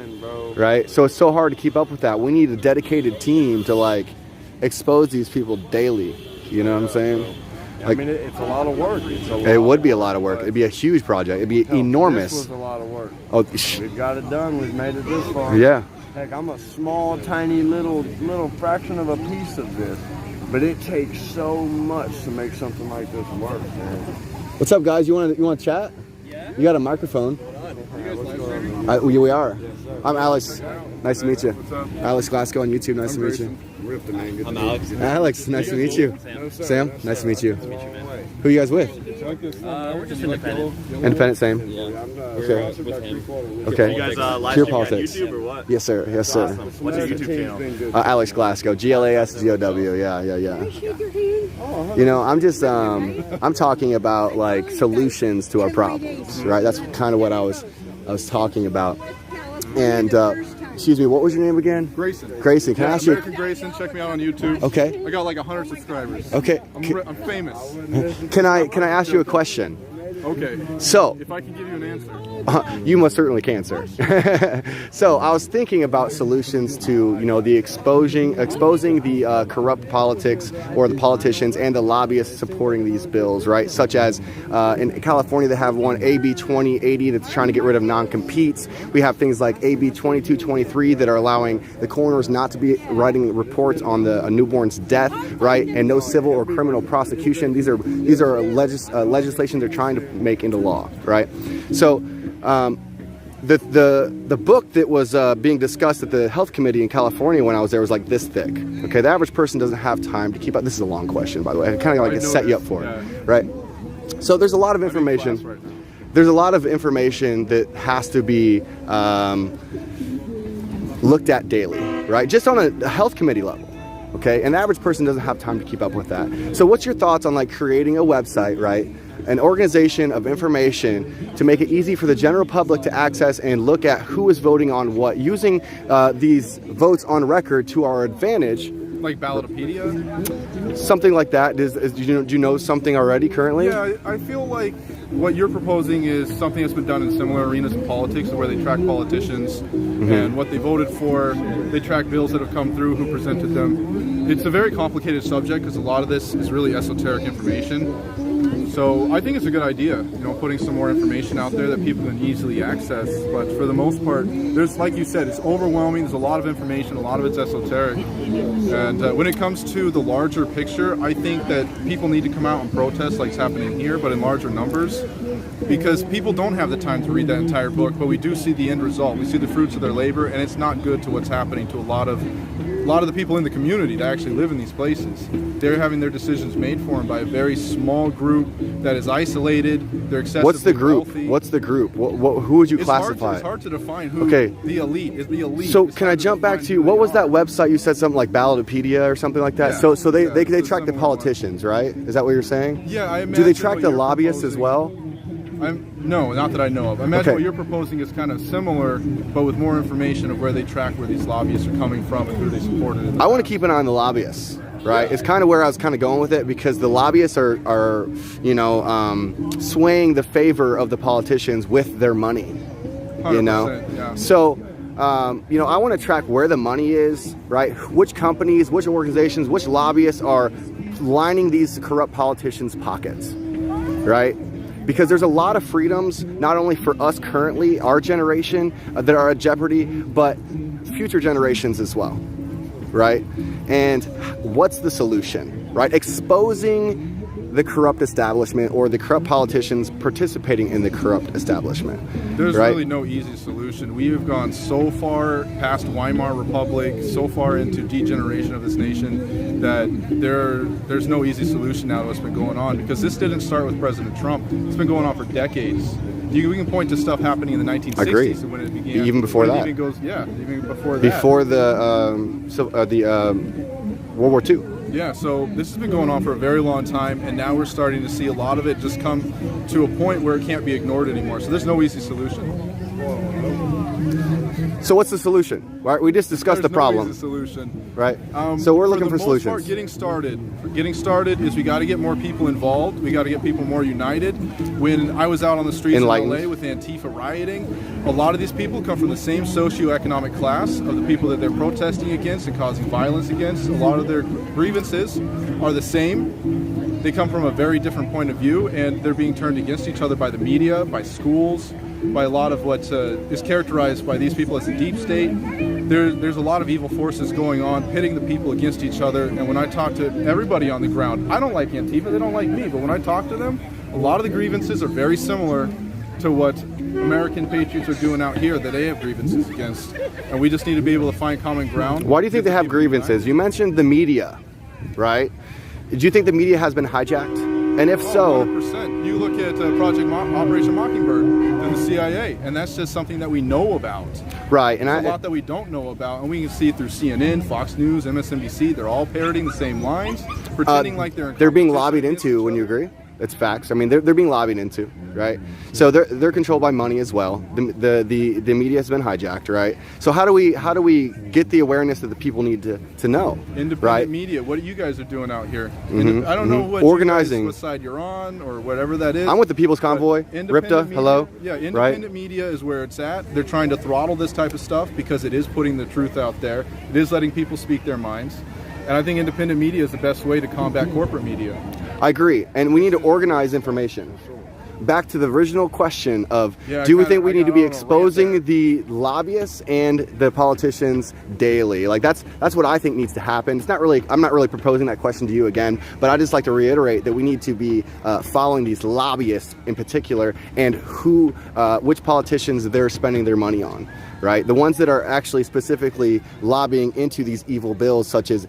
Speaker 1: Right? So it's so hard to keep up with that. We need a dedicated team to like expose these people daily. You know what I'm saying?
Speaker 21: I mean, it's a lot of work.
Speaker 1: It would be a lot of work. It'd be a huge project. It'd be enormous.
Speaker 21: This was a lot of work.
Speaker 1: Oh,
Speaker 21: we've got it done. We've made it this far.
Speaker 1: Yeah.
Speaker 21: Heck, I'm a small, tiny, little fraction of a piece of this. But it takes so much to make something like this work, man.
Speaker 1: What's up, guys? You want to chat? Yeah. You got a microphone.
Speaker 21: You guys live streaming?
Speaker 1: We are.
Speaker 21: Yes, sir.
Speaker 1: I'm Alex. Nice to meet you. Alex Glasgow on YouTube. Nice to meet you.
Speaker 21: I'm Alex.
Speaker 1: Alex, nice to meet you. Sam, nice to meet you. Who are you guys with?
Speaker 20: We're just independent.
Speaker 1: Independent, same?
Speaker 20: Yeah.
Speaker 1: Okay.
Speaker 20: With him.
Speaker 1: Okay.
Speaker 20: You guys live
Speaker 1: Pure
Speaker 20: stream on
Speaker 1: politics.
Speaker 20: YouTube or what?
Speaker 1: Yes, sir. Yes, sir.
Speaker 20: Awesome. What's your YouTube channel?
Speaker 1: Alex Glasgow. GLASGOW. Yeah. You know, I'm just, I'm talking about like solutions to our problems, right? That's kind of what I was talking about. And, excuse me, what was your name again?
Speaker 5: Grayson.
Speaker 1: Grayson, can I ask you?
Speaker 5: American Grayson, check me out on YouTube.
Speaker 1: Okay.
Speaker 5: I got like 100 subscribers.
Speaker 1: Okay.
Speaker 5: I'm famous.
Speaker 1: Can I ask you a question?
Speaker 5: Okay.
Speaker 1: So,
Speaker 5: if I can give you an answer.
Speaker 1: You most certainly can, sir. So I was thinking about solutions to, you know, the exposing the corrupt politics or the politicians and the lobbyists supporting these bills, right? Such as in California, they have one AB 2080 that's trying to get rid of non-competes. We have things like AB 2223 that are allowing the coroners not to be writing reports on the newborn's death, right? And no civil or criminal prosecution. These are legislation they're trying to make into law, right? So the book that was being discussed at the health committee in California when I was there was like this thick. Okay, the average person doesn't have time to keep up. This is a long question, by the way. I kind of like to set you up for it, right? So there's a lot of information. There's a lot of information that has to be looked at daily, right? Just on a health committee level. Okay, and the average person doesn't have time to keep up with that. So what's your thoughts on like creating a website, right? An organization of information to make it easy for the general public to access and look at who is voting on what, using these votes on record to our advantage.
Speaker 5: Like Ballotopedia?
Speaker 1: Something like that. Do you know something already currently?
Speaker 5: Yeah, I feel like what you're proposing is something that's been done in similar arenas of politics, where they track politicians and what they voted for. They track bills that have come through, who presented them. It's a very complicated subject because a lot of this is really esoteric information. So I think it's a good idea, you know, putting some more information out there that people can easily access. But for the most part, there's, like you said, it's overwhelming. There's a lot of information. A lot of it's esoteric. And when it comes to the larger picture, I think that people need to come out and protest like it's happening here, but in larger numbers. Because people don't have the time to read that entire book, but we do see the end result. We see the fruits of their labor, and it's not good to what's happening to a lot of the people in the community that actually live in these places. They're having their decisions made for them by a very small group that is isolated. They're excessively
Speaker 1: What's the group?
Speaker 5: wealthy.
Speaker 1: What's the group? Who would you classify?
Speaker 5: It's hard to define who.
Speaker 1: Okay.
Speaker 5: The elite is the elite.
Speaker 1: So can I jump back to you? What was that website you said, something like Ballotopedia or something like that?
Speaker 5: Yeah.
Speaker 1: So they track the politicians, right? Is that what you're saying?
Speaker 5: Yeah, I imagine.
Speaker 1: Do they track the lobbyists as well?
Speaker 5: No, not that I know of. I imagine
Speaker 1: Okay.
Speaker 5: what you're proposing is kind of similar, but with more information of where they track where these lobbyists are coming from and who they supported.
Speaker 1: I want to keep an eye on the lobbyists, right? It's kind of where I was kind of going with it, because the lobbyists are you know, swaying the favor of the politicians with their money, you know?
Speaker 5: Yeah.
Speaker 1: So, you know, I want to track where the money is, right? Which companies, which organizations, which lobbyists are lining these corrupt politicians' pockets, right? Because there's a lot of freedoms, not only for us currently, our generation, that are at jeopardy, but future generations as well, right? And what's the solution, right? Exposing the corrupt establishment, or the corrupt politicians participating in the corrupt establishment.
Speaker 5: There's
Speaker 1: right?
Speaker 5: really no easy solution. We have gone so far past Weimar Republic, so far into degeneration of this nation, that there's no easy solution now to what's been going on, because this didn't start with President Trump. It's been going on for decades. We can point to stuff happening in the 1960s.
Speaker 1: Agreed.
Speaker 5: When it began.
Speaker 1: Even before that.
Speaker 5: Even goes, yeah, even before that.
Speaker 1: Before the World War II.
Speaker 5: Yeah, so this has been going on for a very long time, and now we're starting to see a lot of it just come to a point where it can't be ignored anymore. So there's no easy solution.
Speaker 1: So what's the solution? Right, we just discussed the problem.
Speaker 5: There's no easy solution.
Speaker 1: Right. So we're looking for solutions.
Speaker 5: For the most part, getting started is we got to get more people involved. We got to get people more united. When I was out on the streets in LA with Antifa rioting, a lot of these people come from the same socioeconomic class of the people that they're protesting against and causing violence against. A lot of their grievances are the same. They come from a very different point of view, and they're being turned against each other by the media, by schools, by a lot of what is characterized by these people as the deep state. There's a lot of evil forces going on, pitting the people against each other. And when I talk to everybody on the ground, I don't like Antifa, they don't like me, but when I talk to them, a lot of the grievances are very similar to what American patriots are doing out here that they have grievances against, and we just need to be able to find common ground.
Speaker 1: Why do you think they have grievances? You mentioned the media, right? Do you think the media has been hijacked? And if so,
Speaker 5: 100%. You look at Operation Mockingbird and the CIA, and that's just something that we know about.
Speaker 1: Right, and
Speaker 5: there's a lot that we don't know about, and we can see through CNN, Fox News, MSNBC. They're all parroting the same lines, pretending like they're
Speaker 1: being lobbied into. Wouldn't you agree? It's facts. I mean, they're being lobbied into, right? So they're controlled by money as well. The media has been hijacked, right? So how do we get the awareness that the people need to know?
Speaker 5: Independent media. What you guys are doing out here?
Speaker 1: Mm-hmm,
Speaker 5: I don't know what
Speaker 1: organizing,
Speaker 5: what side you're on or whatever that is.
Speaker 1: I'm with the People's Convoy. Ripta,
Speaker 5: media,
Speaker 1: hello.
Speaker 5: Yeah, independent media is where it's at. They're trying to throttle this type of stuff because it is putting the truth out there. It is letting people speak their minds. And I think independent media is the best way to combat corporate media.
Speaker 1: I agree. And we need to organize information. Back to the original question of, do we think we need to be exposing the lobbyists and the politicians daily? Like that's what I think needs to happen. It's not really, I'm not really proposing that question to you again, but I just like to reiterate that we need to be following these lobbyists in particular and which politicians they're spending their money on, right? The ones that are actually specifically lobbying into these evil bills, such as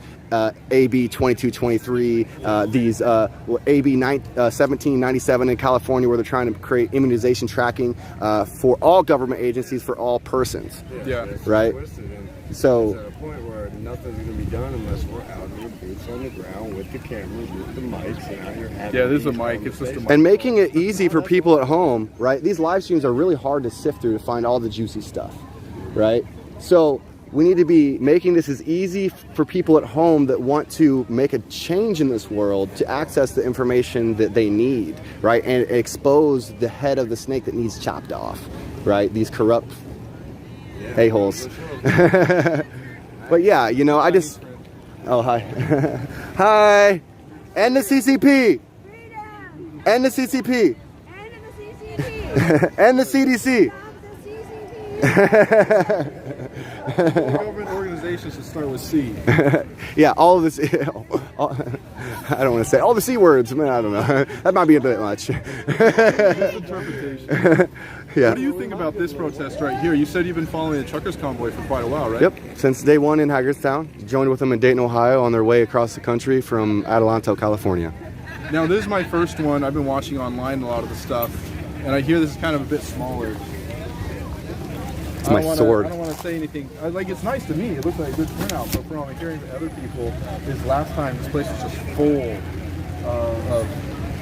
Speaker 1: AB 2223, these AB 1797 in California, where they're trying to create immunization tracking for all government agencies for all persons.
Speaker 5: Yeah.
Speaker 1: Right. So
Speaker 21: at a point where nothing's going to be done unless we're out here, boots on the ground with the cameras, with the mics, and out here having.
Speaker 5: Yeah, this is a mic. It's just a mic.
Speaker 1: And making it easy for people at home, right? These live streams are really hard to sift through to find all the juicy stuff, right? So we need to be making this as easy for people at home that want to make a change in this world to access the information that they need, right? And expose the head of the snake that needs chopped off, right? These corrupt a-holes. But yeah, you know, I just... Oh, hi. Hi! And the CCP! And the CCP! And the CDC!
Speaker 5: Government organizations should start with C.
Speaker 1: Yeah, all of this. I don't want to say all the C words. Man, I don't know. That might be a bit much.
Speaker 5: Interpretation.
Speaker 1: Yeah.
Speaker 5: What do you think about this protest right here? You said you've been following the truckers convoy for quite a while, right?
Speaker 1: Yep. Since day one in Hagerstown. Joined with them in Dayton, Ohio, on their way across the country from Adelanto, California.
Speaker 5: Now, this is my first one. I've been watching online a lot of the stuff, and I hear this is kind of a bit smaller.
Speaker 1: It's my sword.
Speaker 5: I don't want to say anything. Like, it's nice to me. It looks like a good turnout, but from what I'm hearing from other people, is last time this place was just full of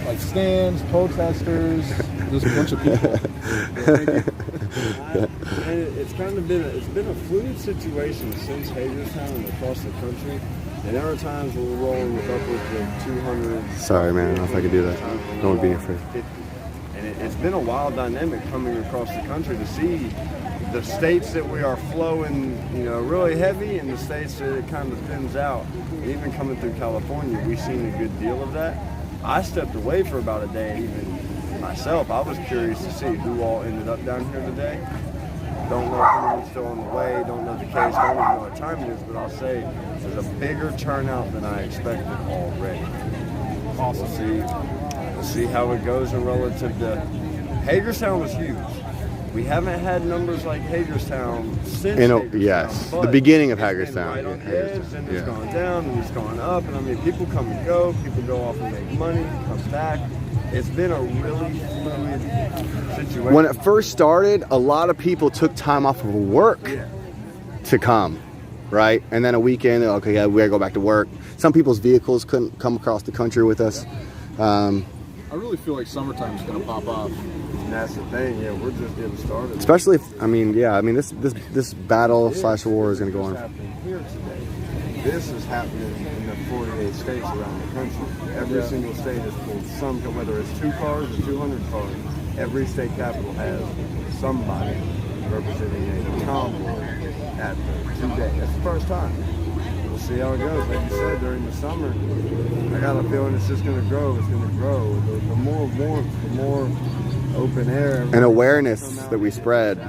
Speaker 5: like stands, protesters, just a bunch of people.
Speaker 21: And it's kind of been a fluid situation since Hagerstown and across the country. And there are times when we're rolling with upwards of 200.
Speaker 1: Sorry, man. I don't know if I could do that. I don't want to be afraid.
Speaker 21: And it's been a wild dynamic coming across the country to see the states that we are flowing, you know, really heavy, and the states that it kind of thins out. And even coming through California, we've seen a good deal of that. I stepped away for about a day, even myself. I was curious to see who all ended up down here today. Don't know if anyone's still on the way, don't know the case, don't even know what time it is, but I'll say there's a bigger turnout than I expected already. We'll see how it goes in relative to... Hagerstown was huge. We haven't had numbers like Hagerstown since Hagerstown.
Speaker 1: Yes, the beginning of Hagerstown.
Speaker 21: Right on the edge, and it's gone down, and it's gone up, and I mean, people come and go, people go off and make money, come back. It's been a really fluid situation.
Speaker 1: When it first started, a lot of people took time off of work to come, right? And then a weekend, okay, yeah, we gotta go back to work. Some people's vehicles couldn't come across the country with us.
Speaker 5: I really feel like summertime is gonna pop off.
Speaker 21: And that's the thing, yeah, we're just getting started.
Speaker 1: Especially if, I mean, this battle / war is gonna go on.
Speaker 21: Here today. This is happening in the 48 states around the country. Every single state has pulled some, whether it's 2 cars or 200 cars. Every state capital has somebody representing a convoy at today. That's the first time. We'll see how it goes. Like you said, during the summer, I got a feeling it's just going to grow. It's going to grow. The more warmth, the more open air.
Speaker 1: And awareness that we spread.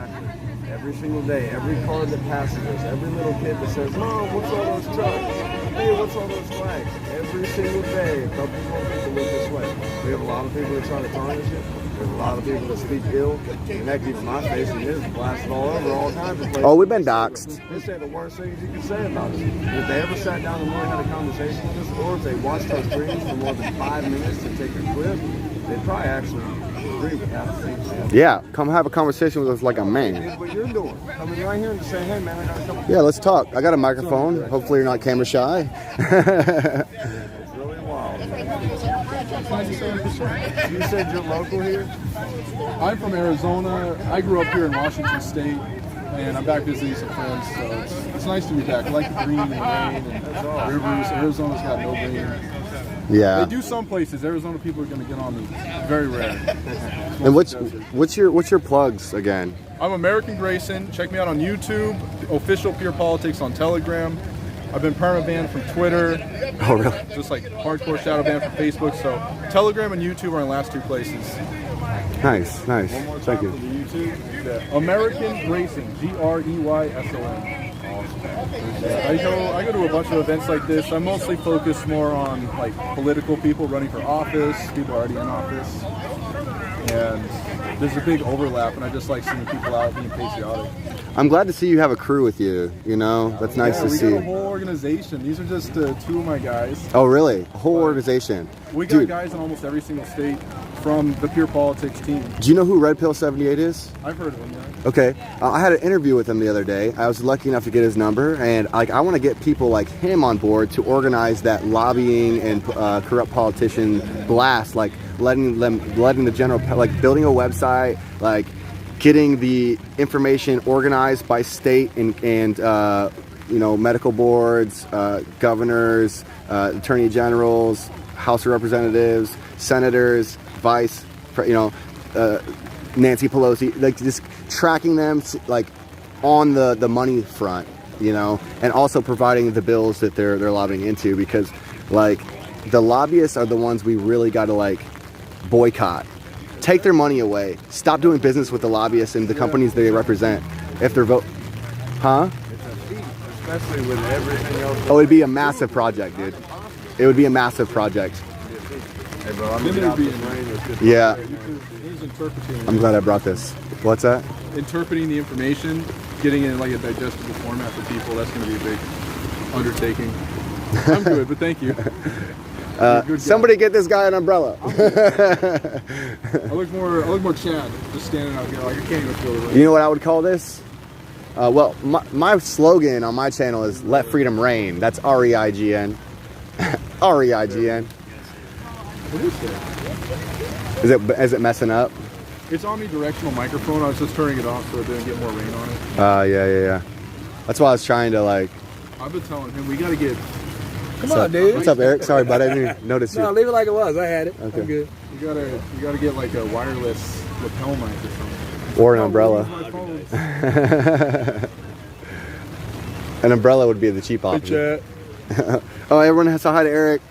Speaker 21: Every single day, every car that passes us, every little kid that says, "Mom, what's all those trucks?" hey, what's all those flags? Every single day, a couple more people look this way. We have a lot of people that try to tarnish it. There's a lot of people that speak ill. And that keeps my face and his blasted all over all kinds of places.
Speaker 1: Oh, we've been doxxed.
Speaker 21: They say the worst things you can say about us. And if they ever sat down and really had a conversation with us, or if they watched our streams for more than 5 minutes to take a clip, they'd probably actually agree with that.
Speaker 1: Yeah, come have a conversation with us like a man.
Speaker 21: Here's what you're doing. Coming right here and just saying, hey man, I got a couple.
Speaker 1: Yeah, let's talk. I got a microphone. Hopefully you're not camera shy.
Speaker 21: It's really wild. You said you're local here?
Speaker 5: I'm from Arizona. I grew up here in Washington State, and I'm back visiting some friends, so it's nice to be back. I like the green and rain and rivers. Arizona's got no rain.
Speaker 1: Yeah.
Speaker 5: They do some places. Arizona people are going to get on me. Very rare.
Speaker 1: And what's your plugs again?
Speaker 5: I'm American Grayson. Check me out on YouTube. Official Pure Politics on Telegram. I've been perma-banned from Twitter.
Speaker 1: Oh, really?
Speaker 5: Just like hardcore shadow banned from Facebook. So Telegram and YouTube are the last two places.
Speaker 1: Nice.
Speaker 21: Thank you.
Speaker 5: American Grayson. Greyson. I go to a bunch of events like this. I mostly focus more on like political people running for office, people already in office, and there's a big overlap. And I just like seeing people out being patriotic.
Speaker 1: I'm glad to see you have a crew with you. You know, that's nice to see.
Speaker 5: We got a whole organization. These are just two of my guys.
Speaker 1: Oh, really? A whole organization?
Speaker 5: We got guys in almost every single state from the Pure Politics team.
Speaker 1: Do you know who Red Pill 78 is?
Speaker 5: I've heard of him, yeah.
Speaker 1: Okay, I had an interview with him the other day. I was lucky enough to get his number, and I want to get people like him on board to organize that lobbying and corrupt politician blast, like letting the general, like building a website, like getting the information organized by state and you know, medical boards, governors, attorney generals, House of Representatives, senators, vice, you know, Nancy Pelosi, like just tracking them like on the money front, you know, and also providing the bills that they're lobbying into, because like the lobbyists are the ones we really got to like boycott. Take their money away. Stop doing business with the lobbyists and the companies they represent. If they're
Speaker 21: Especially with everything else.
Speaker 1: Oh, it'd be a massive project, dude. It would be a massive project.
Speaker 21: Hey, bro, I'm gonna be in rain.
Speaker 1: Yeah.
Speaker 5: He's interpreting.
Speaker 1: I'm glad I brought this. What's that?
Speaker 5: Interpreting the information, getting it in like a digestible format for people. That's going to be a big undertaking. I'm good, but thank you.
Speaker 1: Somebody get this guy an umbrella.
Speaker 5: I look more Chad, just standing out here like I can't even feel the rain.
Speaker 1: You know what I would call this? Well, my slogan on my channel is "Let Freedom Reign." That's REIGN. REIGN.
Speaker 5: What is that?
Speaker 1: Is it messing up?
Speaker 5: It's omnidirectional microphone. I was just turning it off so it didn't get more rain on it.
Speaker 1: Yeah. That's why I was trying to like.
Speaker 5: I've been telling him we got to get.
Speaker 9: Come on, dude.
Speaker 1: What's up, Eric? Sorry, bud. I didn't notice you.
Speaker 9: No, leave it like it was. I had it.
Speaker 1: Okay.
Speaker 9: I'm good.
Speaker 5: You gotta get like a wireless lapel mic or something.
Speaker 1: Or an umbrella. An umbrella would be the cheap option. Oh, everyone has to hi to Eric.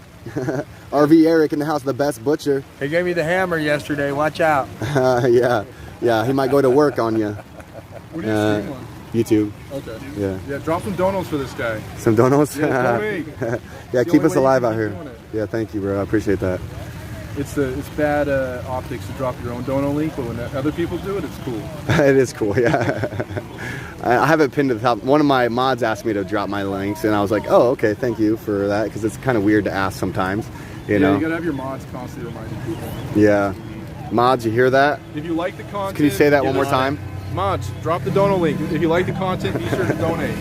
Speaker 1: RV Eric in the house, the best butcher.
Speaker 9: He gave me the hammer yesterday. Watch out.
Speaker 1: Yeah. He might go to work on you.
Speaker 5: What are you streaming on?
Speaker 1: YouTube.
Speaker 5: Okay. Yeah. Drop some donos for this guy.
Speaker 1: Some donos?
Speaker 5: Yeah, donate.
Speaker 1: Yeah, keep us alive out here. Yeah, thank you, bro. I appreciate that.
Speaker 5: It's bad optics to drop your own dono link, but when other people do it, it's cool.
Speaker 1: It is cool, yeah. I have it pinned to the top. One of my mods asked me to drop my links, and I was like, oh, okay, thank you for that, because it's kind of weird to ask sometimes. You know?
Speaker 5: You gotta have your mods constantly reminding people.
Speaker 1: Yeah. Mods, you hear that?
Speaker 5: If you like the content...
Speaker 1: Can you say that one more time?
Speaker 5: Mods, drop the dono link. If you like the content, be sure to donate.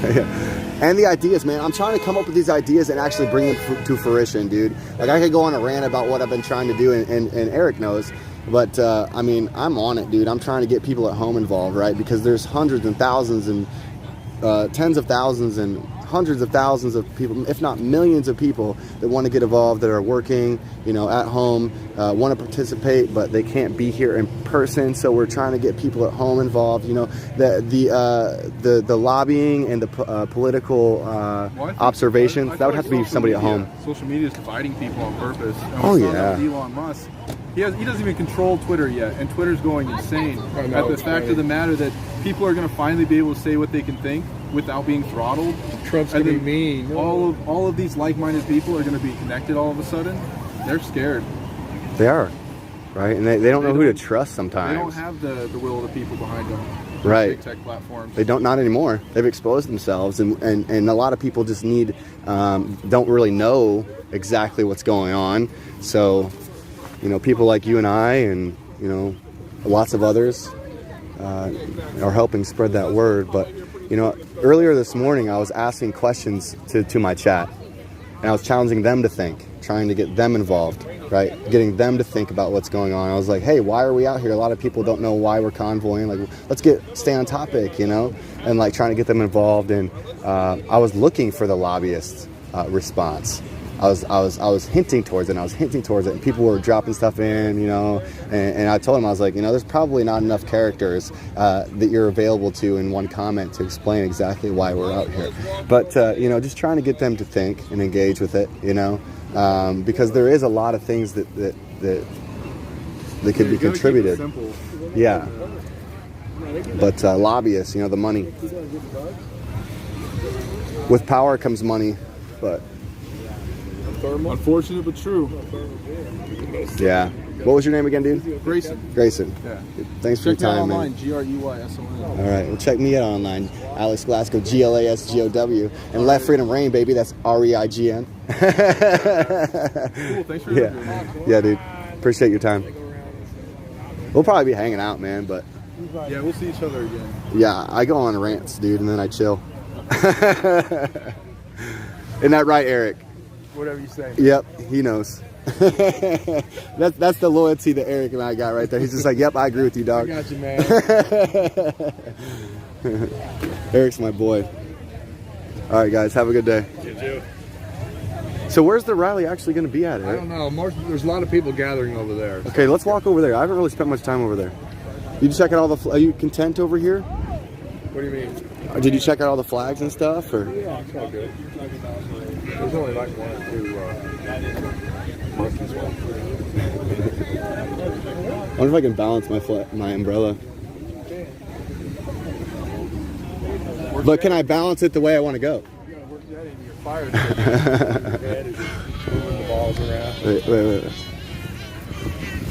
Speaker 1: And the ideas, man. I'm trying to come up with these ideas and actually bring them to fruition, dude. Like, I could go on a rant about what I've been trying to do, and Eric knows. But, I mean, I'm on it, dude. I'm trying to get people at home involved, right? Because there's hundreds and thousands and tens of thousands and hundreds of thousands of people, if not millions of people, that want to get involved, that are working, you know, at home, want to participate, but they can't be here in person. So we're trying to get people at home involved. You know, the lobbying and the political observations. That would have to be somebody at home.
Speaker 5: Social media is dividing people on purpose. And
Speaker 1: Oh
Speaker 5: we saw
Speaker 1: yeah.
Speaker 5: that with Elon Musk. He doesn't even control Twitter yet, and Twitter's going insane. At the fact of the matter that people are going to finally be able to say what they can think. without being throttled.
Speaker 9: Trump's gonna be mean.
Speaker 5: All of these like-minded people are going to be connected all of a sudden. They're scared.
Speaker 1: They are, right? And they don't know who to trust sometimes.
Speaker 5: They don't have the will of the people behind them.
Speaker 1: Right.
Speaker 5: Big tech platforms.
Speaker 1: They don't, not anymore. They've exposed themselves, and a lot of people just don't really know exactly what's going on. So, people like you and I, and lots of others are helping spread that word. But earlier this morning I was asking questions to my chat, and I was challenging them to think, trying to get them involved, right? Getting them to think about what's going on. I was like, hey, why are we out here? A lot of people don't know why we're convoying. Like, let's stay on topic, and like trying to get them involved. And I was looking for the lobbyist response. I was hinting towards it, and people were dropping stuff in, and I told them, I was like, there's probably not enough characters that you're available to in one comment to explain exactly why we're out here. But, just trying to get them to think and engage with it, because there is a lot of things that could be contributed. Yeah. But lobbyists, the money. With power comes money, but...
Speaker 5: Unfortunate but true.
Speaker 1: Yeah. What was your name again, dude?
Speaker 5: Grayson.
Speaker 1: Grayson.
Speaker 5: Yeah.
Speaker 1: Thanks for your time,
Speaker 5: online,
Speaker 1: man.
Speaker 5: GRUYSON.
Speaker 1: All right. Well, check me out online. Alex Glasgow, GLASGOW. And Left Freedom Reign, baby. That's REIGN.
Speaker 5: Cool. Thanks for
Speaker 1: Yeah, dude. Appreciate your time. We'll probably be hanging out, man, but...
Speaker 5: Yeah, we'll see each other again.
Speaker 1: Yeah, I go on rants, dude, and then I chill. Isn't that right, Eric?
Speaker 9: Whatever you say.
Speaker 1: Yep, he knows. That's the loyalty that Eric and I got right there. He's just like, yep, I agree with you, dog.
Speaker 9: I got you, man.
Speaker 1: Eric's my boy. All right, guys, have a good day.
Speaker 9: You too.
Speaker 1: So where's the rally actually going to be at, Eric?
Speaker 9: I don't know. There's a lot of people gathering over there.
Speaker 1: Okay, let's walk over there. I haven't really spent much time over there. Did you check out all the... Are you content over here?
Speaker 9: What do you mean?
Speaker 1: Did you check out all the flags and stuff? Or?
Speaker 9: Yeah, it's all good. There's only like 1 or 2 monkeys.
Speaker 1: I wonder if I can balance my umbrella. But can I balance it the way I want to go?
Speaker 9: You gotta work that into your fire station. Your head is moving the balls around.
Speaker 1: Wait.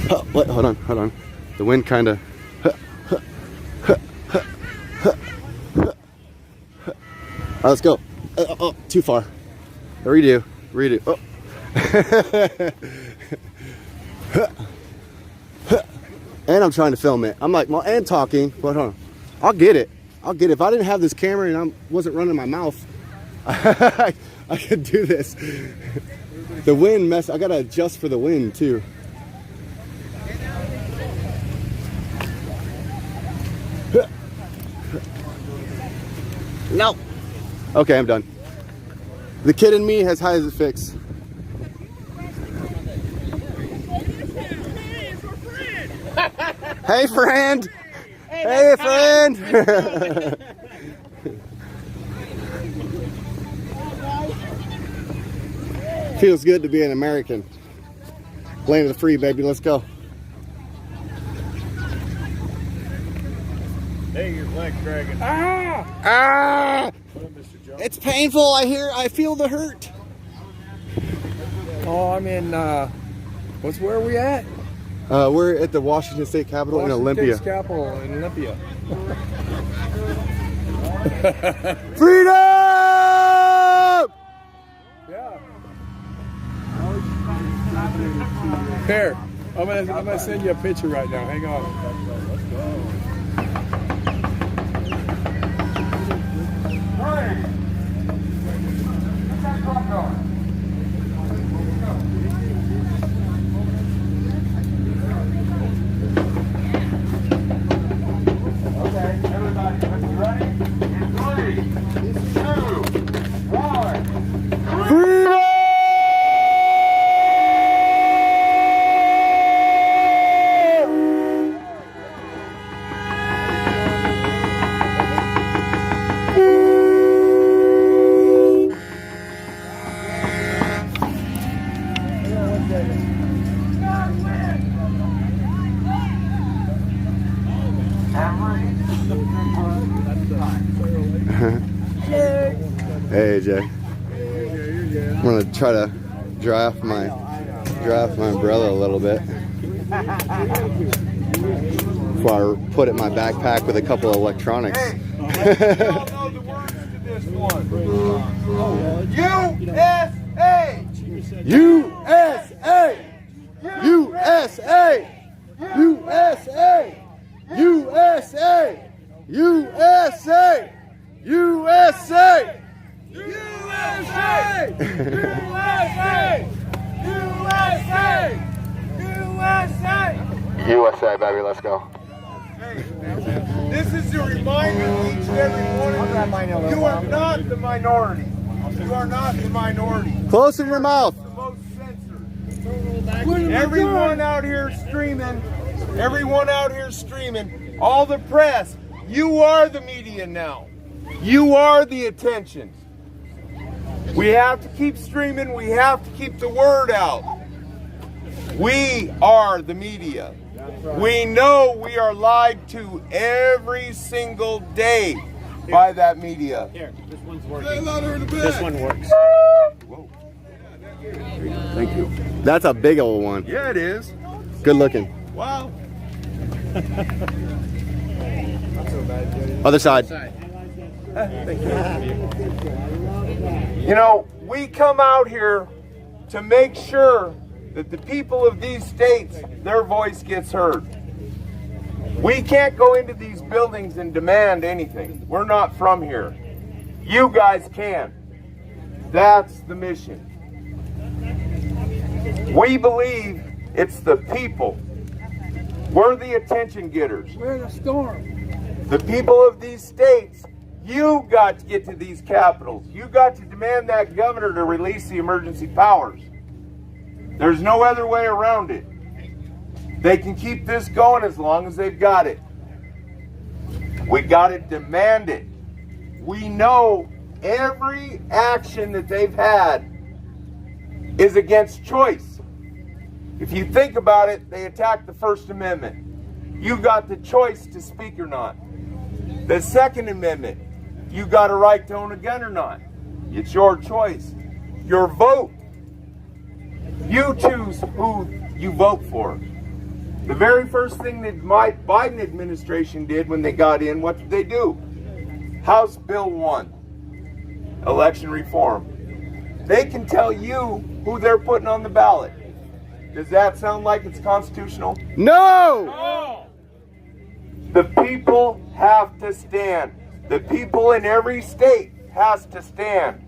Speaker 1: Oh, wait, hold on. The wind kind of... All right, let's go. Oh, too far. Redo. Oh. And I'm trying to film it. I'm like, well, and talking. But hold on. I'll get it. If I didn't have this camera and I wasn't running my mouth, I could do this. The wind mess. I gotta adjust for the wind too. No. Okay, I'm done. The kid in me has high as it fix. Hey, friend. Hey, friend. Feels good to be an American. Land of the free, baby. Let's go.
Speaker 9: Hey, your flag dragging.
Speaker 1: Ah! It's painful. I feel the hurt.
Speaker 9: Oh, I'm in, where are we at?
Speaker 1: We're at the Washington State Capitol in Olympia.
Speaker 9: State Capitol in Olympia.
Speaker 1: Freedom!
Speaker 9: Yeah. Here, I'm gonna send you a picture right now. Hang on. Let's go.
Speaker 6: Okay, everybody, let's be ready. In 3, 2, 1.
Speaker 1: Freedom! Hey, AJ. I'm gonna try to dry off my umbrella a little bit before I put it in my backpack with a couple of electronics.
Speaker 9: Hey, you all know the words to this one. USA!
Speaker 1: USA! USA! USA! USA! USA! USA!
Speaker 9: USA! USA! USA! USA!
Speaker 1: USA, baby, let's go.
Speaker 9: This is a reminder to each and every one of you. You are not the minority. You are not the minority.
Speaker 1: Close in your mouth.
Speaker 9: The most censored. Everyone out here streaming, all the press, you are the media now. You are the attention. We have to keep streaming. We have to keep the word out. We are the media. We know we are lied to every single day by that media.
Speaker 20: Here, this one's working. This one works.
Speaker 9: Whoa.
Speaker 1: Thank you. That's a big old one.
Speaker 9: Yeah, it is.
Speaker 1: Good looking.
Speaker 9: Wow.
Speaker 1: Other side.
Speaker 9: Thank you. You know, we come out here to make sure that the people of these states, their voice gets heard. We can't go into these buildings and demand anything. We're not from here. You guys can. That's the mission. We believe it's the people. We're the attention getters.
Speaker 20: We're the storm.
Speaker 9: The people of these states, you got to get to these capitals. You got to demand that governor to release the emergency powers. There's no other way around it. They can keep this going as long as they've got it. We got to demand it. We know every action that they've had is against choice. If you think about it, they attacked the First Amendment. You got the choice to speak or not. The Second Amendment, you got a right to own a gun or not. It's your choice. Your vote. You choose who you vote for. The very first thing that my Biden administration did when they got in, what did they do? House Bill 1, election reform. They can tell you who they're putting on the ballot. Does that sound like it's constitutional?
Speaker 1: No!
Speaker 9: The people have to stand. The people in every state has to stand.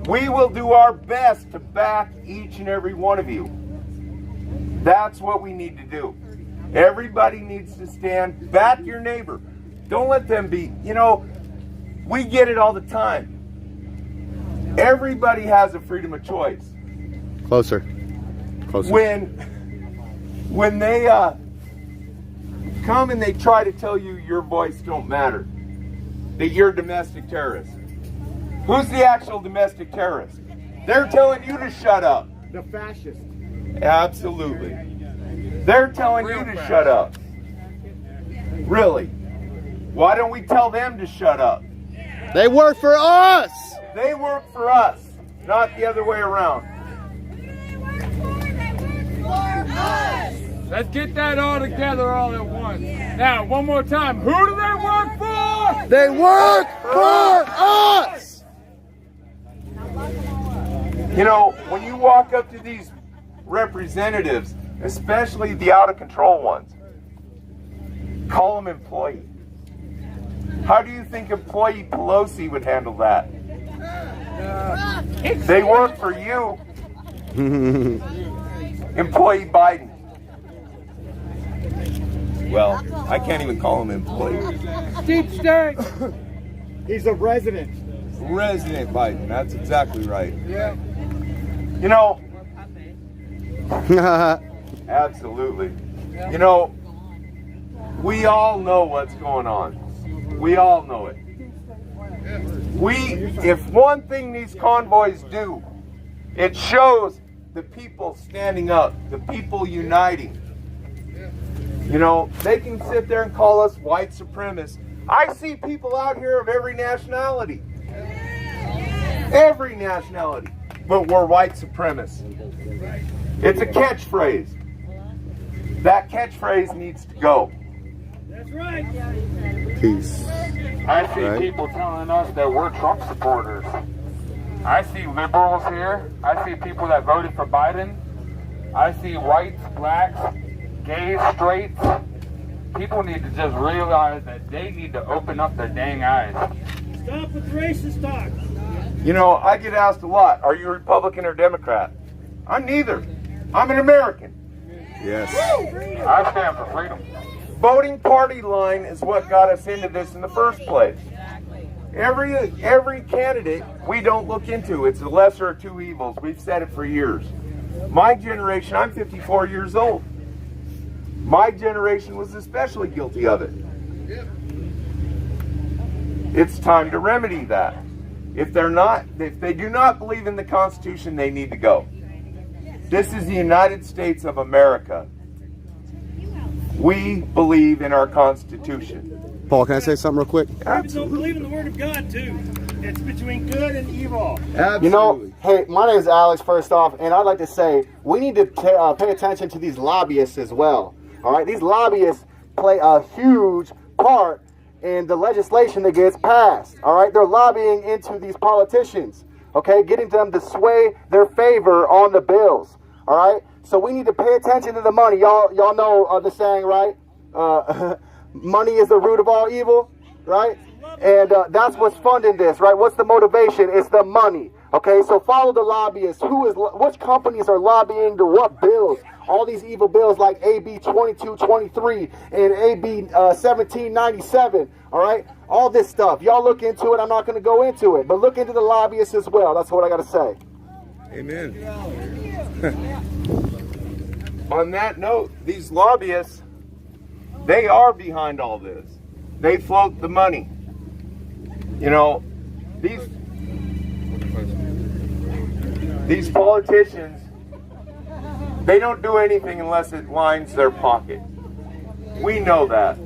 Speaker 9: We will do our best to back each and every one of you. That's what we need to do. Everybody needs to stand. Back your neighbor. Don't let them be, we get it all the time. Everybody has a freedom of choice.
Speaker 1: Closer. Closer.
Speaker 9: When they come and they try to tell you your voice don't matter, that you're a domestic terrorist. Who's the actual domestic terrorist? They're telling you to shut up.
Speaker 20: The fascist.
Speaker 9: Absolutely. They're telling you to shut up. Really? Why don't we tell them to shut up?
Speaker 1: They work for us!
Speaker 9: They work for us, not the other way around.
Speaker 20: Let's get that all together all at once. Now, one more time. Who do they work for?
Speaker 1: They work for us!
Speaker 9: When you walk up to these representatives, especially the out-of-control ones, call them employee. How do you think employee Pelosi would handle that? They work for you. Employee Biden. Well, I can't even call him employee.
Speaker 20: Deep state.
Speaker 9: He's a resident. Resident Biden. That's exactly right.
Speaker 20: Yeah.
Speaker 9: Absolutely. We all know what's going on. We all know it. If one thing these convoys do, it shows the people standing up, the people uniting. They can sit there and call us white supremacists. I see people out here of every nationality. Every nationality. But we're white supremacists. It's a catchphrase. That catchphrase needs to go.
Speaker 20: That's right.
Speaker 1: Peace.
Speaker 20: I see
Speaker 1: Right.
Speaker 20: people telling us that we're Trump supporters. I see liberals here. I see people that voted for Biden. I see whites, blacks, gays, straights. People need to just realize that they need to open up their dang eyes. Stop with racist talk.
Speaker 9: You know, I get asked a lot, are you Republican or Democrat? I'm neither. I'm an American.
Speaker 1: Yes.
Speaker 20: I stand for freedom.
Speaker 9: Voting party line is what got us into this in the first place. Every candidate we don't look into. It's the lesser of two evils. We've said it for years. My generation, I'm 54 years old. My generation was especially guilty of it. It's time to remedy that. If they do not believe in the Constitution, they need to go. This is the United States of America. We believe in our Constitution.
Speaker 1: Paul, can I say something real quick?
Speaker 20: Don't believe in the Word of God, too. It's between good and evil.
Speaker 1: Absolutely.
Speaker 2: You know, hey, my name is Alex, first off, and I'd like to say we need to pay attention to these lobbyists as well. All right, these lobbyists play a huge part in the legislation that gets passed. All right, they're lobbying into these politicians, okay, getting them to sway their favor on the bills. All right, so we need to pay attention to the money. Y'all know the saying, right? Money is the root of all evil, right? And that's what's funding this, right? What's the motivation? It's the money. Okay, so follow the lobbyists. Which companies are lobbying to what bills? All these evil bills like AB 2223 and AB 1797. All right, all this stuff. Y'all look into it. I'm not going to go into it, but look into the lobbyists as well. That's what I got to say.
Speaker 1: Amen.
Speaker 9: On that note, these lobbyists, they are behind all this. They float the money. You know, these politicians, they don't do anything unless it lines their pocket. We know that.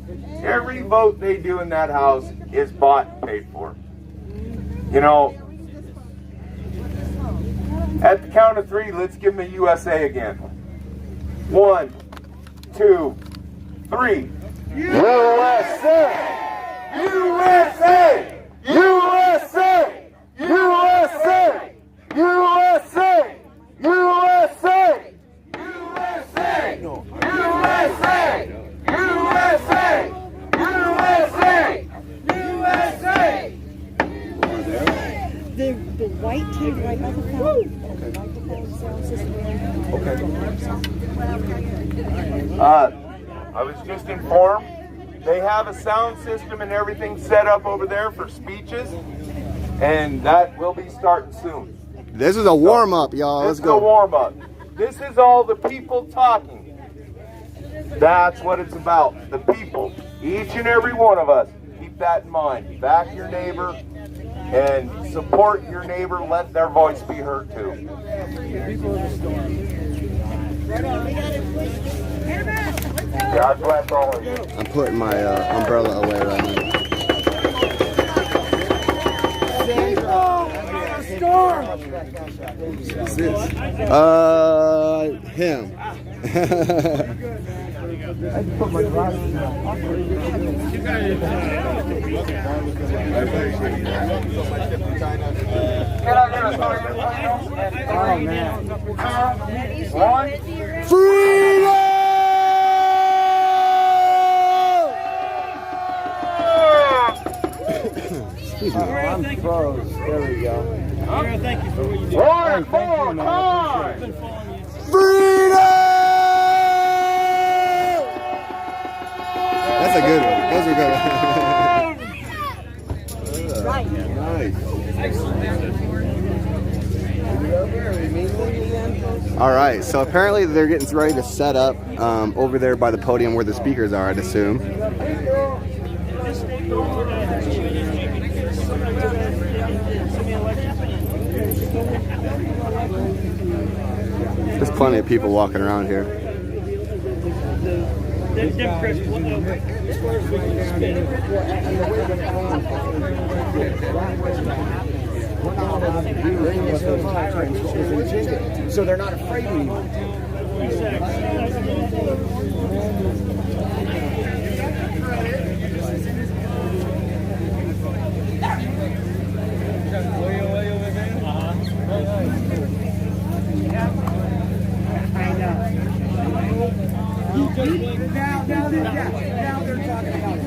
Speaker 9: Every vote they do in that house is bought and paid for. You know, at the count of three, let's give them a USA again. 1, 2, 3. USA! USA! USA! USA! USA! USA! USA! USA! USA! USA!
Speaker 13: The white kid right by the phone.
Speaker 9: I was just informed they have a sound system and everything set up over there for speeches, and that will be starting soon.
Speaker 1: This is a warm-up, y'all. Let's go.
Speaker 9: This is a warm-up. This is all the people talking. That's what it's about. The people. Each and every one of us. Keep that in mind. Back your neighbor and support your neighbor. Let their voice be heard too. God bless all of you.
Speaker 1: I'm putting my umbrella away right now. What's this? Him.
Speaker 9: I put my glasses
Speaker 20: Oh, man. 1.
Speaker 1: Freedom! Excuse me.
Speaker 20: I'm froze. There we go. Thank you for what you did.
Speaker 9: One more time!
Speaker 1: Freedom! That's a good one. Those are good ones. Nice. All right, so apparently they're getting ready to set up over there by the podium where the speakers are, I'd assume. There's plenty of people walking around here.
Speaker 12: Democrats pull over. As far as we can down in
Speaker 2: we're not allowed to do any of those tyrants what was intended. So they're not afraid anymore.
Speaker 12: Now they're talking about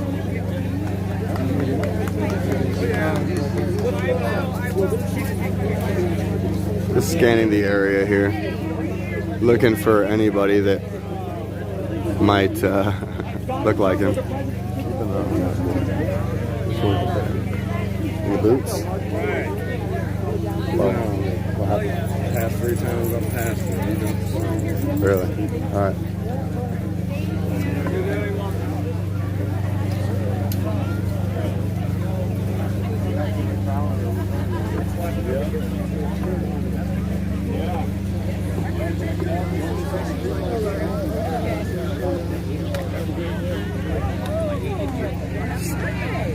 Speaker 1: Just scanning the area here, looking for anybody that might look like him. Any boots?
Speaker 21: What happened? Past 3 times I've passed it.
Speaker 1: Really? All right.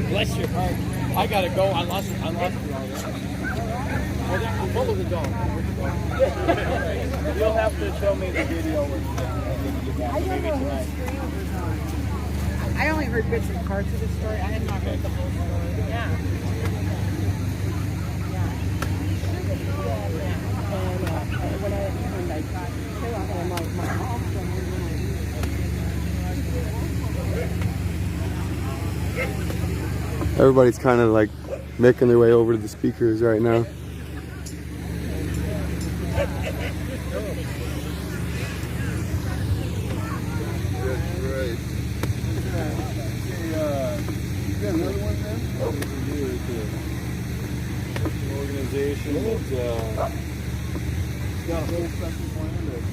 Speaker 12: Bless your heart. I gotta go. I lost you all this. Well, what was it going? You'll have to show me the video when maybe tonight.
Speaker 14: I only heard bits and parts of the story. I had not heard the whole story. Yeah. And when I got to I'm like, my mom's
Speaker 1: Everybody's kind of like making their way over to the speakers right now.
Speaker 21: Organization that's got a whole special plan that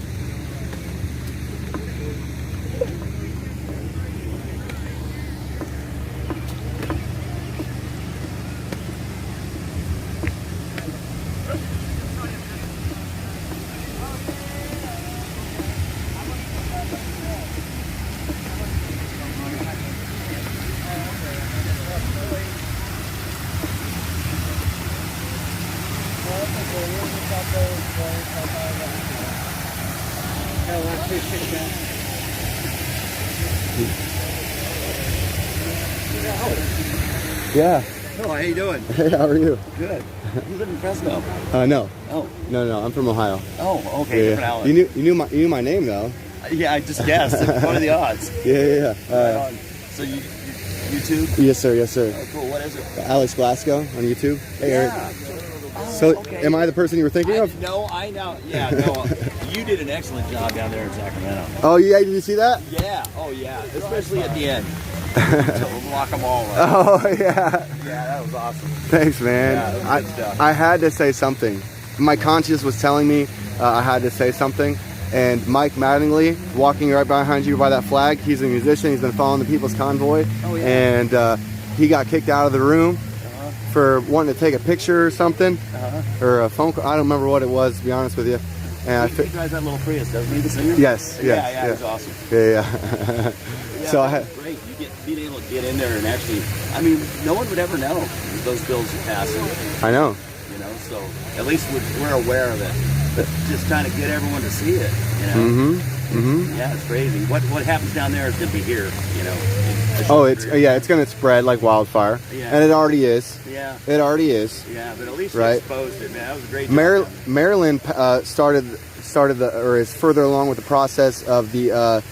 Speaker 1: Yeah.
Speaker 22: Oh, how you doing?
Speaker 1: Hey, how are you?
Speaker 22: Good. You live in Fresno?
Speaker 1: No.
Speaker 22: Oh.
Speaker 1: No, I'm from Ohio.
Speaker 22: Oh, okay.
Speaker 1: Yeah.
Speaker 22: Different Alex.
Speaker 1: You knew my name though.
Speaker 22: Yeah, I just guessed. What are the odds?
Speaker 1: Yeah.
Speaker 22: So you YouTube?
Speaker 1: Yes, sir.
Speaker 22: Oh, cool. What is it?
Speaker 1: Alex Glasgow on YouTube. Hey,
Speaker 22: Yeah.
Speaker 1: So, am I the person you were thinking of?
Speaker 22: No, I know. Yeah, no. You did an excellent job down there in Sacramento.
Speaker 1: Oh yeah, did you see that?
Speaker 22: Yeah. Oh yeah. Especially at the end. To lock them all up.
Speaker 1: Oh yeah.
Speaker 22: Yeah, that was awesome.
Speaker 1: Thanks, man.
Speaker 22: Yeah, that was good stuff.
Speaker 1: I had to say something. My conscience was telling me I had to say something. And Mike Mattingly, walking right behind you by that flag, he's a musician. He's been following the People's Convoy.
Speaker 22: Oh, yeah.
Speaker 1: And he got kicked out of the room for wanting to take a picture or something. Or a phone call. I don't remember what it was, to be honest with you. And
Speaker 22: He drives that little Prius, doesn't he, the singer?
Speaker 1: Yes.
Speaker 22: Yeah, it's awesome.
Speaker 1: Yeah. So I had.
Speaker 22: It's great. Being able to get in there and actually, I mean, no one would ever know that those bills are passing.
Speaker 1: I know.
Speaker 22: You know, so at least we're aware of it. Just trying to get everyone to see it. You know. Yeah, it's crazy. What happens down there is going to be here. You know.
Speaker 1: It's going to spread like wildfire, and it already is.
Speaker 22: Yeah.
Speaker 1: It already is.
Speaker 22: Yeah, but at least
Speaker 1: right.
Speaker 22: we exposed it, man. That was a great job.
Speaker 1: Maryland is further along with the process of the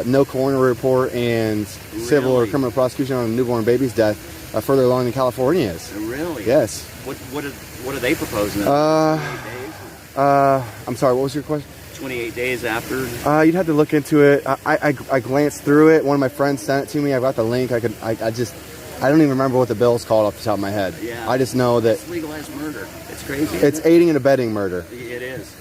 Speaker 1: no coroner report and civil or criminal prosecution on a newborn baby's death further along than California is.
Speaker 22: Really?
Speaker 1: Yes.
Speaker 22: What are they proposing?
Speaker 1: I'm sorry. What was your question?
Speaker 22: 28 days after.
Speaker 1: You'd have to look into it. I glanced through it. One of my friends sent it to me. I got the link. I don't even remember what the bill's called off the top of my head.
Speaker 22: Yeah.
Speaker 1: I just know that
Speaker 22: it's legalized murder. It's crazy.
Speaker 1: It's aiding and abetting murder.
Speaker 22: It is.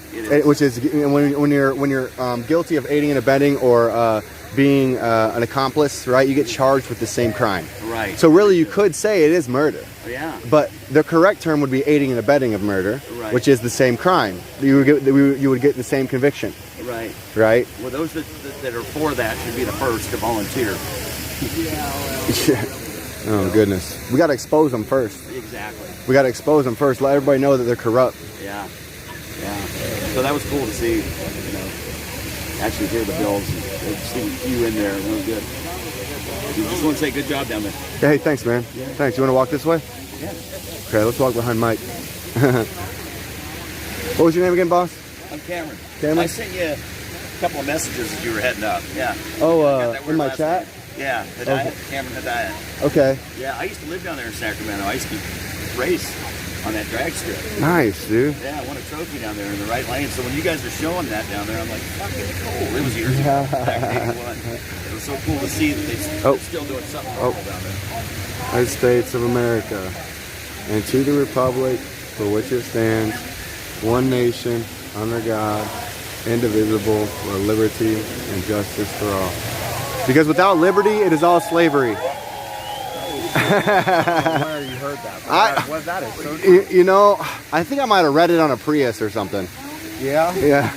Speaker 1: Which is when you're guilty of aiding and abetting or being an accomplice, right? You get charged with the same crime.
Speaker 22: Right.
Speaker 1: So really, you could say it is murder.
Speaker 22: Yeah.
Speaker 1: But the correct term would be aiding and abetting of murder,
Speaker 22: right.
Speaker 1: which is the same crime. You would get the same conviction.
Speaker 22: Right.
Speaker 1: Right?
Speaker 22: Well, those that are for that should be the first to volunteer.
Speaker 1: Yeah. Oh, goodness. We got to expose them first.
Speaker 22: Exactly.
Speaker 1: We got to expose them first. Let everybody know that they're corrupt.
Speaker 22: Yeah. Yeah. So that was cool to see, you know, actually hear the bills and see you in there. It was good. Just want to say good job down there.
Speaker 1: Hey, thanks, man.
Speaker 22: Yeah.
Speaker 1: Thanks. You want to walk this way?
Speaker 22: Yeah.
Speaker 1: Okay, let's walk behind Mike. What was your name again, boss?
Speaker 22: I'm Cameron.
Speaker 1: Cameron?
Speaker 22: I sent you a couple of messages as you were heading up. Yeah.
Speaker 1: Oh, in my chat?
Speaker 22: Yeah, Hidayat, Cameron Hidayat.
Speaker 1: Okay.
Speaker 22: Yeah, I used to live down there in Sacramento. I used to race on that drag strip.
Speaker 1: Nice, dude.
Speaker 22: Yeah, I won a trophy down there in the right lane. So when you guys are showing that down there, I'm like, fucking cool. It was years ago, back in 81. It was so cool to see that they're still doing something normal down there.
Speaker 1: United States of America, and to the republic for which it stands, one nation, under God, indivisible, with liberty and justice for all. Because without liberty, it is all slavery.
Speaker 21: Where you heard that? What that is?
Speaker 1: You know, I think I might have read it on a Prius or something.
Speaker 21: Yeah?
Speaker 1: Yeah.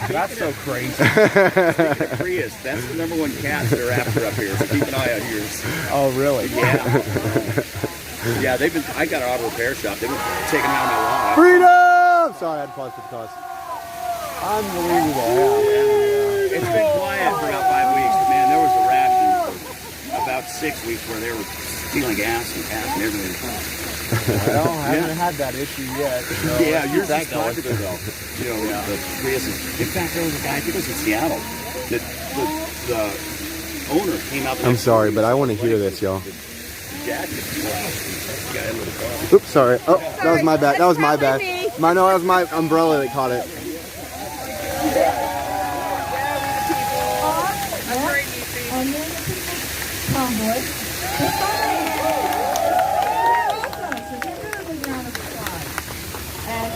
Speaker 21: That's so crazy.
Speaker 22: Speaking of Prius, that's the #1 cat they're after up here. So keep an eye on yours.
Speaker 21: Oh, really?
Speaker 22: Yeah. Yeah, they've been. I got an auto repair shop. They've been taking out my lawn.
Speaker 1: Freedom! Sorry, I had to pause for the cause.
Speaker 21: Unbelievable.
Speaker 22: Yeah. It's been quiet for about 5 weeks, but man, there was a ration for about 6 weeks where they were stealing gas and everything.
Speaker 21: Well, I haven't had that issue yet. So
Speaker 22: yeah, yours is popular though. You know, the Priuses. In fact, there was a guy, I think it was in Seattle, that the owner came out.
Speaker 1: I'm sorry, but I want to hear this, y'all.
Speaker 22: Jacket.
Speaker 1: Oops, sorry. Oh, that was my bad. That was my bad. No, that was my umbrella that caught it.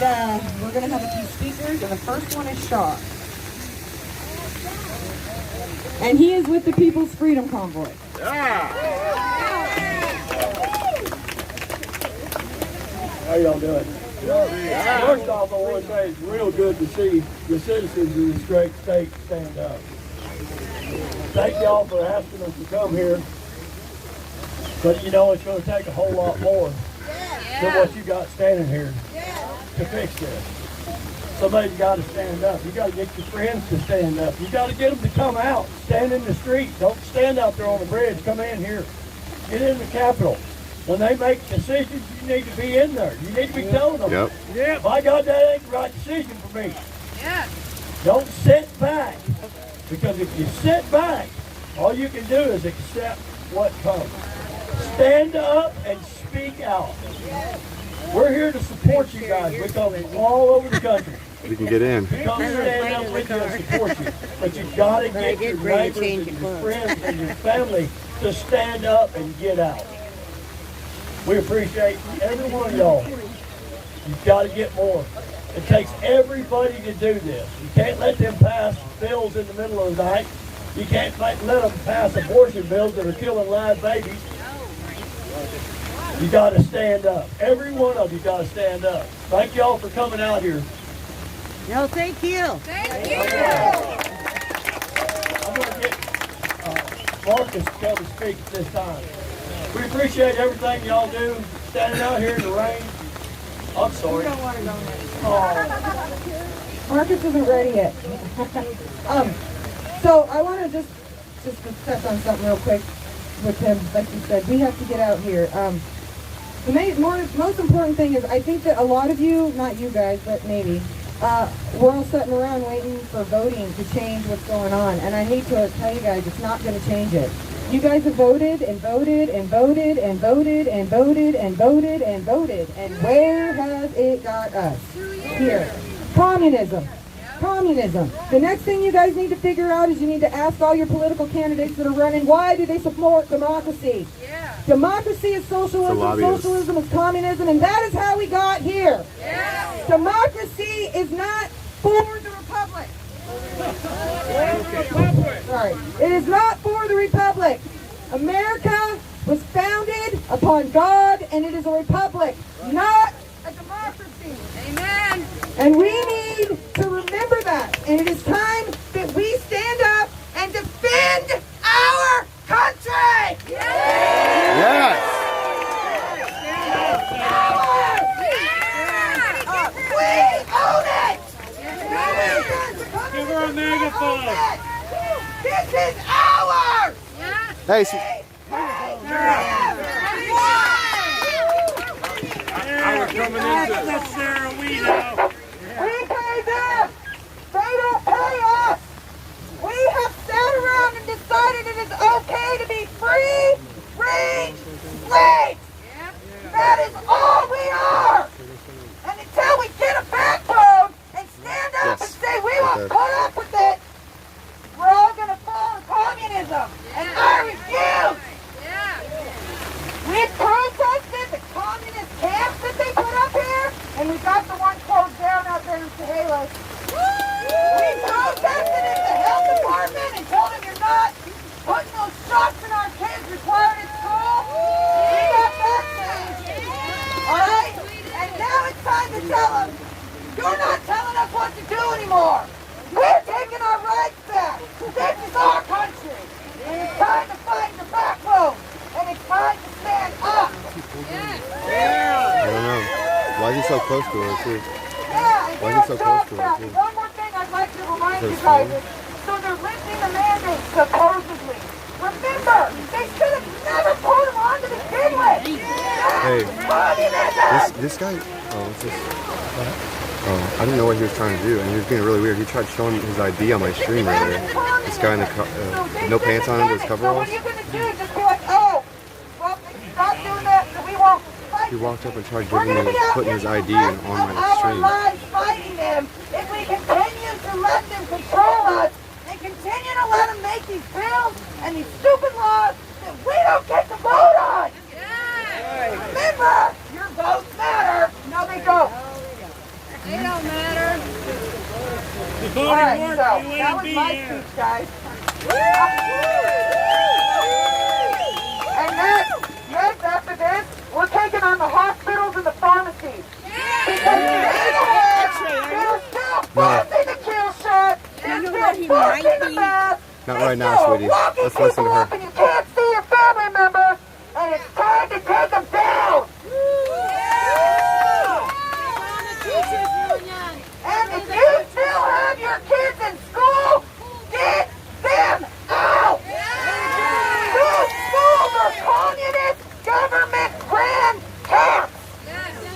Speaker 8: And we're going to have a few speakers, and the first one is Shaw. And he is with the People's Freedom Convoy.
Speaker 7: How y'all doing? First off, I want to say it's real good to see the citizens of this great state stand up. Thank y'all for asking us to come here. But you know, it's going to take a whole lot more than what you got standing here to fix this. Somebody's got to stand up. You got to get your friends to stand up. You got to get them to come out, stand in the street. Don't stand out there on the bridge. Come in here. Get in the Capitol. When they make decisions, you need to be in there. You need to be telling them, yeah, my God, that ain't the right decision for me.
Speaker 8: Yeah.
Speaker 7: Don't sit back. Because if you sit back, all you can do is accept what comes. Stand up and speak out. We're here to support you guys. We come from all over the country.
Speaker 1: We can get in.
Speaker 7: We come stand up with you and support you. But you've got to get your neighbors and your friends and your family to stand up and get out. We appreciate every one of y'all. You've got to get more. It takes everybody to do this. You can't let them pass bills in the middle of the night. You can't let them pass abortion bills that are killing live babies. You got to stand up. Every one of you got to stand up. Thank y'all for coming out here.
Speaker 8: No, thank you.
Speaker 7: Thank you. I'm going to get Marcus to come and speak at this time. We appreciate everything y'all do, standing out here in the rain. I'm sorry.
Speaker 8: Marcus isn't ready yet. So I want to just touch on something real quick with him. Like you said, we have to get out here. The most important thing is I think that a lot of you, not you guys, but maybe, we're all sitting around waiting for voting to change what's going on. And I hate to tell you guys, it's not going to change it. You guys have voted and voted and voted and voted and voted and voted and voted. And where has it got us? Here. Communism. Communism. The next thing you guys need to figure out is you need to ask all your political candidates that are running, why do they support democracy? Yeah. Democracy is socialism, socialism is communism, and that is how we got here. Yeah. Democracy is not for the republic. Sorry. It is not for the republic. America was founded upon God, and it is a republic, not a democracy. Amen. And we need to remember that. And it is time
Speaker 4: This is ours!
Speaker 1: Hey,
Speaker 4: We pay them! They don't pay us! We have sat around and decided it is okay to be free range slaves! That is all we are! And until we get a backbone and stand up and say we won't put up with it, we're all gonna fall in communism! And I refuse! We protested the communist camps that they put up here, and we got the one closed down out there in Chehalis. We protested at the health department and told them you're not putting those shots in our kids required in school. We got that changed. Alright? And now it's time to tell them, you're not telling us what to do anymore. We're taking our rights back. This is our country. And it's time to find the backbone. And it's time to stand up.
Speaker 1: I don't know. Why is he so close to her, too? Why is he so close to her, too?
Speaker 4: One more thing I'd like to remind you guys is, so they're lifting the mandate, supposedly. Remember, they should have never put them on to begin with.
Speaker 1: Hey, this guy, what's this? I didn't know what he was trying to do, and he was being really weird. He tried showing his ID on my stream earlier. This guy in the with no pants on with his coveralls.
Speaker 4: What are you going to do? Just be like, oh, well, stop doing that, so we won't fight.
Speaker 1: He walked up and tried putting his ID on my stream.
Speaker 4: Lives fighting them if we continue to let them control us and continue to let them make these bills and these stupid laws that we don't get to vote on. Remember, your votes matter. No, they don't. They don't matter. All right, so that was my speech, guys. And next after this, we're taking on the hospitals and the pharmacies. Because they're still forcing the kill shot. They're still forcing the mask.
Speaker 1: Not right now, sweetie. Let's listen to her.
Speaker 4: And you can't see your family members, and it's time to take them down. And if you still have your kids in school, get them out! Those schools are communist government-ran camps!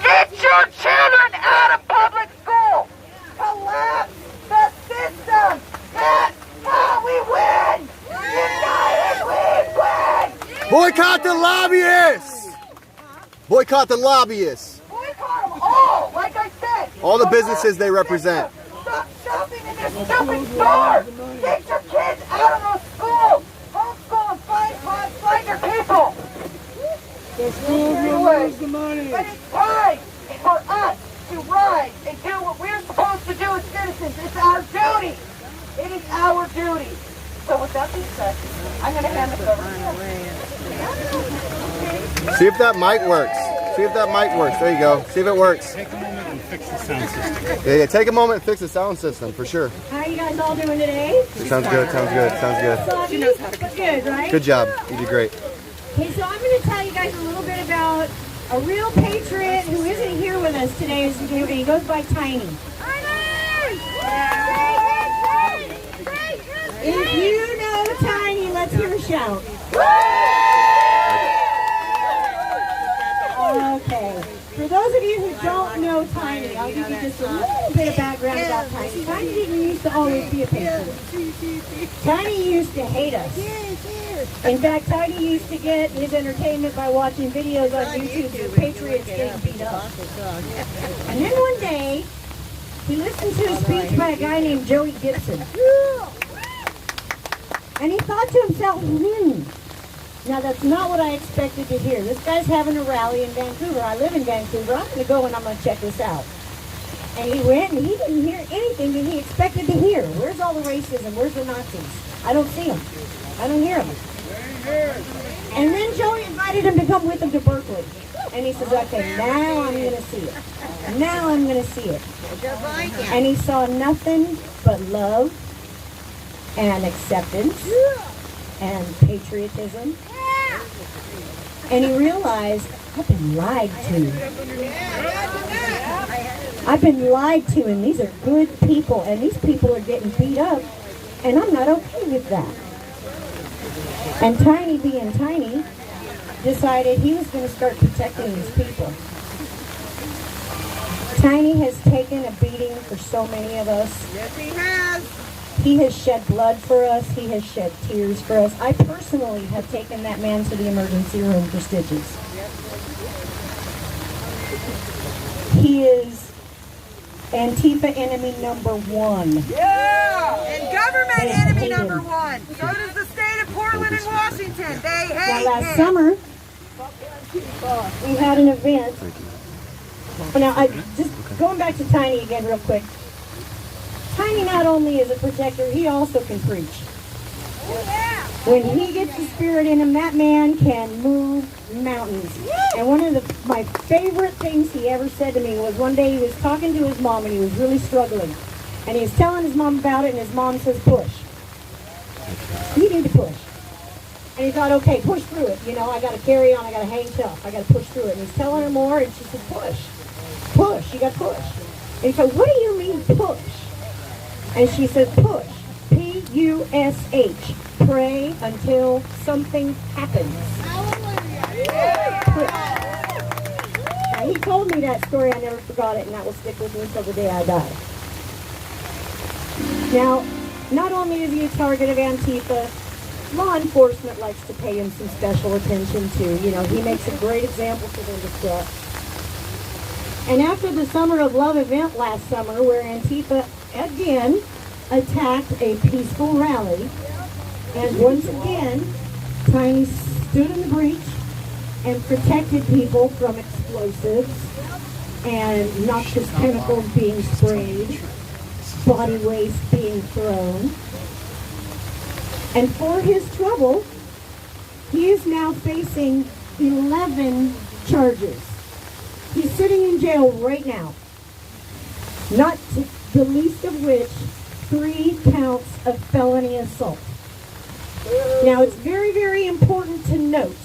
Speaker 4: Get your children out of public school! Collapse the system! That's how we win! United we win!
Speaker 1: Boycott the lobbyists! Boycott the lobbyists!
Speaker 4: Boycott them all, like I said!
Speaker 1: All the businesses they represent.
Speaker 4: Stop shopping in their stupid stores! Get your kids out of those schools! Homeschool and find your people!
Speaker 7: The school rules the money.
Speaker 4: But it's time for us to rise and do what we're supposed to do as citizens. It's our duty. It is our duty. So with that being said, I'm going to hand this over to you.
Speaker 1: See if that mic works. See if that mic works. There you go. See if it works.
Speaker 12: Take a moment and fix the sound system.
Speaker 1: Yeah, take a moment and fix the sound system for sure.
Speaker 10: How are you guys all doing today?
Speaker 1: Sounds good. Sounds good. Sounds good.
Speaker 10: She knows how to good, right?
Speaker 1: Good job. You did great.
Speaker 10: Okay, so I'm going to tell you guys a little bit about a real patriot who isn't here with us today. He goes by Tiny. If you know Tiny, let's hear a shout. Okay. For those of you who don't know Tiny, I'll give you just a little bit of background about Tiny. Tiny didn't used to always be a patriot. Tiny used to hate us. In fact, Tiny used to get his entertainment by watching videos on YouTube of patriots getting beat up. And then one day, he listened to a speech by a guy named Joey Gibson. And he thought to himself, now that's not what I expected to hear. This guy's having a rally in Vancouver. I live in Vancouver. I'm going to go and I'm going to check this out. And he went and he didn't hear anything that he expected to hear. Where's all the racism? Where's the Nazis? I don't see them. I don't hear them. And then Joey invited him to come with him to Berkeley. And he says, okay, now I'm going to see it. Now I'm going to see it. And he saw nothing but love and acceptance and patriotism. And he realized, I've been lied to. I've been lied to, and these are good people, and these people are getting beat up And I'm not okay with that. And Tiny, being Tiny, decided he was going to start protecting these people. Tiny has taken a beating for so many of us.
Speaker 4: Yes, he has.
Speaker 10: He has shed blood for us. He has shed tears for us. I personally have taken that man to the emergency room for stitches. He is Antifa enemy number one.
Speaker 4: Yeah! And government enemy number one. So does the state of Portland and Washington. They hate
Speaker 10: Now, last summer, we had an event. Now, going back to Tiny again real quick. Tiny not only is a protector, he also can preach. When he gets the spirit in him, that man can move mountains. And one of my favorite things he ever said to me was one day he was talking to his mom and he was really struggling. And he was telling his mom about it and his mom says, push. You need to push. And he thought, okay, push through it. You know, I got to carry on. I got to hang tough. I got to push through it. And he's telling her more and she says, push. Push. You got to push. And he said, what do you mean push? And she said, push. P-U-S-H. Pray until something happens. Now, he told me that story. I never forgot it, and that will stick with me until the day I die. Now, not only is he a target of Antifa, law enforcement likes to pay him some special attention too. You know, he makes a great example for them to set. And after the Summer of Love event last summer, where Antifa again attacked a peaceful rally, and once again, Tiny stood in the breach and protected people from explosives and noxious chemicals being sprayed, body waste being thrown. And for his trouble, he is now facing 11 charges. He's sitting in jail right now, not the least of which 3 counts of felony assault. Now, it's very, very important to note,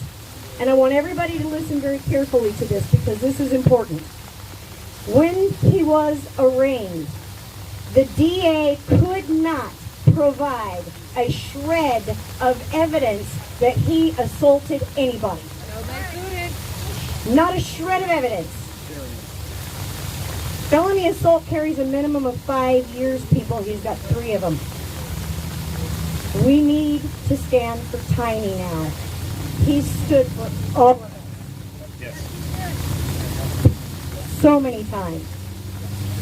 Speaker 10: and I want everybody to listen very carefully to this because this is important. When he was arraigned, the DA could not provide a shred of evidence that he assaulted anybody. Not a shred of evidence. Felony assault carries a minimum of 5 years, people. He's got 3 of them. We need to stand for Tiny now. He stood for all of us. Yes. So many times.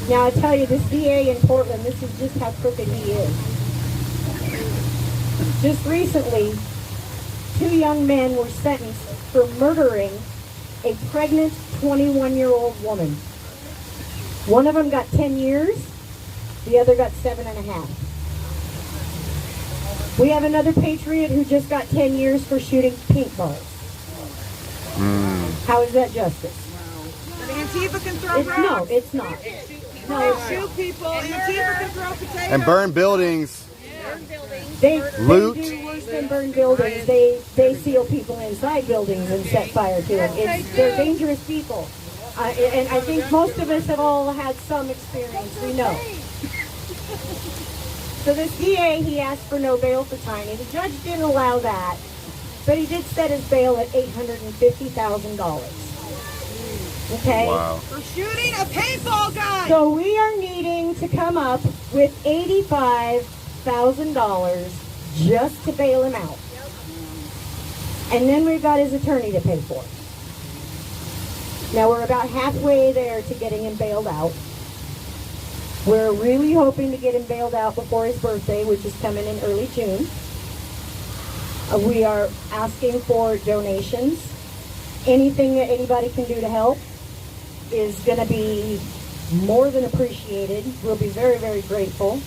Speaker 10: Now, I tell you, this DA in Portland, this is just how crooked he is. Just recently, 2 young men were sentenced for murdering a pregnant 21-year-old woman. One of them got 10 years, the other got 7.5. We have another Patriot who just got 10 years for shooting paintballs. How is that justice?
Speaker 4: But Antifa can throw rocks.
Speaker 10: No, it's not.
Speaker 4: No, shoot people. Antifa can throw potatoes.
Speaker 1: And burn buildings.
Speaker 10: They
Speaker 1: Loot.
Speaker 10: do worse than burn buildings. They seal people inside buildings and set fire to them. They're dangerous people. And I think most of us have all had some experience. We know. So this DA, he asked for no bail for Tiny. The judge didn't allow that, but he did set his bail at $850,000. Okay?
Speaker 1: Wow.
Speaker 4: For shooting a paintball gun.
Speaker 10: So we are needing to come up with $85,000 just to bail him out. And then we've got his attorney to pay for it. Now we're about halfway there to getting him bailed out. We're really hoping to get him bailed out before his birthday, which is coming in early June. We are asking for donations. Anything that anybody can do to help is going to be more than appreciated. We'll be very, very grateful.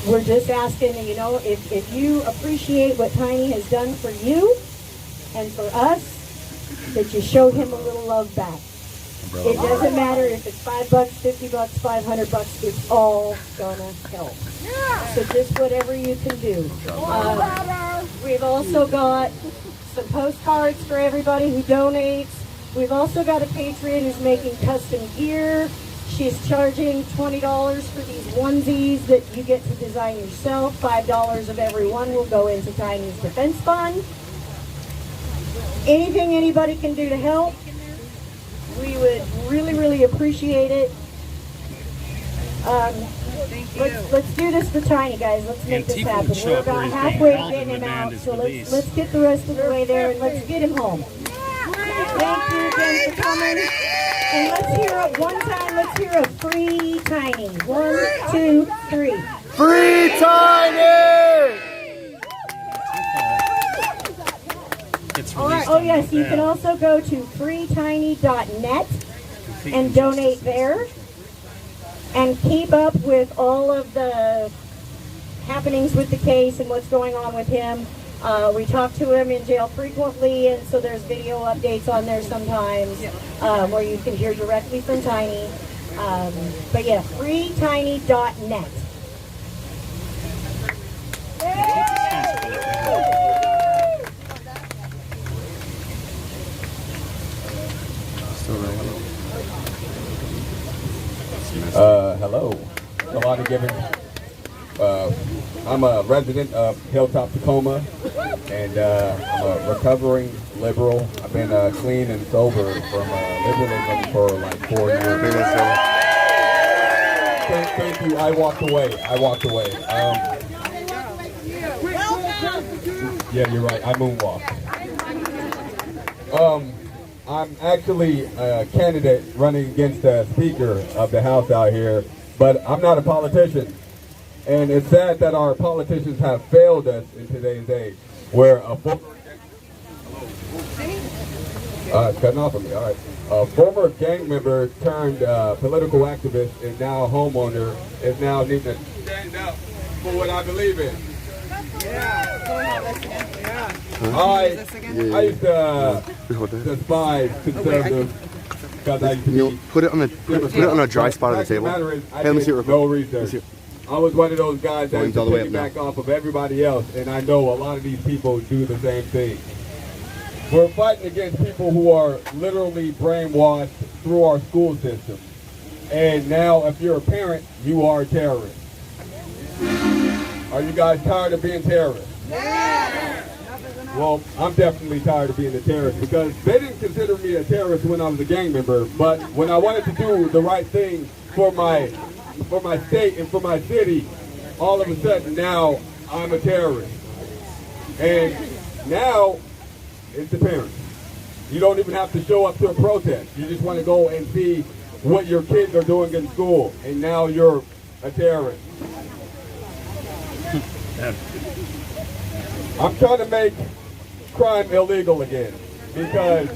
Speaker 10: We're just asking, you know, if you appreciate what Tiny has done for you and for us, that you show him a little love back. It doesn't matter if it's $5, $50, $500, it's all gonna help. So just whatever you can do. We've also got some postcards for everybody who donates. We've also got a Patriot who's making custom gear, She's charging $20 for these onesies that you get to design yourself. $5 of every one will go into Tiny's Defense Fund. Anything anybody can do to help, we would really, really appreciate it. Let's do this for Tiny, guys. Let's make this happen. We're about halfway to getting him out, so let's get the rest of the way there and let's get him home. Thank you again for coming. And let's hear it one time. Let's hear a free Tiny. 1, 2, 3.
Speaker 2: Free Tiny!
Speaker 10: All right. Oh yes, you can also go to freetiny.net and donate there. And keep up with all of the happenings with the case and what's going on with him. We talk to him in jail frequently, and so there's video updates on there sometimes where you can hear directly from Tiny. But yeah, freetiny.net.
Speaker 17: Hello, Kalani Gibbons. I'm a resident of Hilltop, Tacoma, and I'm a recovering liberal. I've been clean and sober from liberalism for like 4 years. Thank you. I walked away. Yeah, you're right. I moonwalked. I'm actually a candidate running against the Speaker of the House out here, but I'm not a politician. And it's sad that our politicians have failed us in today's age, where a cutting off of me, all right. A former gang member turned political activist and now homeowner is now needing to stand up for what I believe in. I used to despise conservatives because I used to be,
Speaker 1: put it on a dry spot of the table. Hey, let me see it real quick.
Speaker 17: No research. I was one of those guys that used to piggyback off of everybody else, and I know a lot of these people do the same thing. We're fighting against people who are literally brainwashed through our school system. And now, if you're a parent, you are a terrorist. Are you guys tired of being terrorists? Yeah. Well, I'm definitely tired of being a terrorist because they didn't consider me a terrorist when I was a gang member, but when I wanted to do the right thing for my state and for my city, all of a sudden now I'm a terrorist. And now it's the parents. You don't even have to show up to a protest. You just want to go and see what your kids are doing in school, and now you're a terrorist. I'm trying to make crime illegal again because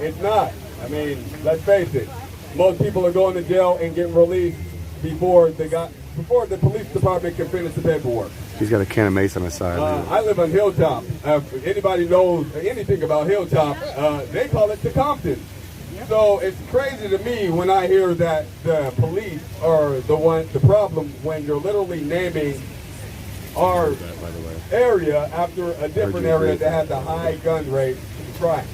Speaker 17: it's not. I mean, let's face it. Most people are going to jail and getting released before the police department can finish the paperwork.
Speaker 1: He's got a can of mace on his side.
Speaker 17: I live on Hilltop. If anybody knows anything about Hilltop, they call it the Compton. So it's crazy to me when I hear that the police are the problem when you're literally naming our area after a different area that has a high gun rate and crime.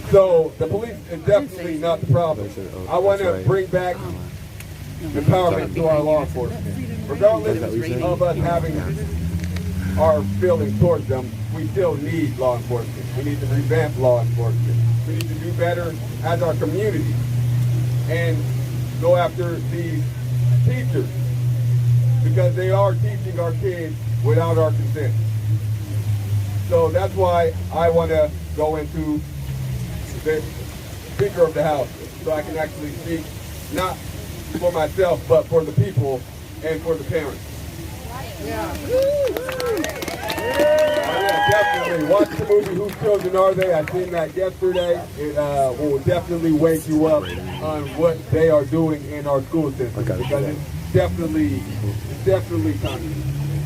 Speaker 17: So the police is definitely not the problem. I want to bring back empowerment to our law enforcement. Regardless of us having our feelings towards them, we still need law enforcement. We need to revamp law enforcement. We need to do better as our community and go after these teachers because they are teaching our kids without our consent. So that's why I want to go into the Speaker of the House so I can actually speak not for myself but for the people and for the parents. Yeah, definitely. Watch the movie Whose Children Are They? I seen that yesterday. It will definitely wake you up on what they are doing in our school system because it's definitely coming.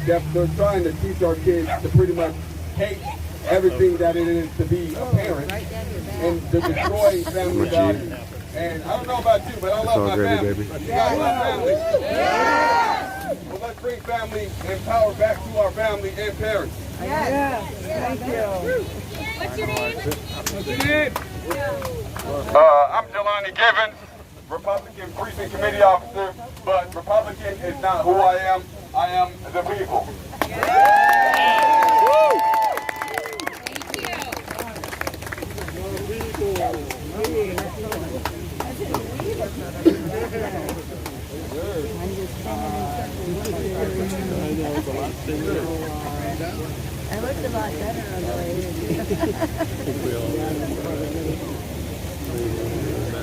Speaker 17: They're trying to teach our kids to pretty much hate everything that it is to be a parent and to destroy family values. And I don't know about you, but I love my family. Baby. You guys love family? Yeah. Well, let's bring family and power back to our family and parents.
Speaker 4: Yes. Thank you. What's your name?
Speaker 17: What's your name?
Speaker 18: I'm Jelani Givens.
Speaker 17: Republican precinct committee officer, but Republican is not who I am. I am the people.
Speaker 10: I looked a lot better on the way here.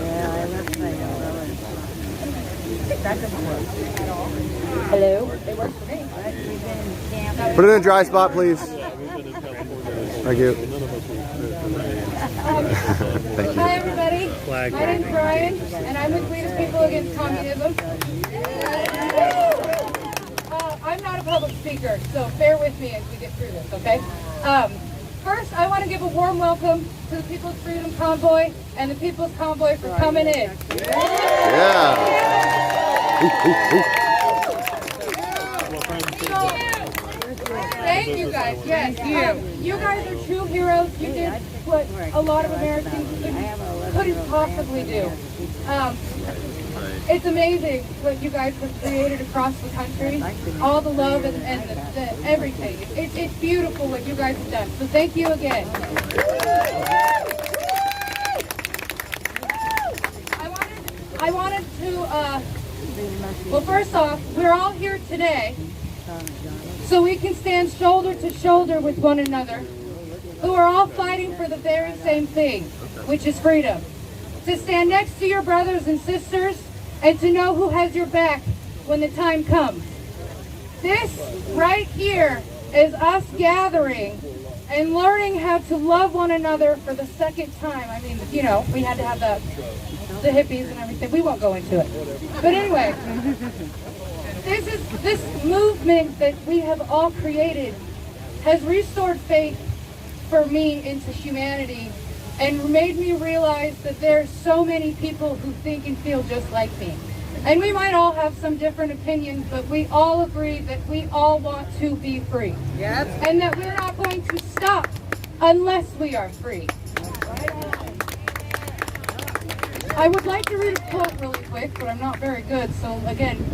Speaker 10: Yeah, I looked like that doesn't work. Hello? It works for me. We've been in camp.
Speaker 1: Put it in a dry spot, please. Thank you. Thank you.
Speaker 4: Hi everybody, my name's Brian, and I'm with We the People Against Communism. I'm not a public speaker, so bear with me as we get through this, okay? First, I want to give a warm welcome to the People's Freedom Convoy and the People's Convoy for coming in. Thank you guys, yes. You guys are true heroes. You did what a lot of Americans couldn't possibly do. It's amazing what you guys have created across the country. All the love and the everything. It's beautiful what you guys have done. So thank you again. I wanted to, well, first off, we're all here today so we can stand shoulder to shoulder with one another, who are all fighting for the very same thing, which is freedom. To stand next to your brothers and sisters and to know who has your back when the time comes. This right here is us gathering and learning how to love one another for the second time. I mean, you know, we had to have the hippies and everything. We won't go into it. But anyway, this movement that we have all created has restored faith for me into humanity and made me realize that there are so many people who think and feel just like me. And we might all have some different opinions, but we all agree that we all want to be free. Yes. And that we're not going to stop unless we are free. I would like to read a quote really quick, but I'm not very good, so again.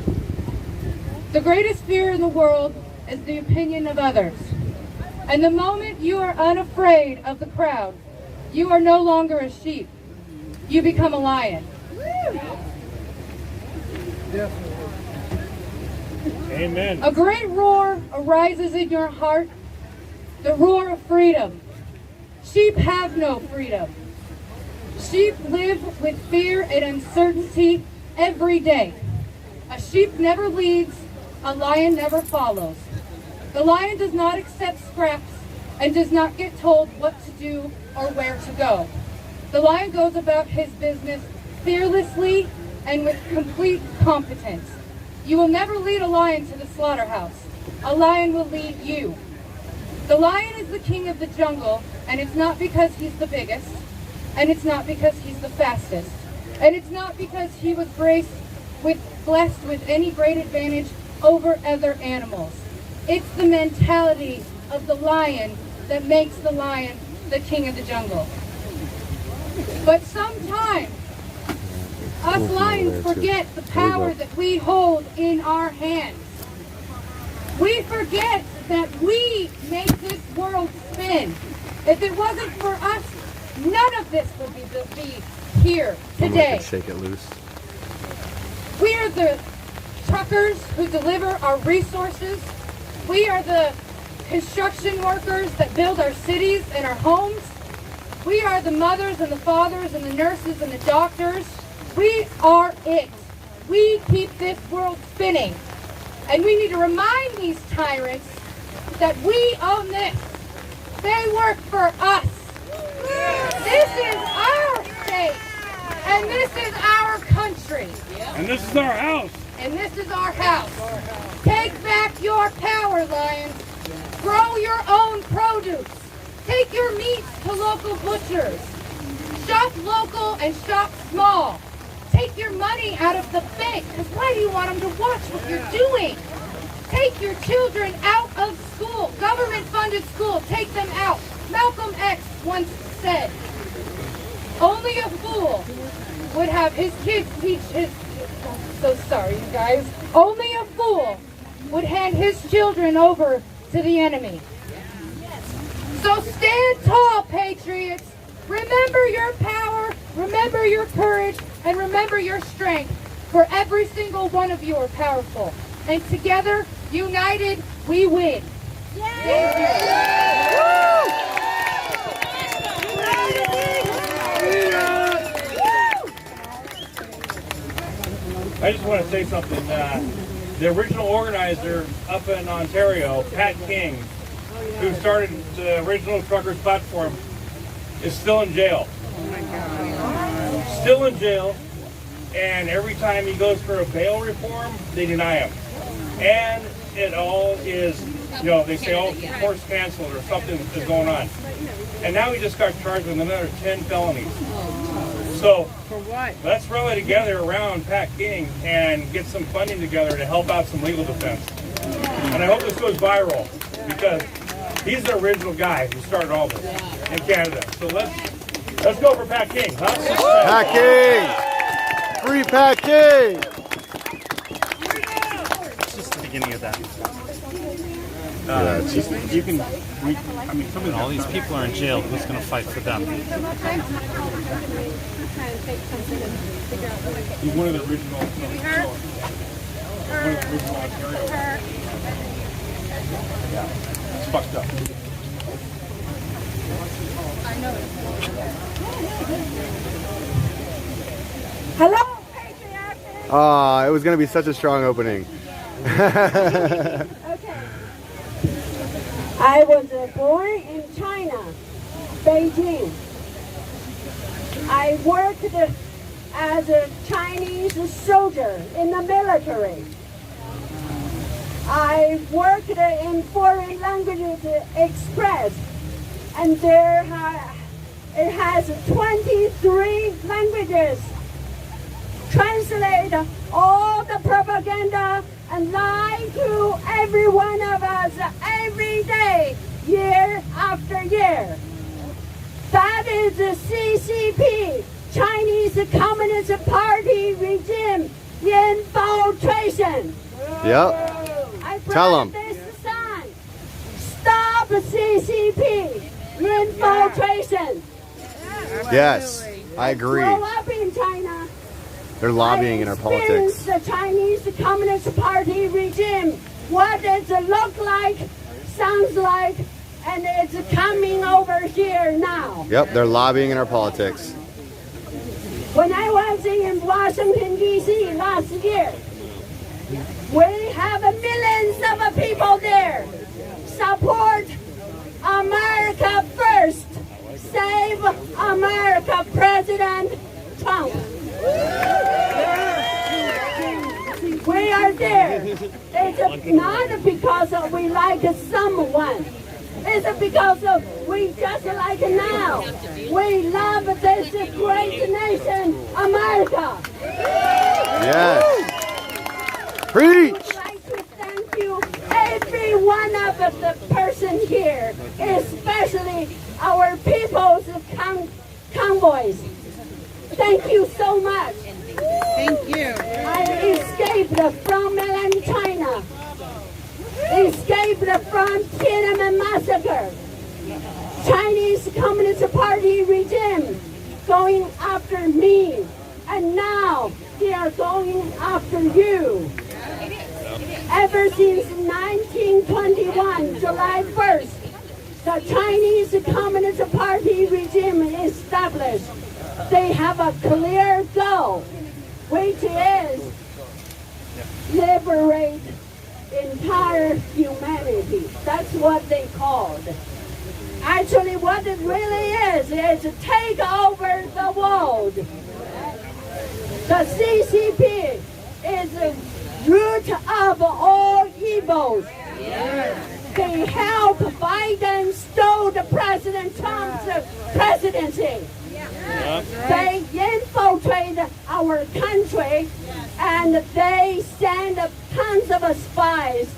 Speaker 4: The greatest fear in the world is the opinion of others. And the moment you are unafraid of the crowd, you are no longer a sheep. You become a lion.
Speaker 7: Amen.
Speaker 4: A great roar arises in your heart, the roar of freedom. Sheep have no freedom. Sheep live with fear and uncertainty every day. A sheep never leads, a lion never follows. The lion does not accept scraps and does not get told what to do or where to go. The lion goes about his business fearlessly and with complete competence. You will never lead a lion to the slaughterhouse. A lion will lead you. The lion is the king of the jungle, and it's not because he's the biggest, and it's not because he's the fastest, and it's not because he was blessed with any great advantage over other animals. It's the mentality of the lion that makes the lion the king of the jungle. But sometimes us lions forget the power that we hold in our hands. We forget that we make this world spin. If it wasn't for us, none of this would be here today.
Speaker 1: Shake it loose.
Speaker 4: We are the truckers who deliver our resources. We are the construction workers that build our cities and our homes. We are the mothers and the fathers and the nurses and the doctors. We are it. We keep this world spinning. And we need to remind these tyrants that we own this. They work for us. This is our state. And this is our country.
Speaker 7: And this is our house.
Speaker 4: And this is our house. Take back your power, lions. Grow your own produce. Take your meats to local butchers. Shop local and shop small. Take your money out of the bank, because why do you want them to watch what you're doing? Take your children out of school, government-funded school, take them out. Malcolm X once said, only a fool would have his kids teach his... I'm so sorry, you guys. Only a fool would hand his children over to the enemy. So stand tall, patriots. Remember your power, remember your courage, and remember your strength. For every single one of you are powerful. And together, united, we win. Thank you.
Speaker 15: I just want to say something. The original organizer up in Ontario, Pat King, who started the original truckers platform, is still in jail. Still in jail, and every time he goes for a bail reform, they deny him. And it all is, they say, oh, course canceled or something is going on. And now he just got charged with another 10 felonies. So let's rally together around Pat King and get some funding together to help out some legal defense. And I hope this goes viral because he's the original guy who started all this in Canada. So let's go for Pat King, huh?
Speaker 1: Pat King! Free Pat King!
Speaker 18: It's just the beginning of that.
Speaker 1: Yeah, it's just,
Speaker 18: you can, all these people are in jail. Who's going to fight for them?
Speaker 15: He's one of the original. One of the original Ontario. Yeah, it's fucked up.
Speaker 10: Hello,
Speaker 1: it was going to be such a strong opening.
Speaker 10: I was born in China, Beijing. I worked as a Chinese soldier in the military. I worked in foreign languages express, and it has 23 languages. Translate all the propaganda and lie to every one of us every day, year after year. That is the CCP, Chinese Communist Party regime infiltration.
Speaker 1: Yep. Tell them.
Speaker 10: This sign. Stop CCP infiltration.
Speaker 1: Yes, I agree.
Speaker 10: Grow up in China.
Speaker 1: They're lobbying in our politics.
Speaker 10: The Chinese Communist Party regime, what does it look like, sounds like, and it's coming over here now.
Speaker 1: Yep, they're lobbying in our politics.
Speaker 10: When I was in Washington, D.C. last year, we have millions of people there. Support America first. Save America, President Trump. We are there. It's not because we like someone. It's because we just like now. We love this great nation, America.
Speaker 1: Yes. Preach.
Speaker 10: I would like to thank you, every one of the person here, especially our people's convoys. Thank you so much.
Speaker 8: Thank you.
Speaker 10: I escaped from mainland China. Escaped from Tiananmen massacre. Chinese Communist Party regime going after me. And now they are going after you. Ever since 1921, July 1st, the Chinese Communist Party regime established. They have a clear goal, which is liberate entire humanity. That's what they called. Actually, what it really is take over the world. The CCP is the root of all evils. They help Biden stole the President Trump's presidency. They infiltrate our country and they send tons of spies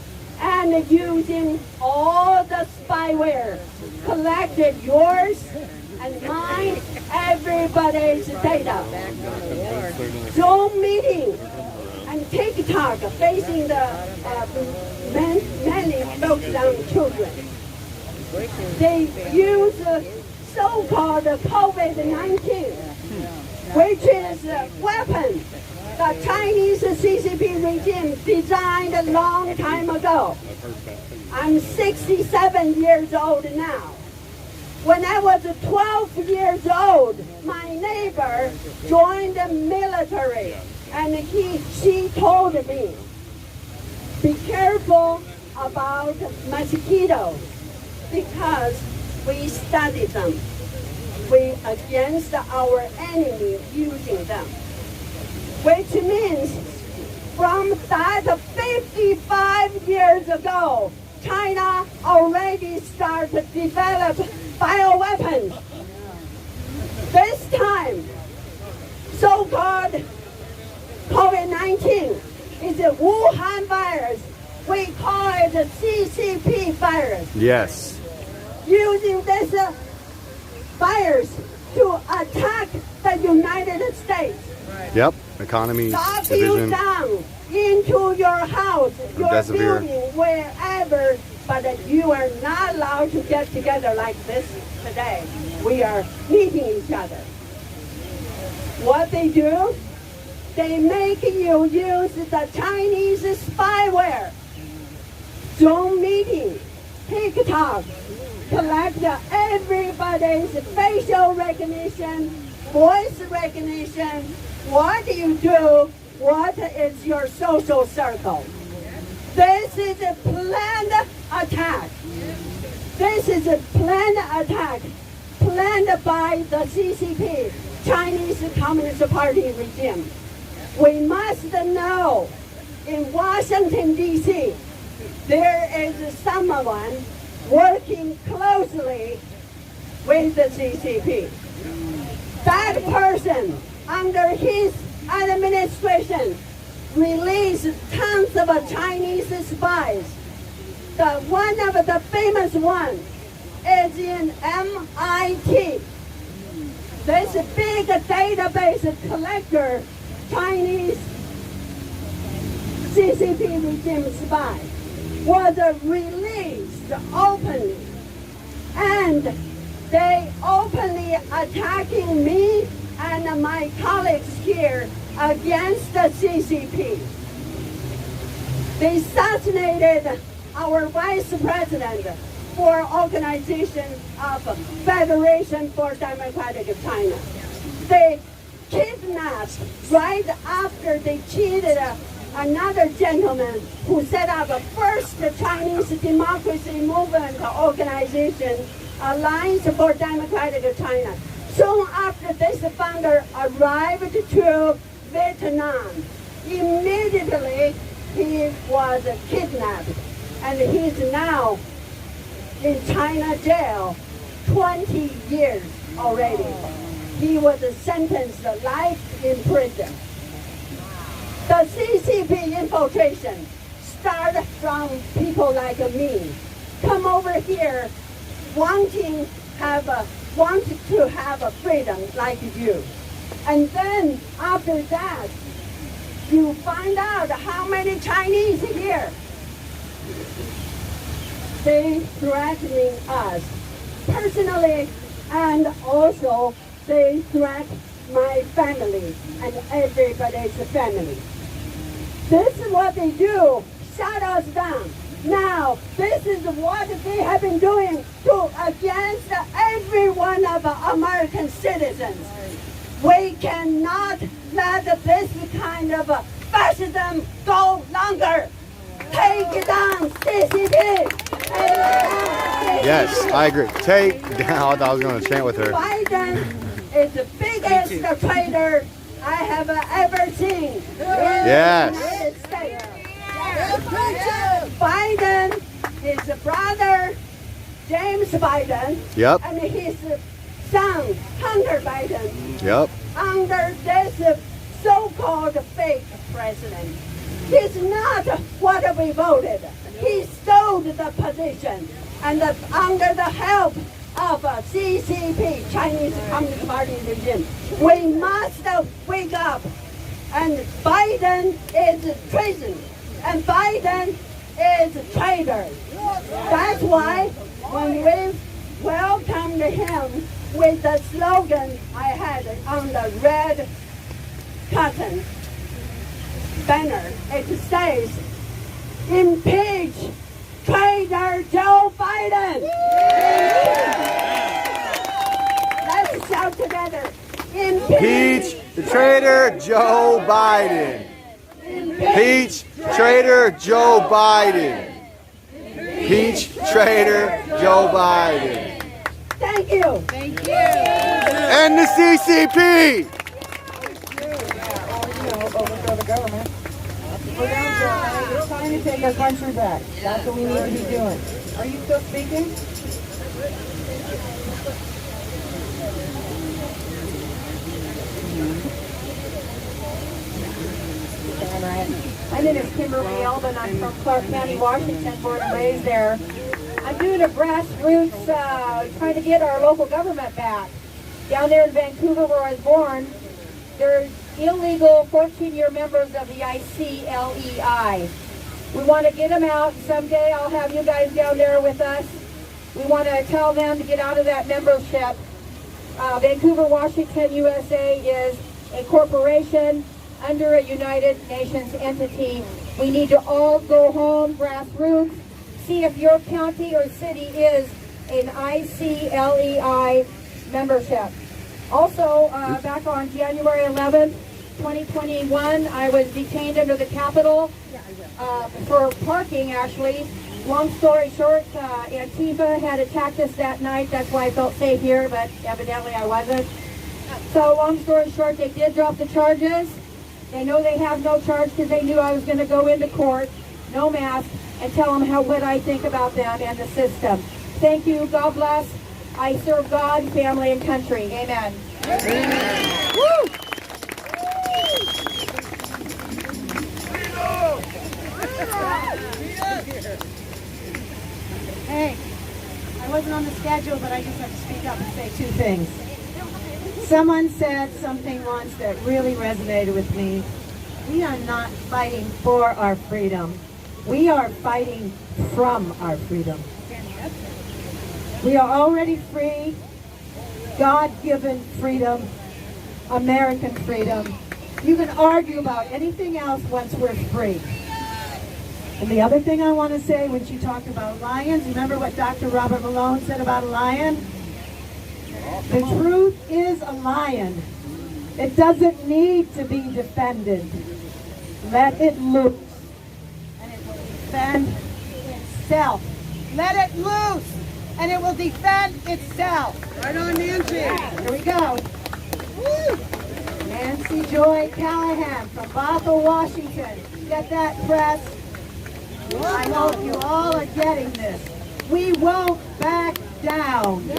Speaker 10: and using all the spyware collected yours and mine everybody's data. Zoom meeting and TikTok facing the many focused on children. They use so-called COVID-19, which is a weapon the Chinese CCP regime designed a long time ago. I'm 67 years old now. When I was 12 years old, my neighbor joined the military, and she told me, be careful about mosquitoes, because we study them. We against our enemy using them. Which means from that 55 years ago, China already started to develop bioweapons. This time, so-called COVID-19 is a Wuhan virus. We call it a CCP virus.
Speaker 1: Yes.
Speaker 10: Using this virus to attack the United States.
Speaker 1: Yep. Economies,
Speaker 10: Lock
Speaker 1: division.
Speaker 10: you down into your house, your
Speaker 1: Remdesivir.
Speaker 10: building, wherever, but you are not allowed to get together like this today. We are meeting each other. What they do, they make you use the Chinese spyware. Zoom meeting, TikTok, collect everybody's facial recognition, voice recognition. What do you do? What is your social circle? This is a planned attack. This is a planned attack, planned by the CCP, Chinese Communist Party regime. We must know, in Washington, D.C., there is someone working closely with the CCP. That person, under his administration, released tons of Chinese spies. One of the famous ones is in MIT. This big database collector, Chinese CCP regime spy, was released openly. And they openly attacking me and my colleagues here against the CCP. They assassinated our vice president for organization of Federation for Democratic China. They kidnapped right after they cheated another gentleman who set up a first Chinese democracy movement organization, Alliance for Democratic China. Soon after this founder arrived to Vietnam, immediately he was kidnapped, and he's now in China jail 20 years already. He was sentenced to life in prison. The CCP infiltration started from people like me. Come over here wanting to have a freedom like you. And then after that, you find out how many Chinese here. They threatening us personally, and also they threat my family and everybody's family. This is what they do, shut us down. Now, this is what they have been doing against every one of American citizens. We cannot let this kind of fascism go longer. Take it down, CCP.
Speaker 1: Yes, I agree. Take down. I thought I was going to chant with her.
Speaker 10: Biden is the biggest traitor I have ever seen.
Speaker 1: Yes.
Speaker 10: In the United States. Biden, his brother, James Biden,
Speaker 1: Yep.
Speaker 10: and his son, Hunter Biden,
Speaker 1: Yep.
Speaker 10: under this so-called fake president. He's not what we voted. He stole the position, and under the help of a CCP, Chinese Communist Party regime. We must wake up. And Biden is treason. And Biden is a traitor. That's why when we welcomed him with the slogan I had on the red cotton banner, it says, impeach traitor Joe Biden. Let's shout together.
Speaker 2: Impeach the traitor Joe Biden. Impeach traitor Joe Biden. Impeach traitor Joe Biden.
Speaker 10: Thank you. Thank you.
Speaker 2: And the CCP.
Speaker 8: Overthrow the government. It's time to take our country back. That's what we need to be doing. Are you still speaking? My name is Kimberly Elvin. I'm from Clark County, Washington, born and raised there. I'm doing a grassroots, trying to get our local government back. Down there in Vancouver, where I was born, there's illegal 14-year members of the ICLEI. We want to get them out. Someday I'll have you guys down there with us. We want to tell them to get out of that membership. Vancouver, Washington, USA is a corporation under a United Nations entity. We need to all go home, grassroots, see if your county or city is an ICLEI membership. Also, back on January 11th, 2021, I was detained under the Capitol for parking, actually. Long story short, Antifa had attacked us that night. That's why I felt safe here, but evidently I wasn't. So long story short, they did drop the charges. They know they have no charge because they knew I was going to go into court, no mask, and tell them what I think about them and the system. Thank you. God bless. I serve God, family, and country. Amen. Amen. Woo! Hey, I wasn't on the schedule, but I just have to speak up and say two things. Someone said something once that really resonated with me. We are not fighting for our freedom. We are fighting from our freedom. We are already free, God-given freedom, American freedom. You can argue about anything else once we're free. And the other thing I want to say, when she talked about lions, remember what Dr. Robert Malone said about a lion? The truth is a lion. It doesn't need to be defended. Let it loose, and it will defend itself. Let it loose, and it will defend itself. Right on, Nancy. Here we go. Woo. Nancy Joy Callahan from Bothell, Washington. Get that, press? I hope you all are getting this. We won't back down. Woo!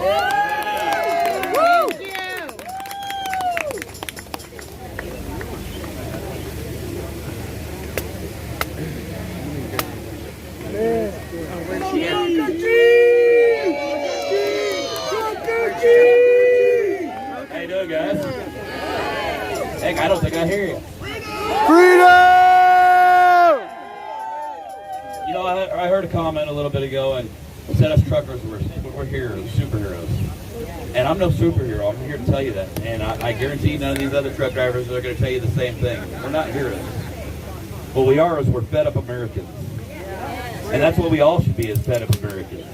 Speaker 8: Thank you.
Speaker 11: How you doing, guys? Heck, I don't think I hear you.
Speaker 2: Freedom!
Speaker 11: You know, I heard a comment a little bit ago and said us truckers we're heroes, superheroes. And I'm no superhero. I'm here to tell you that. And I guarantee none of these other truck drivers are going to tell you the same thing. We're not heroes. What we are is we're fed up Americans. And that's what we all should be, is fed up Americans.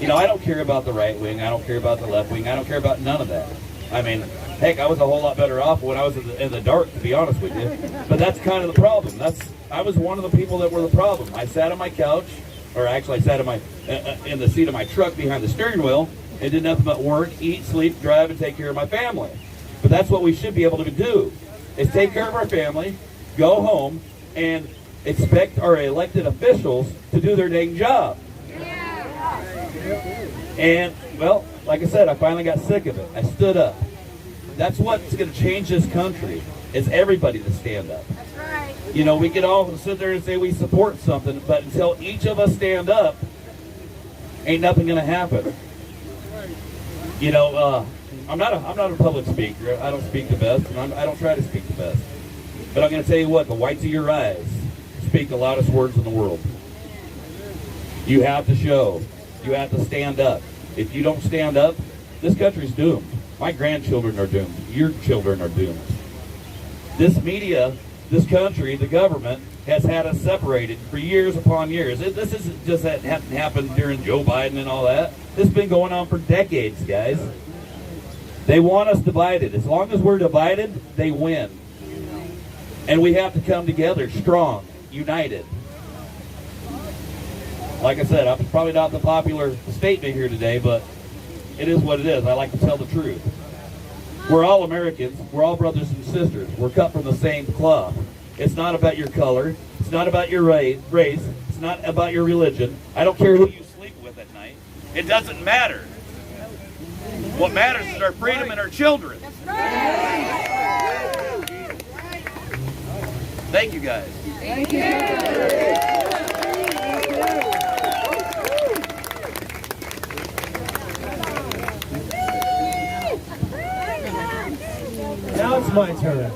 Speaker 11: You know, I don't care about the right wing. I don't care about the left wing. I don't care about none of that. I mean, heck, I was a whole lot better off when I was in the dark, to be honest with you. But that's kind of the problem. I was one of the people that were the problem. I sat on my couch, or actually I sat in the seat of my truck behind the steering wheel and did nothing but work, eat, sleep, drive, and take care of my family. But that's what we should be able to do, is take care of our family, go home, and expect our elected officials to do their dang job. And, well, like I said, I finally got sick of it. I stood up. That's what's going to change this country, is everybody to stand up. That's right. You know, we can all sit there and say we support something, but until each of us stand up, ain't nothing going to happen. You know, I'm not a public speaker. I don't speak the best, and I don't try to speak the best. But I'm going to tell you what, the whites of your eyes speak the loudest words in the world. You have to show. You have to stand up. If you don't stand up, this country's doomed. My grandchildren are doomed. Your children are doomed. This media, this country, the government, has had us separated for years upon years. This isn't just that happened during Joe Biden and all that. This has been going on for decades, guys. They want us divided. As long as we're divided, they win. And we have to come together, strong, united. Like I said, I'm probably not the popular statement here today, but it is what it is. I like to tell the truth. We're all Americans. We're all brothers and sisters. We're cut from the same cloth. It's not about your color. It's not about your race. It's not about your religion. I don't care who you sleep with at night. It doesn't matter. What matters is our freedom and our children. Thank you, guys.
Speaker 4: Thank you.
Speaker 16: Now it's my turn.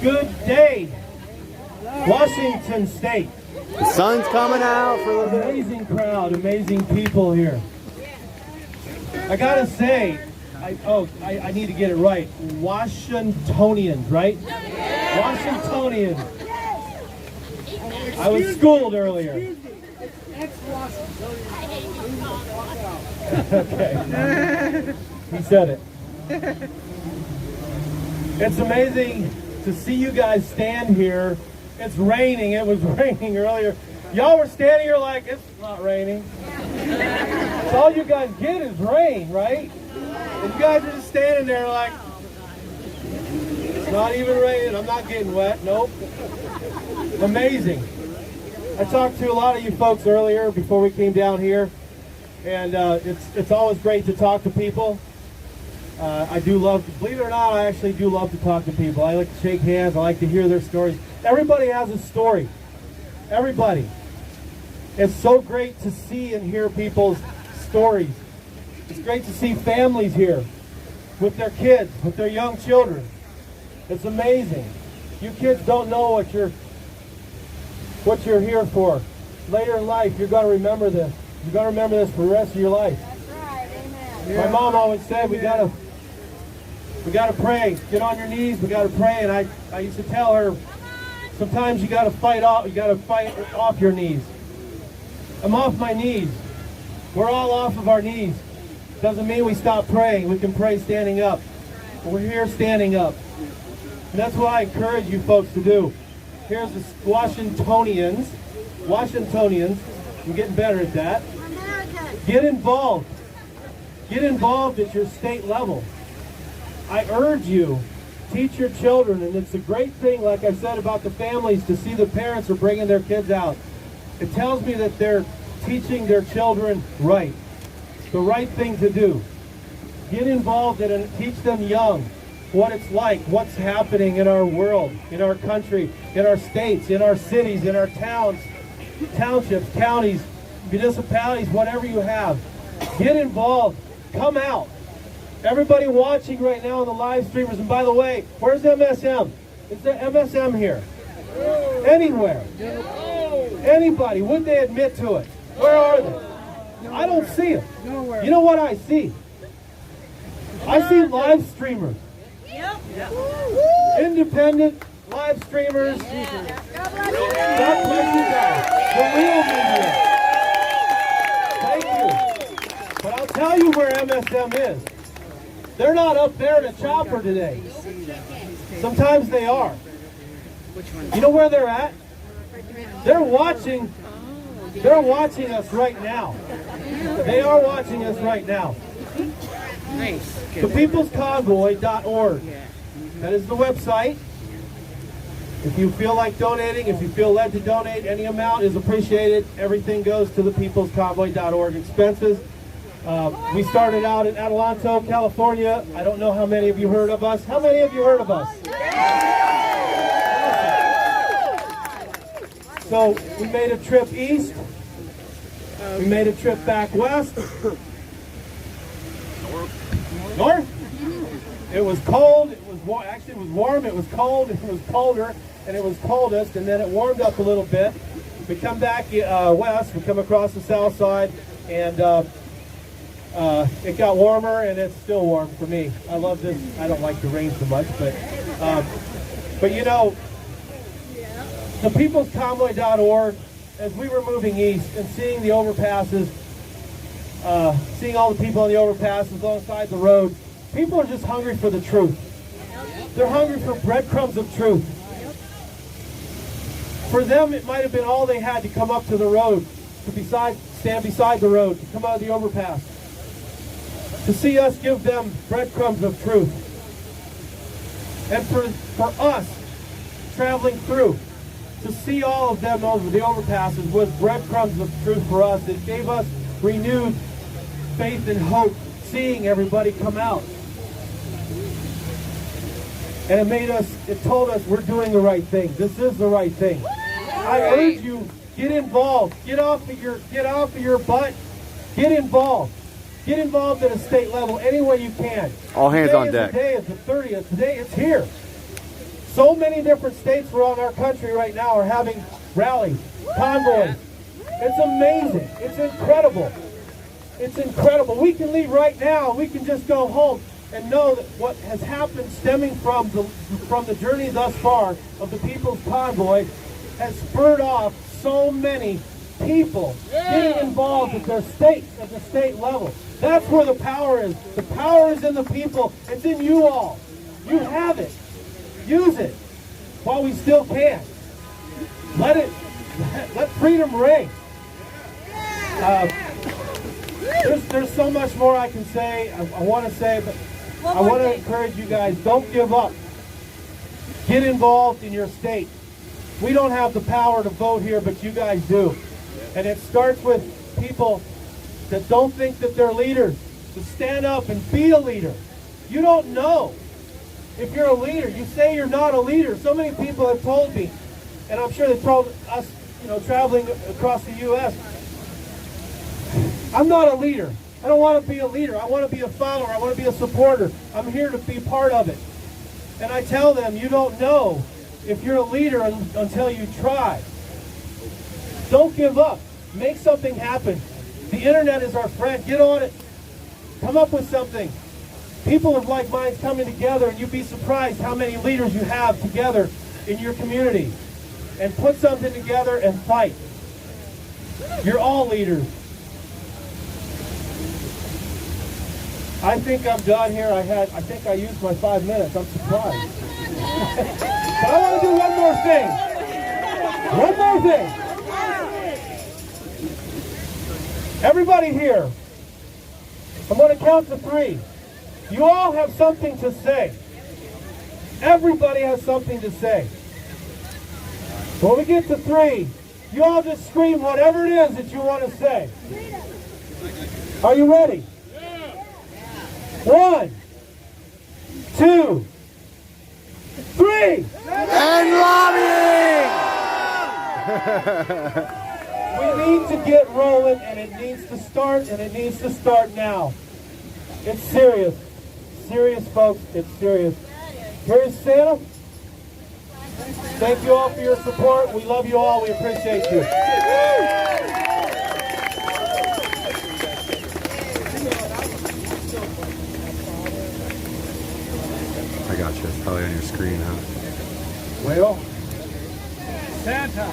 Speaker 16: Good day, Washington State.
Speaker 2: The sun's coming out for a little bit.
Speaker 16: Amazing crowd, amazing people here. I gotta say, I need to get it right. Washingtonians, right? Washingtonians. I was schooled earlier. Okay. He said it. It's amazing to see you guys stand here. It's raining. It was raining earlier. Y'all were standing here like, it's not raining. So all you guys get is rain, right? And you guys are just standing there like, it's not even raining. I'm not getting wet. Nope. Amazing. I talked to a lot of you folks earlier before we came down here. And it's always great to talk to people. I do love, believe it or not, I actually do love to talk to people. I like to shake hands. I like to hear their stories. Everybody has a story. Everybody. It's so great to see and hear people's stories. It's great to see families here with their kids, with their young children. It's amazing. You kids don't know what you're here for. Later in life, you're going to remember this. You're going to remember this for the rest of your life.
Speaker 4: That's right, amen.
Speaker 16: My mom always said we gotta pray. Get on your knees. We gotta pray. And I used to tell her, sometimes you gotta fight off your knees. I'm off my knees. We're all off of our knees. Doesn't mean we stop praying. We can pray standing up. But we're here standing up. And that's what I encourage you folks to do. Here's the Washingtonians. I'm getting better at that. Get involved. Get involved at your state level. I urge you, teach your children, and it's a great thing, like I said, about the families, to see the parents are bringing their kids out. It tells me that they're teaching their children right. The right thing to do. Get involved and teach them young what it's like, what's happening in our world, in our country, in our states, in our cities, in our towns, townships, counties, municipalities, whatever you have. Get involved. Come out. Everybody watching right now on the live streamers, and by the way, where's MSM? Is there MSM here? Anywhere? Anybody? Would they admit to it? Where are they? I don't see them. You know what I see? I see live streamers. Independent live streamers. God bless you guys. The real media. Thank you. But I'll tell you where MSM is. They're not up there in a chopper today. Sometimes they are. You know where they're at? They're watching us right now. They are watching us right now. ThePeoplesConvoy.org. That is the website. If you feel like donating, if you feel led to donate, any amount is appreciated. Everything goes to ThePeoplesConvoy.org expenses. We started out in Adelanto, California. I don't know how many of you heard of us. How many of you heard of us? So we made a trip east, We made a trip back west. North. It was cold. It was actually it was warm. It was cold. It was colder, and it was coldest. And then it warmed up a little bit. We come back west. We come across the south side, and it got warmer, and it's still warm for me. I love this. I don't like the rain so much, but you know, the peoplesconvoy.org. As we were moving east and seeing the overpasses, seeing all the people on the overpasses alongside the road, people are just hungry for the truth. They're hungry for breadcrumbs of truth. For them, it might have been all they had to come up to the road, to stand beside the road, to come out of the overpass. To see us give them breadcrumbs of truth. And for us, traveling through, to see all of them over the overpasses was breadcrumbs of truth for us. It gave us renewed faith and hope, seeing everybody come out. And it told us we're doing the right thing. This is the right thing. I urge you, get involved. Get off of your butt. Get involved. Get involved at a state level any way you can.
Speaker 1: All hands on deck.
Speaker 16: Today is the 30th. Today it's here. So many different states around our country right now are having rallies, convoys. It's amazing. It's incredible. It's incredible. We can leave right now. We can just go home and know that what has happened stemming from the journey thus far of the People's Convoy has spurred off so many people getting involved at the state level. That's where the power is. The power is in the people. It's in you all. You have it. Use it while we still can. Let freedom ring. There's so much more I can say. I want to say, but I want to encourage you guys, don't give up. Get involved in your state. We don't have the power to vote here, but you guys do. And it starts with people that don't think that they're leaders, to stand up and be a leader. You don't know if you're a leader. You say you're not a leader. So many people have told me, and I'm sure they've told us, traveling across the U.S., I'm not a leader. I don't want to be a leader. I want to be a follower. I want to be a supporter. I'm here to be part of it. And I tell them, you don't know if you're a leader until you try. Don't give up. Make something happen. The internet is our friend. Get on it. Come up with something. People of like minds coming together, and you'd be surprised how many leaders you have together in your community. And put something together and fight. You're all leaders. I think I'm done here. I think I used my 5 minutes. I'm surprised. But I want to do one more thing. One more thing. Everybody here, I'm going to count to 3. You all have something to say. Everybody has something to say. When we get to 3, you all just scream whatever it is that you want to say. Are you ready? 1, 2, 3.
Speaker 1: And lobbying!
Speaker 16: We need to get rolling, and it needs to start, and it needs to start now. It's serious. Serious, folks. It's serious. Here's Santa. Thank you all for your support. We love you all. We appreciate you.
Speaker 1: I got you. It's probably on your screen, huh?
Speaker 16: Well, Santa.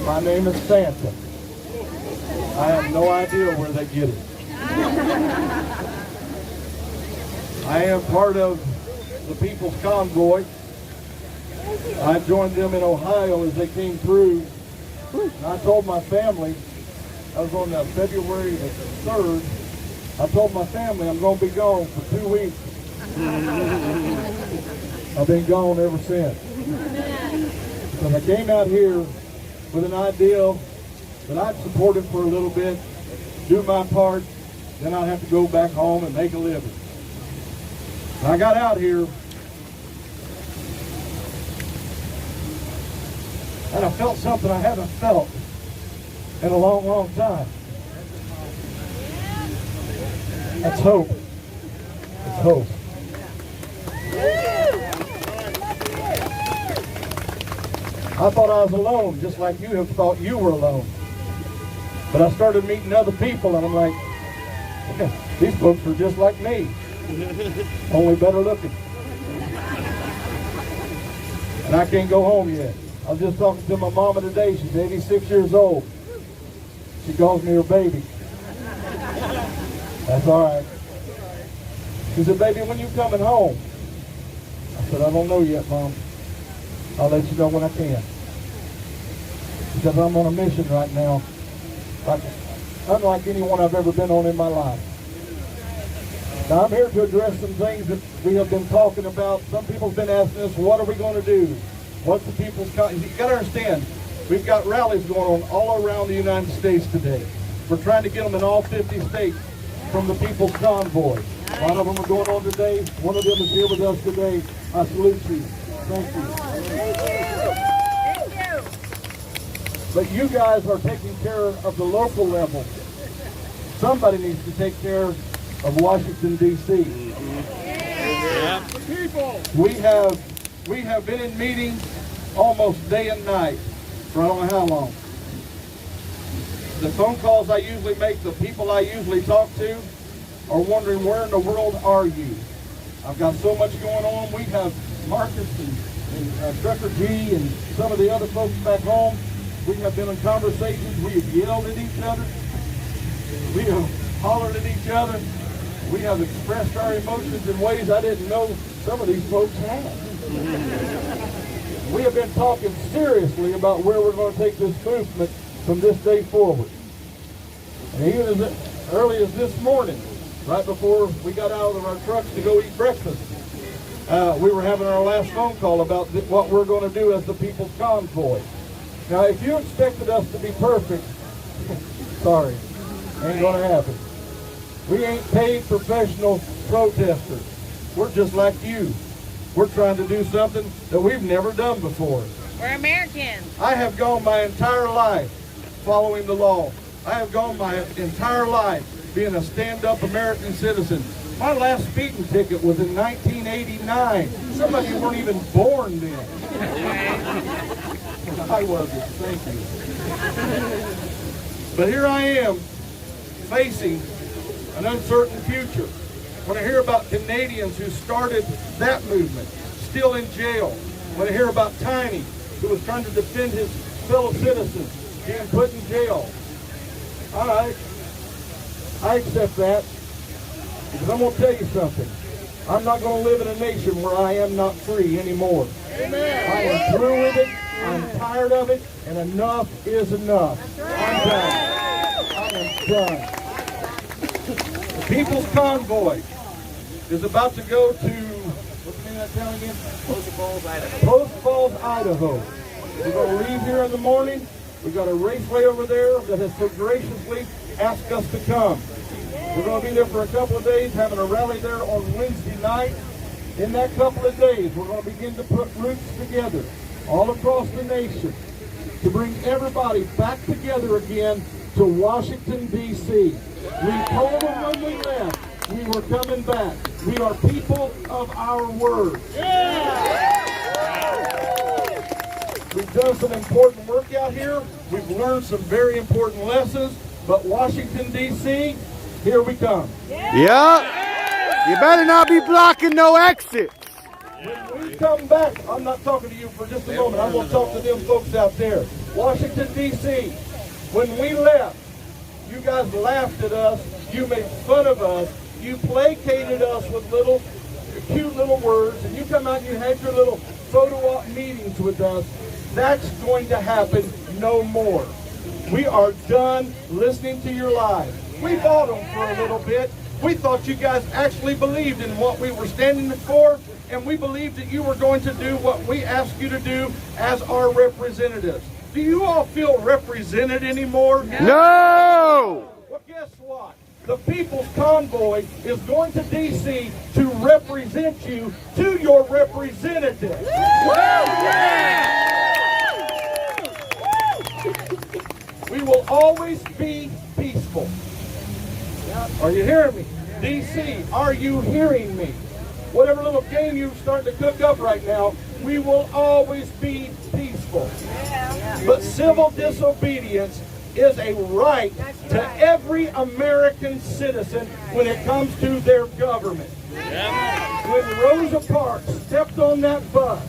Speaker 16: My name is Santa. I have no idea where they get it. I am part of the People's Convoy. I joined them in Ohio as they came through. And I told my family, I was on February the 3rd, I told my family I'm going to be gone for 2 weeks. I've been gone ever since. Because I came out here with an ideal that I'd support it for a little bit, do my part, then I'd have to go back home and make a living. And I got out here and I felt something I haven't felt
Speaker 7: in a long, long time. That's hope. It's hope. I thought I was alone, just like you have thought you were alone. But I started meeting other people, and I'm like, yeah, these folks are just like me, only better looking. And I can't go home yet. I was just talking to my mama today. She's 86 years old. She calls me her baby. That's all right. She said, baby, when you coming home? I said, I don't know yet, Mom. I'll let you know when I can. Because I'm on a mission right now, unlike anyone I've ever been on in my life. Now, I'm here to address some things that we have been talking about. Some people have been asking us, what are we going to do? What's the people's... You got to understand, we've got rallies going on all around the United States today. We're trying to get them in all 50 states from the People's Convoy. A lot of them are going on today. One of them is here with us today. I salute you. Thank you.
Speaker 4: Thank you.
Speaker 7: But you guys are taking care of the local level. Somebody needs to take care of Washington, D.C.
Speaker 4: Yeah.
Speaker 7: We have been in meetings almost day and night for I don't know how long. The phone calls I usually make, the people I usually talk to are wondering, where in the world are you? I've got so much going on. We have Marcus and Trucker G and some of the other folks back home. We have been in conversations. We have yelled at each other. We have hollered at each other. We have expressed our emotions in ways I didn't know some of these folks had. We have been talking seriously about where we're going to take this movement from this day forward. And even as early as this morning, right before we got out of our trucks to go eat breakfast, we were having our last phone call about what we're going to do as the People's Convoy. Now, if you expected us to be perfect, sorry, ain't going to happen. We ain't paid professional protesters. We're just like you. We're trying to do something that we've never done before.
Speaker 4: We're Americans.
Speaker 7: I have gone my entire life following the law. I have gone my entire life being a stand-up American citizen. My last speeding ticket was in 1989. Some of you weren't even born then. I wasn't, thank you. But here I am, facing an uncertain future. When I hear about Canadians who started that movement, still in jail. When I hear about Tiny, who was trying to defend his fellow citizens, being put in jail. All right, I accept that, because I'm going to tell you something. I'm not going to live in a nation where I am not free anymore. Amen. I am through with it, I'm tired of it, and enough is enough. I'm done. I am done. The People's Convoy is about to go to, what's the name of that town again?
Speaker 22: Post Falls, Idaho.
Speaker 7: Post Falls, Idaho. We're going to leave here in the morning. We've got a raceway over there that has so graciously asked us to come. We're going to be there for a couple of days, having a rally there on Wednesday night. In that couple of days, we're going to begin to put roots together all across the nation to bring everybody back together again to Washington, D.C. We told them when we left we were coming back. We are people of our word. We've done some important work out here. We've learned some very important lessons. But Washington, D.C., here we come.
Speaker 1: Yeah. You better not be blocking no exits.
Speaker 7: When we come back, I'm not talking to you for just a moment. I'm going to talk to them folks out there. Washington, D.C., when we left, you guys laughed at us. You made fun of us. You placated us with little, cute little words. And you come out and you had your little photo op meetings with us. That's going to happen no more. We are done listening to your lies. We bought them for a little bit. We thought you guys actually believed in what we were standing for, and we believed that you were going to do what we asked you to do as our representatives. Do you all feel represented anymore?
Speaker 1: No!
Speaker 7: Well, guess what? The People's Convoy is going to D.C. to represent you to your representatives. We will always be peaceful. Are you hearing me? DC, are you hearing me? Whatever little game you're starting to cook up right now, we will always be peaceful. But civil disobedience is a right to every American citizen when it comes to their government. When Rosa Parks stepped on that bus,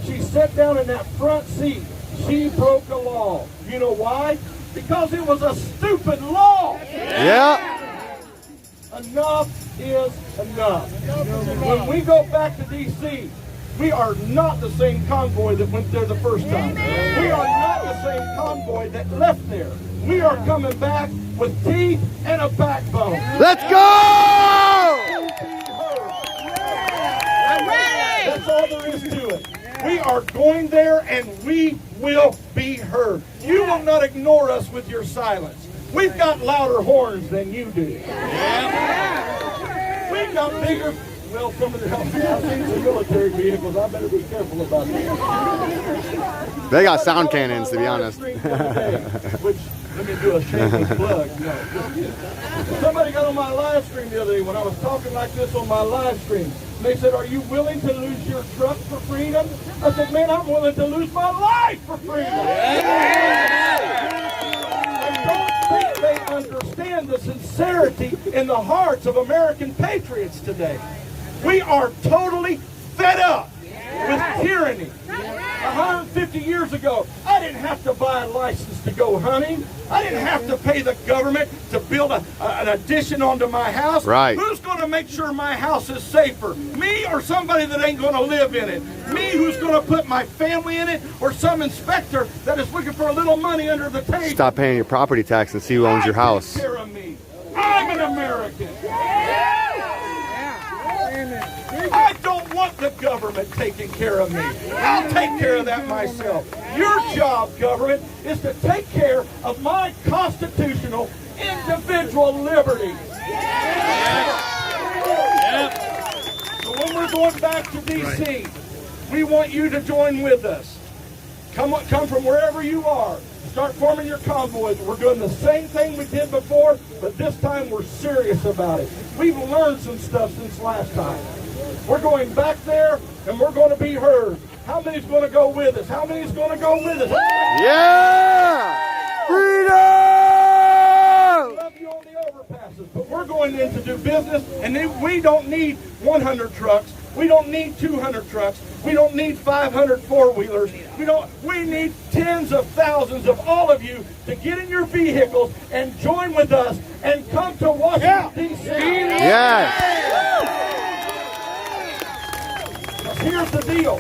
Speaker 7: she sat down in that front seat, she broke a law. You know why? Because it was a stupid law.
Speaker 1: Yeah.
Speaker 7: Enough is enough. When we go back to D.C., we are not the same convoy that went there the first time. We are not the same convoy that left there. We are coming back with teeth and a backbone.
Speaker 1: Let's go!
Speaker 7: That's all there is to it. We are going there and we will be heard. You will not ignore us with your silence. We've got louder horns than you do. We've got bigger, well, some of the I've seen some military vehicles. I better be careful about that.
Speaker 1: They got sound cannons, to be honest.
Speaker 7: Which, let me do a shameless plug. No, somebody got on my live stream the other day when I was talking like this on my live stream. They said, are you willing to lose your truck for freedom? I said, man, I'm willing to lose my life for freedom. I don't think they understand the sincerity in the hearts of American patriots today. We are totally fed up with tyranny. 150 years ago, I didn't have to buy a license to go hunting. I didn't have to pay the government to build an addition onto my house.
Speaker 1: Right.
Speaker 7: Who's going to make sure my house is safer? Me or somebody that ain't going to live in it? Me who's going to put my family in it, or some inspector that is looking for a little money under the table?
Speaker 1: Stop paying your property tax and see who owns your house.
Speaker 7: Take care of me. I'm an American. I don't want the government taking care of me. I'll take care of that myself. Your job, government, is to take care of my constitutional individual liberties. So when we're going back to D.C., we want you to join with us. Come from wherever you are. Start forming your convoys. We're doing the same thing we did before, but this time we're serious about it. We've learned some stuff since last time. We're going back there, and we're going to be heard. How many's going to go with us? How many's going to go with us?
Speaker 1: Yeah! Freedom!
Speaker 7: Love you on the overpasses, but we're going in to do business, and then we don't need 100 trucks. We don't need 200 trucks. We don't need 500 four-wheelers. We need tens of thousands of all of you to get in your vehicles and join with us and come to Washington, D.C.
Speaker 1: Yes!
Speaker 7: Here's the deal.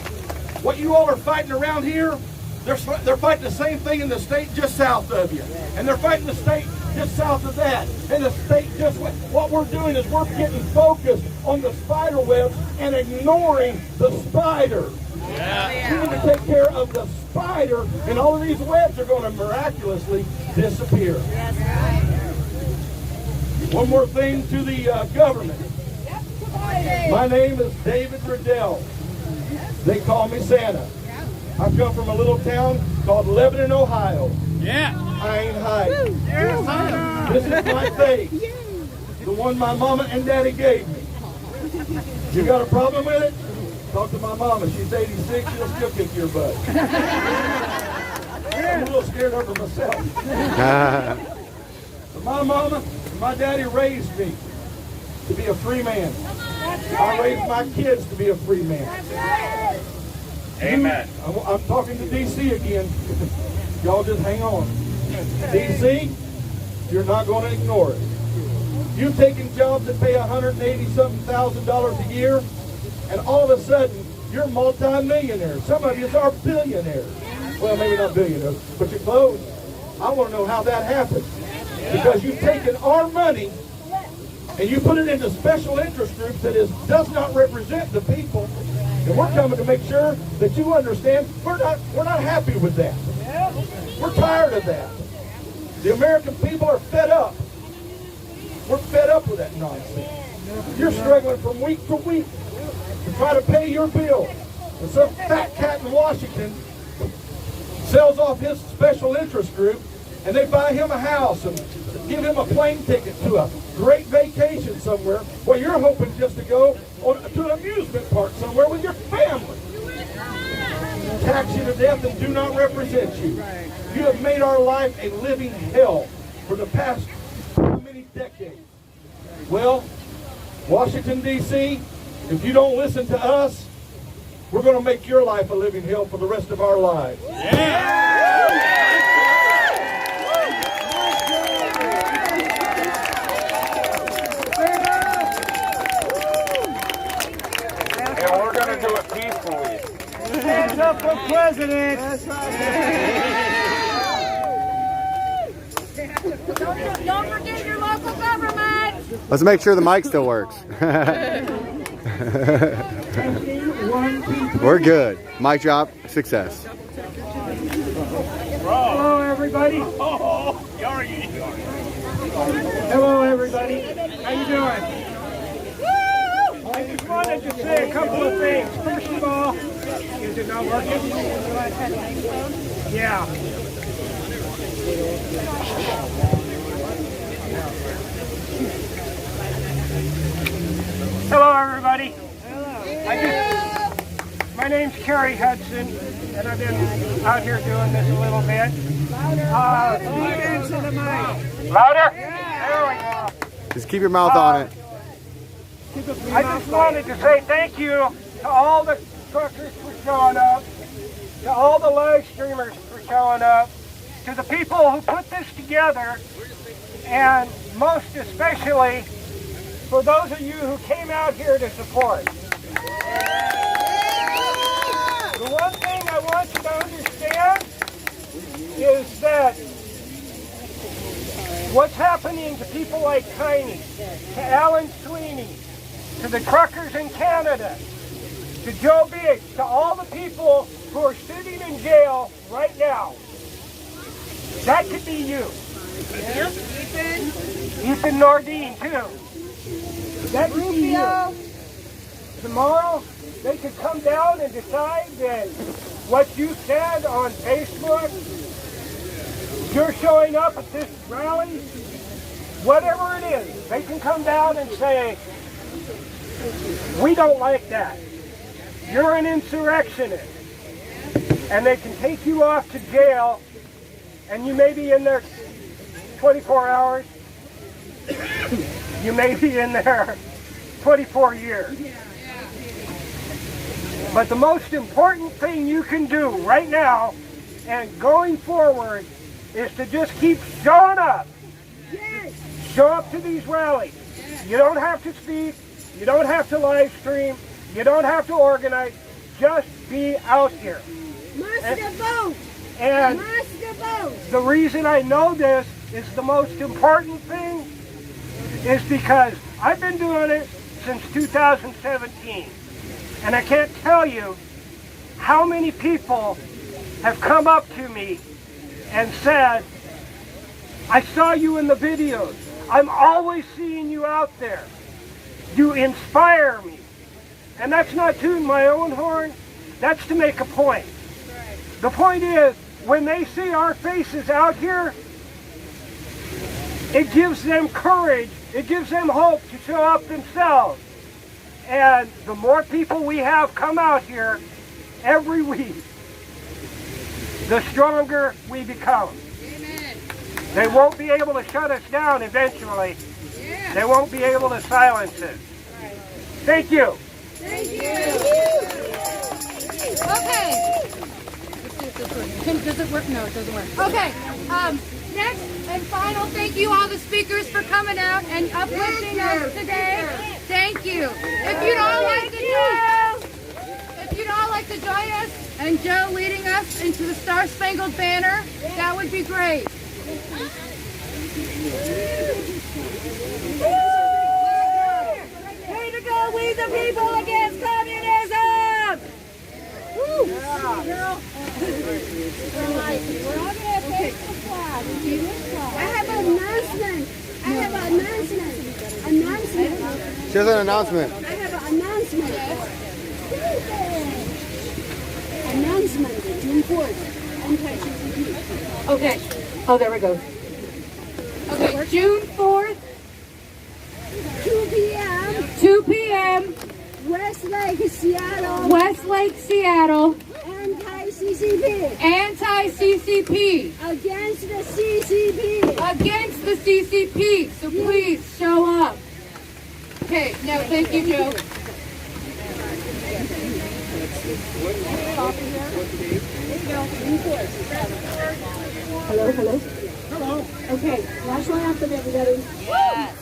Speaker 7: What you all are fighting around here, they're fighting the same thing in the state just south of you. And they're fighting the state just south of that. And the state just west. What we're doing is we're getting focused on the spider webs and ignoring the spider. We need to take care of the spider, and all of these webs are going to miraculously disappear. One more thing to the government. My name is David Riddell. They call me Santa. I come from a little town called Lebanon, Ohio. I ain't hiding. This is my face. The one my mama and daddy gave me. You got a problem with it? Talk to my mama. She's 86. She'll still kick your butt. I'm a little scared of her myself. But my mama and my daddy raised me to be a free man. I raised my kids to be a free man. Amen. I'm talking to DC again. Y'all just hang on. DC, you're not going to ignore it. You've taken jobs that pay $180,000 a year, and all of a sudden, you're multi-millionaires. Some of you are billionaires. Well, maybe not billionaires, but you're close. I want to know how that happened. Because you've taken our money and you put it into special interest groups that does not represent the people. And we're coming to make sure that you understand we're not happy with that. We're tired of that. The American people are fed up. We're fed up with that nonsense. You're struggling from week to week to try to pay your bill. And some fat cat in Washington sells off his special interest group
Speaker 16: and they buy him a house and give him a plane ticket to a great vacation somewhere, well, you're hoping just to go to an amusement park somewhere with your family. Tax you to death and do not represent you. You have made our life a living hell for the past many decades. Well, Washington, D.C., if you don't listen to us, we're going to make your life a living hell for the rest of our lives.
Speaker 9: And we're going to do it peacefully.
Speaker 16: Hands up for President!
Speaker 4: Don't forget your local government.
Speaker 1: Let's make sure the mic still works. We're good. Mic drop, success.
Speaker 7: Hello, everybody. Hello, everybody. How you doing? I just wanted to say a couple of things. First of all, is it not working? Yeah. Hello, everybody. My name's Kerry Hudson, and I've been out here doing this a little bit. Answer the mic.
Speaker 9: Louder?
Speaker 7: There we go.
Speaker 1: Just keep your mouth on it.
Speaker 7: I just wanted to say thank you to all the truckers for showing up, to all the live streamers for showing up, to the people who put this together, and most especially for those of you who came out here to support. The one thing I want you to understand is that what's happening to people like Tiny, to Alan Sweeney, to the truckers in Canada, to Joe Biggs, to all the people who are sitting in jail right now, that could be you.
Speaker 4: Yep.
Speaker 7: Ethan Nordine, too. That could be you. Tomorrow, they could come down and decide that what you said on Facebook, you're showing up at this rally, whatever it is, they can come down and say, we don't like that. You're an insurrectionist. And they can take you off to jail, and you may be in there 24 hours. You may be in there 24 years. But the most important thing you can do right now and going forward is to just keep showing up. Show up to these rallies. You don't have to speak. You don't have to live stream. You don't have to organize. Just be out here.
Speaker 10: Must vote.
Speaker 7: And
Speaker 10: Must vote.
Speaker 7: the reason I know this is the most important thing is because I've been doing it since 2017. And I can't tell you how many people have come up to me and said, I saw you in the videos. I'm always seeing you out there. You inspire me. And that's not tooting my own horn. That's to make a point. The point is, when they see our faces out here, it gives them courage. It gives them hope to show up themselves. And the more people we have come out here every week, the stronger we become. Amen. They won't be able to shut us down eventually. Yeah. They won't be able to silence us. Right. Thank you.
Speaker 4: Thank you. Okay. Does it work? No, it doesn't work. Okay. Next and final, thank you all the speakers for coming out and uplifting us today. Thank you. If you'd all like to join us and Joe leading us into the Star Spangled Banner, that would be great. Way to go, we the people against communism! Woo! Yeah. We're all going to take the flag. I have an announcement. She
Speaker 1: has an announcement.
Speaker 10: I have an announcement. Announcement, June 4th. Okay.
Speaker 4: Oh, there we go. Okay, June 4th.
Speaker 12: 2 p.m.
Speaker 4: 2 p.m.
Speaker 12: Westlake, Seattle.
Speaker 4: Westlake, Seattle.
Speaker 12: Anti-CCP.
Speaker 4: Anti-CCP.
Speaker 12: Against the CCP.
Speaker 4: Against the CCP. So please show up. Okay, no, thank you, Joe.
Speaker 10: Hello, hello. Hello. Okay, last one after everybody.
Speaker 4: Yes.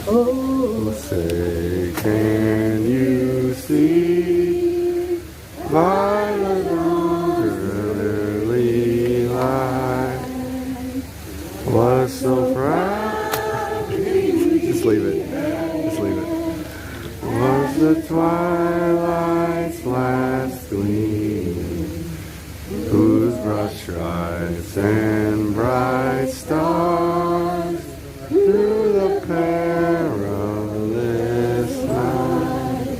Speaker 1: Oh, say, can you see violet on the lily line? Was so proud. Just leave it. Just leave it. Was the twilight's last gleam, whose broad stripes and bright stars through the perilous night,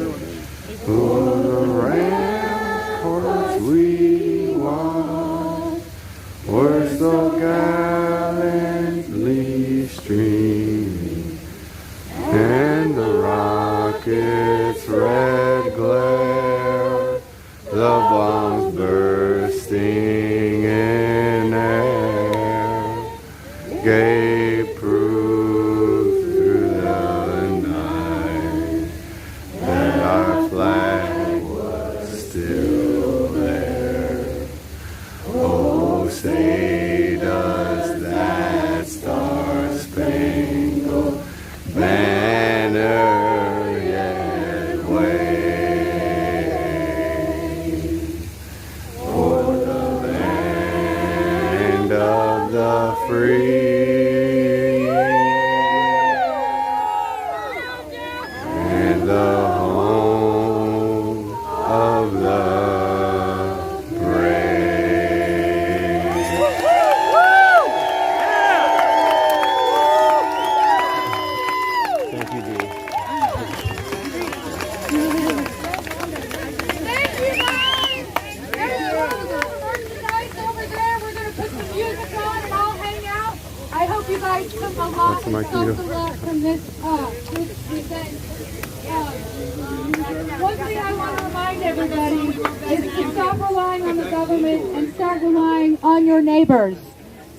Speaker 1: o'er the ramparts we watched, were so gallantly streaming, and the rocket's red glare, the bombs bursting in air, gave proof through the night that our flag was still there. Oh, say does that star-spangled banner yet wave for the land of the free and the home of the brave. Thank you, Dee.
Speaker 4: Thank you, guys. Everyone, we're going to merchandise over there. We're going to put some music on and all hang out. I hope you guys took a lot
Speaker 1: That's my
Speaker 4: and felt
Speaker 1: cue.
Speaker 4: a lot from this event. One thing I want to remind everybody is to stop relying on the government and start relying on your neighbors.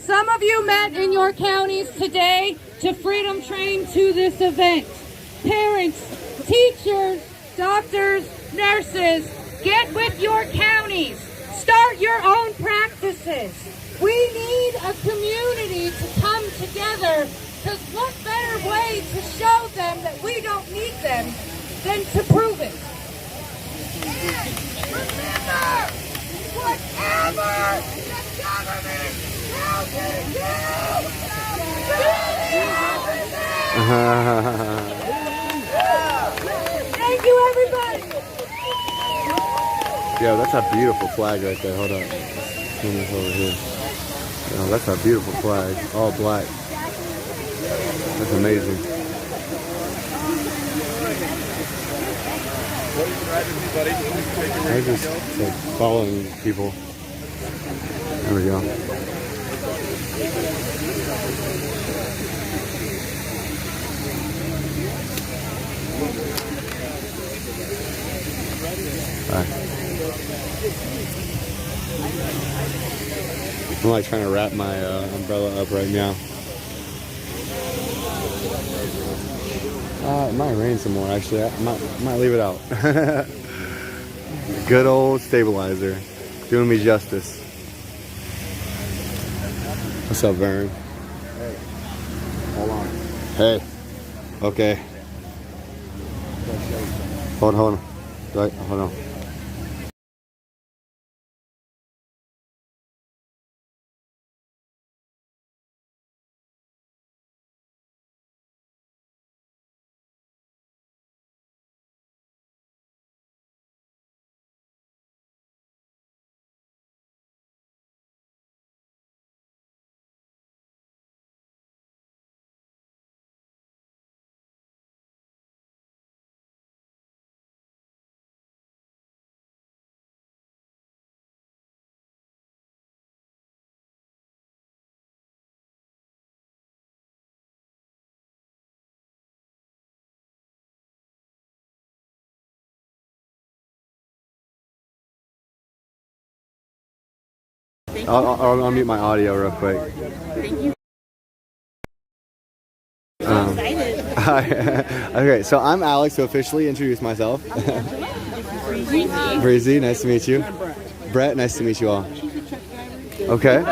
Speaker 4: Some of you met in your counties today to freedom train to this event. Parents, teachers, doctors, nurses, get with your counties. Start your own practices. We need a community to come together, because what better way to show them that we don't need them than to prove it. And remember, whatever the government tells you to do, thank you, everybody.
Speaker 1: Yeah, that's a beautiful flag right there. Hold on. Turn this over here. Oh, that's a beautiful flag. All black. That's amazing. I just like following people. There we go. I'm like trying to wrap my umbrella up right now. It might rain some more actually. I might leave it out. Good old stabilizer. Doing me justice. What's up, Vern?
Speaker 2: Hey. Hold on.
Speaker 1: Hey. Okay. Hold on. Right, hold on. I'll mute my audio real quick.
Speaker 14: Thank you.
Speaker 1: Okay, so I'm Alex, to officially introduce myself. Breezy, nice to meet you. Brett, nice to meet you all. Okay.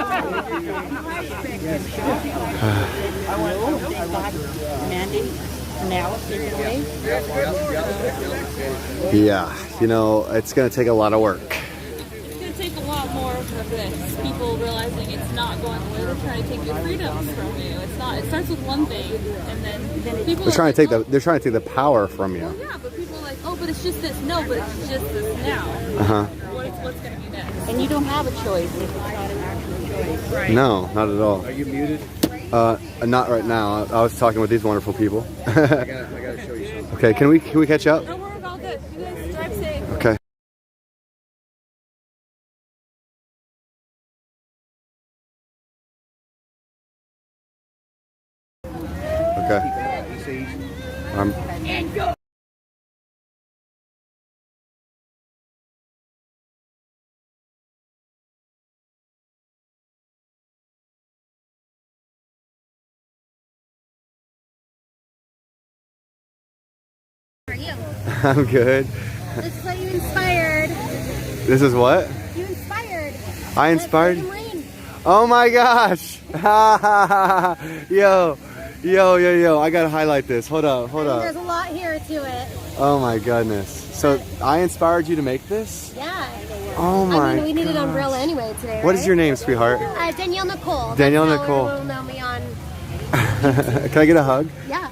Speaker 1: Yeah, you know, it's going to take a lot of work.
Speaker 3: It's going to take a lot more of this. People realizing it's not going away. They're trying to take your freedoms from you. It's not. It starts with one thing, and then people.
Speaker 1: They're trying to take they're trying to take the power from you.
Speaker 3: Well, yeah, but people are like, oh, but it's just this. No, but it's just this now. What's going to be next?
Speaker 14: And you don't have a choice if it's not an actual choice. Right.
Speaker 1: No, not at all.
Speaker 18: Are you muted?
Speaker 1: Not right now. I was talking with these wonderful people.
Speaker 18: I gotta show you something.
Speaker 1: Okay, can we catch up?
Speaker 3: Don't worry about this. You guys drive safe.
Speaker 1: Okay. Okay. I'm good.
Speaker 12: This is what you inspired.
Speaker 1: This is what?
Speaker 12: You inspired.
Speaker 1: I inspired? Oh my gosh! Yo. I gotta highlight this. Hold up.
Speaker 12: There's a lot here to it.
Speaker 1: Oh my goodness. So I inspired you to make this?
Speaker 12: Yeah.
Speaker 1: Oh my
Speaker 12: I mean, we needed an umbrella anyway today,
Speaker 1: What
Speaker 12: right?
Speaker 1: is your name, sweetheart?
Speaker 12: Danielle Nicole.
Speaker 1: Danielle
Speaker 12: That's how
Speaker 1: Nicole.
Speaker 12: everyone will know me on.
Speaker 1: Can I get a hug?
Speaker 12: Yeah.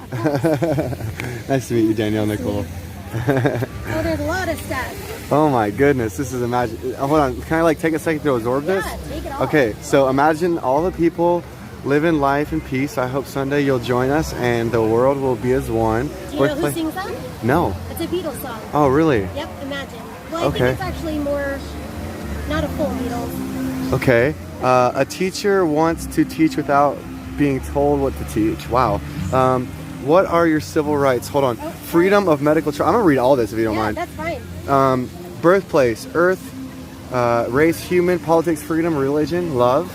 Speaker 1: Nice to meet you, Danielle Nicole.
Speaker 12: Oh, there's a lot of stuff.
Speaker 1: Oh my goodness, this is imagine. Hold on, can I like take a second to absorb this?
Speaker 12: Yeah, take it all.
Speaker 1: Okay, so imagine all the people living life in peace. I hope someday you'll join us and the world will be as one.
Speaker 12: Do you know who sings that?
Speaker 1: No.
Speaker 12: It's a Beatles song.
Speaker 1: Oh, really?
Speaker 12: Yep, Imagine. Well, I
Speaker 1: Okay.
Speaker 12: think it's actually more, not a full Beatles.
Speaker 1: Okay. A teacher wants to teach without being told what to teach. Wow. What are your civil rights? Hold on. Freedom of medical I'm gonna read all this if you don't mind.
Speaker 12: That's fine.
Speaker 1: Birthplace, earth, race, human, politics, freedom, religion, love.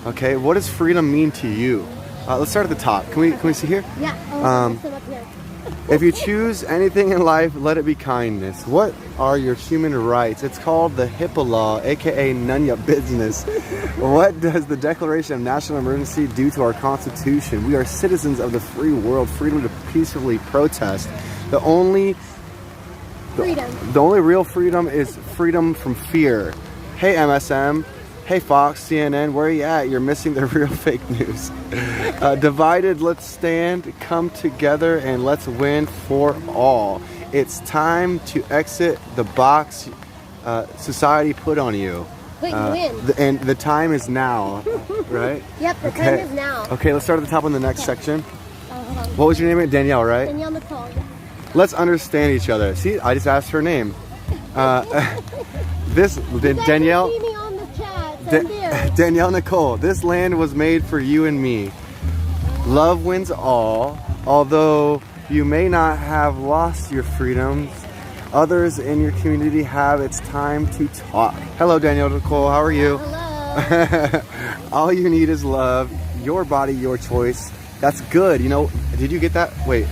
Speaker 1: Okay, what does freedom mean to you? Let's start at the top. Can we see here?
Speaker 12: Yeah. Up here.
Speaker 1: If you choose anything in life, let it be kindness. What are your human rights? It's called the HIPAA law, aka none ya business. What does the Declaration of National Emergency do to our Constitution? We are citizens of the free world, freedom to peacefully protest. The only real freedom is freedom from fear. Hey MSM, hey Fox, CNN, where are you at? You're missing the real fake news. Divided, let's stand, come together, and let's win for all. It's time to exit the box society put on you.
Speaker 12: Put you in.
Speaker 1: And the time is now, right?
Speaker 12: Yep, the time is now.
Speaker 1: Okay, let's start at the top on the next section.
Speaker 12: Hold on.
Speaker 1: What was your name? Danielle, right?
Speaker 12: Danielle Nicole, yeah.
Speaker 1: Let's understand each other. See, I just asked her name. Danielle.
Speaker 12: See me on the chat. Send beer.
Speaker 1: Danielle Nicole, this land was made for you and me. Love wins all. Although you may not have lost your freedoms, others in your community have. It's time to talk. Hello, Danielle Nicole. How are you?
Speaker 12: Hello.
Speaker 1: All you need is love. Your body, your choice. That's good. You know, did you get that? Wait.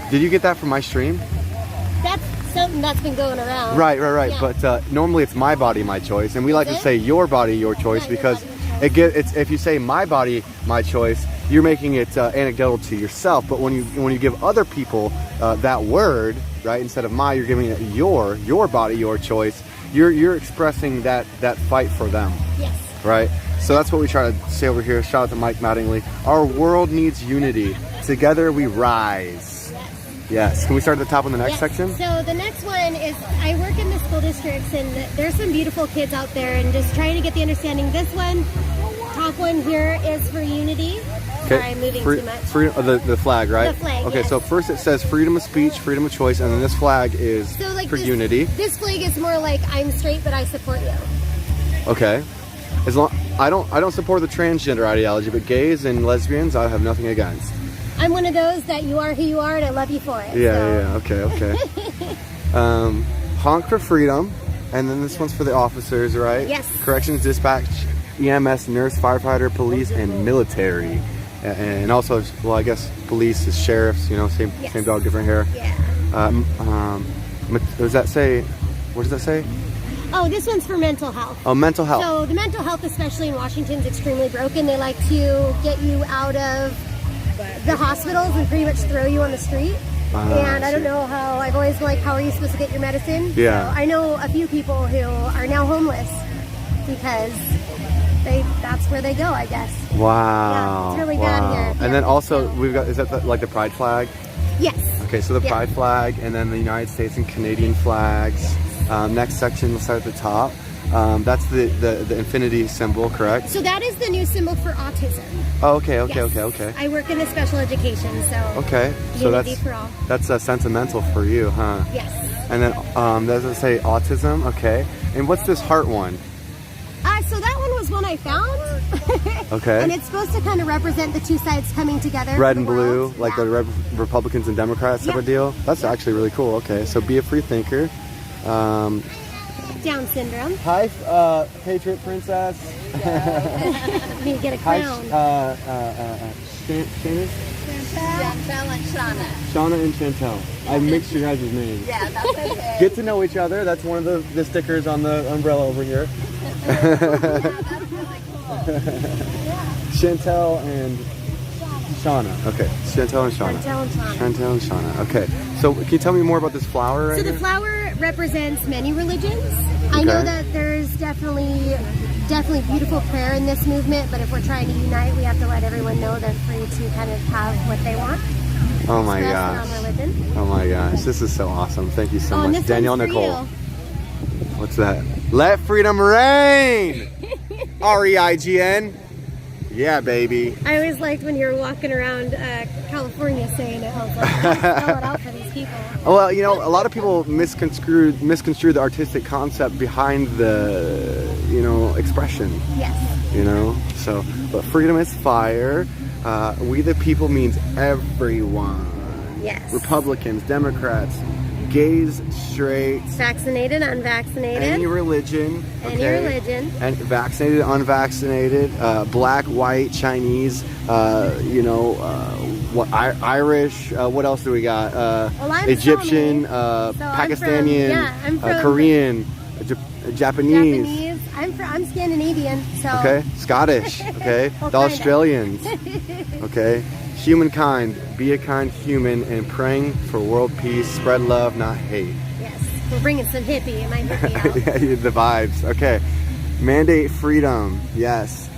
Speaker 1: Did you get that from my stream?
Speaker 12: That's something that's been going around.
Speaker 1: Right.
Speaker 12: Yeah.
Speaker 1: But normally it's my body, my choice, and we like to say your body, your choice because it's if you say my body, my choice, you're making it anecdotal to yourself. But when you give other people that word, right, instead of my, you're giving it your body, your choice. You're expressing that fight for them.
Speaker 12: Yes.
Speaker 1: Right. So that's what we try to say over here. Shout out to Mike Mattingly. Our world needs unity. Together we rise. Yes. Can we start at the top on the next section?
Speaker 12: So the next one is, I work in the school districts and there's some beautiful kids out there and just trying to get the understanding. This one, top one here is for unity. Sorry, I'm moving too much.
Speaker 1: The flag, right?
Speaker 12: The flag,
Speaker 1: Okay,
Speaker 12: yes.
Speaker 1: so first it says freedom of speech, freedom of choice, and then this flag is
Speaker 12: So like
Speaker 1: for
Speaker 12: this,
Speaker 1: unity.
Speaker 12: This flag is more like, I'm straight but I support you.
Speaker 1: Okay. As long I don't support the transgender ideology, but gays and lesbians I have nothing against.
Speaker 12: I'm one of those that you are who you are and I love you for it.
Speaker 1: Yeah. Okay. Honk for freedom, and then this one's for the officers, right?
Speaker 12: Yes.
Speaker 1: Corrections dispatch EMS, nurse, firefighter, police, and military. And also, well, I guess police is sheriffs, you know, same dog, different hair.
Speaker 12: Yeah.
Speaker 1: Does that say, what does that say?
Speaker 12: Oh, this one's for mental health.
Speaker 1: Oh, mental health.
Speaker 12: So the mental health, especially in Washington, is extremely broken. They like to get you out of the hospitals and pretty much throw you on the street. And I don't know how, I've always been like, how are you supposed to get your medicine?
Speaker 1: Yeah.
Speaker 12: So I know a few people who are now homeless because that's where they go, I guess.
Speaker 1: Wow.
Speaker 12: Yeah, it's really bad here.
Speaker 1: And then also, we've got, is that like the pride flag?
Speaker 12: Yes.
Speaker 1: Okay, so the pride flag, and then the United States and Canadian flags. Next section, we'll start at the top. That's the infinity symbol, correct?
Speaker 12: So that is the new symbol for autism.
Speaker 1: Oh, okay.
Speaker 12: Yes. I work in the special education, so
Speaker 1: okay, so
Speaker 12: unity for all.
Speaker 1: that's sentimental for you, huh?
Speaker 12: Yes.
Speaker 1: And then does it say autism? Okay. And what's this heart one?
Speaker 12: So that one was one I found.
Speaker 1: Okay.
Speaker 12: And it's supposed to kind of represent the two sides coming together.
Speaker 1: Red and blue, like the Republicans and Democrats type of deal. That's actually really cool. Okay, so be a free thinker.
Speaker 12: Down syndrome.
Speaker 1: Hi, Patriot Princess.
Speaker 12: Need to get a crown.
Speaker 1: Chantel
Speaker 13: and Shauna.
Speaker 1: Shauna and Chantel. I mixed your guys' names.
Speaker 13: Yeah, that's okay.
Speaker 1: Get to know each other. That's one of the stickers on the umbrella over here. Chantel and Shauna. Okay, Chantel and Shauna. Chantel and Shauna. Okay, so can you tell me more about this flower right
Speaker 12: So the
Speaker 1: here?
Speaker 12: flower represents many religions. I know that there's definitely beautiful prayer in this movement, but if we're trying to unite, we have to let everyone know they're free to kind of have what they want.
Speaker 1: Oh my
Speaker 12: gosh.
Speaker 1: Oh my gosh, this is so awesome. Thank you so much. Danielle Nicole. What's that? Let freedom reign! REIGN. Yeah, baby.
Speaker 12: I always liked when you were walking around California saying it. I was like, spell it out for these people.
Speaker 1: Well, you know, a lot of people misconstrue the artistic concept behind the, you know, expression.
Speaker 12: Yes.
Speaker 1: You know, so, but freedom is fire. We the people means everyone.
Speaker 12: Yes.
Speaker 1: Republicans, Democrats, gays, straights,
Speaker 12: Vaccinated, unvaccinated.
Speaker 1: any religion,
Speaker 12: Any religion.
Speaker 1: and vaccinated, unvaccinated, black, white, Chinese, you know, what Irish, what else do we got?
Speaker 12: I'm
Speaker 1: Egyptian, Pakistani,
Speaker 12: I'm from
Speaker 1: Korean, Japanese.
Speaker 12: I'm Scandinavian, so.
Speaker 1: Okay, Scottish. Okay,
Speaker 12: Well,
Speaker 1: the Australians. Okay, humankind, be a kind human, and praying for world peace, spread love, not hate.
Speaker 12: Yes, we're bringing some hippie. Am I hippie out?
Speaker 1: Yeah, the vibes. Okay, mandate freedom. Yes.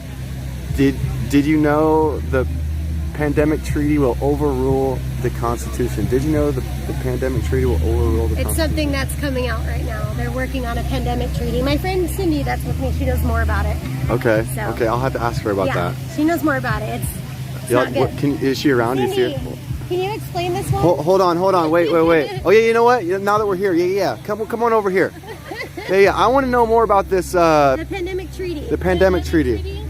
Speaker 1: Did you know the pandemic treaty will overrule the Constitution? Did you know the pandemic treaty will overrule the
Speaker 12: It's
Speaker 1: Constitution?
Speaker 12: something that's coming out right now. They're working on a pandemic treaty. My friend Cindy, that's with me, she knows more about it.
Speaker 1: Okay.
Speaker 12: So,
Speaker 1: Okay, I'll have to ask her about
Speaker 12: yeah,
Speaker 1: that.
Speaker 12: she knows more about it. It's
Speaker 1: Yeah,
Speaker 12: not good.
Speaker 1: is she around? Do you see
Speaker 12: Cindy,
Speaker 1: her?
Speaker 12: can you explain this one?
Speaker 1: Hold on. Wait. Oh yeah, you know what? Now that we're here, yeah. Come on over here. Yeah. I want to know more about this.
Speaker 12: The pandemic treaty.
Speaker 1: The pandemic treaty.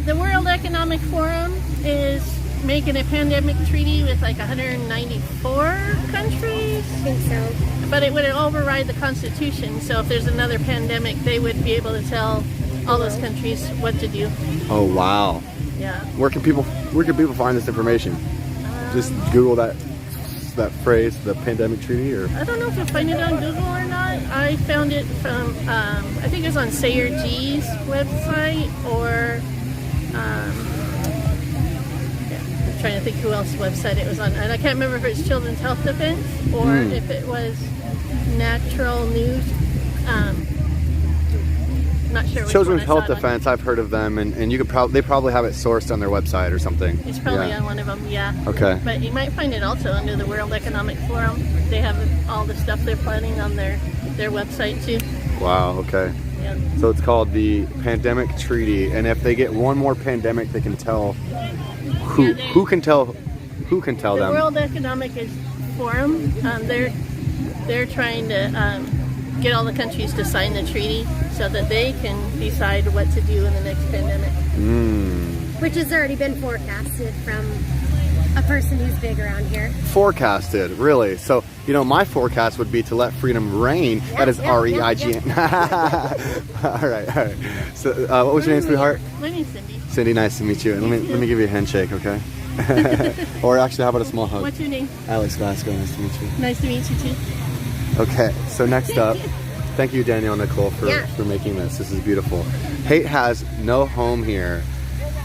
Speaker 5: The World Economic Forum is making a pandemic treaty with like 194 countries.
Speaker 12: I think so.
Speaker 5: But it would override the Constitution. So if there's another pandemic, they would be able to tell all those countries what to do.
Speaker 1: Oh wow.
Speaker 5: Yeah.
Speaker 1: Where can people find this information? Just Google that phrase, the pandemic treaty, or
Speaker 5: I don't know if you'll find it on Google or not. I found it from, I think it was on Sayer G's website, or I'm trying to think who else's website it was on. And I can't remember if it's Children's Health Defense or if it was Natural News. Not sure which
Speaker 1: Children's
Speaker 5: one I
Speaker 1: Health
Speaker 5: saw it on.
Speaker 1: Defense. I've heard of them, and you could they probably have it sourced on their website or something.
Speaker 5: It's probably on one of them, yeah.
Speaker 1: Okay.
Speaker 5: But you might find it also under the World Economic Forum. They have all the stuff they're planning on their website too.
Speaker 1: Wow. Okay.
Speaker 5: Yeah.
Speaker 1: So it's called the Pandemic Treaty, and if they get one more pandemic, they can tell who can tell
Speaker 5: The
Speaker 1: them.
Speaker 5: World Economic Forum, they're trying to get all the countries to sign the treaty so that they can decide what to do in the next pandemic.
Speaker 12: Which has already been forecasted from a person who's big around here.
Speaker 1: Forecasted, really. So You know, my forecast would be to let freedom reign. That is R-E-I-G-N. All right. So, what was your name, sweetheart?
Speaker 5: My name's Cindy.
Speaker 1: Cindy, nice to meet you. And let me give you a handshake, okay? Or actually, how about a small hug?
Speaker 5: What's your name?
Speaker 1: Alex Glasgow, nice to meet you.
Speaker 5: Nice to meet you too.
Speaker 1: Okay, so next up, thank you, Danielle and Nicole, for making this. This is beautiful. Hate has no home here.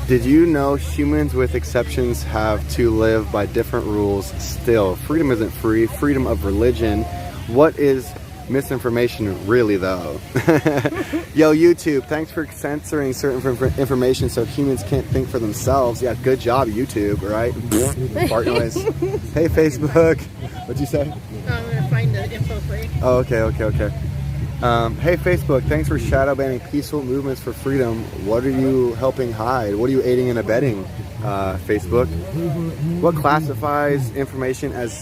Speaker 1: Did you know humans with exceptions have to live by different rules still? Freedom isn't free. Freedom of religion. What is misinformation really, though? Yo, YouTube, thanks for censoring certain information so humans can't think for themselves. Yeah, good job, YouTube, right? Fart noise. Hey, Facebook. What'd you say?
Speaker 5: I'm going to find the info for you.
Speaker 1: Oh, okay. Hey, Facebook, thanks for shadow banning peaceful movements for freedom. What are you helping hide? What are you aiding and abetting, Facebook? What classifies information as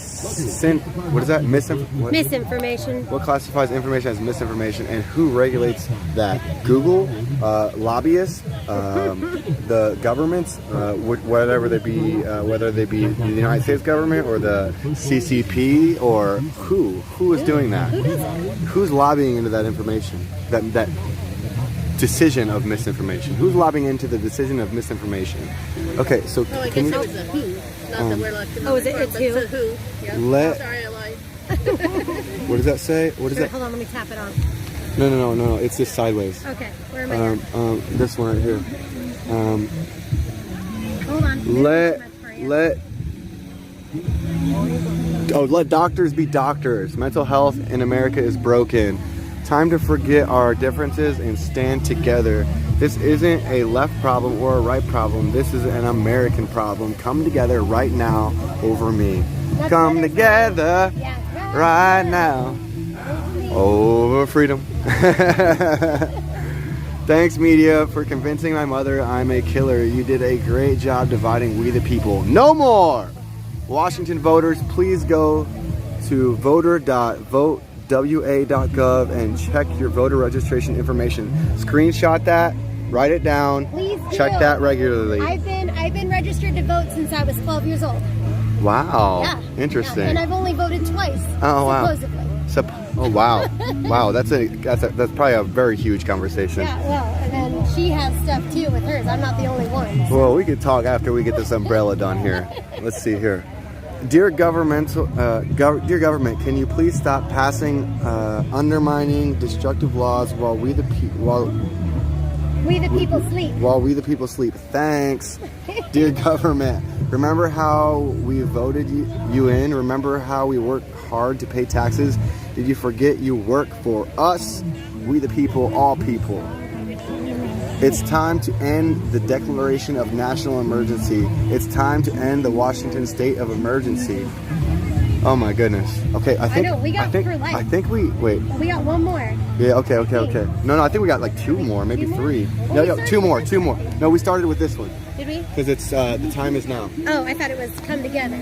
Speaker 12: misinformation?
Speaker 1: What classifies information as misinformation, and who regulates that? Google, lobbyists, the governments, whether they be the United States government or the CCP, or who is doing that? Who's lobbying into that information? That decision of misinformation. Who's lobbying into the decision of misinformation? Okay, so
Speaker 5: I guess it was a who. Not that we're left in the
Speaker 12: is it? It's who?
Speaker 5: It's a who. Yeah. Sorry, I lied.
Speaker 1: What does that say? What is that?
Speaker 12: Hold on, let me tap it on.
Speaker 1: No. It's just sideways.
Speaker 12: Okay, where am I?
Speaker 1: This one right here.
Speaker 12: Hold on.
Speaker 1: Let doctors be doctors. Mental health in America is broken. Time to forget our differences and stand together. This isn't a left problem or a right problem. This is an American problem. Come together right now over me. Come together right now over freedom. Thanks, media, for convincing my mother I'm a killer. You did a great job dividing we the people. No more! Washington voters, please go to voter.votewa.gov and check your voter registration information. Screenshot that, write it down,
Speaker 12: please
Speaker 1: check that regularly.
Speaker 12: I've been registered to vote since I was 12 years old.
Speaker 1: Wow.
Speaker 12: Yeah.
Speaker 1: Interesting.
Speaker 12: Yeah. And I've only voted twice.
Speaker 1: Oh wow.
Speaker 12: Supposedly.
Speaker 1: Oh wow. Wow, that's probably a very huge conversation.
Speaker 12: Yeah, well, and then she has stuff too with hers. I'm not the only one. So.
Speaker 1: Well, we could talk after we get this umbrella done here. Let's see here. Dear government, can you please stop passing undermining destructive laws while we the people sleep? Thanks. Dear government, remember how we voted you in? Remember how we worked hard to pay taxes? Did you forget you work for us? We the people, all people. It's time to end the declaration of national emergency. It's time to end the Washington state of emergency. Oh my goodness. Okay, I think
Speaker 12: we got for life.
Speaker 1: I think we
Speaker 12: got one more.
Speaker 1: Yeah, okay. No, I think we got like two more, maybe three. No, two more. No, we started with this one.
Speaker 12: Did we?
Speaker 1: Because it's the time is now.
Speaker 12: Oh, I thought it was come together.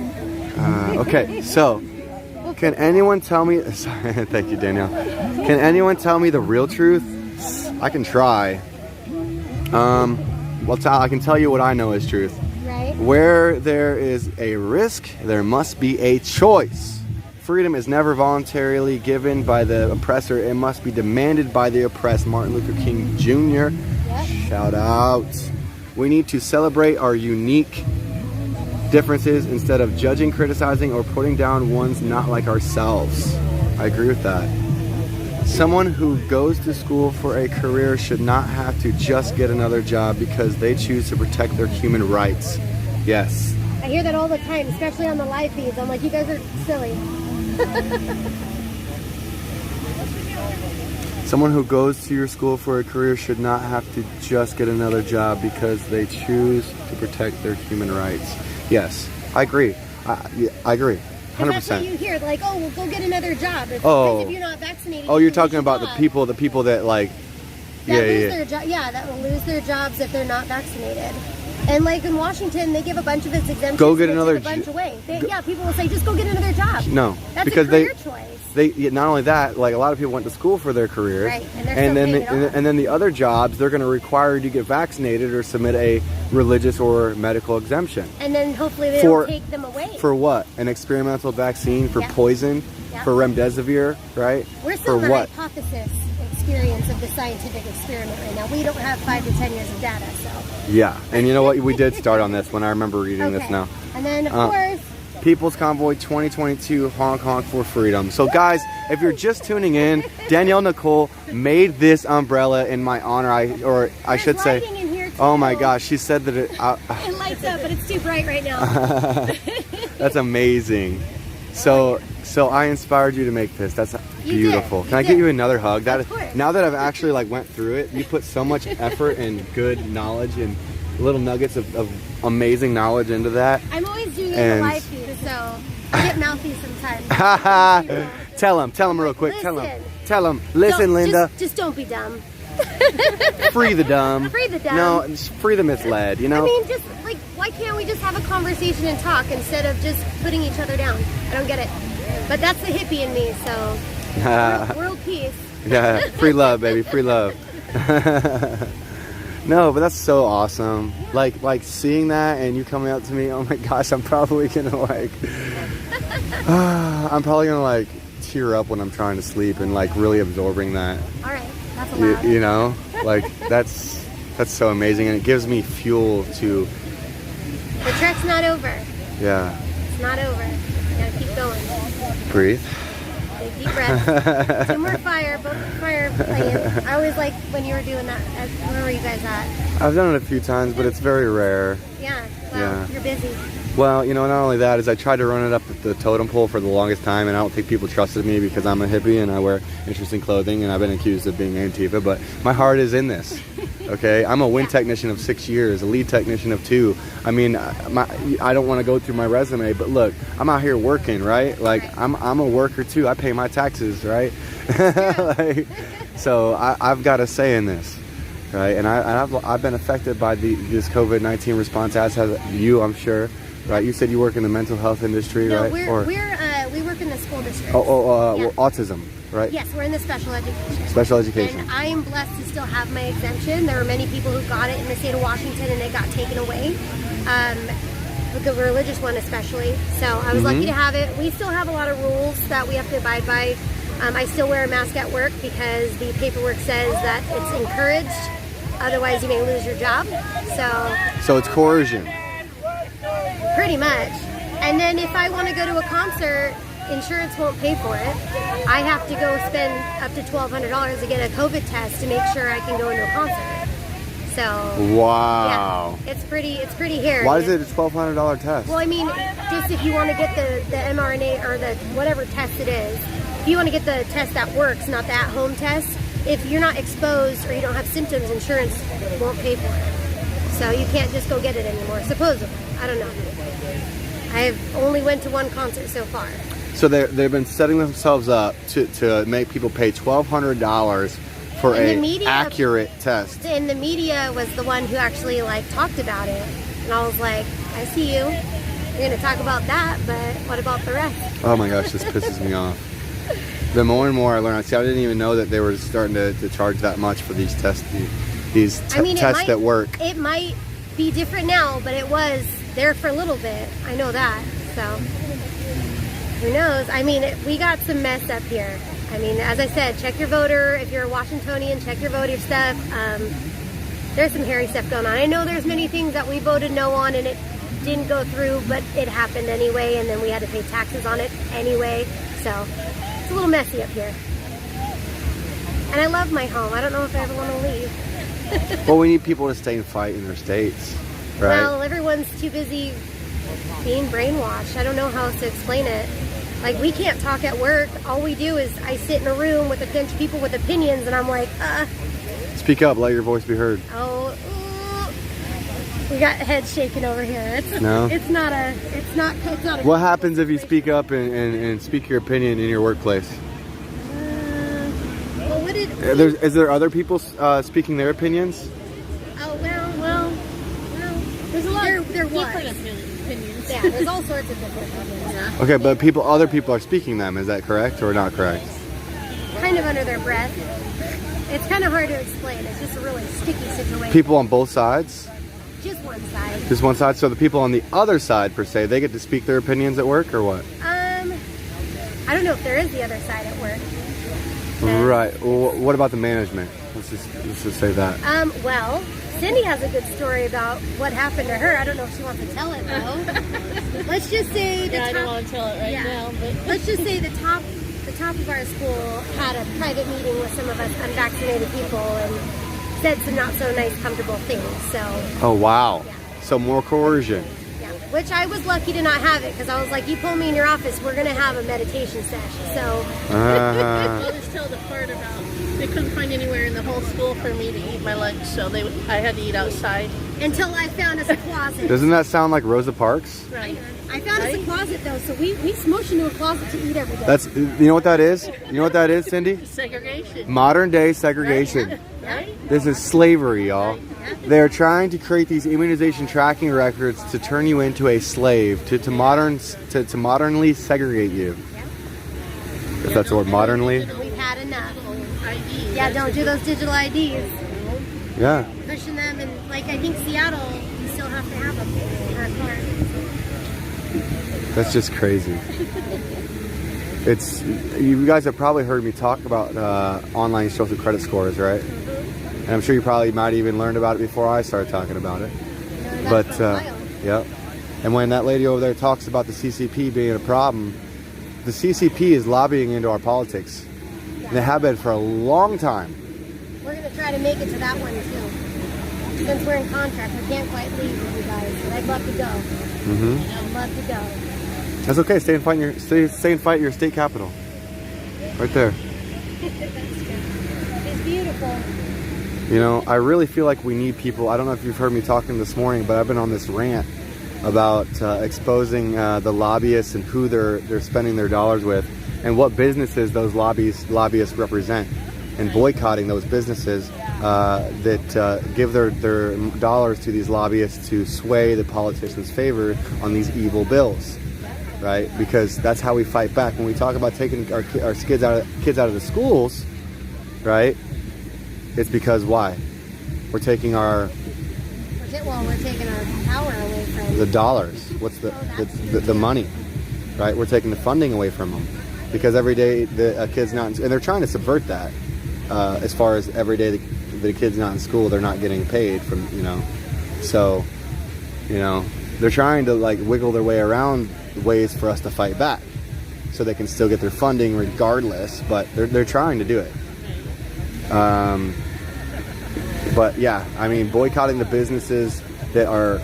Speaker 1: Okay, so can anyone tell me sorry, thank you, Danielle. Can anyone tell me the real truth? I can try. I can tell you what I know is truth.
Speaker 12: Right.
Speaker 1: Where there is a risk, there must be a choice. Freedom is never voluntarily given by the oppressor. It must be demanded by the oppressed. Martin Luther King Jr. Yep. Shout out. We need to celebrate our unique differences instead of judging, criticizing, or putting down ones not like ourselves. I agree with that. Someone who goes to school for a career should not have to just get another job because they choose to protect their human rights. Yes.
Speaker 12: I hear that all the time, especially on the live feeds. I'm like, you guys are silly.
Speaker 1: Someone who goes to your school for a career should not have to just get another job because they choose to protect their human rights. Yes, I agree. I agree. 100%.
Speaker 12: That's what you hear, like, oh, well, go get another job. If you're not vaccinated.
Speaker 1: Oh, you're talking about the people that like,
Speaker 12: that will lose their jobs if they're not vaccinated. And like in Washington, they give a bunch of its exemptions.
Speaker 1: Go get another
Speaker 12: job. People will say, just go get another job.
Speaker 1: No,
Speaker 12: that's
Speaker 1: because
Speaker 12: a career choice.
Speaker 1: Not only that, like a lot of people went to school for their careers,
Speaker 12: right?
Speaker 1: And then the other jobs, they're going to require you to get vaccinated or submit a religious or medical exemption.
Speaker 12: And then hopefully they don't take them away.
Speaker 1: For what? An experimental vaccine for poison?
Speaker 12: Yep.
Speaker 1: for remdesivir, right?
Speaker 12: We're still
Speaker 1: for
Speaker 12: in the
Speaker 1: what?
Speaker 12: hypothesis experience of the scientific experiment right now. We don't have 5 to 10 years of data, so.
Speaker 1: Yeah, and you know what? We did start on this when I remember reading this now.
Speaker 12: And then, of course,
Speaker 1: People's Convoy 2022 Honk Honk for Freedom. So guys, if you're just tuning in, Danielle Nicole made this umbrella in my honor. I should say,
Speaker 12: lighting in here too.
Speaker 1: oh my gosh, she said that it
Speaker 12: it lights up, but it's too bright right now.
Speaker 1: that's amazing. So I inspired you to make this. That's beautiful. Can I give you another hug? Now that I've actually like went through it, you put so much effort and good knowledge and little nuggets of amazing knowledge into that.
Speaker 12: I'm always doing it in the live feed, so I get mouthy sometimes.
Speaker 1: Tell him real quick.
Speaker 12: Listen.
Speaker 1: Tell him. Listen,
Speaker 12: Don't-
Speaker 1: Linda.
Speaker 12: Just don't be dumb.
Speaker 1: Free the dumb.
Speaker 12: Free the dumb.
Speaker 1: No, it's free the misled. You know.
Speaker 12: I mean, just like, why can't we just have a conversation and talk instead of just putting each other down? I don't get it. But that's the hippie in me, so world peace.
Speaker 1: Yeah, free love, baby, free love. No, but that's so awesome. Like seeing that and you coming up to me, oh my gosh, I'm probably gonna like, I'm probably gonna like tear up when I'm trying to sleep and like really absorbing that.
Speaker 12: All right, that's allowed.
Speaker 1: You know, like that's so amazing, and it gives me fuel to.
Speaker 12: The trek's not over.
Speaker 1: Yeah.
Speaker 12: It's not over. You gotta keep going.
Speaker 1: Breathe.
Speaker 12: Take deep breaths. 2 more fire playing. I always like when you were doing that. Where were you guys at?
Speaker 1: I've done it a few times, but it's very rare.
Speaker 12: Yeah. Well,
Speaker 1: Yeah.
Speaker 12: you're busy.
Speaker 1: Well, you know, not only that, is I tried to run it up the totem pole for the longest time, and I don't think people trusted me because I'm a hippie and I wear interesting clothing, and I've been accused of being Antifa, but my heart is in this, okay? I'm a wind technician of 6 years, a lead technician of 2. I mean, I don't want to go through my resume, but look, I'm out here working, right? Like, I'm a worker too. I pay my taxes, right? Like, so I've got a say in this. Right, and I've been affected by this COVID-19 response, as have you, I'm sure. Right, you said you work in the mental health industry,
Speaker 12: No,
Speaker 1: right?
Speaker 12: we work in the school district.
Speaker 1: Yeah. Autism, right?
Speaker 12: Yes, we're in the special education.
Speaker 1: Special education.
Speaker 12: And I am blessed to still have my exemption. There are many people who got it in the state of Washington and it got taken away. The religious one especially. So I was lucky to have it. We still have a lot of rules that we have to abide by. I still wear a mask at work because the paperwork says that it's encouraged. Otherwise, you may lose your job.
Speaker 1: So it's coercion.
Speaker 12: Pretty much. And then if I want to go to a concert, insurance won't pay for it. I have to go spend up to $1,200 to get a COVID test to make sure I can go into a concert. So
Speaker 1: wow,
Speaker 12: yeah, it's pretty hairy.
Speaker 1: Why is it a $1,200 test?
Speaker 12: Well, I mean, just if you want to get the mRNA or the whatever test it is, if you want to get the test that works, not the at-home test, if you're not exposed or you don't have symptoms, insurance won't pay for it. So you can't just go get it anymore, supposedly. I don't know. I've only went to one concert so far.
Speaker 1: So they've been setting themselves up to make people pay $1,200 for an accurate test.
Speaker 12: And the media was the one who actually like talked about it. And I was like, I see you. You're going to talk about that, but what about the rest?
Speaker 1: Oh my gosh, this pisses me off. The more and more I learn, I didn't even know that they were starting to charge that much for these tests, tests that work.
Speaker 12: It might be different now, but it was there for a little bit. I know that. So who knows? I mean, we got some mess up here. I mean, as I said, check your voter. If you're a Washingtonian, check your voter stuff. There's some hairy stuff going on. I know there's many things that we voted no on and it didn't go through, but it happened anyway, and then we had to pay taxes on it anyway. So it's a little messy up here. And I love my home. I don't know if I ever want to leave.
Speaker 1: Well, we need people to stay and fight in their states, right?
Speaker 12: Well, everyone's too busy being brainwashed. I don't know how else to explain it. Like, we can't talk at work. All we do is I sit in a room with a bunch of people with opinions, and I'm like,
Speaker 1: Speak up, let your voice be heard.
Speaker 12: oh, we got heads shaking over here.
Speaker 1: No?
Speaker 12: It's not a
Speaker 1: What happens if you speak up and speak your opinion in your workplace?
Speaker 12: well, what did...
Speaker 1: Is there other people speaking their opinions?
Speaker 12: Oh, well, there's a lot of different opinions. Yeah, there's all sorts of different opinions.
Speaker 1: Okay, but other people are speaking them. Is that correct or not correct?
Speaker 12: Kind of under their breath. It's kind of hard to explain. It's just a really sticky situation.
Speaker 1: People on both sides?
Speaker 12: Just one side.
Speaker 1: Just one side? So the people on the other side, per se, they get to speak their opinions at work or what?
Speaker 12: I I don't know if there is the other side at work.
Speaker 1: Right. Well, what about the management? Let's just say that.
Speaker 12: Well, Cindy has a good story about what happened to her. I don't know if she wants to tell it though. Let's just say the top,
Speaker 5: I don't want to tell it right now, but
Speaker 12: let's just say the top of our school had a private meeting with some of us unvaccinated people and said some not so nice, comfortable things. So.
Speaker 1: Oh wow. Yeah. So more coercion.
Speaker 12: Yeah. Which I was lucky to not have it because I was like, you pull me in your office, we're gonna have a meditation session. So.
Speaker 5: I'll just tell the part about they couldn't find anywhere in the whole school for me to eat my lunch, so I had to eat outside.
Speaker 12: Until I found us a closet.
Speaker 1: Doesn't that sound like Rosa Parks?
Speaker 12: Right. I found us a closet though, so we smush into a closet to eat every day.
Speaker 1: That's, you know what that is? You know what that is, Cindy?
Speaker 5: Segregation.
Speaker 1: Modern day segregation.
Speaker 5: Right?
Speaker 1: This is slavery, y'all. They're trying to create these immunization tracking records to turn you into a slave, to modernly segregate you. If that's the word, modernly.
Speaker 12: We've had enough. Yeah, don't do those digital IDs.
Speaker 1: Yeah.
Speaker 12: Pushing them, and like I think Seattle, you still have to have them in our car.
Speaker 1: That's just crazy. You guys have probably heard me talk about online social credit scores, right? And I'm sure you probably might even learned about it before I started talking about it. But yeah. And when that lady over there talks about the CCP being a problem, the CCP is lobbying into our politics. And they have been for a long time.
Speaker 12: We're going to try to make it to that one too. Since we're in contract, we can't quite leave with you guys, but I'd love to go. I'd love to go.
Speaker 1: That's okay. Stay and fight your state capital. Right there.
Speaker 12: It's beautiful.
Speaker 1: You know, I really feel like we need people. I don't know if you've heard me talking this morning, but I've been on this rant about exposing the lobbyists and who they're spending their dollars with, and what businesses those lobbyists represent, and boycotting those businesses that give their dollars to these lobbyists to sway the politicians' favor on these evil bills, right? Because that's how we fight back. When we talk about taking our kids out of the schools, right? It's because why? We're taking our
Speaker 12: we're taking our power away from
Speaker 1: the dollars. What's the money, right? We're taking the funding away from them because every day a kid's not, and they're trying to subvert that. As far as every day the kid's not in school, they're not getting paid from, so, they're trying to like wiggle their way around ways for us to fight back, so they can still get their funding regardless. But they're trying to do it. But yeah, I mean, boycotting the businesses that are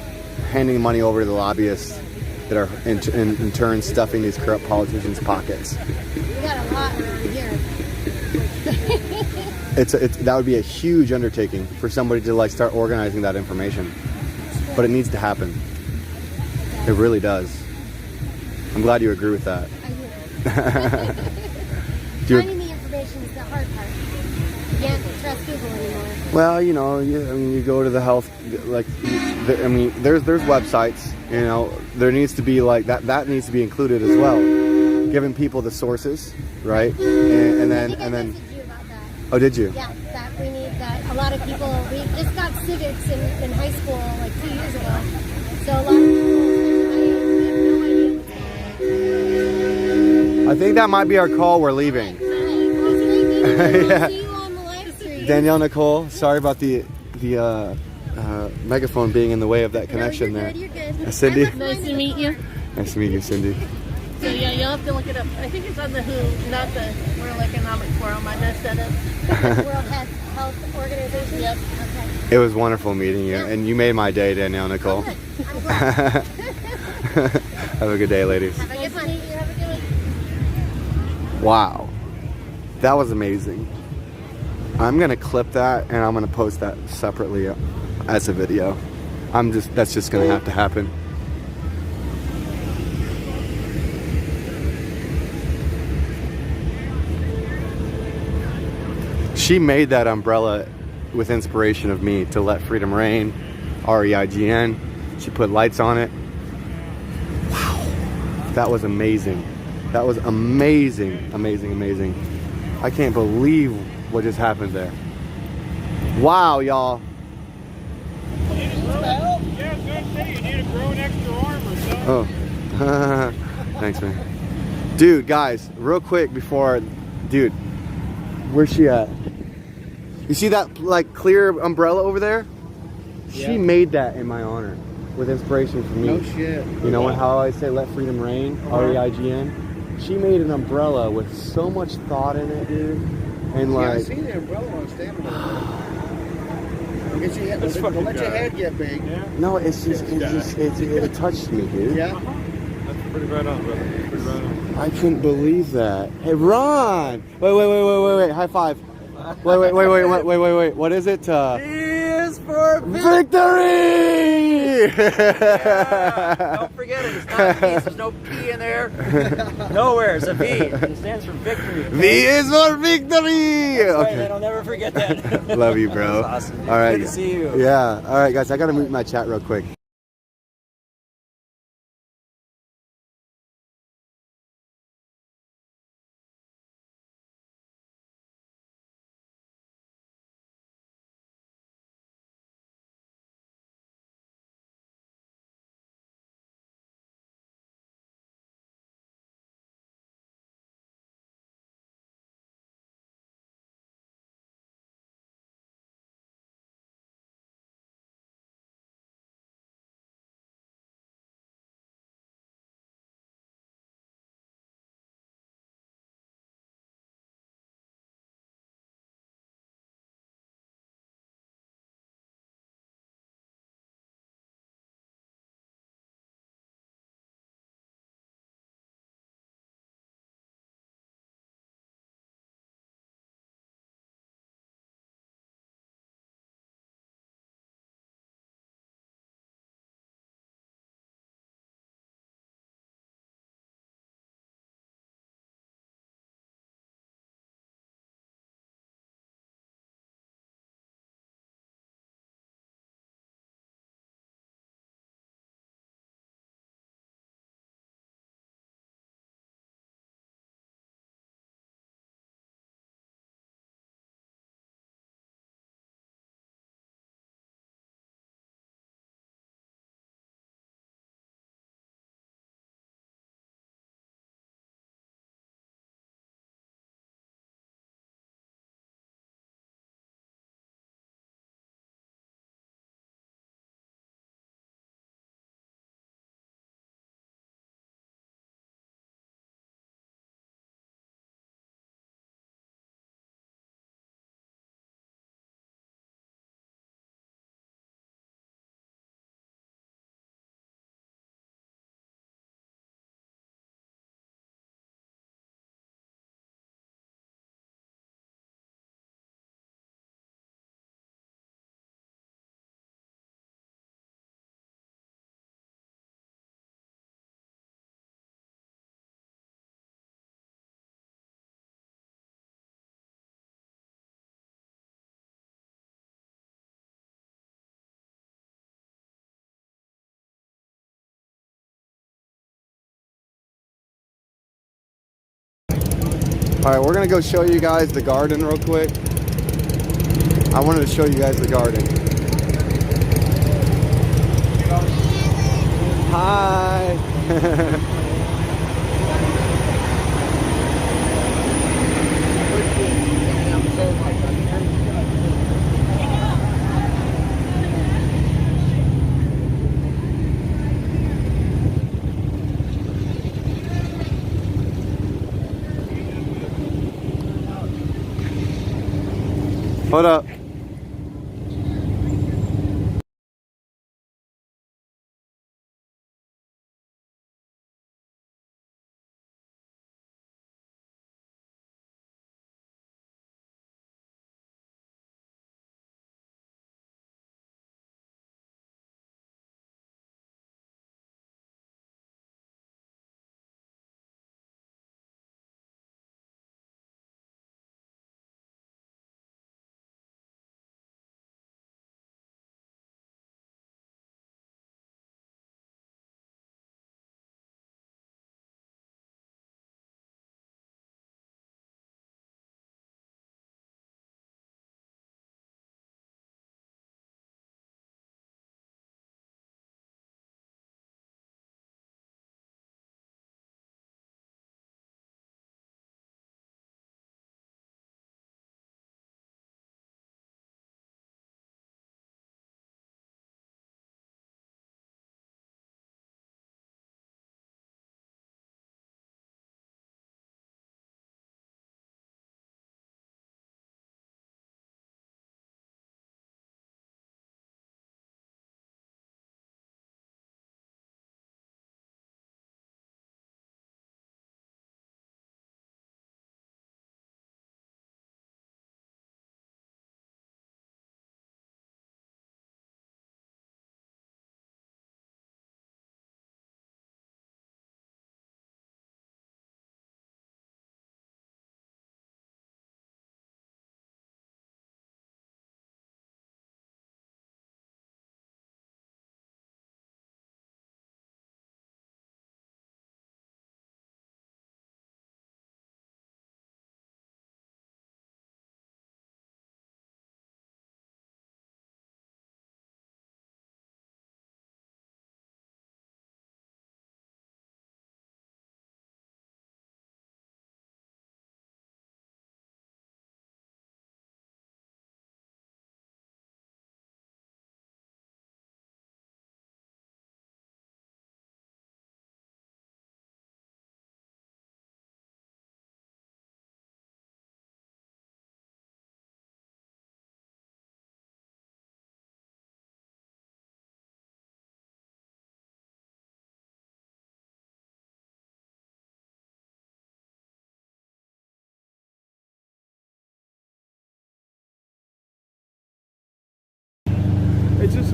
Speaker 1: handing money over to the lobbyists that are in turn stuffing these corrupt politicians' pockets.
Speaker 12: We got a lot around here.
Speaker 1: That would be a huge undertaking for somebody to like start organizing that information, but it needs to happen. It really does. I'm glad you agree with that.
Speaker 12: Finding the information is the hard part. You can't trust Google anymore.
Speaker 1: Well, you go to the health, there's websites, there needs to be like that needs to be included as well, giving people the sources, right? And then. Oh, did you?
Speaker 12: Yeah, that we need that. A lot of people, we just got civics in high school like 2 years ago. So a lot of people have no idea.
Speaker 1: I think that might be our call. We're leaving. Yeah.
Speaker 12: See you on the live stream.
Speaker 1: Danielle Nicole, sorry about the megaphone being in the way of that connection there.
Speaker 12: You're good.
Speaker 1: Cindy?
Speaker 5: Nice to meet you.
Speaker 1: Nice to meet you, Cindy.
Speaker 5: So yeah, you'll have to look it up. I think it's on the WHO, not the World Economic Forum. I messed that up.
Speaker 12: World Health Organization?
Speaker 5: Yep.
Speaker 12: Okay.
Speaker 1: It was wonderful meeting you, and you made my day, Danielle Nicole.
Speaker 12: I'm glad.
Speaker 1: Have a good day, ladies.
Speaker 12: Have a good one. Have a good one.
Speaker 1: Wow. That was amazing. I'm going to clip that, and I'm going to post that separately as a video. That's just going to have to happen. She made that umbrella with inspiration of me to let freedom reign, REIGN. She put lights on it. Wow. That was amazing. That was amazing, amazing, amazing. I can't believe what just happened there. Wow, y'all.
Speaker 15: Yeah, I was going to say, you need to grow an extra arm or something.
Speaker 1: Oh. Thanks, man.
Speaker 2: Dude, guys, real quick before, dude, where's she at? You see that like clear umbrella over there?
Speaker 6: Yeah.
Speaker 2: She made that in my honor with inspiration from me.
Speaker 6: No shit.
Speaker 2: You know how I say let freedom reign, R-E-I-G-N? She made an umbrella with so much thought in it, dude. And
Speaker 6: Yeah, I
Speaker 2: like,
Speaker 6: see the umbrella on standing over there. Don't let your head get big.
Speaker 2: no, it touched me, dude.
Speaker 6: Yeah.
Speaker 21: That's pretty right on, brother. Pretty right on.
Speaker 2: I couldn't believe that. Hey, Ron! Wait. High five. Wait. What is it?
Speaker 6: P is for
Speaker 2: victory!
Speaker 6: Yeah, don't forget it. It's not peace. There's no P in there. Nowhere. It's a V. It stands for victory.
Speaker 2: V is for victory!
Speaker 6: That's right,
Speaker 2: Okay.
Speaker 6: man. I'll never forget that.
Speaker 2: Love you, bro.
Speaker 6: That's awesome, dude.
Speaker 2: All right.
Speaker 6: Good to see you.
Speaker 2: Yeah. All right, guys. I gotta mute my chat real quick. All right, we're gonna go show you guys the garden real quick. I wanted to show you guys the garden. Hi. Hold up.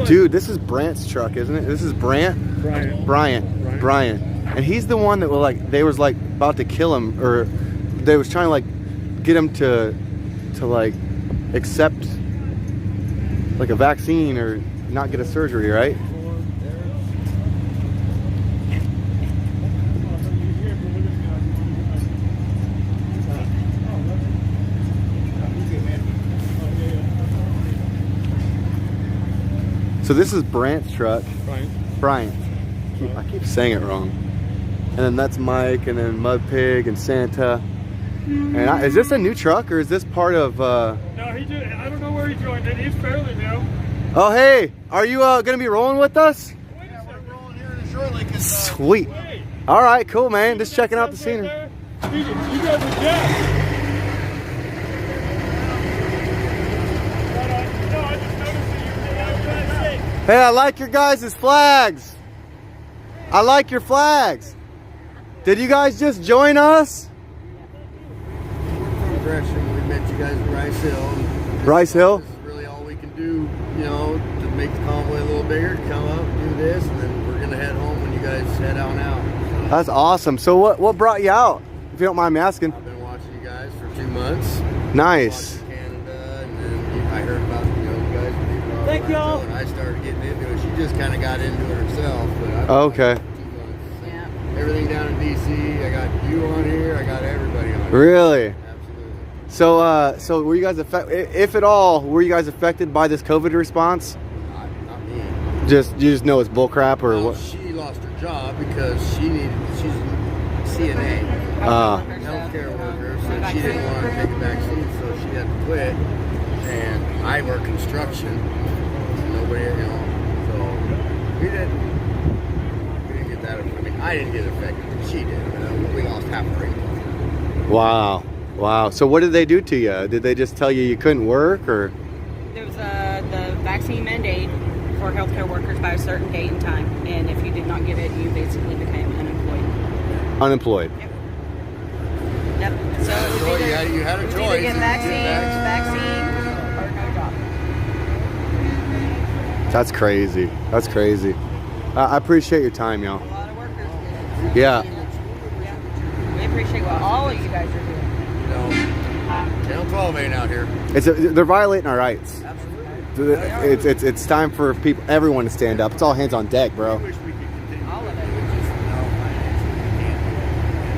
Speaker 1: Dude, this is Brant's truck, isn't it? This is Brant? Bryant. And he's the one that was like, they was like about to kill him, or they was trying to like get him to like accept like a vaccine or not get a surgery, right? So this is Brant's truck. Bryant. I keep saying it wrong. And then that's Mike, and then Mud Pig and Santa. And is this a new truck, or is this part of?
Speaker 15: No, I don't know where he joined it. He's fairly new.
Speaker 1: Oh hey, are you gonna be rolling with us? Sweet. All right, cool, man. Just checking out the scenery.
Speaker 15: You guys are jet.
Speaker 1: Hey, I like your guys' flags. I like your flags. Did you guys just join us?
Speaker 19: Progression. We met you guys at Rice Hill.
Speaker 1: Rice Hill?
Speaker 19: This is really all we can do, you know, to make the convoy a little bigger, to come up, do this, and then we're going to head home when you guys head on out.
Speaker 1: That's awesome. So what brought you out, if you don't mind me asking?
Speaker 19: I've been watching you guys for 2 months.
Speaker 1: Nice.
Speaker 19: Canada, and then I heard about, you know, you guys being
Speaker 1: Thank y'all.
Speaker 19: and I started getting into it. She just kind of got into it herself. But I've been
Speaker 1: Okay.
Speaker 19: everything down in DC. I got you on here. I got everybody on here.
Speaker 1: Really? So, so were you guys if at all, were you guys affected by this COVID response?
Speaker 19: Not me.
Speaker 1: You just know it's bullcrap, or what?
Speaker 19: She lost her job because she's a CNA, healthcare worker, so she didn't want to take a vaccine, so she had to quit. And I work construction. Nobody, you know, so we didn't get that. I mean, I didn't get affected. She did. We lost half our income.
Speaker 1: Wow. So what did they do to you? Did they just tell you couldn't work, or?
Speaker 13: There was the vaccine mandate for healthcare workers by a certain date and time, and if you did not get it, you basically became unemployed.
Speaker 1: Unemployed.
Speaker 13: Yep. So it was either,
Speaker 19: you had a choice.
Speaker 13: Either get vaccine or no job.
Speaker 1: That's crazy. That's crazy. I appreciate your time, y'all.
Speaker 13: A lot of workers did. So
Speaker 1: Yeah.
Speaker 13: We appreciate what all of you guys are doing.
Speaker 19: Channel 12 ain't out here.
Speaker 1: They're violating our rights. Absolutely. It's time for everyone to stand up. It's all hands on deck, bro.
Speaker 19: All of it.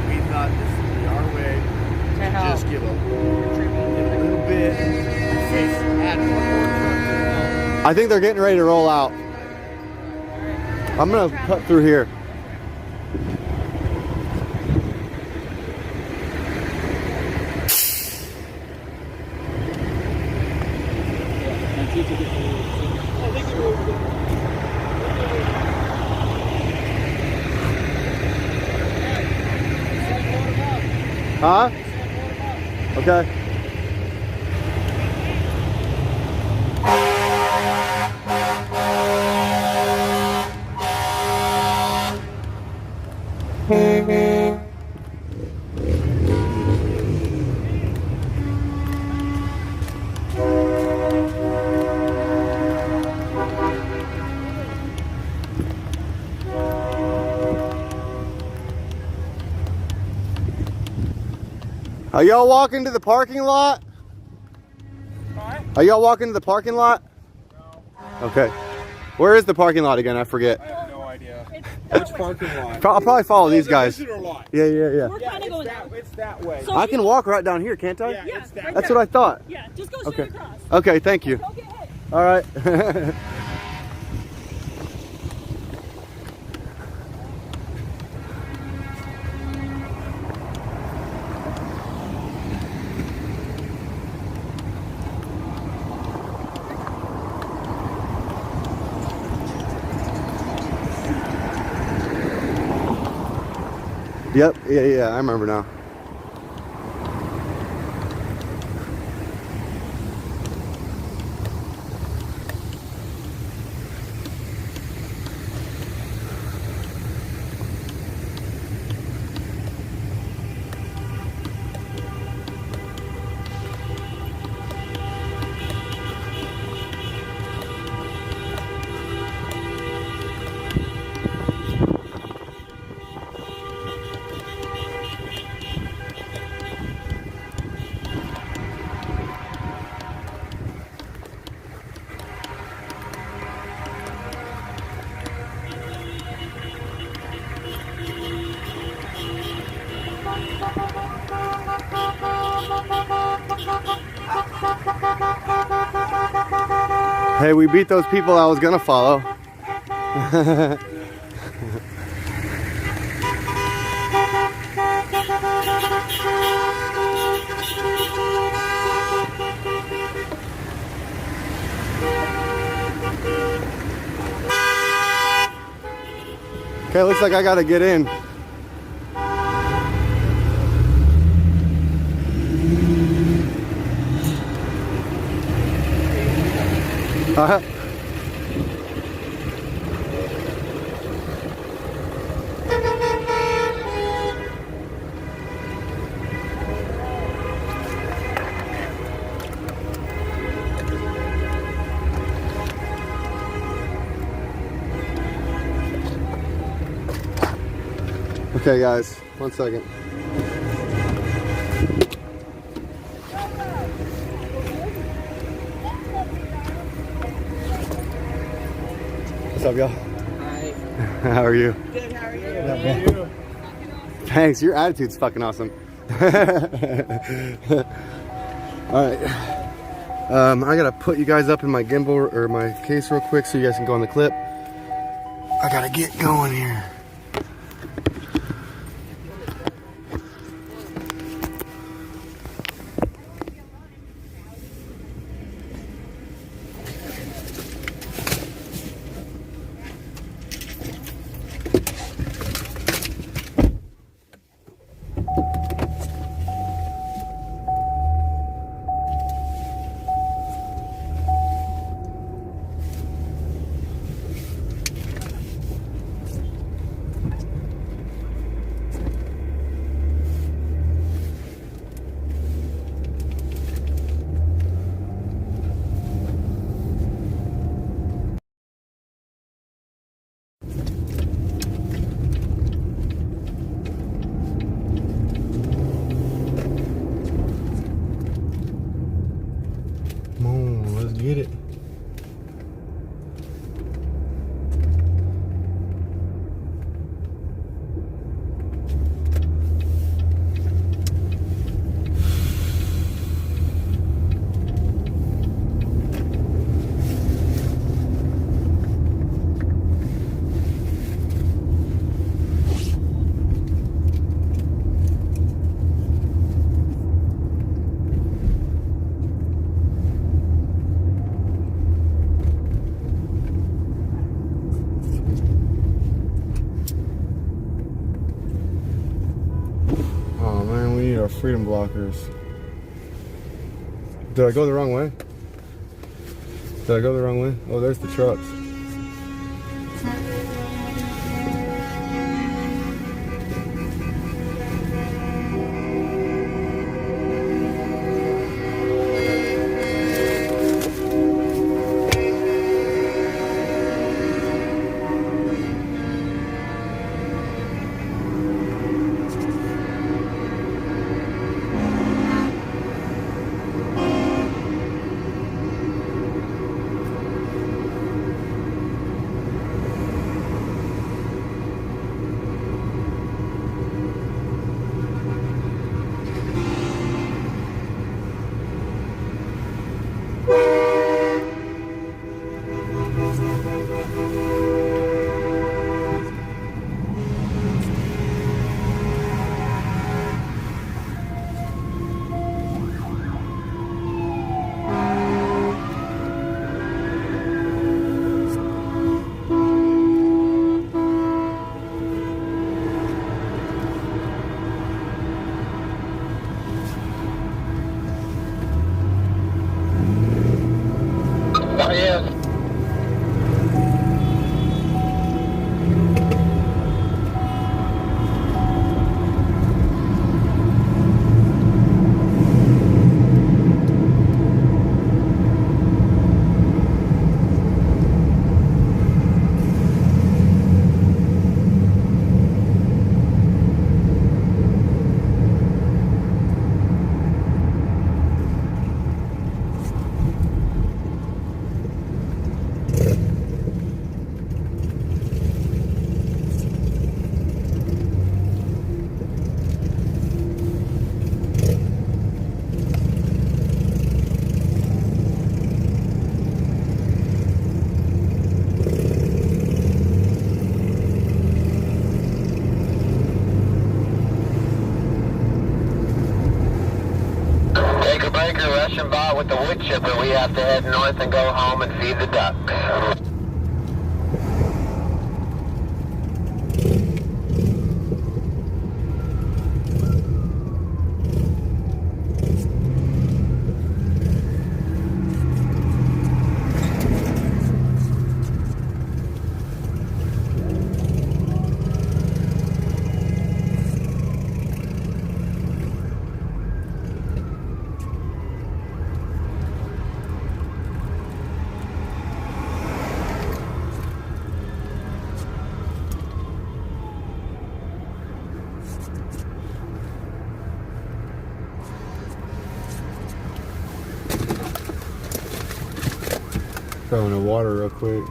Speaker 19: We thought this would be our way
Speaker 13: to help.
Speaker 19: Just give a little bit. Add one more.
Speaker 1: I think they're getting ready to roll out. I'm gonna cut through here. Huh? Okay. Are y'all walking to the parking lot? Are y'all walking to the parking lot? No. Okay. Where is the parking lot again? I forget.
Speaker 20: I have no idea. Which parking lot?
Speaker 1: I'll probably follow these guys.
Speaker 20: Visitor lot.
Speaker 1: Yeah.
Speaker 3: We're kind of going down.
Speaker 20: It's that way.
Speaker 3: So
Speaker 1: I can walk right down here, can't I?
Speaker 3: Yeah, it's that
Speaker 1: That's
Speaker 3: way.
Speaker 1: what I thought.
Speaker 3: Yeah, just go straight across.
Speaker 1: Okay, thank you. All right. Yep, yeah, I remember now. Hey, we beat those people I was gonna follow. Okay, looks like I gotta get in. Okay guys, 1 second. What's up, y'all?
Speaker 14: Hi.
Speaker 1: How are you?
Speaker 14: Good, how are you?
Speaker 1: Yeah, thanks, your attitude's fucking awesome. Alright. I gotta put you guys up in my gimbal or my case real quick so you guys can go on the clip. I gotta get going here. Get it. Freedom blockers. Did I go the wrong way? Did I go the wrong way? Oh, there's the trucks.
Speaker 8: Circuit breaker, Russian bot with the wood chipper. We have to head north and go home and feed the ducks.
Speaker 1: Throw in the water real quick.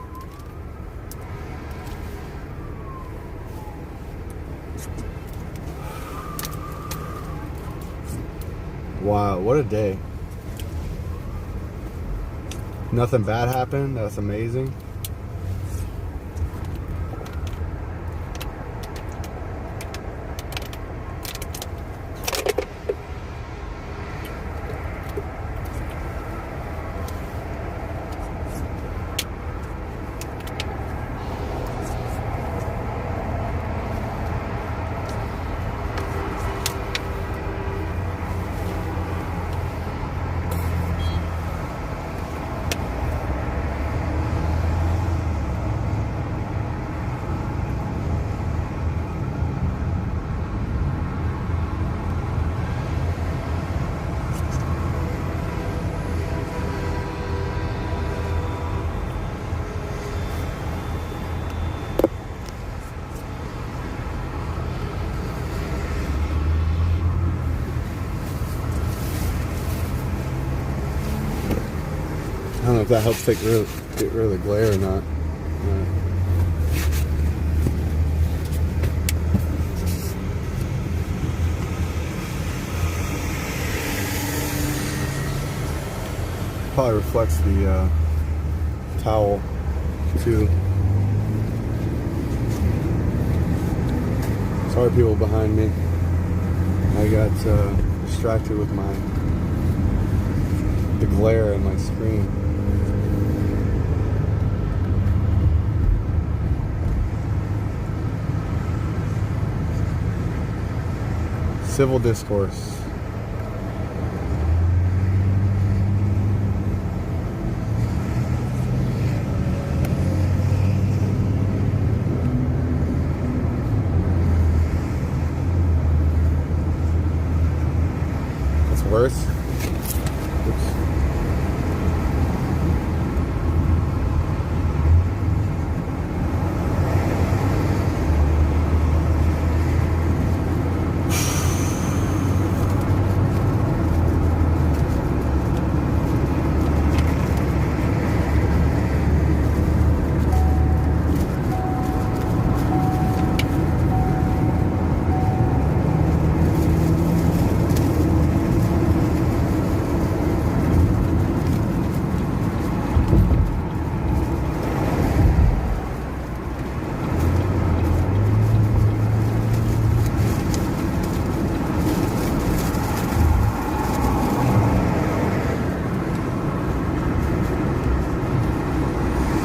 Speaker 1: Wow, what a day. Nothing bad happened. That's amazing. I don't know if that helps get rid of the glare or not. Probably reflects the towel too. Sorry, people behind me. I got distracted with the glare in my screen. Civil discourse. It's worse. Oops.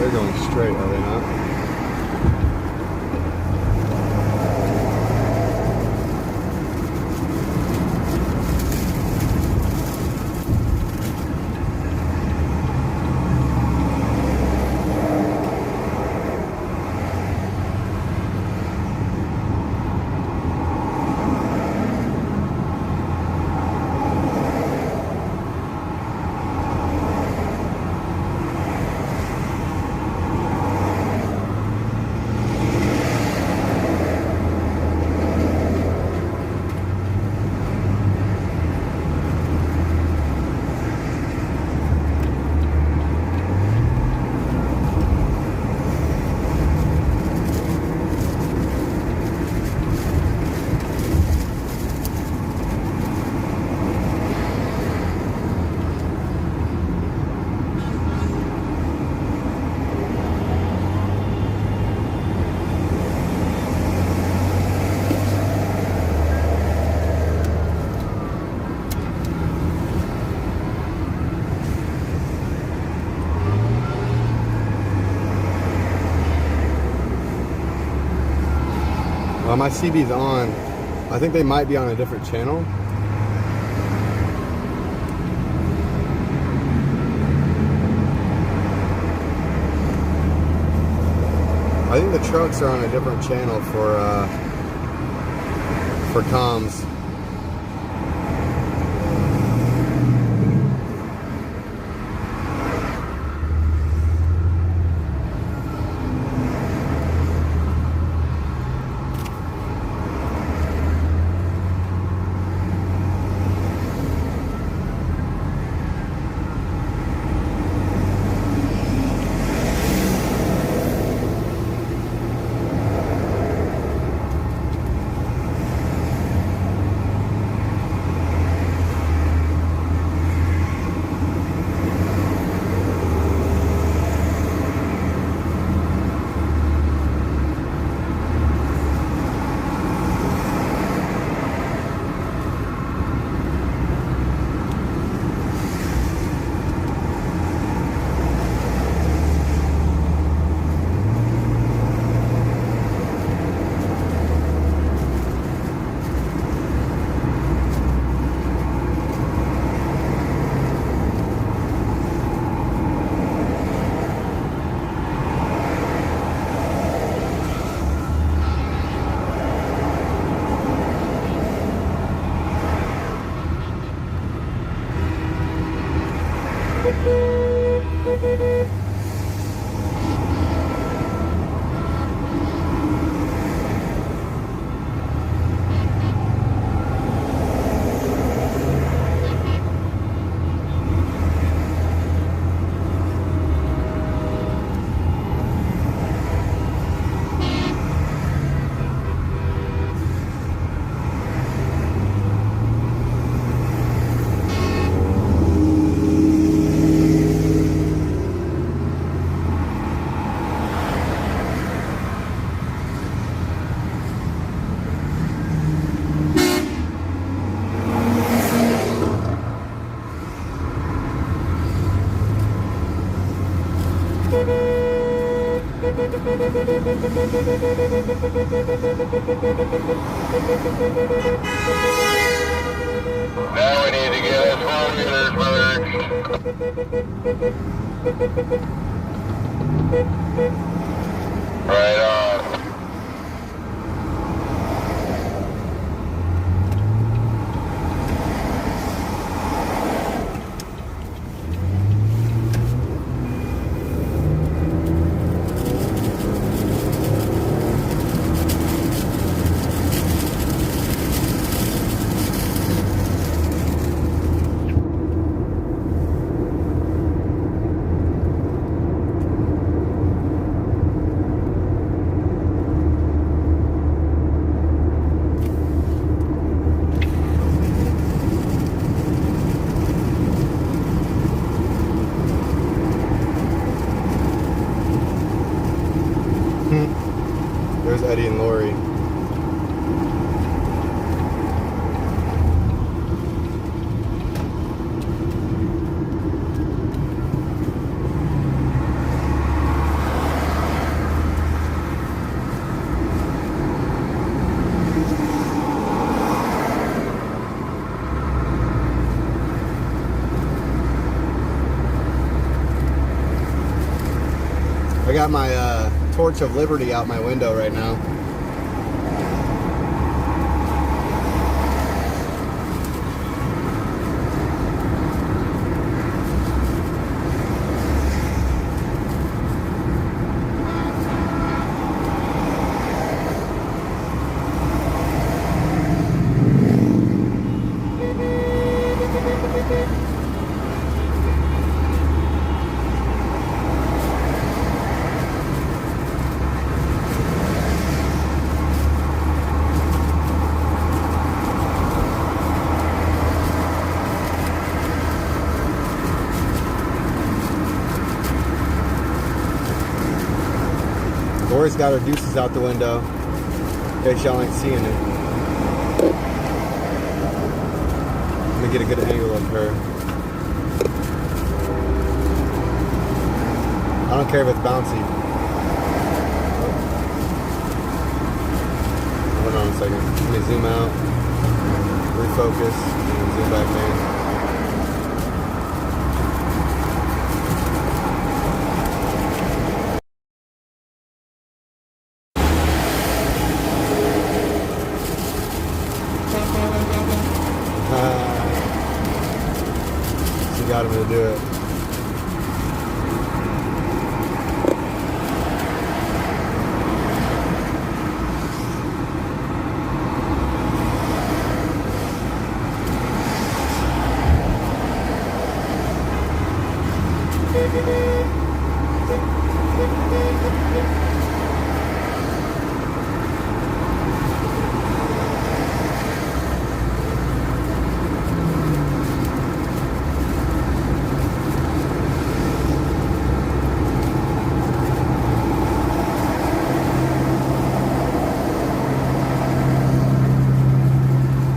Speaker 1: They're going straight, are they not? Well, my CB's on. I think they might be on a different channel. I think the trucks are on a different channel for comms.
Speaker 8: Now we need to get us four-wheelers merged. Right on.
Speaker 1: There's Eddie and Lori. I got my Torch of Liberty out my window right now. Lori's got her deuces out the window. In case y'all ain't seeing it. Let me get a good angle of her. I don't care if it's bouncy. second. Let me zoom out, refocus, and zoom back in. She got him to do it.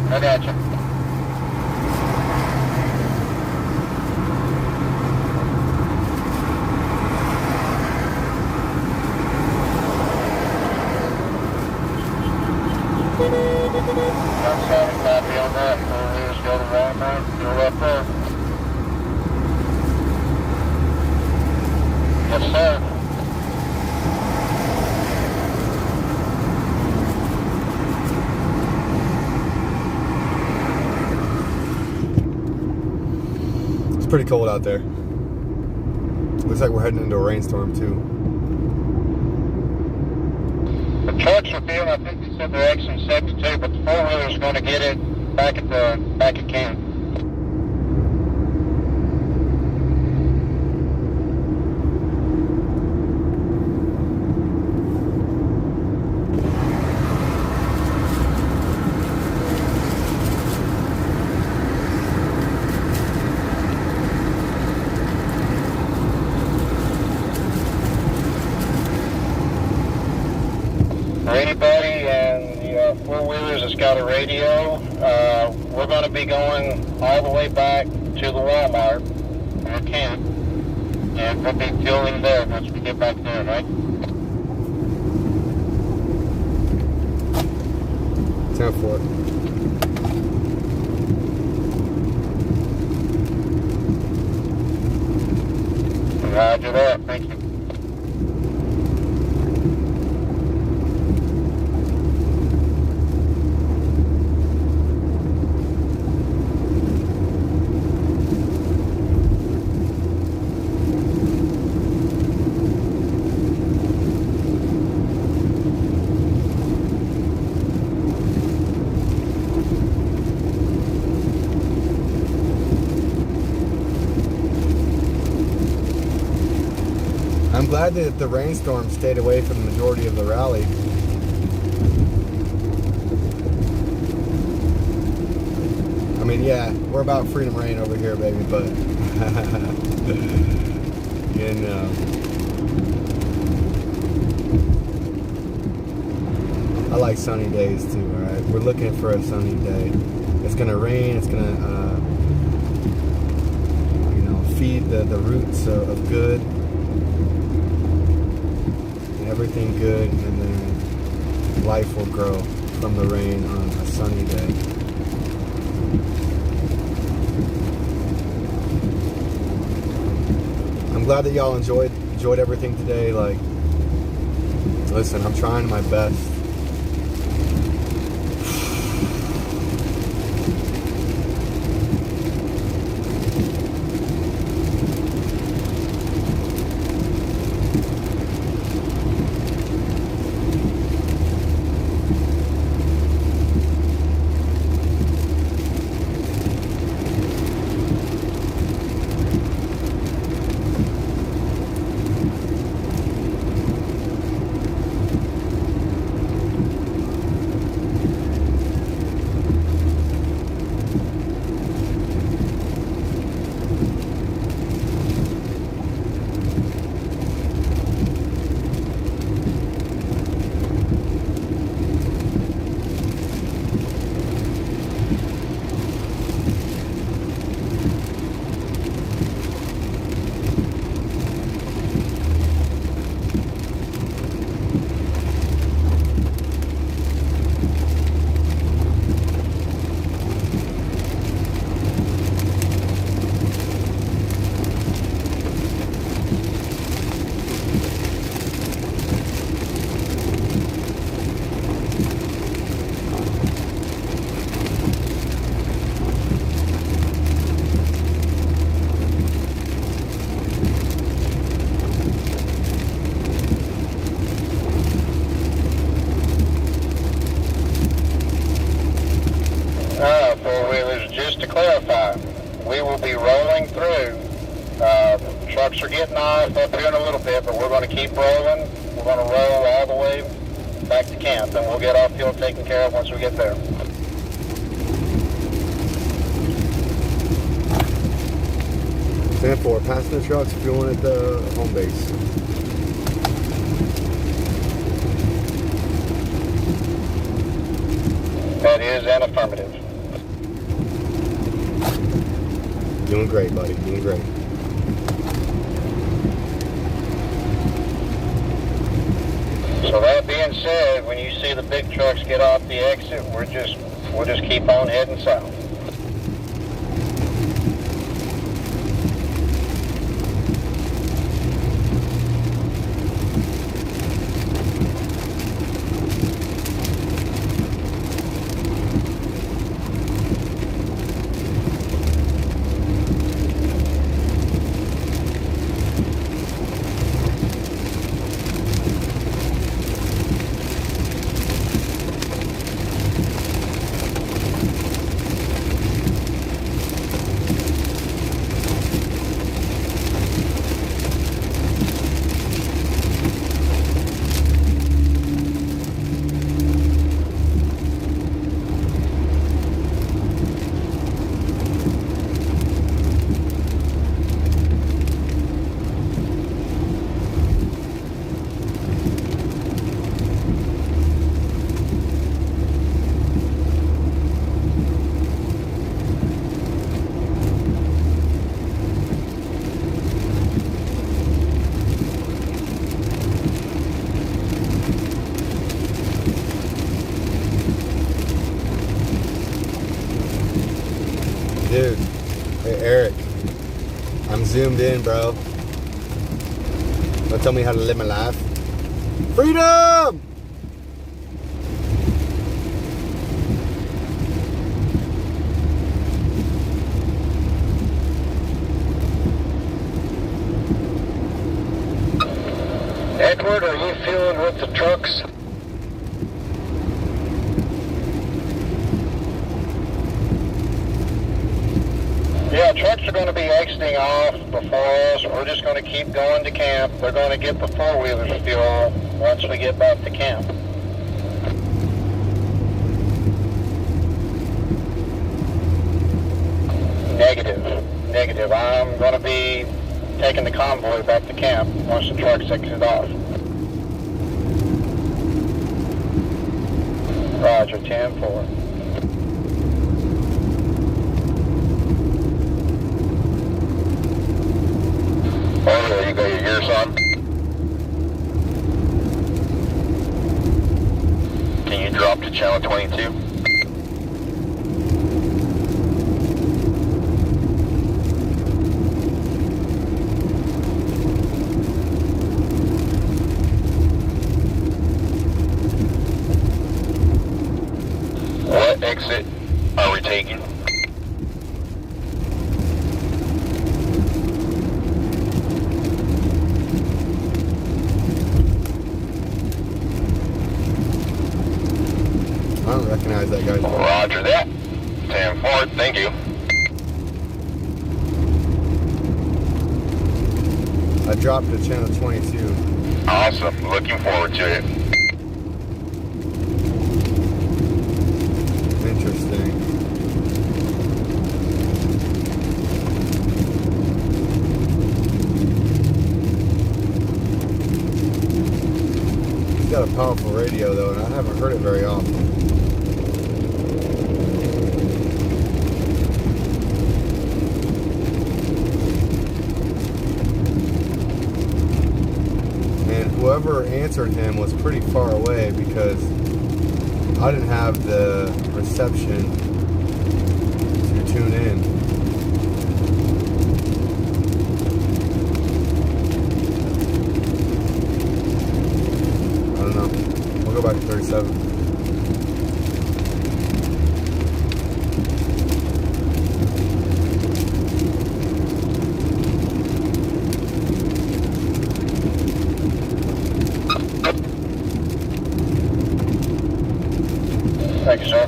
Speaker 8: I got you. Copy on that. Let's go to Walmart. Go up there. Yes, sir.
Speaker 1: It's pretty cold out there. Looks like we're heading into a rainstorm too.
Speaker 8: The trucks are being, I think they said they're exiting 72, but the four-wheeler's going to get it back at camp. For anybody and the four-wheelers that's got a radio, we're going to be going all the way back to the Walmart, our camp, and we'll be fueling there once we get back there, right?
Speaker 1: 10-4.
Speaker 8: Roger that, thank you.
Speaker 1: I'm glad that the rainstorm stayed away from the majority of the rally. I mean, yeah, we're about freedom rain over here, baby, but you know, I like sunny days too. All right, we're looking for a sunny day. It's gonna rain. It's gonna, you know, feed the roots of good. Everything good, and then life will grow from the rain on a sunny day. I'm glad that y'all enjoyed everything today. Like, listen, I'm trying my best.
Speaker 8: Trucks are getting off up here in a little bit, but we're going to keep rolling. We're going to roll all the way back to camp, and we'll get our fuel taken care of once we get there.
Speaker 1: 10-4, passing the trucks, fueling at the home base.
Speaker 8: That is an affirmative.
Speaker 1: Doing great, buddy. Doing great.
Speaker 8: So that being said, when you see the big trucks get off the exit, we'll just keep on heading south.
Speaker 1: Dude, hey Eric, I'm zoomed in, bro. Don't tell me how to live my life. Freedom!
Speaker 8: Edward, are you fueling with the trucks? Yeah, trucks are going to be exiting off before us. We're just going to keep going to camp. They're going to get the four-wheelers fuel once we get back to camp. Negative. I'm going to be taking the convoy back to camp once the trucks exit off. Roger, 10-4. Oh yeah, you got your ears on? Can you drop to channel 22? What exit are we taking?
Speaker 1: I don't recognize that guy.
Speaker 8: Roger that. 10-4, thank you.
Speaker 1: I dropped to channel 22.
Speaker 8: Awesome, looking forward to it.
Speaker 1: Interesting. He's got a powerful radio though, and I haven't heard it very often. Whoever answered him was pretty far away because I didn't have the reception to tune in. I don't know. We'll go back to 37.
Speaker 8: Thank you, sir.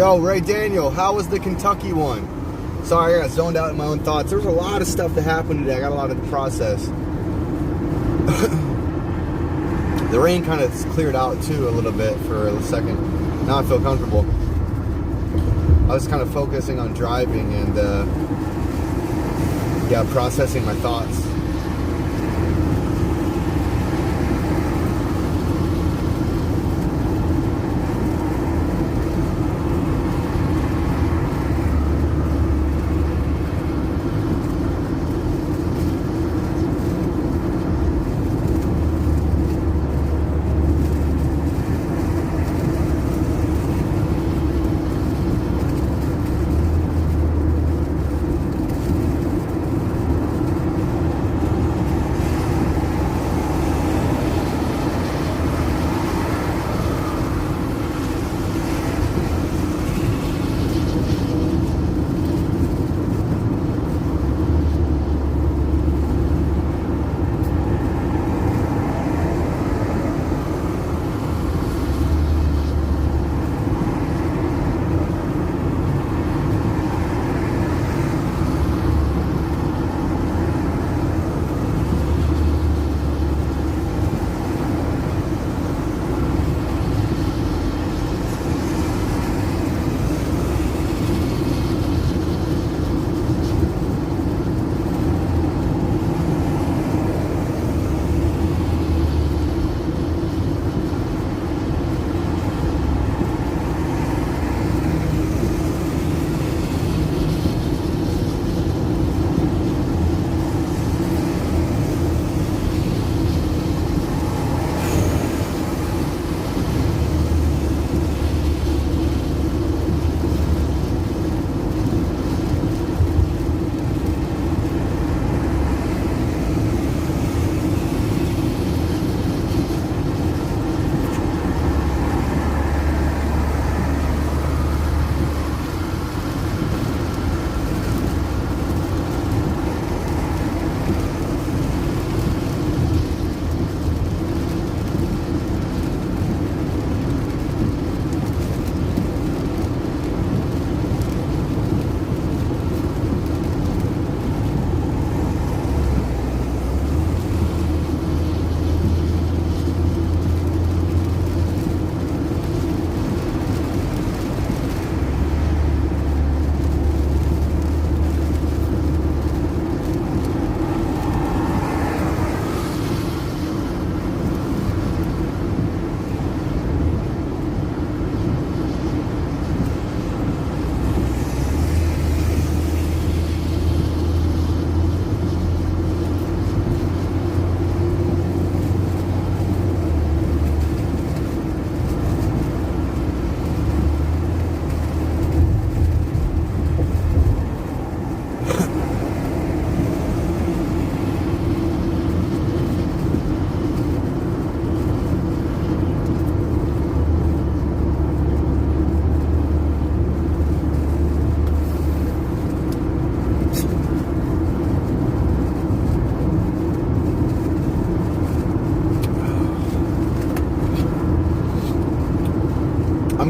Speaker 2: Yo, Ray Daniel, how was the Kentucky one? Sorry, I got zoned out in my own thoughts. There was a lot of stuff that happened today. I got a lot of the process. The rain kind of cleared out too a little bit for a second. Now I feel comfortable. I was kind of focusing on driving and processing my thoughts.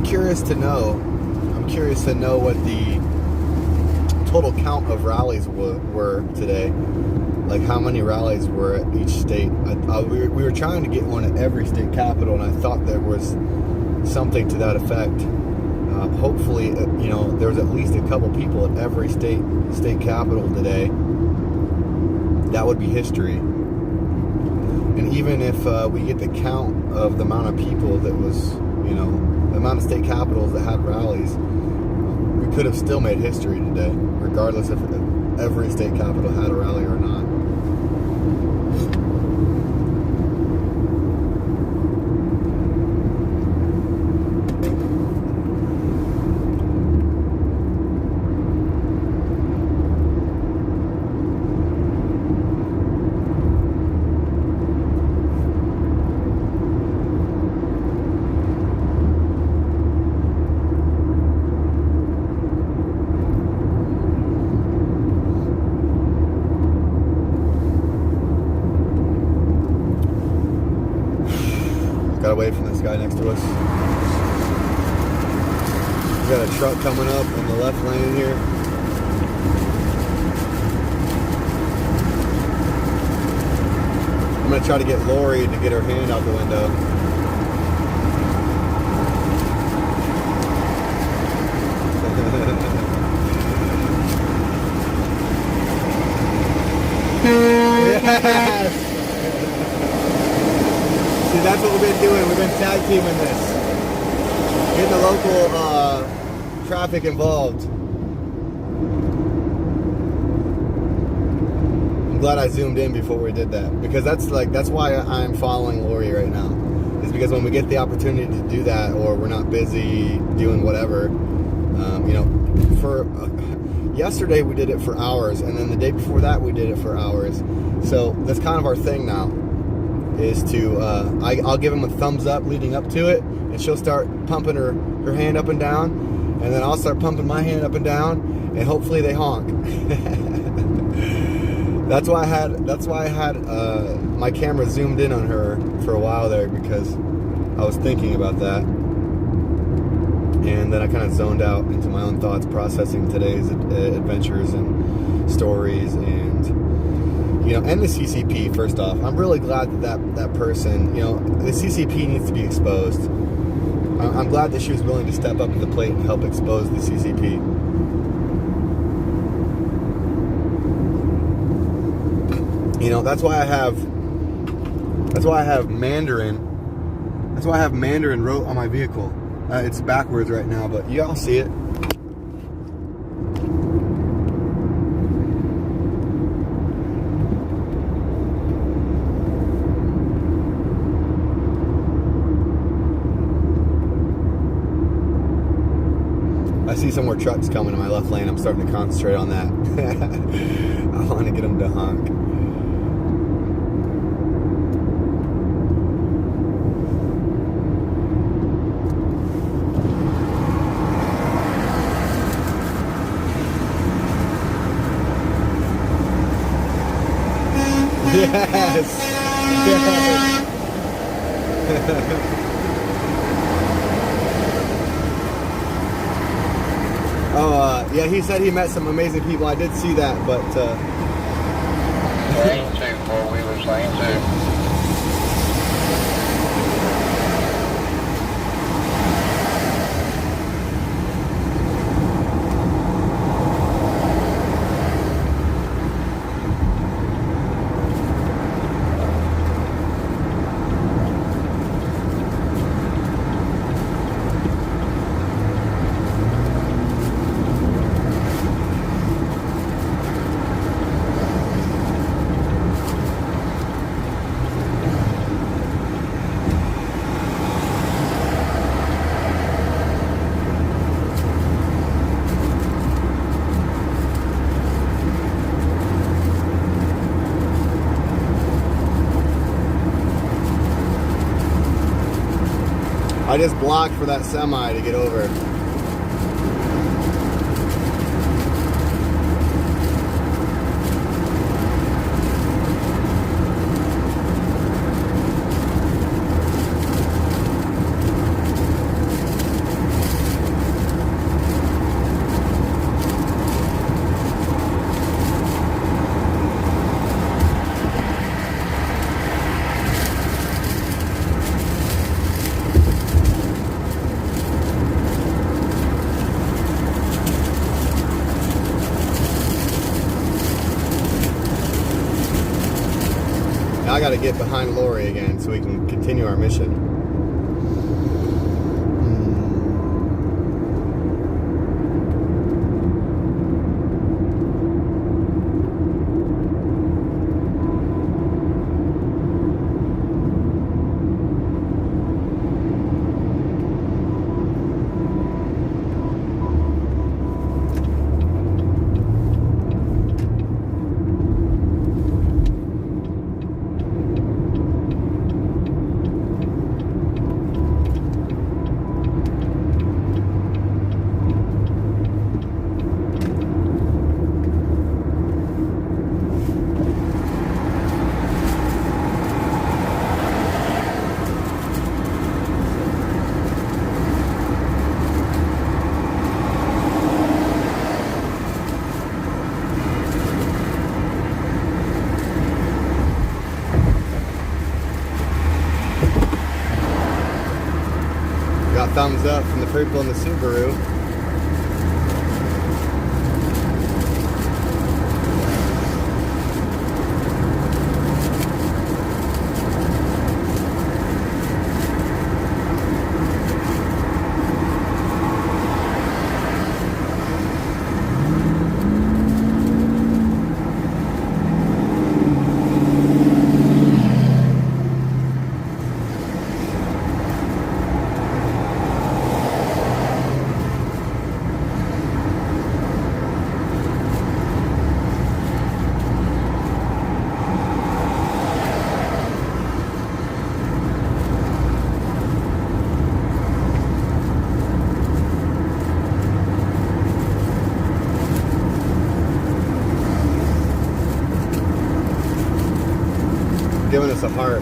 Speaker 2: curious to know. I'm curious to know what the total count of rallies were today. Like how many rallies were at each state. We were trying to get one at every state capital, and I thought there was something to that effect. Hopefully, you know, there was at least a couple people at every state capital today. That would be history. And even if we get the count of the amount of people that was, you know, the amount of state capitals that had rallies, we could have still made history today, regardless if every state capital had a rally or not. Gotta wait for this guy next to us.
Speaker 1: We got a truck coming up in the left lane here. I'm gonna try to get Lori to get her hand out the window. Yes! See, that's what we've been doing. We've been tag teaming this. Getting the local traffic involved. I'm glad I zoomed in before we did that, because that's why I'm following Lori right now. Is because when we get the opportunity to do that, or we're not busy doing whatever, you know, for yesterday we did it for hours, and then the day before that we did it for hours. So that's kind of our thing now, is to I'll give him a thumbs up leading up to it, and she'll start pumping her hand up and down, and then I'll start pumping my hand up and down, and hopefully they honk. That's why I had my camera zoomed in on her for a while there, because I was thinking about that, and then I kind of zoned out into my own thoughts, processing today's adventures and stories, and you know, and the CCP. First off, I'm really glad that person, you know, the CCP needs to be exposed. I'm glad that she was willing to step up to the plate and help expose the CCP. You know, that's why I have Mandarin. That's why I have Mandarin wrote on my vehicle. It's backwards right now, but you all see it. I see some more trucks coming in my left lane. I'm starting to concentrate on that. I want to get them to honk. Yes. Oh, yeah, he said he met some amazing people. I did see that, but
Speaker 8: Lane 2, 4-wheelers, lane 2.
Speaker 1: I just blocked for that semi to get over. I gotta get behind Lori again so we can continue our mission. thumbs up from the people in the Subaru. Giving us a heart.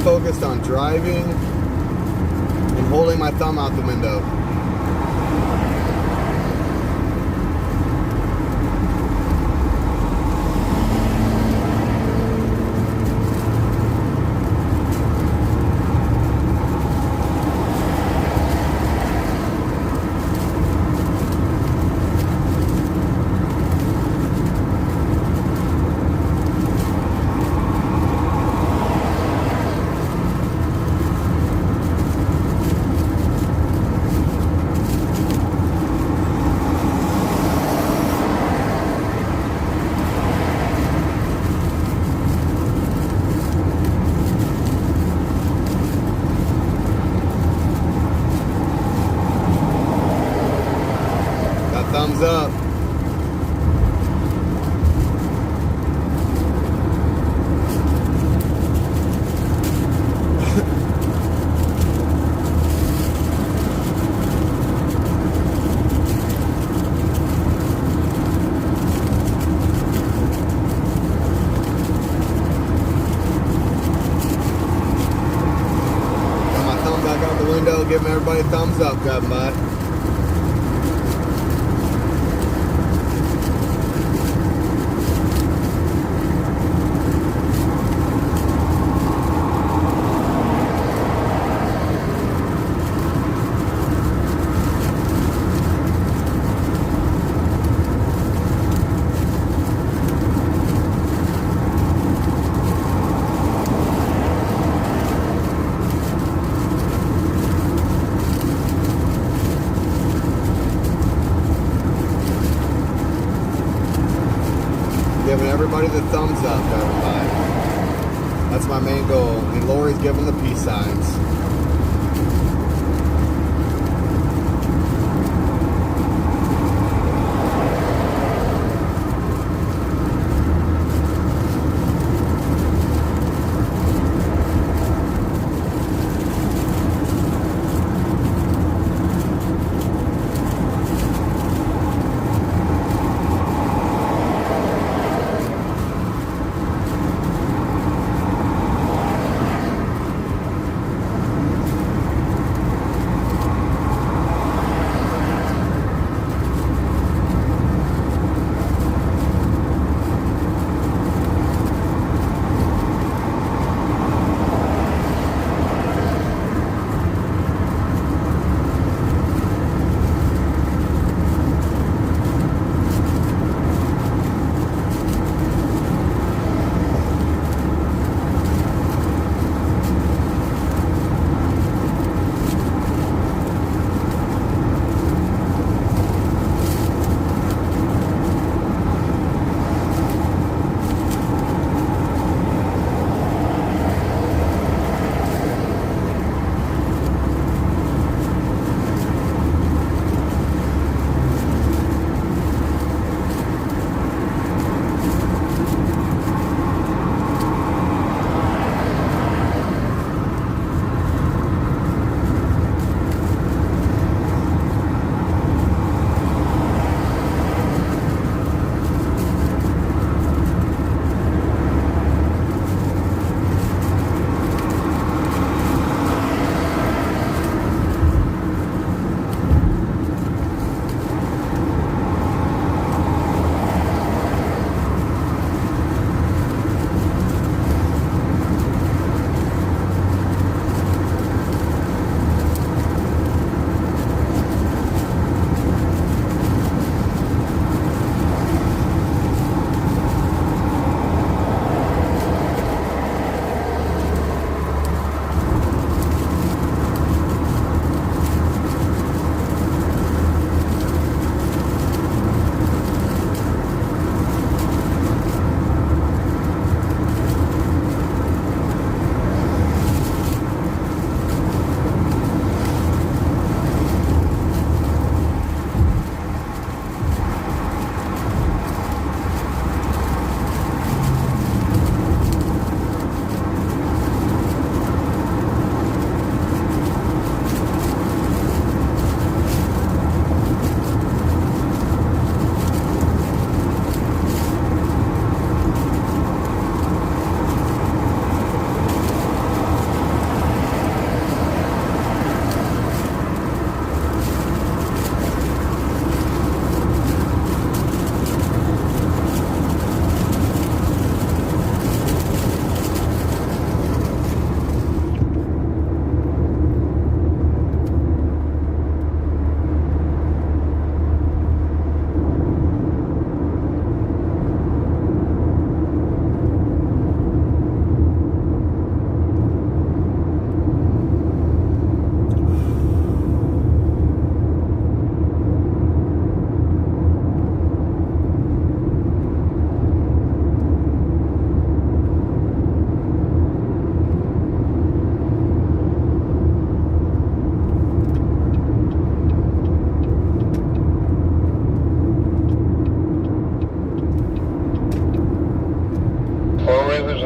Speaker 1: Focused on driving and holding my thumb out the window. Thumbs up. Got my thumb back out the window, giving everybody a thumbs up, grabbing by. Giving everybody the thumbs up, everybody. That's my main goal. And Lori's giving the peace signs.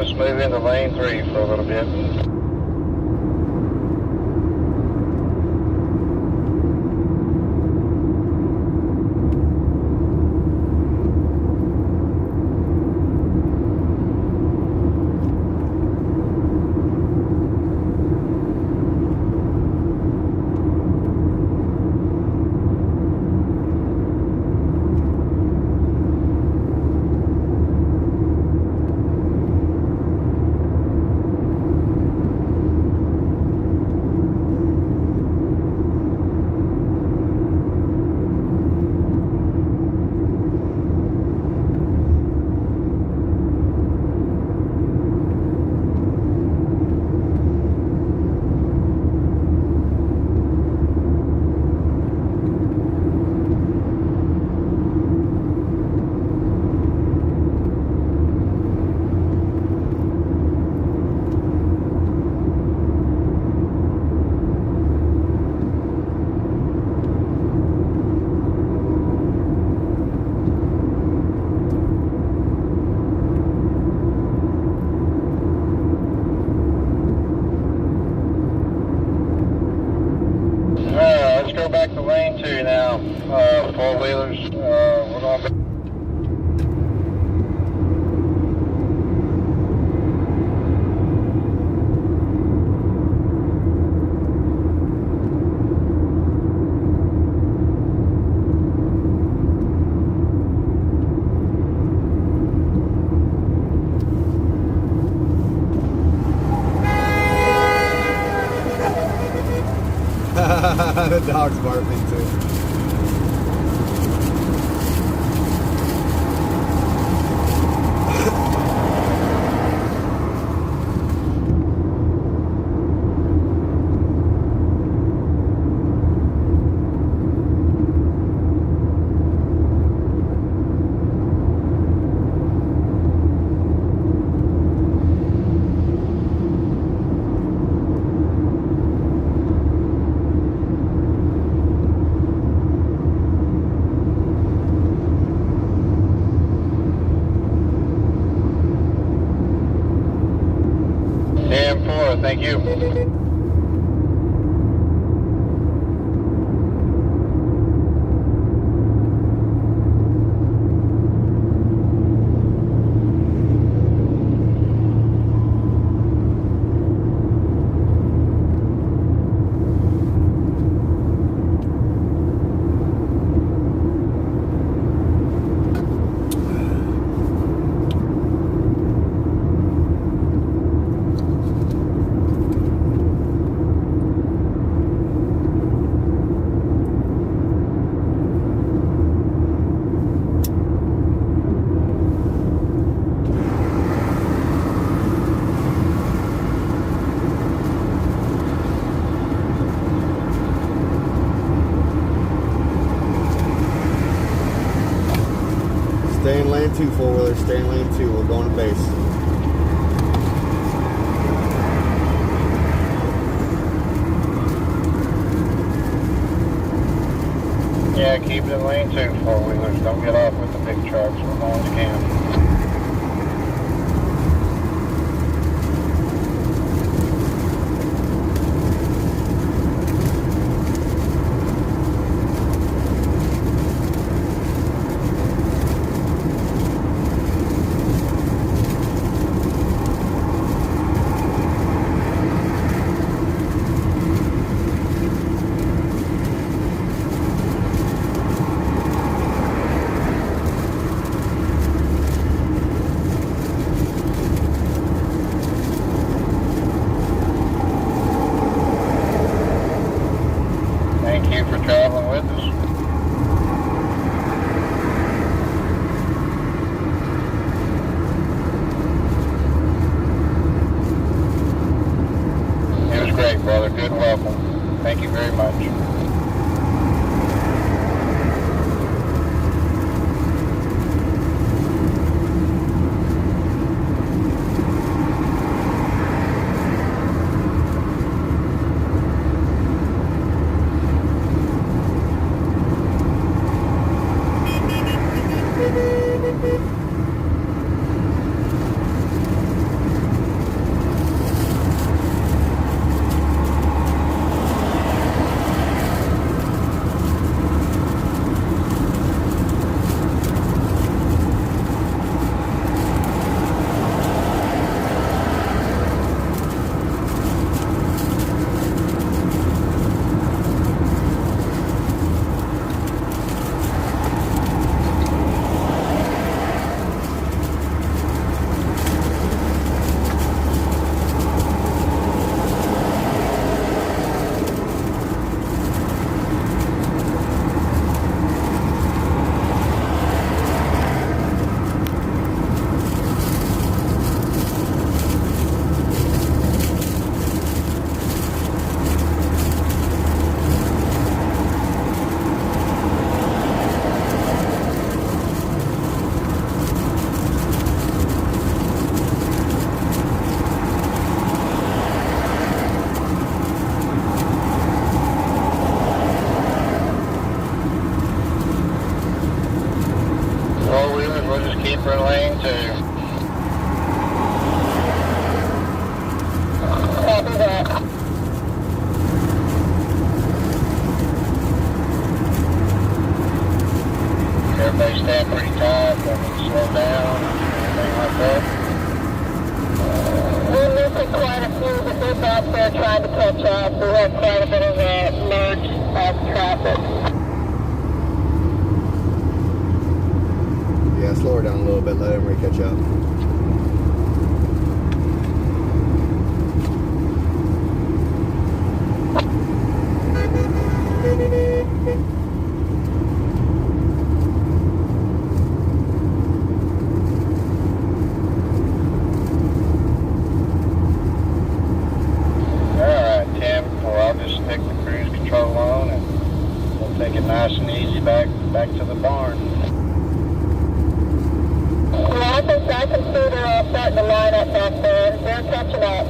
Speaker 8: let's move into lane 3 for a little bit. Back to lane 2 now. Four-wheelers, we're going to
Speaker 1: The dog's barking too. Thank you. Stay in lane 2, four-wheeler. Stay in lane 2. We're going to base.
Speaker 8: Yeah, keep it in lane 2, four-wheelers. Don't get off with the big trucks. We're going to camp. Thank you for traveling with us. It was great, brother. Good welcome. Thank you very much.
Speaker 4: out there trying to catch up. We had quite a bit of a merge of traffic.
Speaker 1: Yeah, slow her down a little bit, let everybody catch up.
Speaker 8: Alright, Tim, well, I'll just stick the cruise control on and we'll take it nice and easy back to the barn.
Speaker 4: Yeah, I can see they're all starting to line up back there. They're catching up.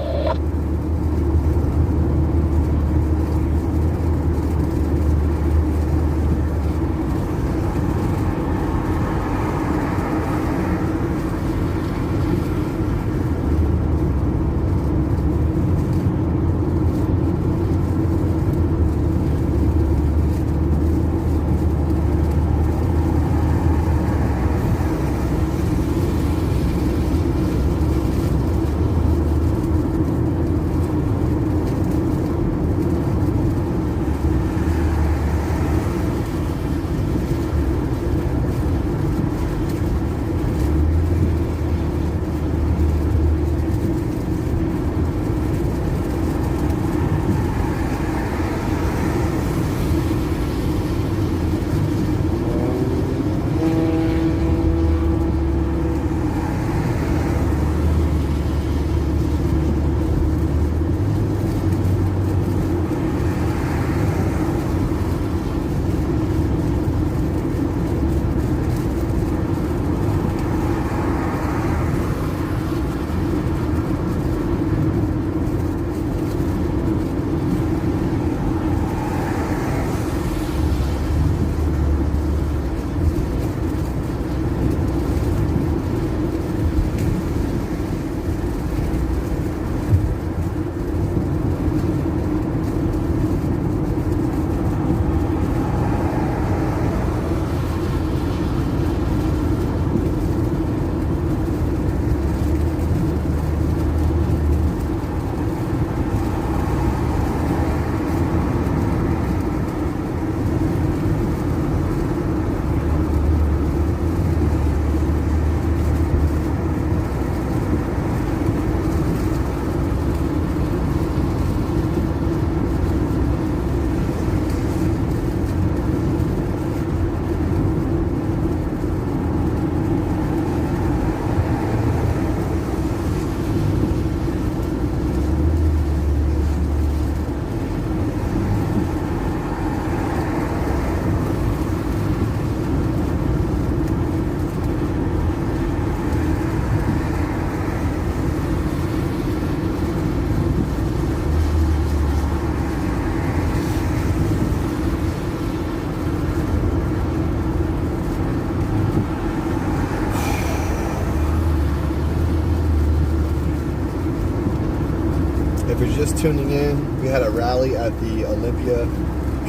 Speaker 1: Just tuning in, we had a rally at the Olympia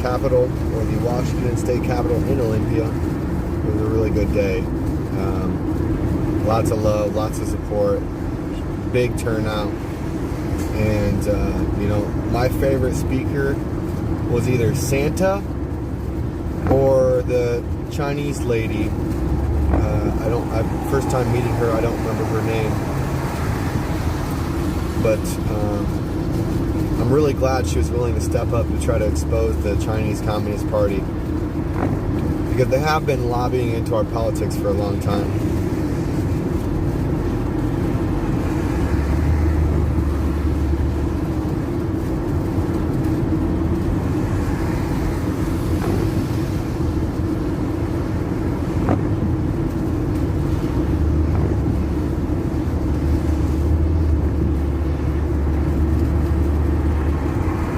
Speaker 1: Capitol, or the Washington State Capitol in Olympia. It was a really good day. Lots of love, lots of support, big turnout. And, you know, my favorite speaker was either Santa or the Chinese lady. First time meeting her, I don't remember her name. But, I'm really glad she was willing to step up to try to expose the Chinese Communist Party, because they have been lobbying into our politics for a long time.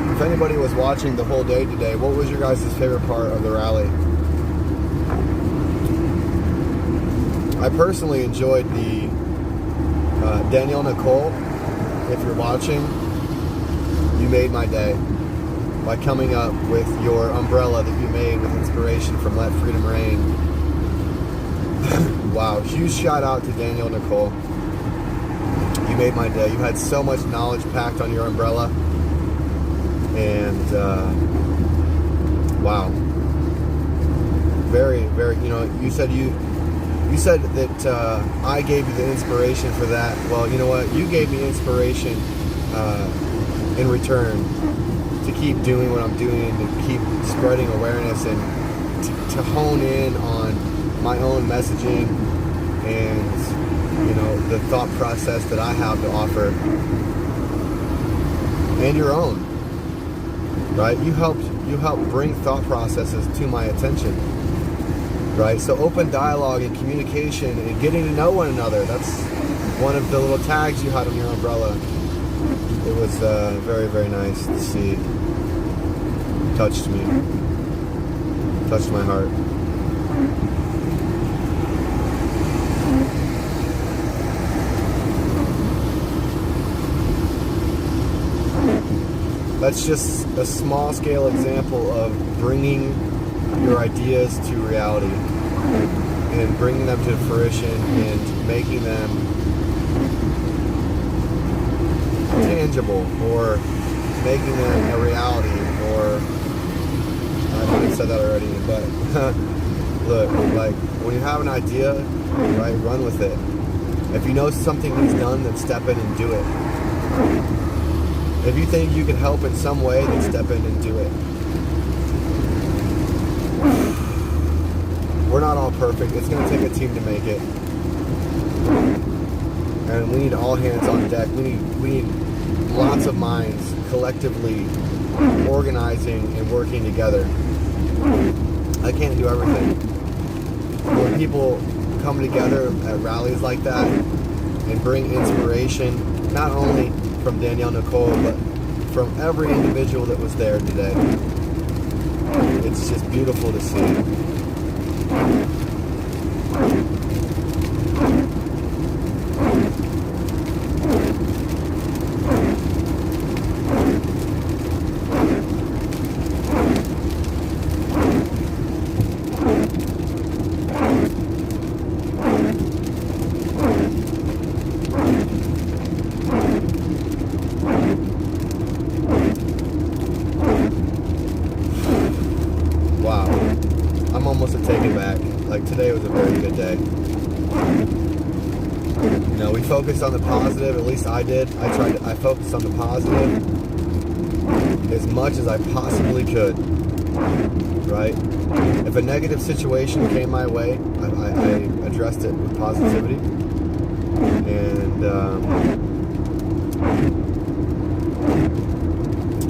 Speaker 1: If anybody was watching the whole day today, what was your guys' favorite part of the rally? I personally enjoyed the Danielle Nicole. If you're watching, you made my day by coming up with your umbrella that you made with inspiration from Let Freedom Reign. Wow, huge shout out to Danielle Nicole. You made my day. You had so much knowledge packed on your umbrella. And wow, very, very. You know, you said that I gave you the inspiration for that. Well, you know what? You gave me inspiration in return to keep doing what I'm doing, to keep spreading awareness, and to hone in on my own messaging and, you know, the thought process that I have to offer, and your own. Right? You helped bring thought processes to my attention. Right? So open dialogue and communication and getting to know one another. That's one of the little tags you had on your umbrella. It was very, very nice to see. Touched me. Touched my heart. That's just a small scale example of bringing your ideas to reality and bringing them to fruition and making them tangible, or making them a reality, or I might have said that already, but look, like when you have an idea, right, run with it. If you know something needs done, then step in and do it. If you think you can help in some way, then step in and do it. We're not all perfect. It's going to take a team to make it. And we need all hands on deck. We need lots of minds collectively organizing and working together. I can't do everything. When people come together at rallies like that and bring inspiration, not only from Danielle Nicole, but from every individual that was there today, it's just beautiful to see. Wow, I'm almost a take it back. Like, today was a very good day. You know, we focused on the positive, at least I did. I focused on the positive as much as I possibly could, right? If a negative situation came my way, I addressed it with positivity. And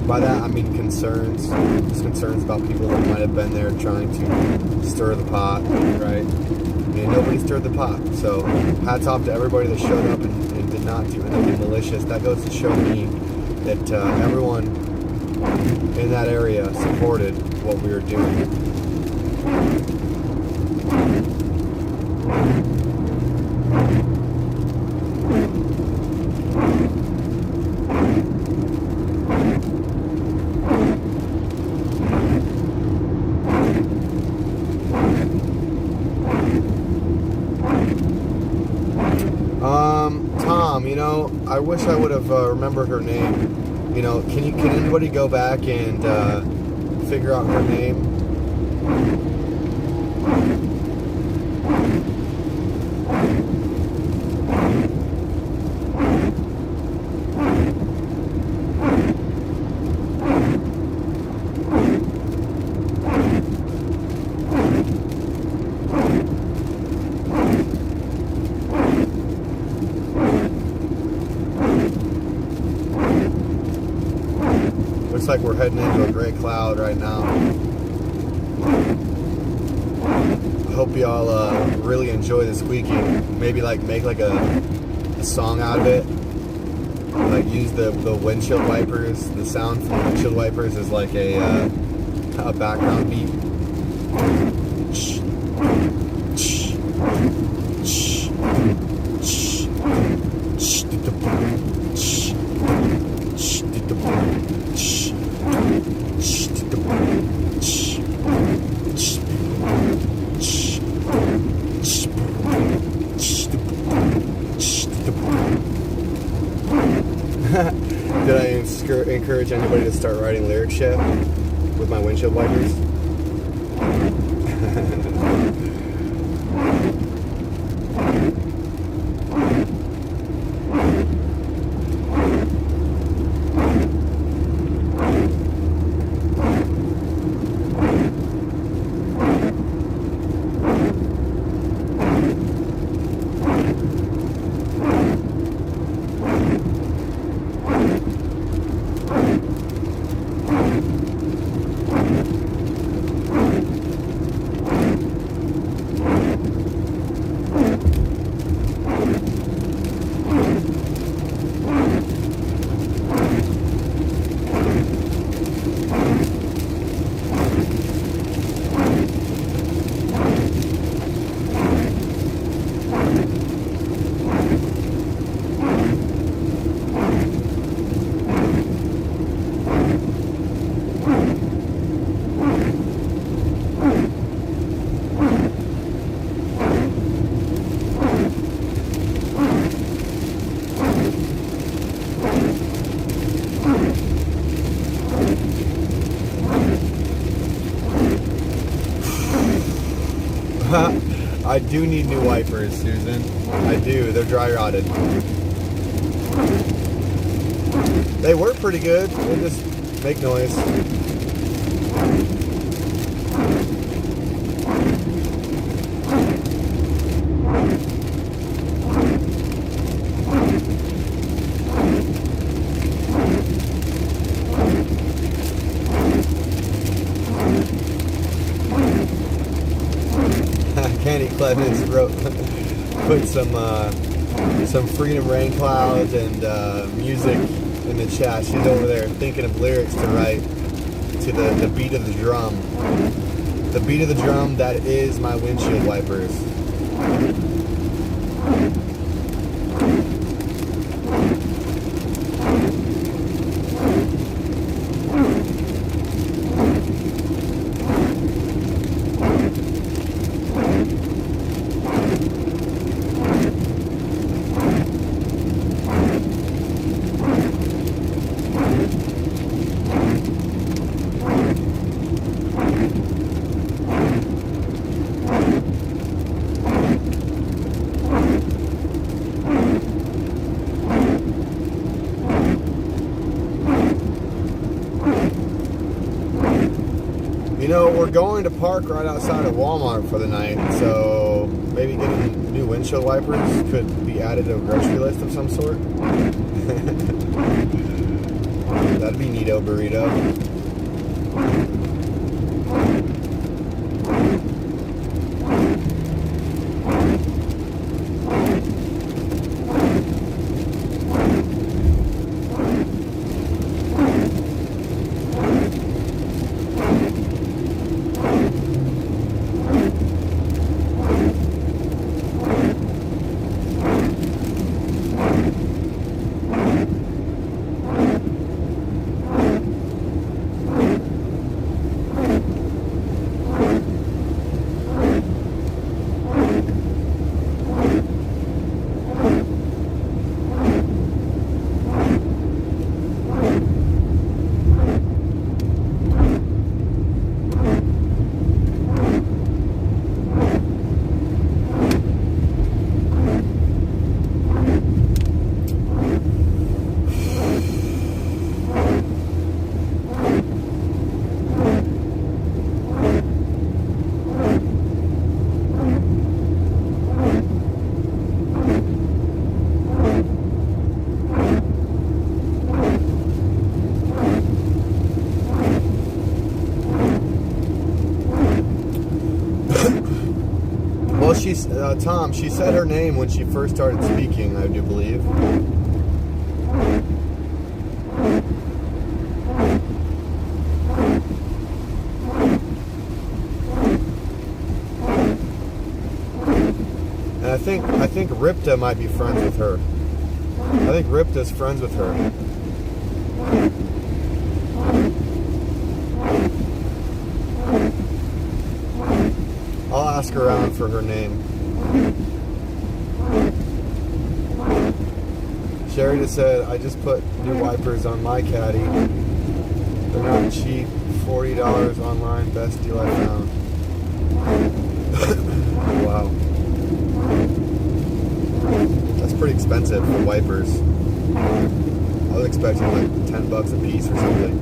Speaker 1: by that I mean concerns, just concerns about people that might have been there trying to stir the pot, right? And nobody stirred the pot. So hats off to everybody that showed up and did not do anything malicious. That goes to show me that everyone in that area supported what we were doing. Tom, you know, I wish I would have remembered her name. You know, can anybody go back and figure out her name? Looks like we're heading into a gray cloud right now. I hope y'all really enjoy the squeaking. Maybe like make like a song out of it. Like use the windshield wipers. The sound from the windshield wipers is like a background beat. Did I encourage anybody to start writing lyrics yet with my windshield wipers? I do need new wipers, Susan. I do. They're dry rotted. They work pretty good. They just make noise. Candy Clemens put some Freedom Rain Clouds and music in the chat. She's over there thinking of lyrics to write to the beat of the drum. The beat of the drum that is my windshield wipers. You know, we're going to park right outside of Walmart for the night, so maybe getting new windshield wipers could be added to a grocery list of some sort. That'd be neato burrito. Tom, she said her name when she first started speaking, I do believe. And I think Ripta might be friends with her. I think Ripta's friends with her. I'll ask around for her name. Sherry just said, I just put new wipers on my caddy. They're not cheap. $40 online, best deal I found. Wow. That's pretty expensive for wipers. I was expecting like $10 a piece or something.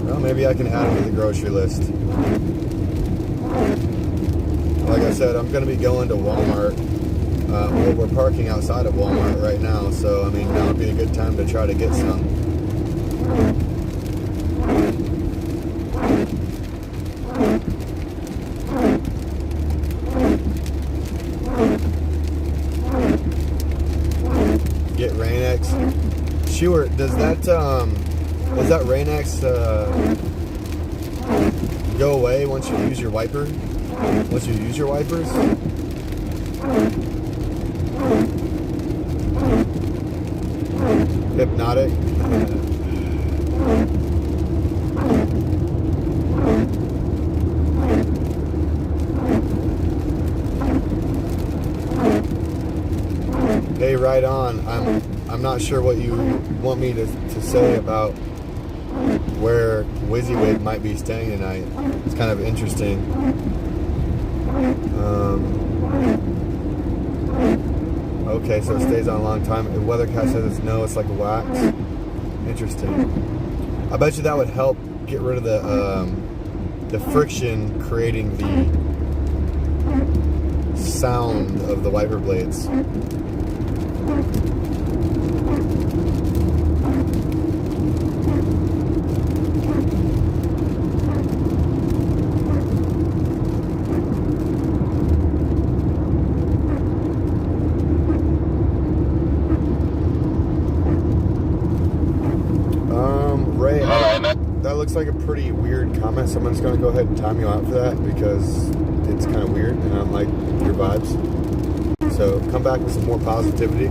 Speaker 1: Well, maybe I can add them to the grocery list. Like I said, I'm going to be going to Walmart. Well, we're parking outside of Walmart right now, so I mean, now would be a good time to try to get some. Get Rain-X. Sure, does that Rain-X go away once you use your wiper? Once you use your wipers? Hypnotic. Hey, right on. I'm not sure what you want me to say about where WYSIWYG might be staying tonight. It's kind of interesting. Okay, so it stays on a long time. The weathercast says it's like a wax. Interesting. I bet you that would help get rid of the friction creating the sound of the wiper blades. That looks like a pretty weird comment, so I'm just going to go ahead and time you out for that because it's kind of weird and I don't like your vibes. So come back with some more positivity.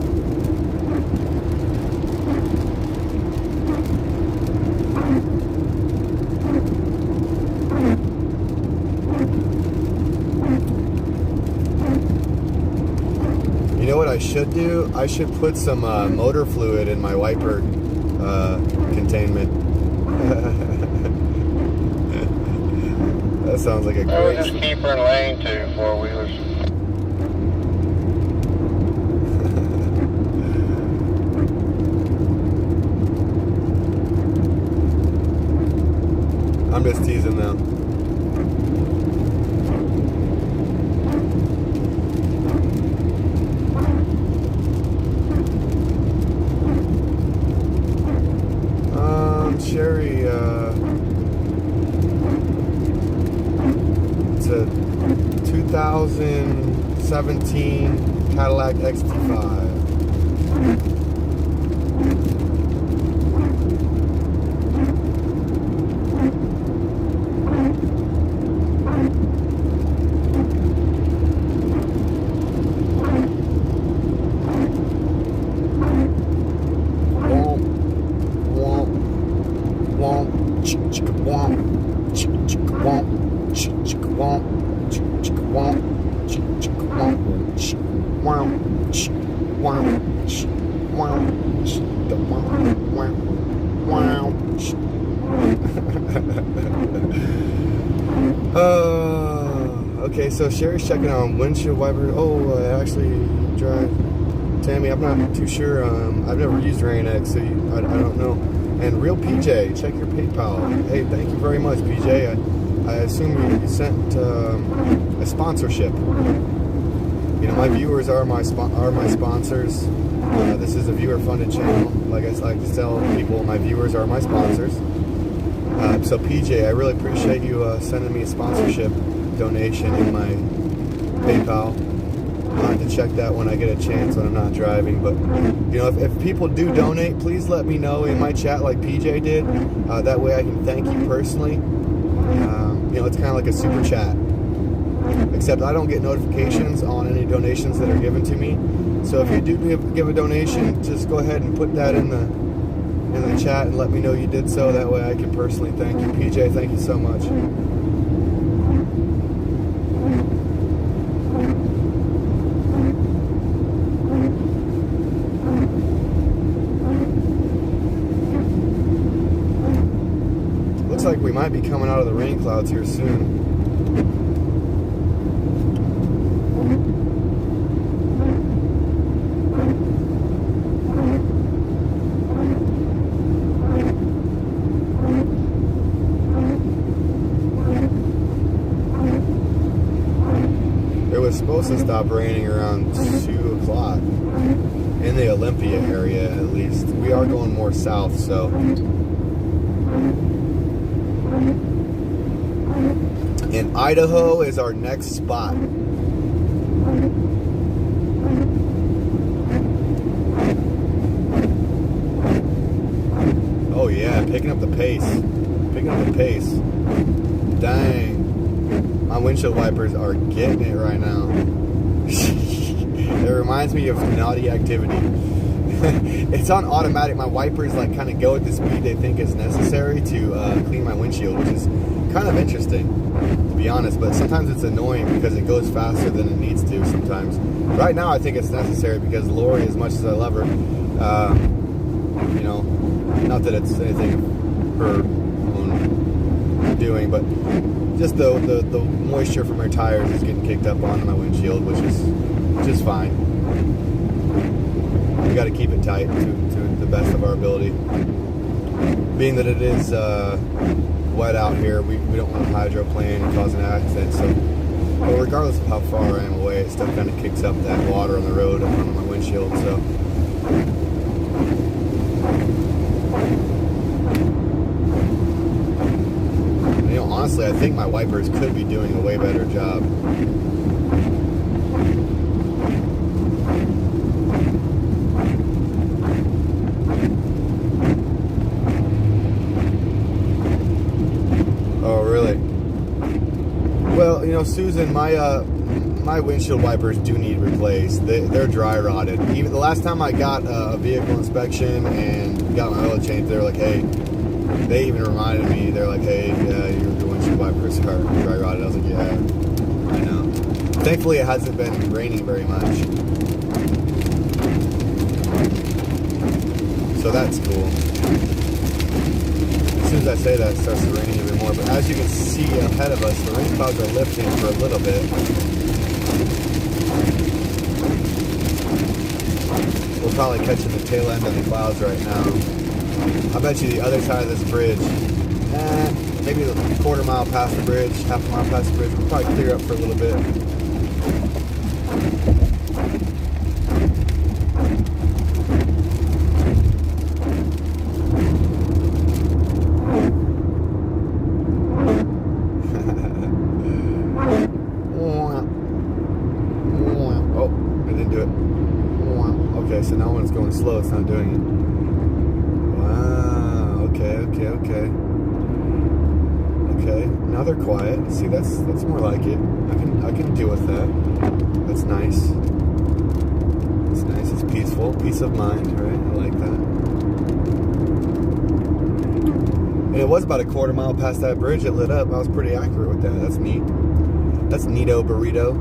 Speaker 1: You know what I should do? I should put some motor fluid in my wiper containment. That sounds like a great...
Speaker 8: I would just keep her in lane 2 4-wheelers.
Speaker 1: I'm just teasing them. Sherry, it's a 2017 Cadillac XT5. Okay, so Sherry's checking on windshield wiper. Oh, I actually drive. Tammy, I'm not too sure. I've never used Rain-X, so I don't know. And Real PJ, check your PayPal. Hey, thank you very much, PJ. I assume you sent a sponsorship. You know, my viewers are my sponsors. This is a viewer-funded channel. Like I like to tell people, my viewers are my sponsors. So PJ, I really appreciate you sending me a sponsorship donation in my PayPal. I'll have to check that when I get a chance when I'm not driving. But you know, if people do donate, please let me know in my chat like PJ did. That way I can thank you personally. You know, it's kind of like a super chat. Except I don't get notifications on any donations that are given to me. So if you do give a donation, just go ahead and put that in the chat and let me know you did so. That way I can personally thank you. PJ, thank you so much. like we might be coming out of the rain clouds here soon. It was supposed to stop raining around 2 o'clock in the Olympia area, at least. We are going more south, so. And Idaho is our next spot. Oh yeah, picking up the pace. Picking up the pace. Dang. My windshield wipers are getting it right now. It reminds me of naughty activity. It's on automatic. My wipers like kind of go at the speed they think is necessary to clean my windshield, which is kind of interesting, to be honest. But sometimes it's annoying because it goes faster than it needs to sometimes. Right now I think it's necessary because Lori, as much as I love her, you know, not that it's anything of her own doing, but just the moisture from her tires is getting kicked up onto my windshield, which is fine. We got to keep it tight to the best of our ability. Being that it is wet out here, we don't want to hydroplane and cause an accident. So, but regardless of how far I am away, it still kind of kicks up that water on the road in front of my windshield. So. Honestly, I think my wipers could be doing a way better job. Oh, really? Well, you know, Susan, my windshield wipers do need replaced. They're dry rotted. Even the last time I got a vehicle inspection and got my oil changed, they were like, hey. They even reminded me, they're like, hey, your windshield wipers are dry rotted. I was like, yeah, I know. Thankfully, it hasn't been raining very much. So that's cool. As soon as I say that, it starts to rain even more. But as you can see ahead of us, the rain clouds are lifting for a little bit. We're probably catching the tail end of the clouds right now. I bet you the other side of this bridge, maybe a quarter mile past the bridge, half a mile past the bridge, we'll probably clear up for a little bit. Oh, I didn't do it. Okay, so now when it's going slow, it's not doing it. Okay. Now they're quiet. See, that's more like it. I can deal with that. That's nice. It's nice. It's peaceful. Peace of mind, right? I like that. And it was about a quarter mile past that bridge. It lit up. I was pretty accurate with that. That's neat. That's neato burrito.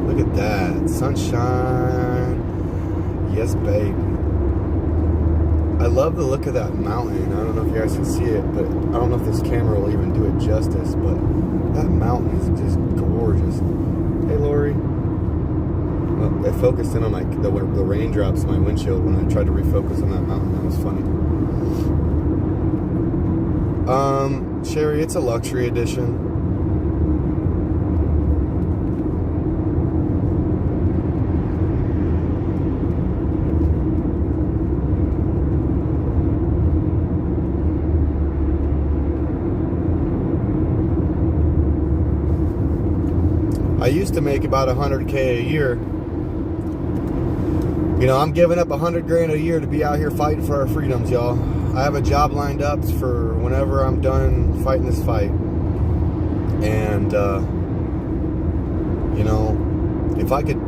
Speaker 1: Look at that. Sunshine. Yes, baby. I love the look of that mountain. I don't know if you guys can see it, but I don't know if this camera will even do it justice, but that mountain is just gorgeous. Hey, Lori. Well, it focused in on the raindrops in my windshield when I tried to refocus on that mountain. That was funny. Sherry, it's a luxury edition. I used to make about $100K a year. You know, I'm giving up $100 grand a year to be out here fighting for our freedoms, y'all. I have a job lined up for whenever I'm done fighting this fight. And, you know, if I could...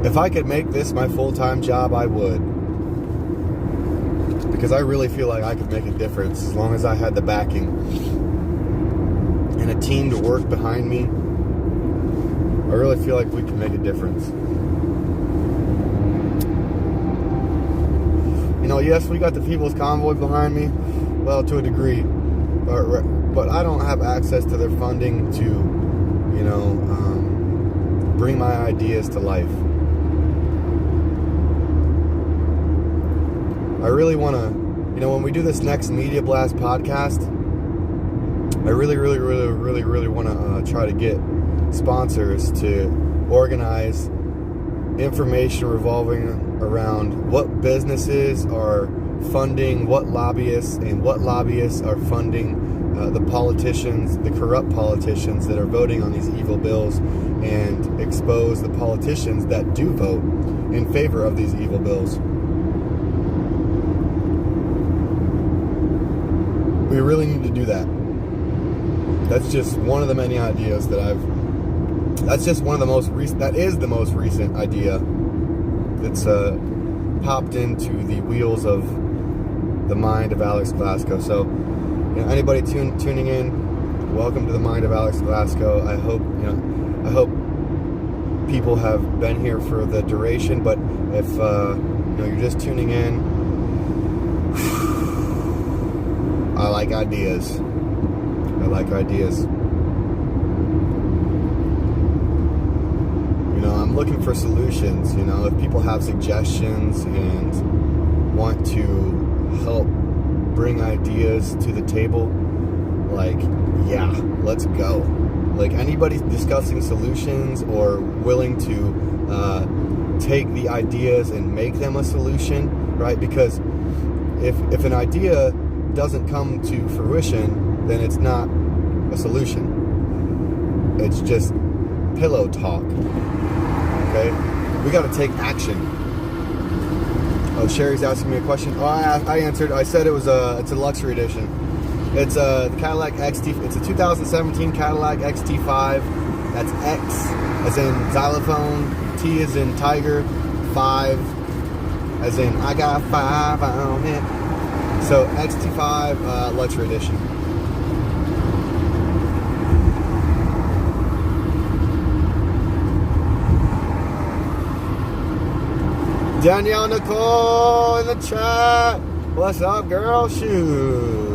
Speaker 1: If I could make this my full-time job, I would. Because I really feel like I could make a difference as long as I had the backing. and a team to work behind me, I really feel like we can make a difference. You know, yes, we got the People's Convoy behind me, well, to a degree, but I don't have access to their funding to, you know, bring my ideas to life. I really want to, you know, when we do this next Media Blast podcast, I really want to try to get sponsors to organize information revolving around what businesses are funding what lobbyists and what lobbyists are funding the politicians, the corrupt politicians that are voting on these evil bills, and expose the politicians that do vote in favor of these evil bills. We really need to do that. That's just one of the many ideas that that's just one of the most recent, that is the most recent idea that's popped into the wheels of the mind of Alex Glasgow. So, you know, anybody tuning in, welcome to the mind of Alex Glasgow. I hope people have been here for the duration, but if you know, you're just tuning in, I like ideas. You know, I'm looking for solutions. You know, if people have suggestions and want to help bring ideas to the table, like, yeah, let's go. Like, anybody discussing solutions or willing to take the ideas and make them a solution, right? Because if an idea doesn't come to fruition, then it's not a solution. It's just pillow talk. Okay? We got to take action. Oh, Sherry's asking me a question. Oh, I answered. I said it's a luxury edition. It's the Cadillac XT. It's a 2017 Cadillac XT5. That's X as in xylophone, T as in tiger, 5 as in I got 5 on it. So XT5 luxury edition. Danielle Nicole in the chat. What's up, girl? Shoot.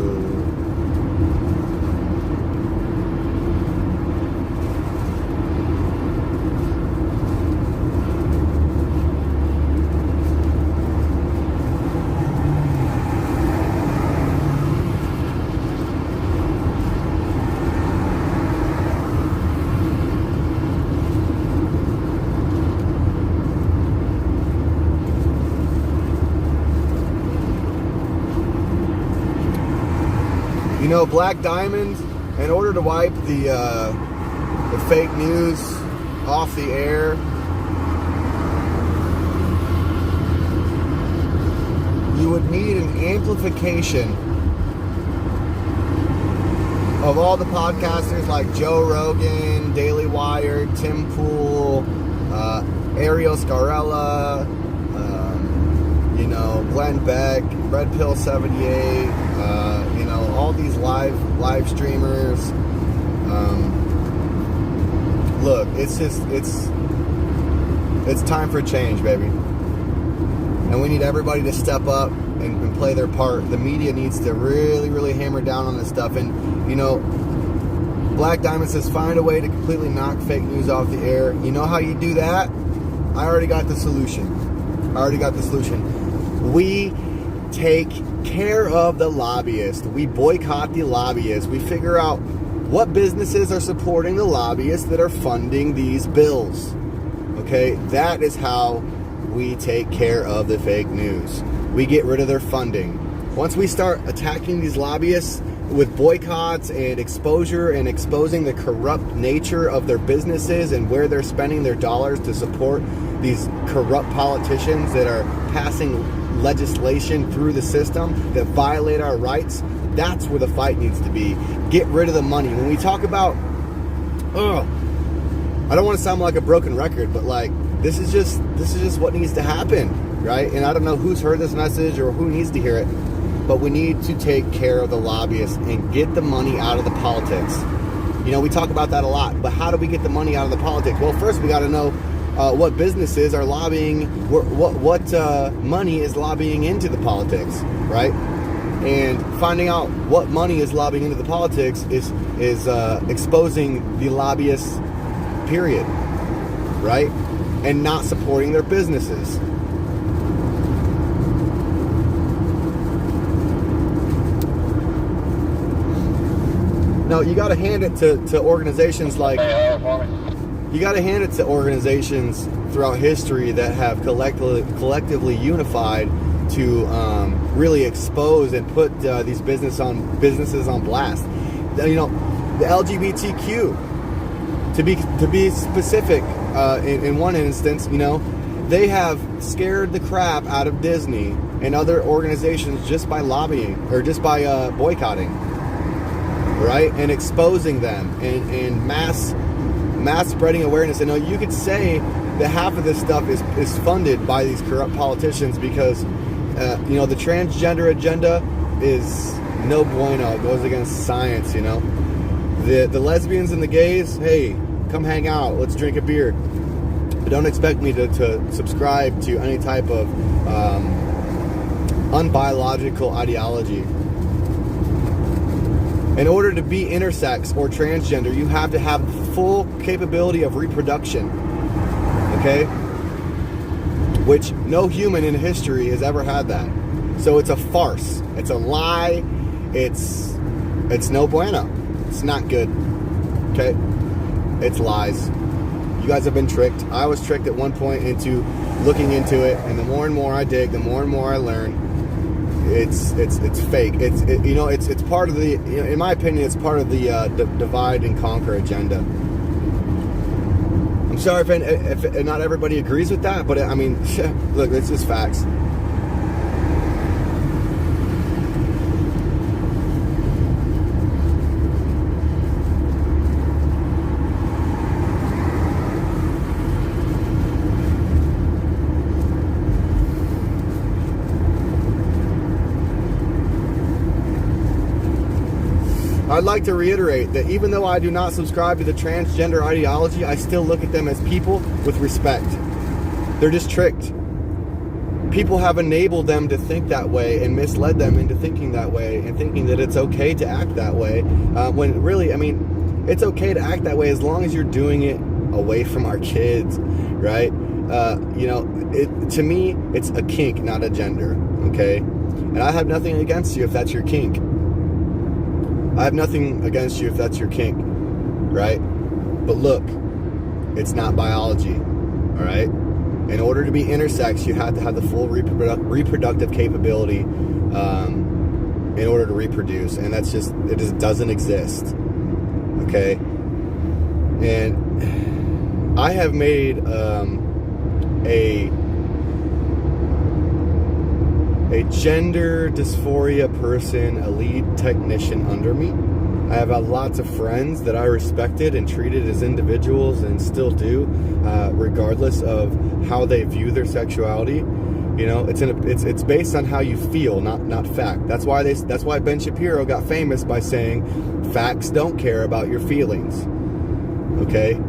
Speaker 1: You know, Black Diamond, in order to wipe the fake news off the air, you would need an amplification of all the podcasters like Joe Rogan, Daily Wire, Tim Pool, Ariel Scarella, you know, Glenn Beck, Red Pill 78, you know, all these live streamers. Look, it's time for change, baby. And we need everybody to step up and play their part. The media needs to really hammer down on this stuff. And, you know, Black Diamond says, find a way to completely knock fake news off the air. You know how you do that? I already got the solution. We take care of the lobbyists. We boycott the lobbyists. We figure out what businesses are supporting the lobbyists that are funding these bills. Okay? That is how we take care of the fake news. We get rid of their funding. Once we start attacking these lobbyists with boycotts and exposure and exposing the corrupt nature of their businesses and where they're spending their dollars to support these corrupt politicians that are passing legislation through the system that violate our rights, that's where the fight needs to be. Get rid of the money. When we talk about, I don't want to sound like a broken record, but like, this is just what needs to happen, right? And I don't know who's heard this message or who needs to hear it, but we need to take care of the lobbyists and get the money out of the politics.
Speaker 2: You know, we talk about that a lot, but how do we get the money out of the politics? Well, first we got to know what businesses are lobbying, what money is lobbying into the politics, right? And finding out what money is lobbying into the politics is exposing the lobbyists, period, right? And not supporting their businesses. No, you got to hand it to organizations like, you got to hand it to organizations throughout history that have collectively unified to really expose and put these businesses on blast. You know, the LGBTQ, to be specific, in one instance, you know, they have scared the crap out of Disney and other organizations just by lobbying or just by boycotting. Right, and exposing them and mass spreading awareness. And you could say that half of this stuff is funded by these corrupt politicians because you know, the transgender agenda is no bueno. It goes against science. You know, the lesbians and the gays, hey, come hang out, let's drink a beer. But don't expect me to subscribe to any type of unbiological ideology. In order to be intersex or transgender, you have to have full capability of reproduction, okay? Which no human in history has ever had that. So it's a farce. It's a lie. It's no bueno. It's not good, okay? It's lies. You guys have been tricked. I was tricked at one point into looking into it, and the more and more I dig, the more and more I learn. It's fake. It's part of the, in my opinion, it's part of the divide and conquer agenda. I'm sorry if not everybody agrees with that, but I mean, look, it's just facts. I'd like to reiterate that even though I do not subscribe to the transgender ideology, I still look at them as people with respect. They're just tricked. People have enabled them to think that way and misled them into thinking that way and thinking that it's okay to act that way. When really, I mean, it's okay to act that way as long as you're doing it away from our kids, right? To me, it's a kink, not a gender, okay? And I have nothing against you if that's your kink. I have nothing against you if that's your kink, right? But look, it's not biology, all right? In order to be intersex, you have to have the full reproductive capability in order to reproduce, and it just doesn't exist, okay? And I have made a gender dysphoria person a lead technician under me. I have lots of friends that I respected and treated as individuals and still do, regardless of how they view their sexuality. You know, it's based on how you feel, not fact. That's why Ben Shapiro got famous by saying facts don't care about your feelings. Okay?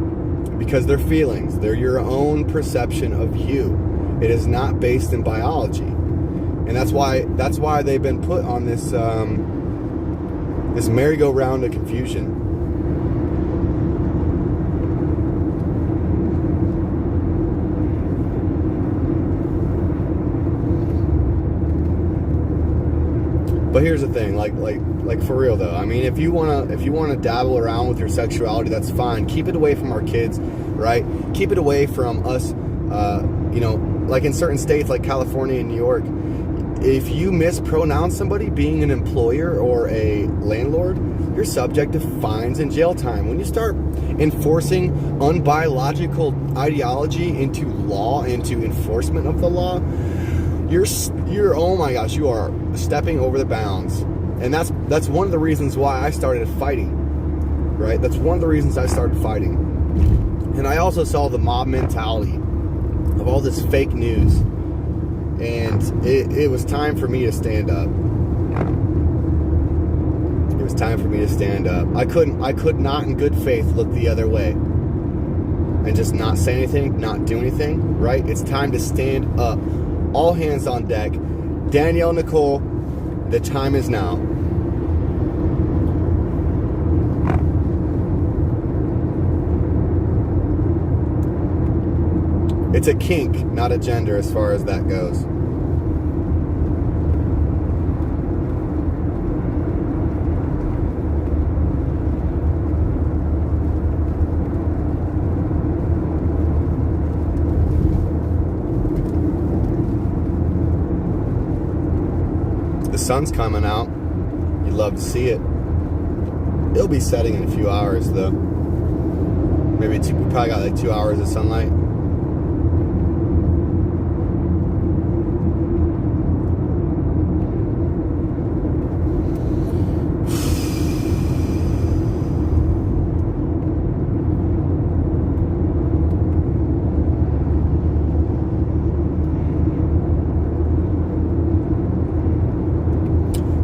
Speaker 2: Because they're feelings. They're your own perception of you. It is not based in biology. And that's why they've been put on this this merry-go-round of confusion. But here's the thing, like for real though. I mean, if you wanna dabble around with your sexuality, that's fine. Keep it away from our kids, right? Keep it away from us. Like in certain states, like California and New York. If you mispronounce somebody being an employer or a landlord, you're subject to fines and jail time. When you start enforcing unbiological ideology into law, into enforcement of the law, you're oh my gosh, you are stepping over the bounds. And that's one of the reasons why I started fighting, right? That's one of the reasons I started fighting. And I also saw the mob mentality of all this fake news. And it was time for me to stand up. It was time for me to stand up. I could not in good faith look the other way and just not say anything, not do anything, right? It's time to stand up. All hands on deck. Danielle, Nicole, the time is now. It's a kink, not a gender as far as that goes. The sun's coming out. You'd love to see it. It'll be setting in a few hours though. Maybe we probably got like 2 hours of sunlight.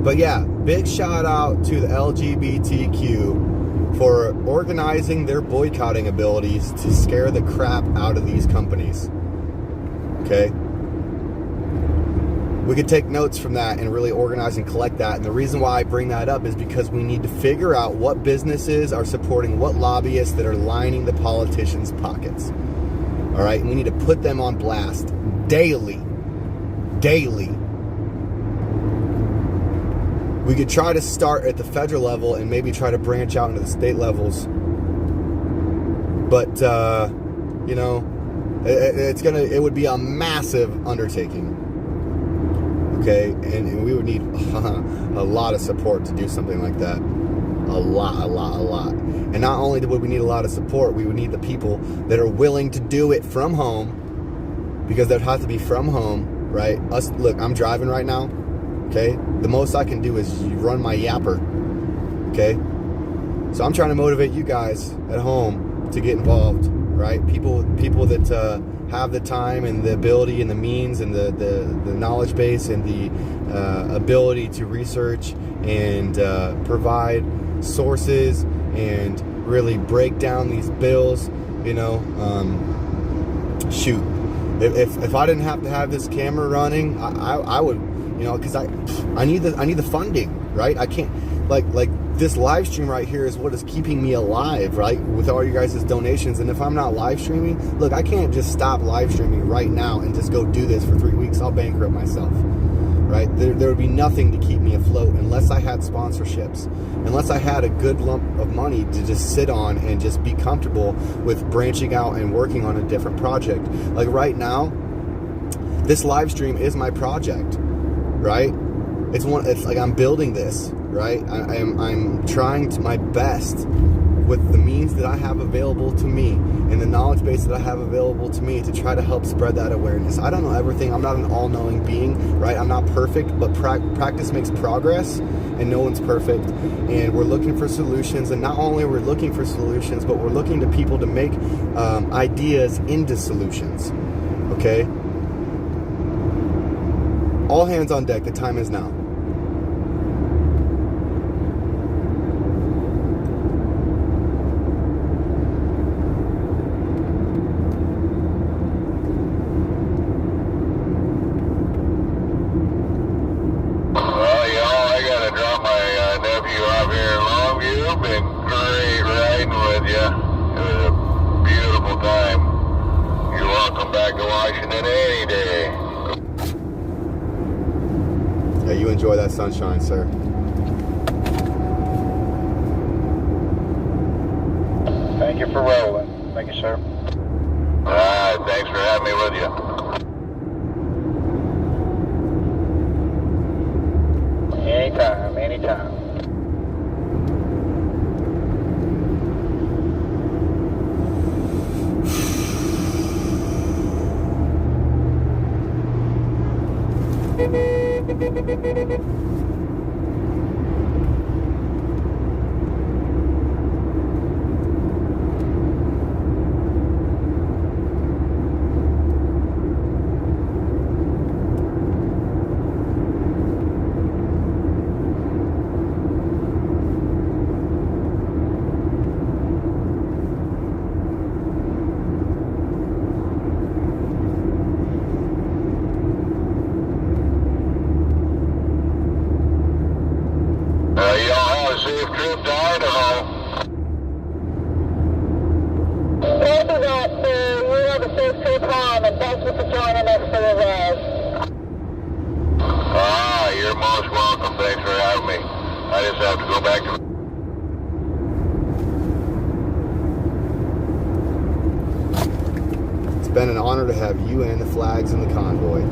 Speaker 2: But yeah, big shout out to the LGBTQ for organizing their boycotting abilities to scare the crap out of these companies. Okay? We could take notes from that and really organize and collect that. And the reason why I bring that up is because we need to figure out what businesses are supporting what lobbyists that are lining the politicians' pockets. All right? And we need to put them on blast daily. Daily. We could try to start at the federal level and maybe try to branch out into the state levels. But, you know, it would be a massive undertaking. Okay? And we would need a lot of support to do something like that. A lot. And not only would we need a lot of support, we would need the people that are willing to do it from home, because they'd have to be from home, right? Look, I'm driving right now. Okay, the most I can do is run my yapper. Okay, so I'm trying to motivate you guys at home to get involved, right? People that have the time and the ability and the means and the knowledge base and the ability to research and provide sources and really break down these bills. You know, shoot, if I didn't have to have this camera running, I would. You know, because I need the funding, right? I can't like this live stream right here is what is keeping me alive, right? With all you guys' donations. And if I'm not live streaming, look, I can't just stop live streaming right now and just go do this for 3 weeks. I'll bankrupt myself, right? There would be nothing to keep me afloat unless I had sponsorships, unless I had a good lump of money to just sit on and just be comfortable with branching out and working on a different project. Like right now, this live stream is my project. Right? It's like I'm building this, right? I'm trying to my best with the means that I have available to me and the knowledge base that I have available to me to try to help spread that awareness. I don't know everything. I'm not an all-knowing being, right? I'm not perfect, but practice makes progress, and no one's perfect. And we're looking for solutions, and not only are we looking for solutions, but we're looking to people to make ideas into solutions. Okay? All hands on deck. The time is now.
Speaker 8: Well, y'all, I gotta drop my nephew off here in Longview. Been great riding with you. It was a beautiful time. You're welcome back to Washington any day.
Speaker 2: Yeah, you enjoy that sunshine, sir.
Speaker 8: Thank you for rolling. Thank you, sir. All right, thanks for having me with you. Anytime. see if Troop died or no.
Speaker 4: Copy that, sir. You have a safe trip home, and thank you for joining us for the res.
Speaker 8: Ah, you're most welcome. Thanks for having me. I just have to go back to...
Speaker 2: It's been an honor to have you and the flags in the convoy.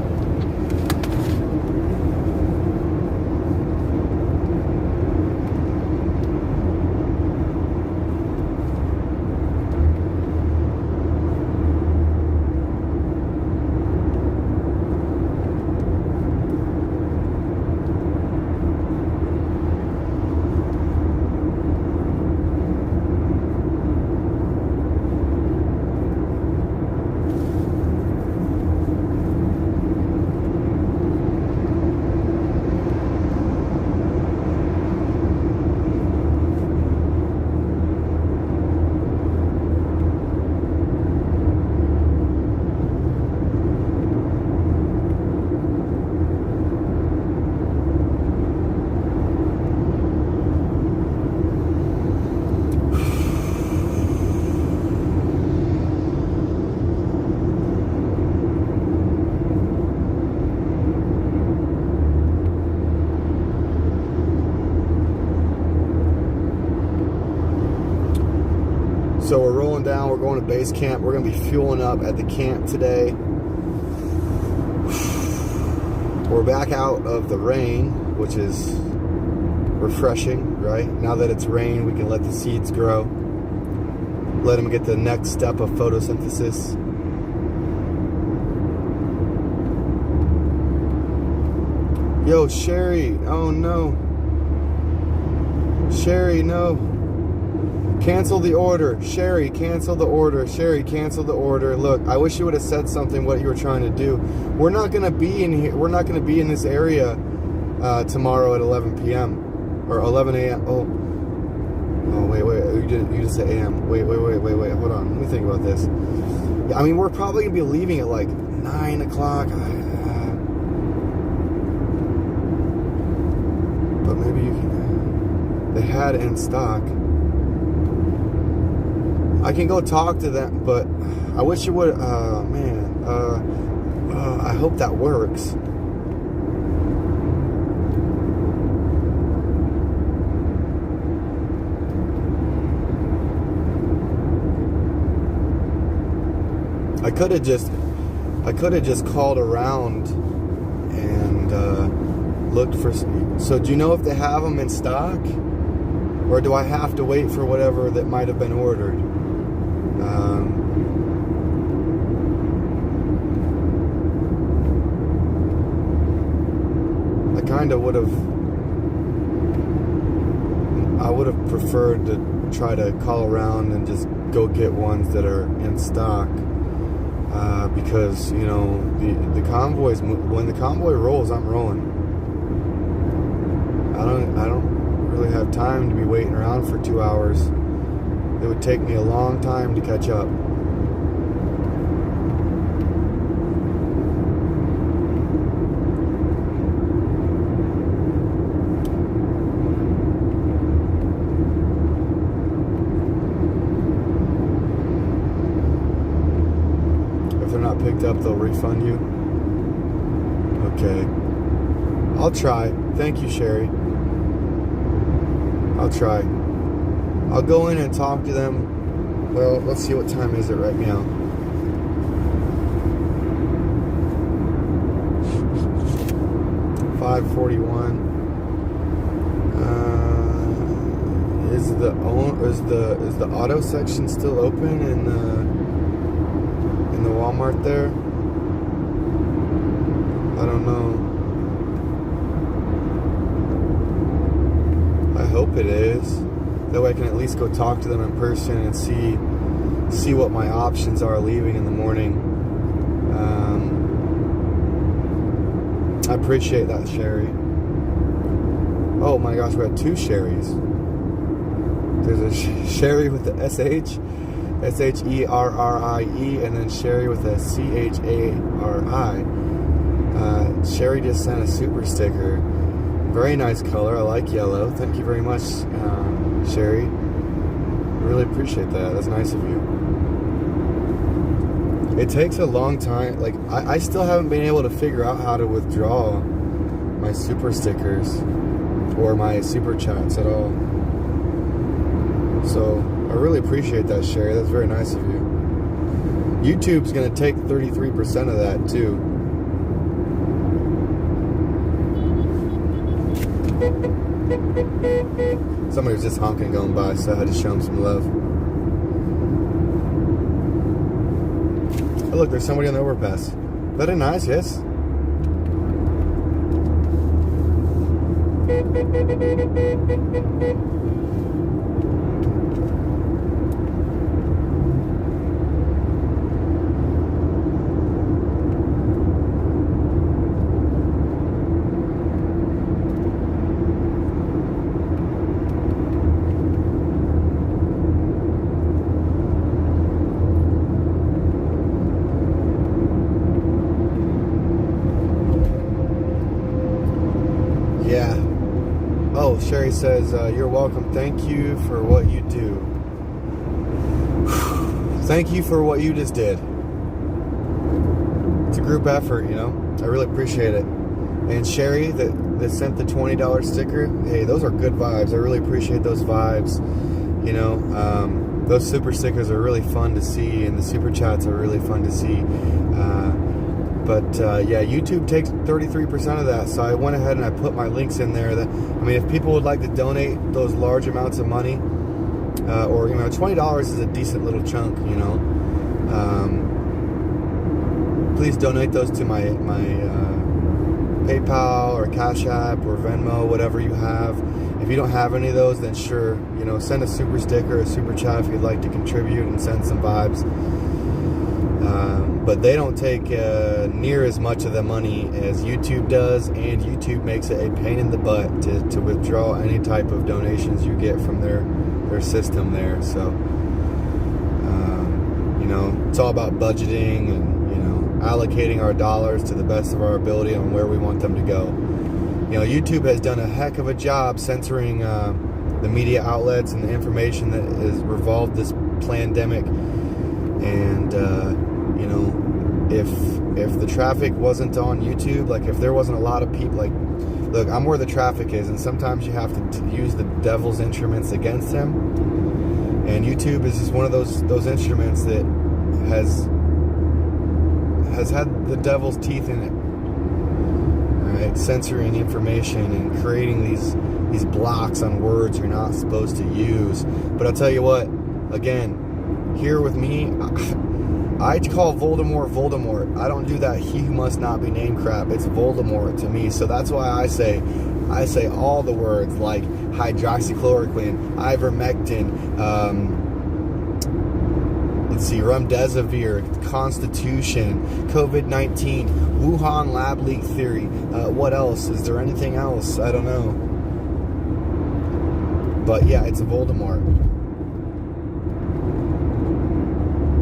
Speaker 2: So we're rolling down, we're going to base camp. We're going to be fueling up at the camp today. We're back out of the rain, which is refreshing, right? Now that it's rain, we can let the seeds grow. Let them get the next step of photosynthesis. Yo, Sherry, oh no. Sherry, no. Cancel the order. Sherry, cancel the order. Sherry, cancel the order. Look, I wish you would have said something what you were trying to do. We're not going to be in here. We're not going to be in this area tomorrow at 11 p.m. or 11 a.m. Oh, wait. You just said a.m. Wait. Hold on. Let me think about this. Yeah, I mean, we're probably going to be leaving at like 9 o'clock. But maybe you can... They had in stock. I can go talk to them, but I wish you would, man, I hope that works. I could have just called around and looked for, so do you know if they have them in stock? Or do I have to wait for whatever that might have been ordered? I would have preferred to try to call around and just go get ones that are in stock, because you know the convoys, when the convoy rolls, I'm rolling. I don't really have time to be waiting around for 2 hours. It would take me a long time to catch up. If they're not picked up, they'll refund you. Okay. I'll try. Thank you, Sherry. I'll try. I'll go in and talk to them. Well, let's see, what time is it right now? $5:41. Is the auto section still open in the Walmart there? I don't know. I hope it is. That way I can at least go talk to them in person and see what my options are leaving in the morning. I appreciate that, Sherry. Oh my gosh, we had 2 Sherrys. There's a Sherry with the SH, SHERRIE, and then Sherry with a CHARI. Sherry just sent a super sticker.
Speaker 1: Very nice color. I like yellow. Thank you very much, Sherry. Really appreciate that. That's nice of you. It takes a long time. Like, I still haven't been able to figure out how to withdraw my super stickers or my super chats at all. So I really appreciate that, Sherry. That's very nice of you. YouTube's going to take 33% of that too. Somebody was just honking going by, so I had to show him some love. Oh, look, there's somebody on the overpass. Very nice, yes? Yeah. Oh, Sherry says, you're welcome. Thank you for what you do. Thank you for what you just did. It's a group effort, you know. I really appreciate it. And Sherry, that sent the $20 sticker, hey, those are good vibes. I really appreciate those vibes. You know, those super stickers are really fun to see, and the super chats are really fun to see. But yeah, YouTube takes 33% of that. So I went ahead and I put my links in there. That, I mean, if people would like to donate those large amounts of money, or you know, $20 is a decent little chunk, you know. Please donate those to my PayPal or Cash App or Venmo, whatever you have. If you don't have any of those, then sure, you know, send a super sticker, a super chat if you'd like to contribute and send some vibes. But they don't take near as much of the money as YouTube does, and YouTube makes it a pain in the butt to withdraw any type of donations you get from their system there. So, you know, it's all about budgeting and, you know, allocating our dollars to the best of our ability on where we want them to go. You know, YouTube has done a heck of a job censoring the media outlets and the information that has revolved this pandemic. And you know, if the traffic wasn't on YouTube, like if there wasn't a lot of people, like, look, I'm where the traffic is, and sometimes you have to use the devil's instruments against him. And YouTube is just one of those instruments that has had the devil's teeth in it. All right, censoring information and creating these blocks on words you're not supposed to use. But I'll tell you what, again, here with me, I call Voldemort Voldemort. I don't do that he who must not be named crap. It's Voldemort to me. So that's why I say all the words like hydroxychloroquine, ivermectin, let's see, remdesivir, Constitution, COVID-19, Wuhan lab leak theory. What else? Is there anything else? I don't know. But yeah, it's a Voldemort.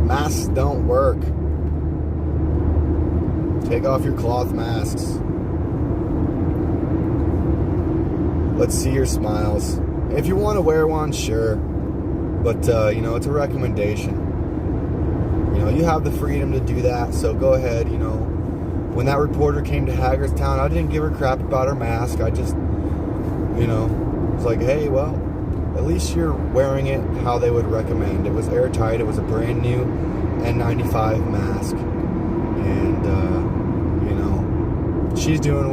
Speaker 1: Masks don't work. Take off your cloth masks. Let's see your smiles. If you want to wear one, sure. But, you know, it's a recommendation. You know, you have the freedom to do that, so go ahead, you know. When that reporter came to Hagerstown, I didn't give her crap about her mask. I just, you know, was like, hey, well, at least you're wearing it how they would recommend. It was airtight. It was a brand new N95 mask. And, you know, she's doing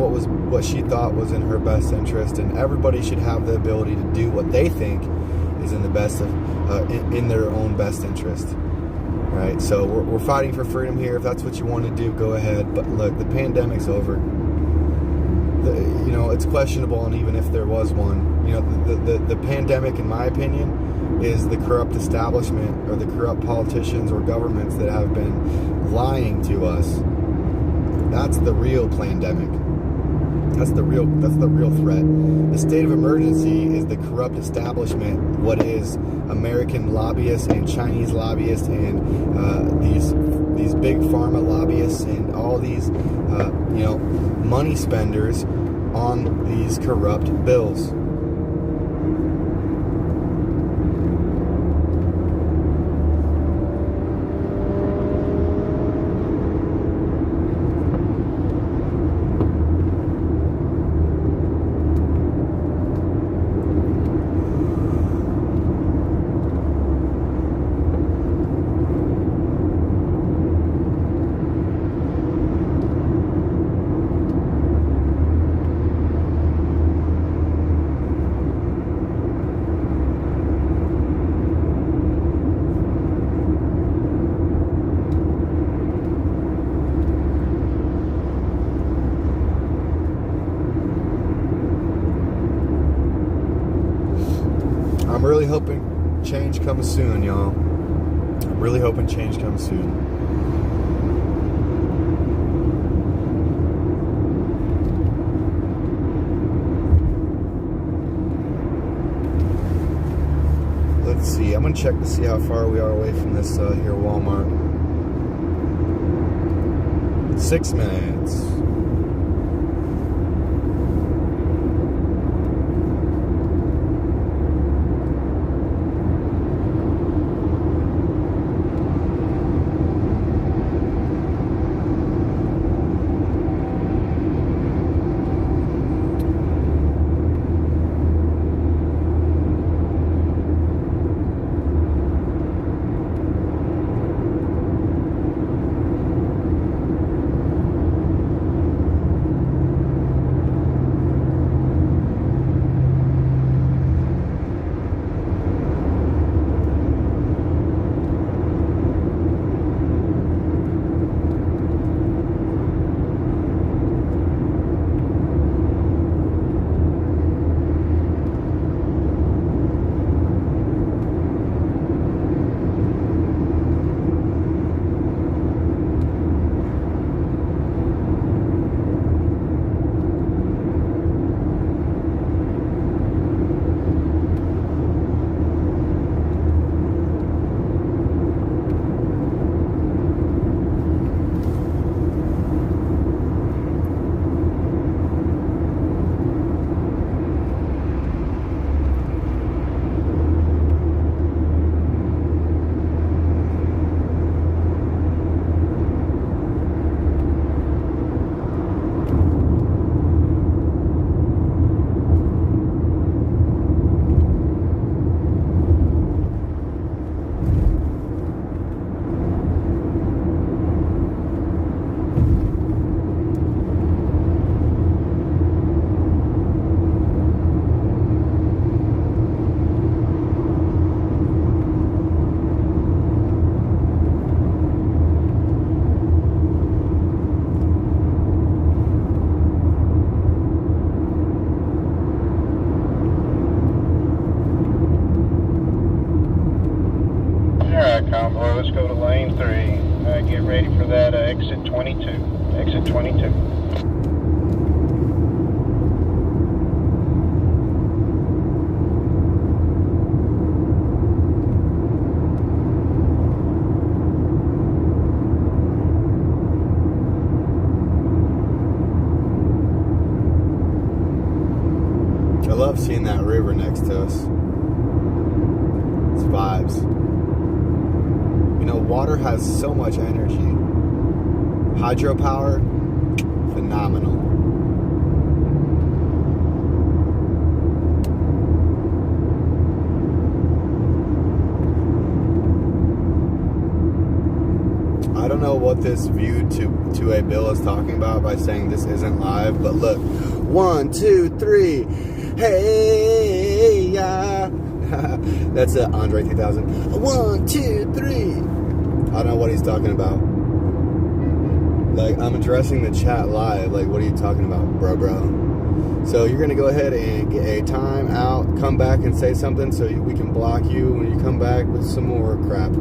Speaker 1: what she thought was in her best interest. And everybody should have the ability to do what they think is in the best of, in their own best interest. Right? So we're fighting for freedom here. If that's what you want to do, go ahead. But look, the pandemic's over. You know, it's questionable, and even if there was one, you know, the pandemic, in my opinion, is the corrupt establishment or the corrupt politicians or governments that have been lying to us. That's the real pandemic. That's the real threat. The state of emergency is the corrupt establishment, what is American lobbyists and Chinese lobbyists and these big pharma lobbyists and all these you know, money spenders on these corrupt bills. I'm really hoping change comes soon, y'all. I'm really hoping change comes soon. Let's see. I'm gonna check to see how far we are away from this here Walmart. 6 minutes.
Speaker 8: Convoy, let's go to lane 3. Get ready for that exit 22. Exit 22.
Speaker 1: I love seeing that river next to us. It's vibes. You know, water has so much energy. Hydropower, phenomenal. I don't know what this view to a bill is talking about by saying this isn't live, but look. 1, 2, 3. Hey, yeah. That's Andre 3000. 1, 2, 3. I don't know what he's talking about. Like, I'm addressing the chat live. Like, what are you talking about, bro? So you're going to go ahead and get a time out, come back and say something so we can block you when you come back with some more crap.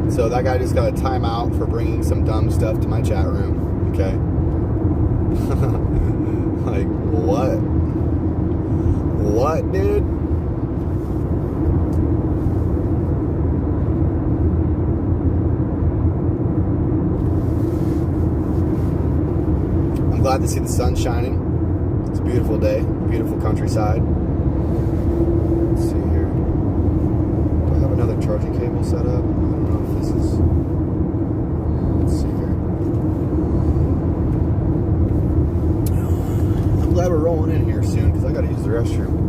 Speaker 1: So that guy just got a timeout for bringing some dumb stuff to my chat room, okay? Like, what? What, dude? I'm glad to see the sun shining. It's a beautiful day, beautiful countryside. Let's see here. Do I have another charging cable set up? I don't know if this is... Let's see here. I'm glad we're rolling in here soon because I gotta use the restroom.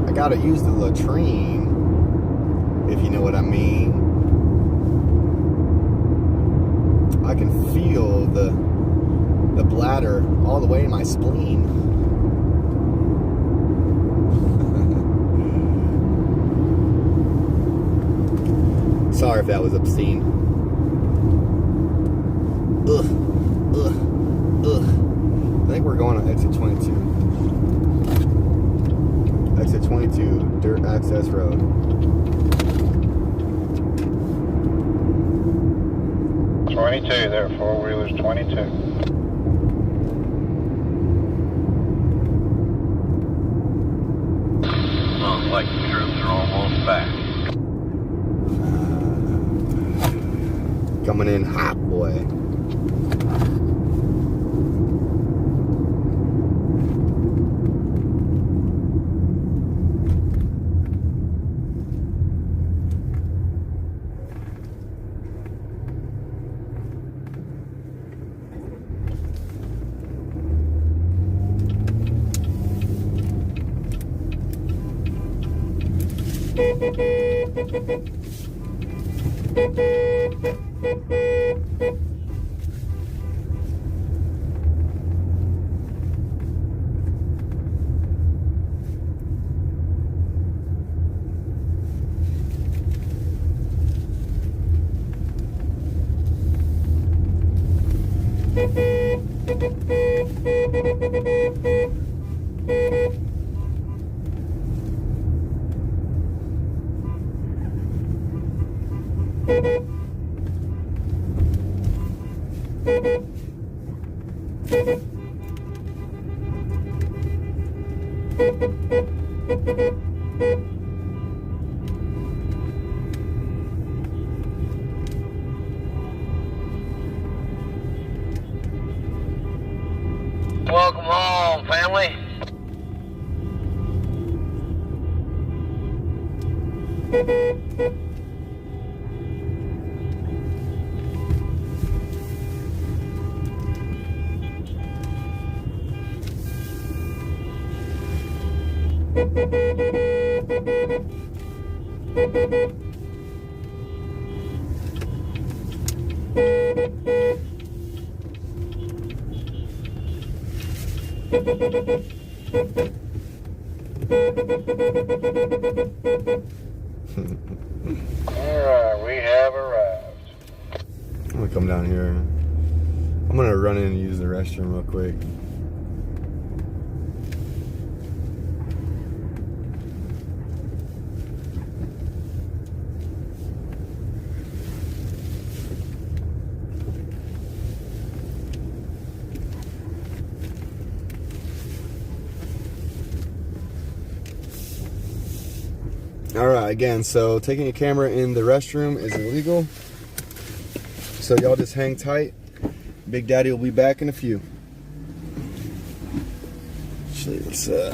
Speaker 1: I gotta use the latrine, if you know what I mean. I can feel the bladder all the way in my spleen. Sorry if that was obscene. Ugh. I think we're going on exit 22. Exit 22, dirt access road.
Speaker 8: There, four-wheelers 22. Sounds like the troops are almost back.
Speaker 1: Coming in hot, boy.
Speaker 8: Welcome home, family. Alright, we have arrived.
Speaker 1: I'm gonna come down here. I'm gonna run in and use the restroom real quick. Alright, again, so taking a camera in the restroom is illegal. So y'all just hang tight. Big Daddy will be back in a few. Actually, let's sleep.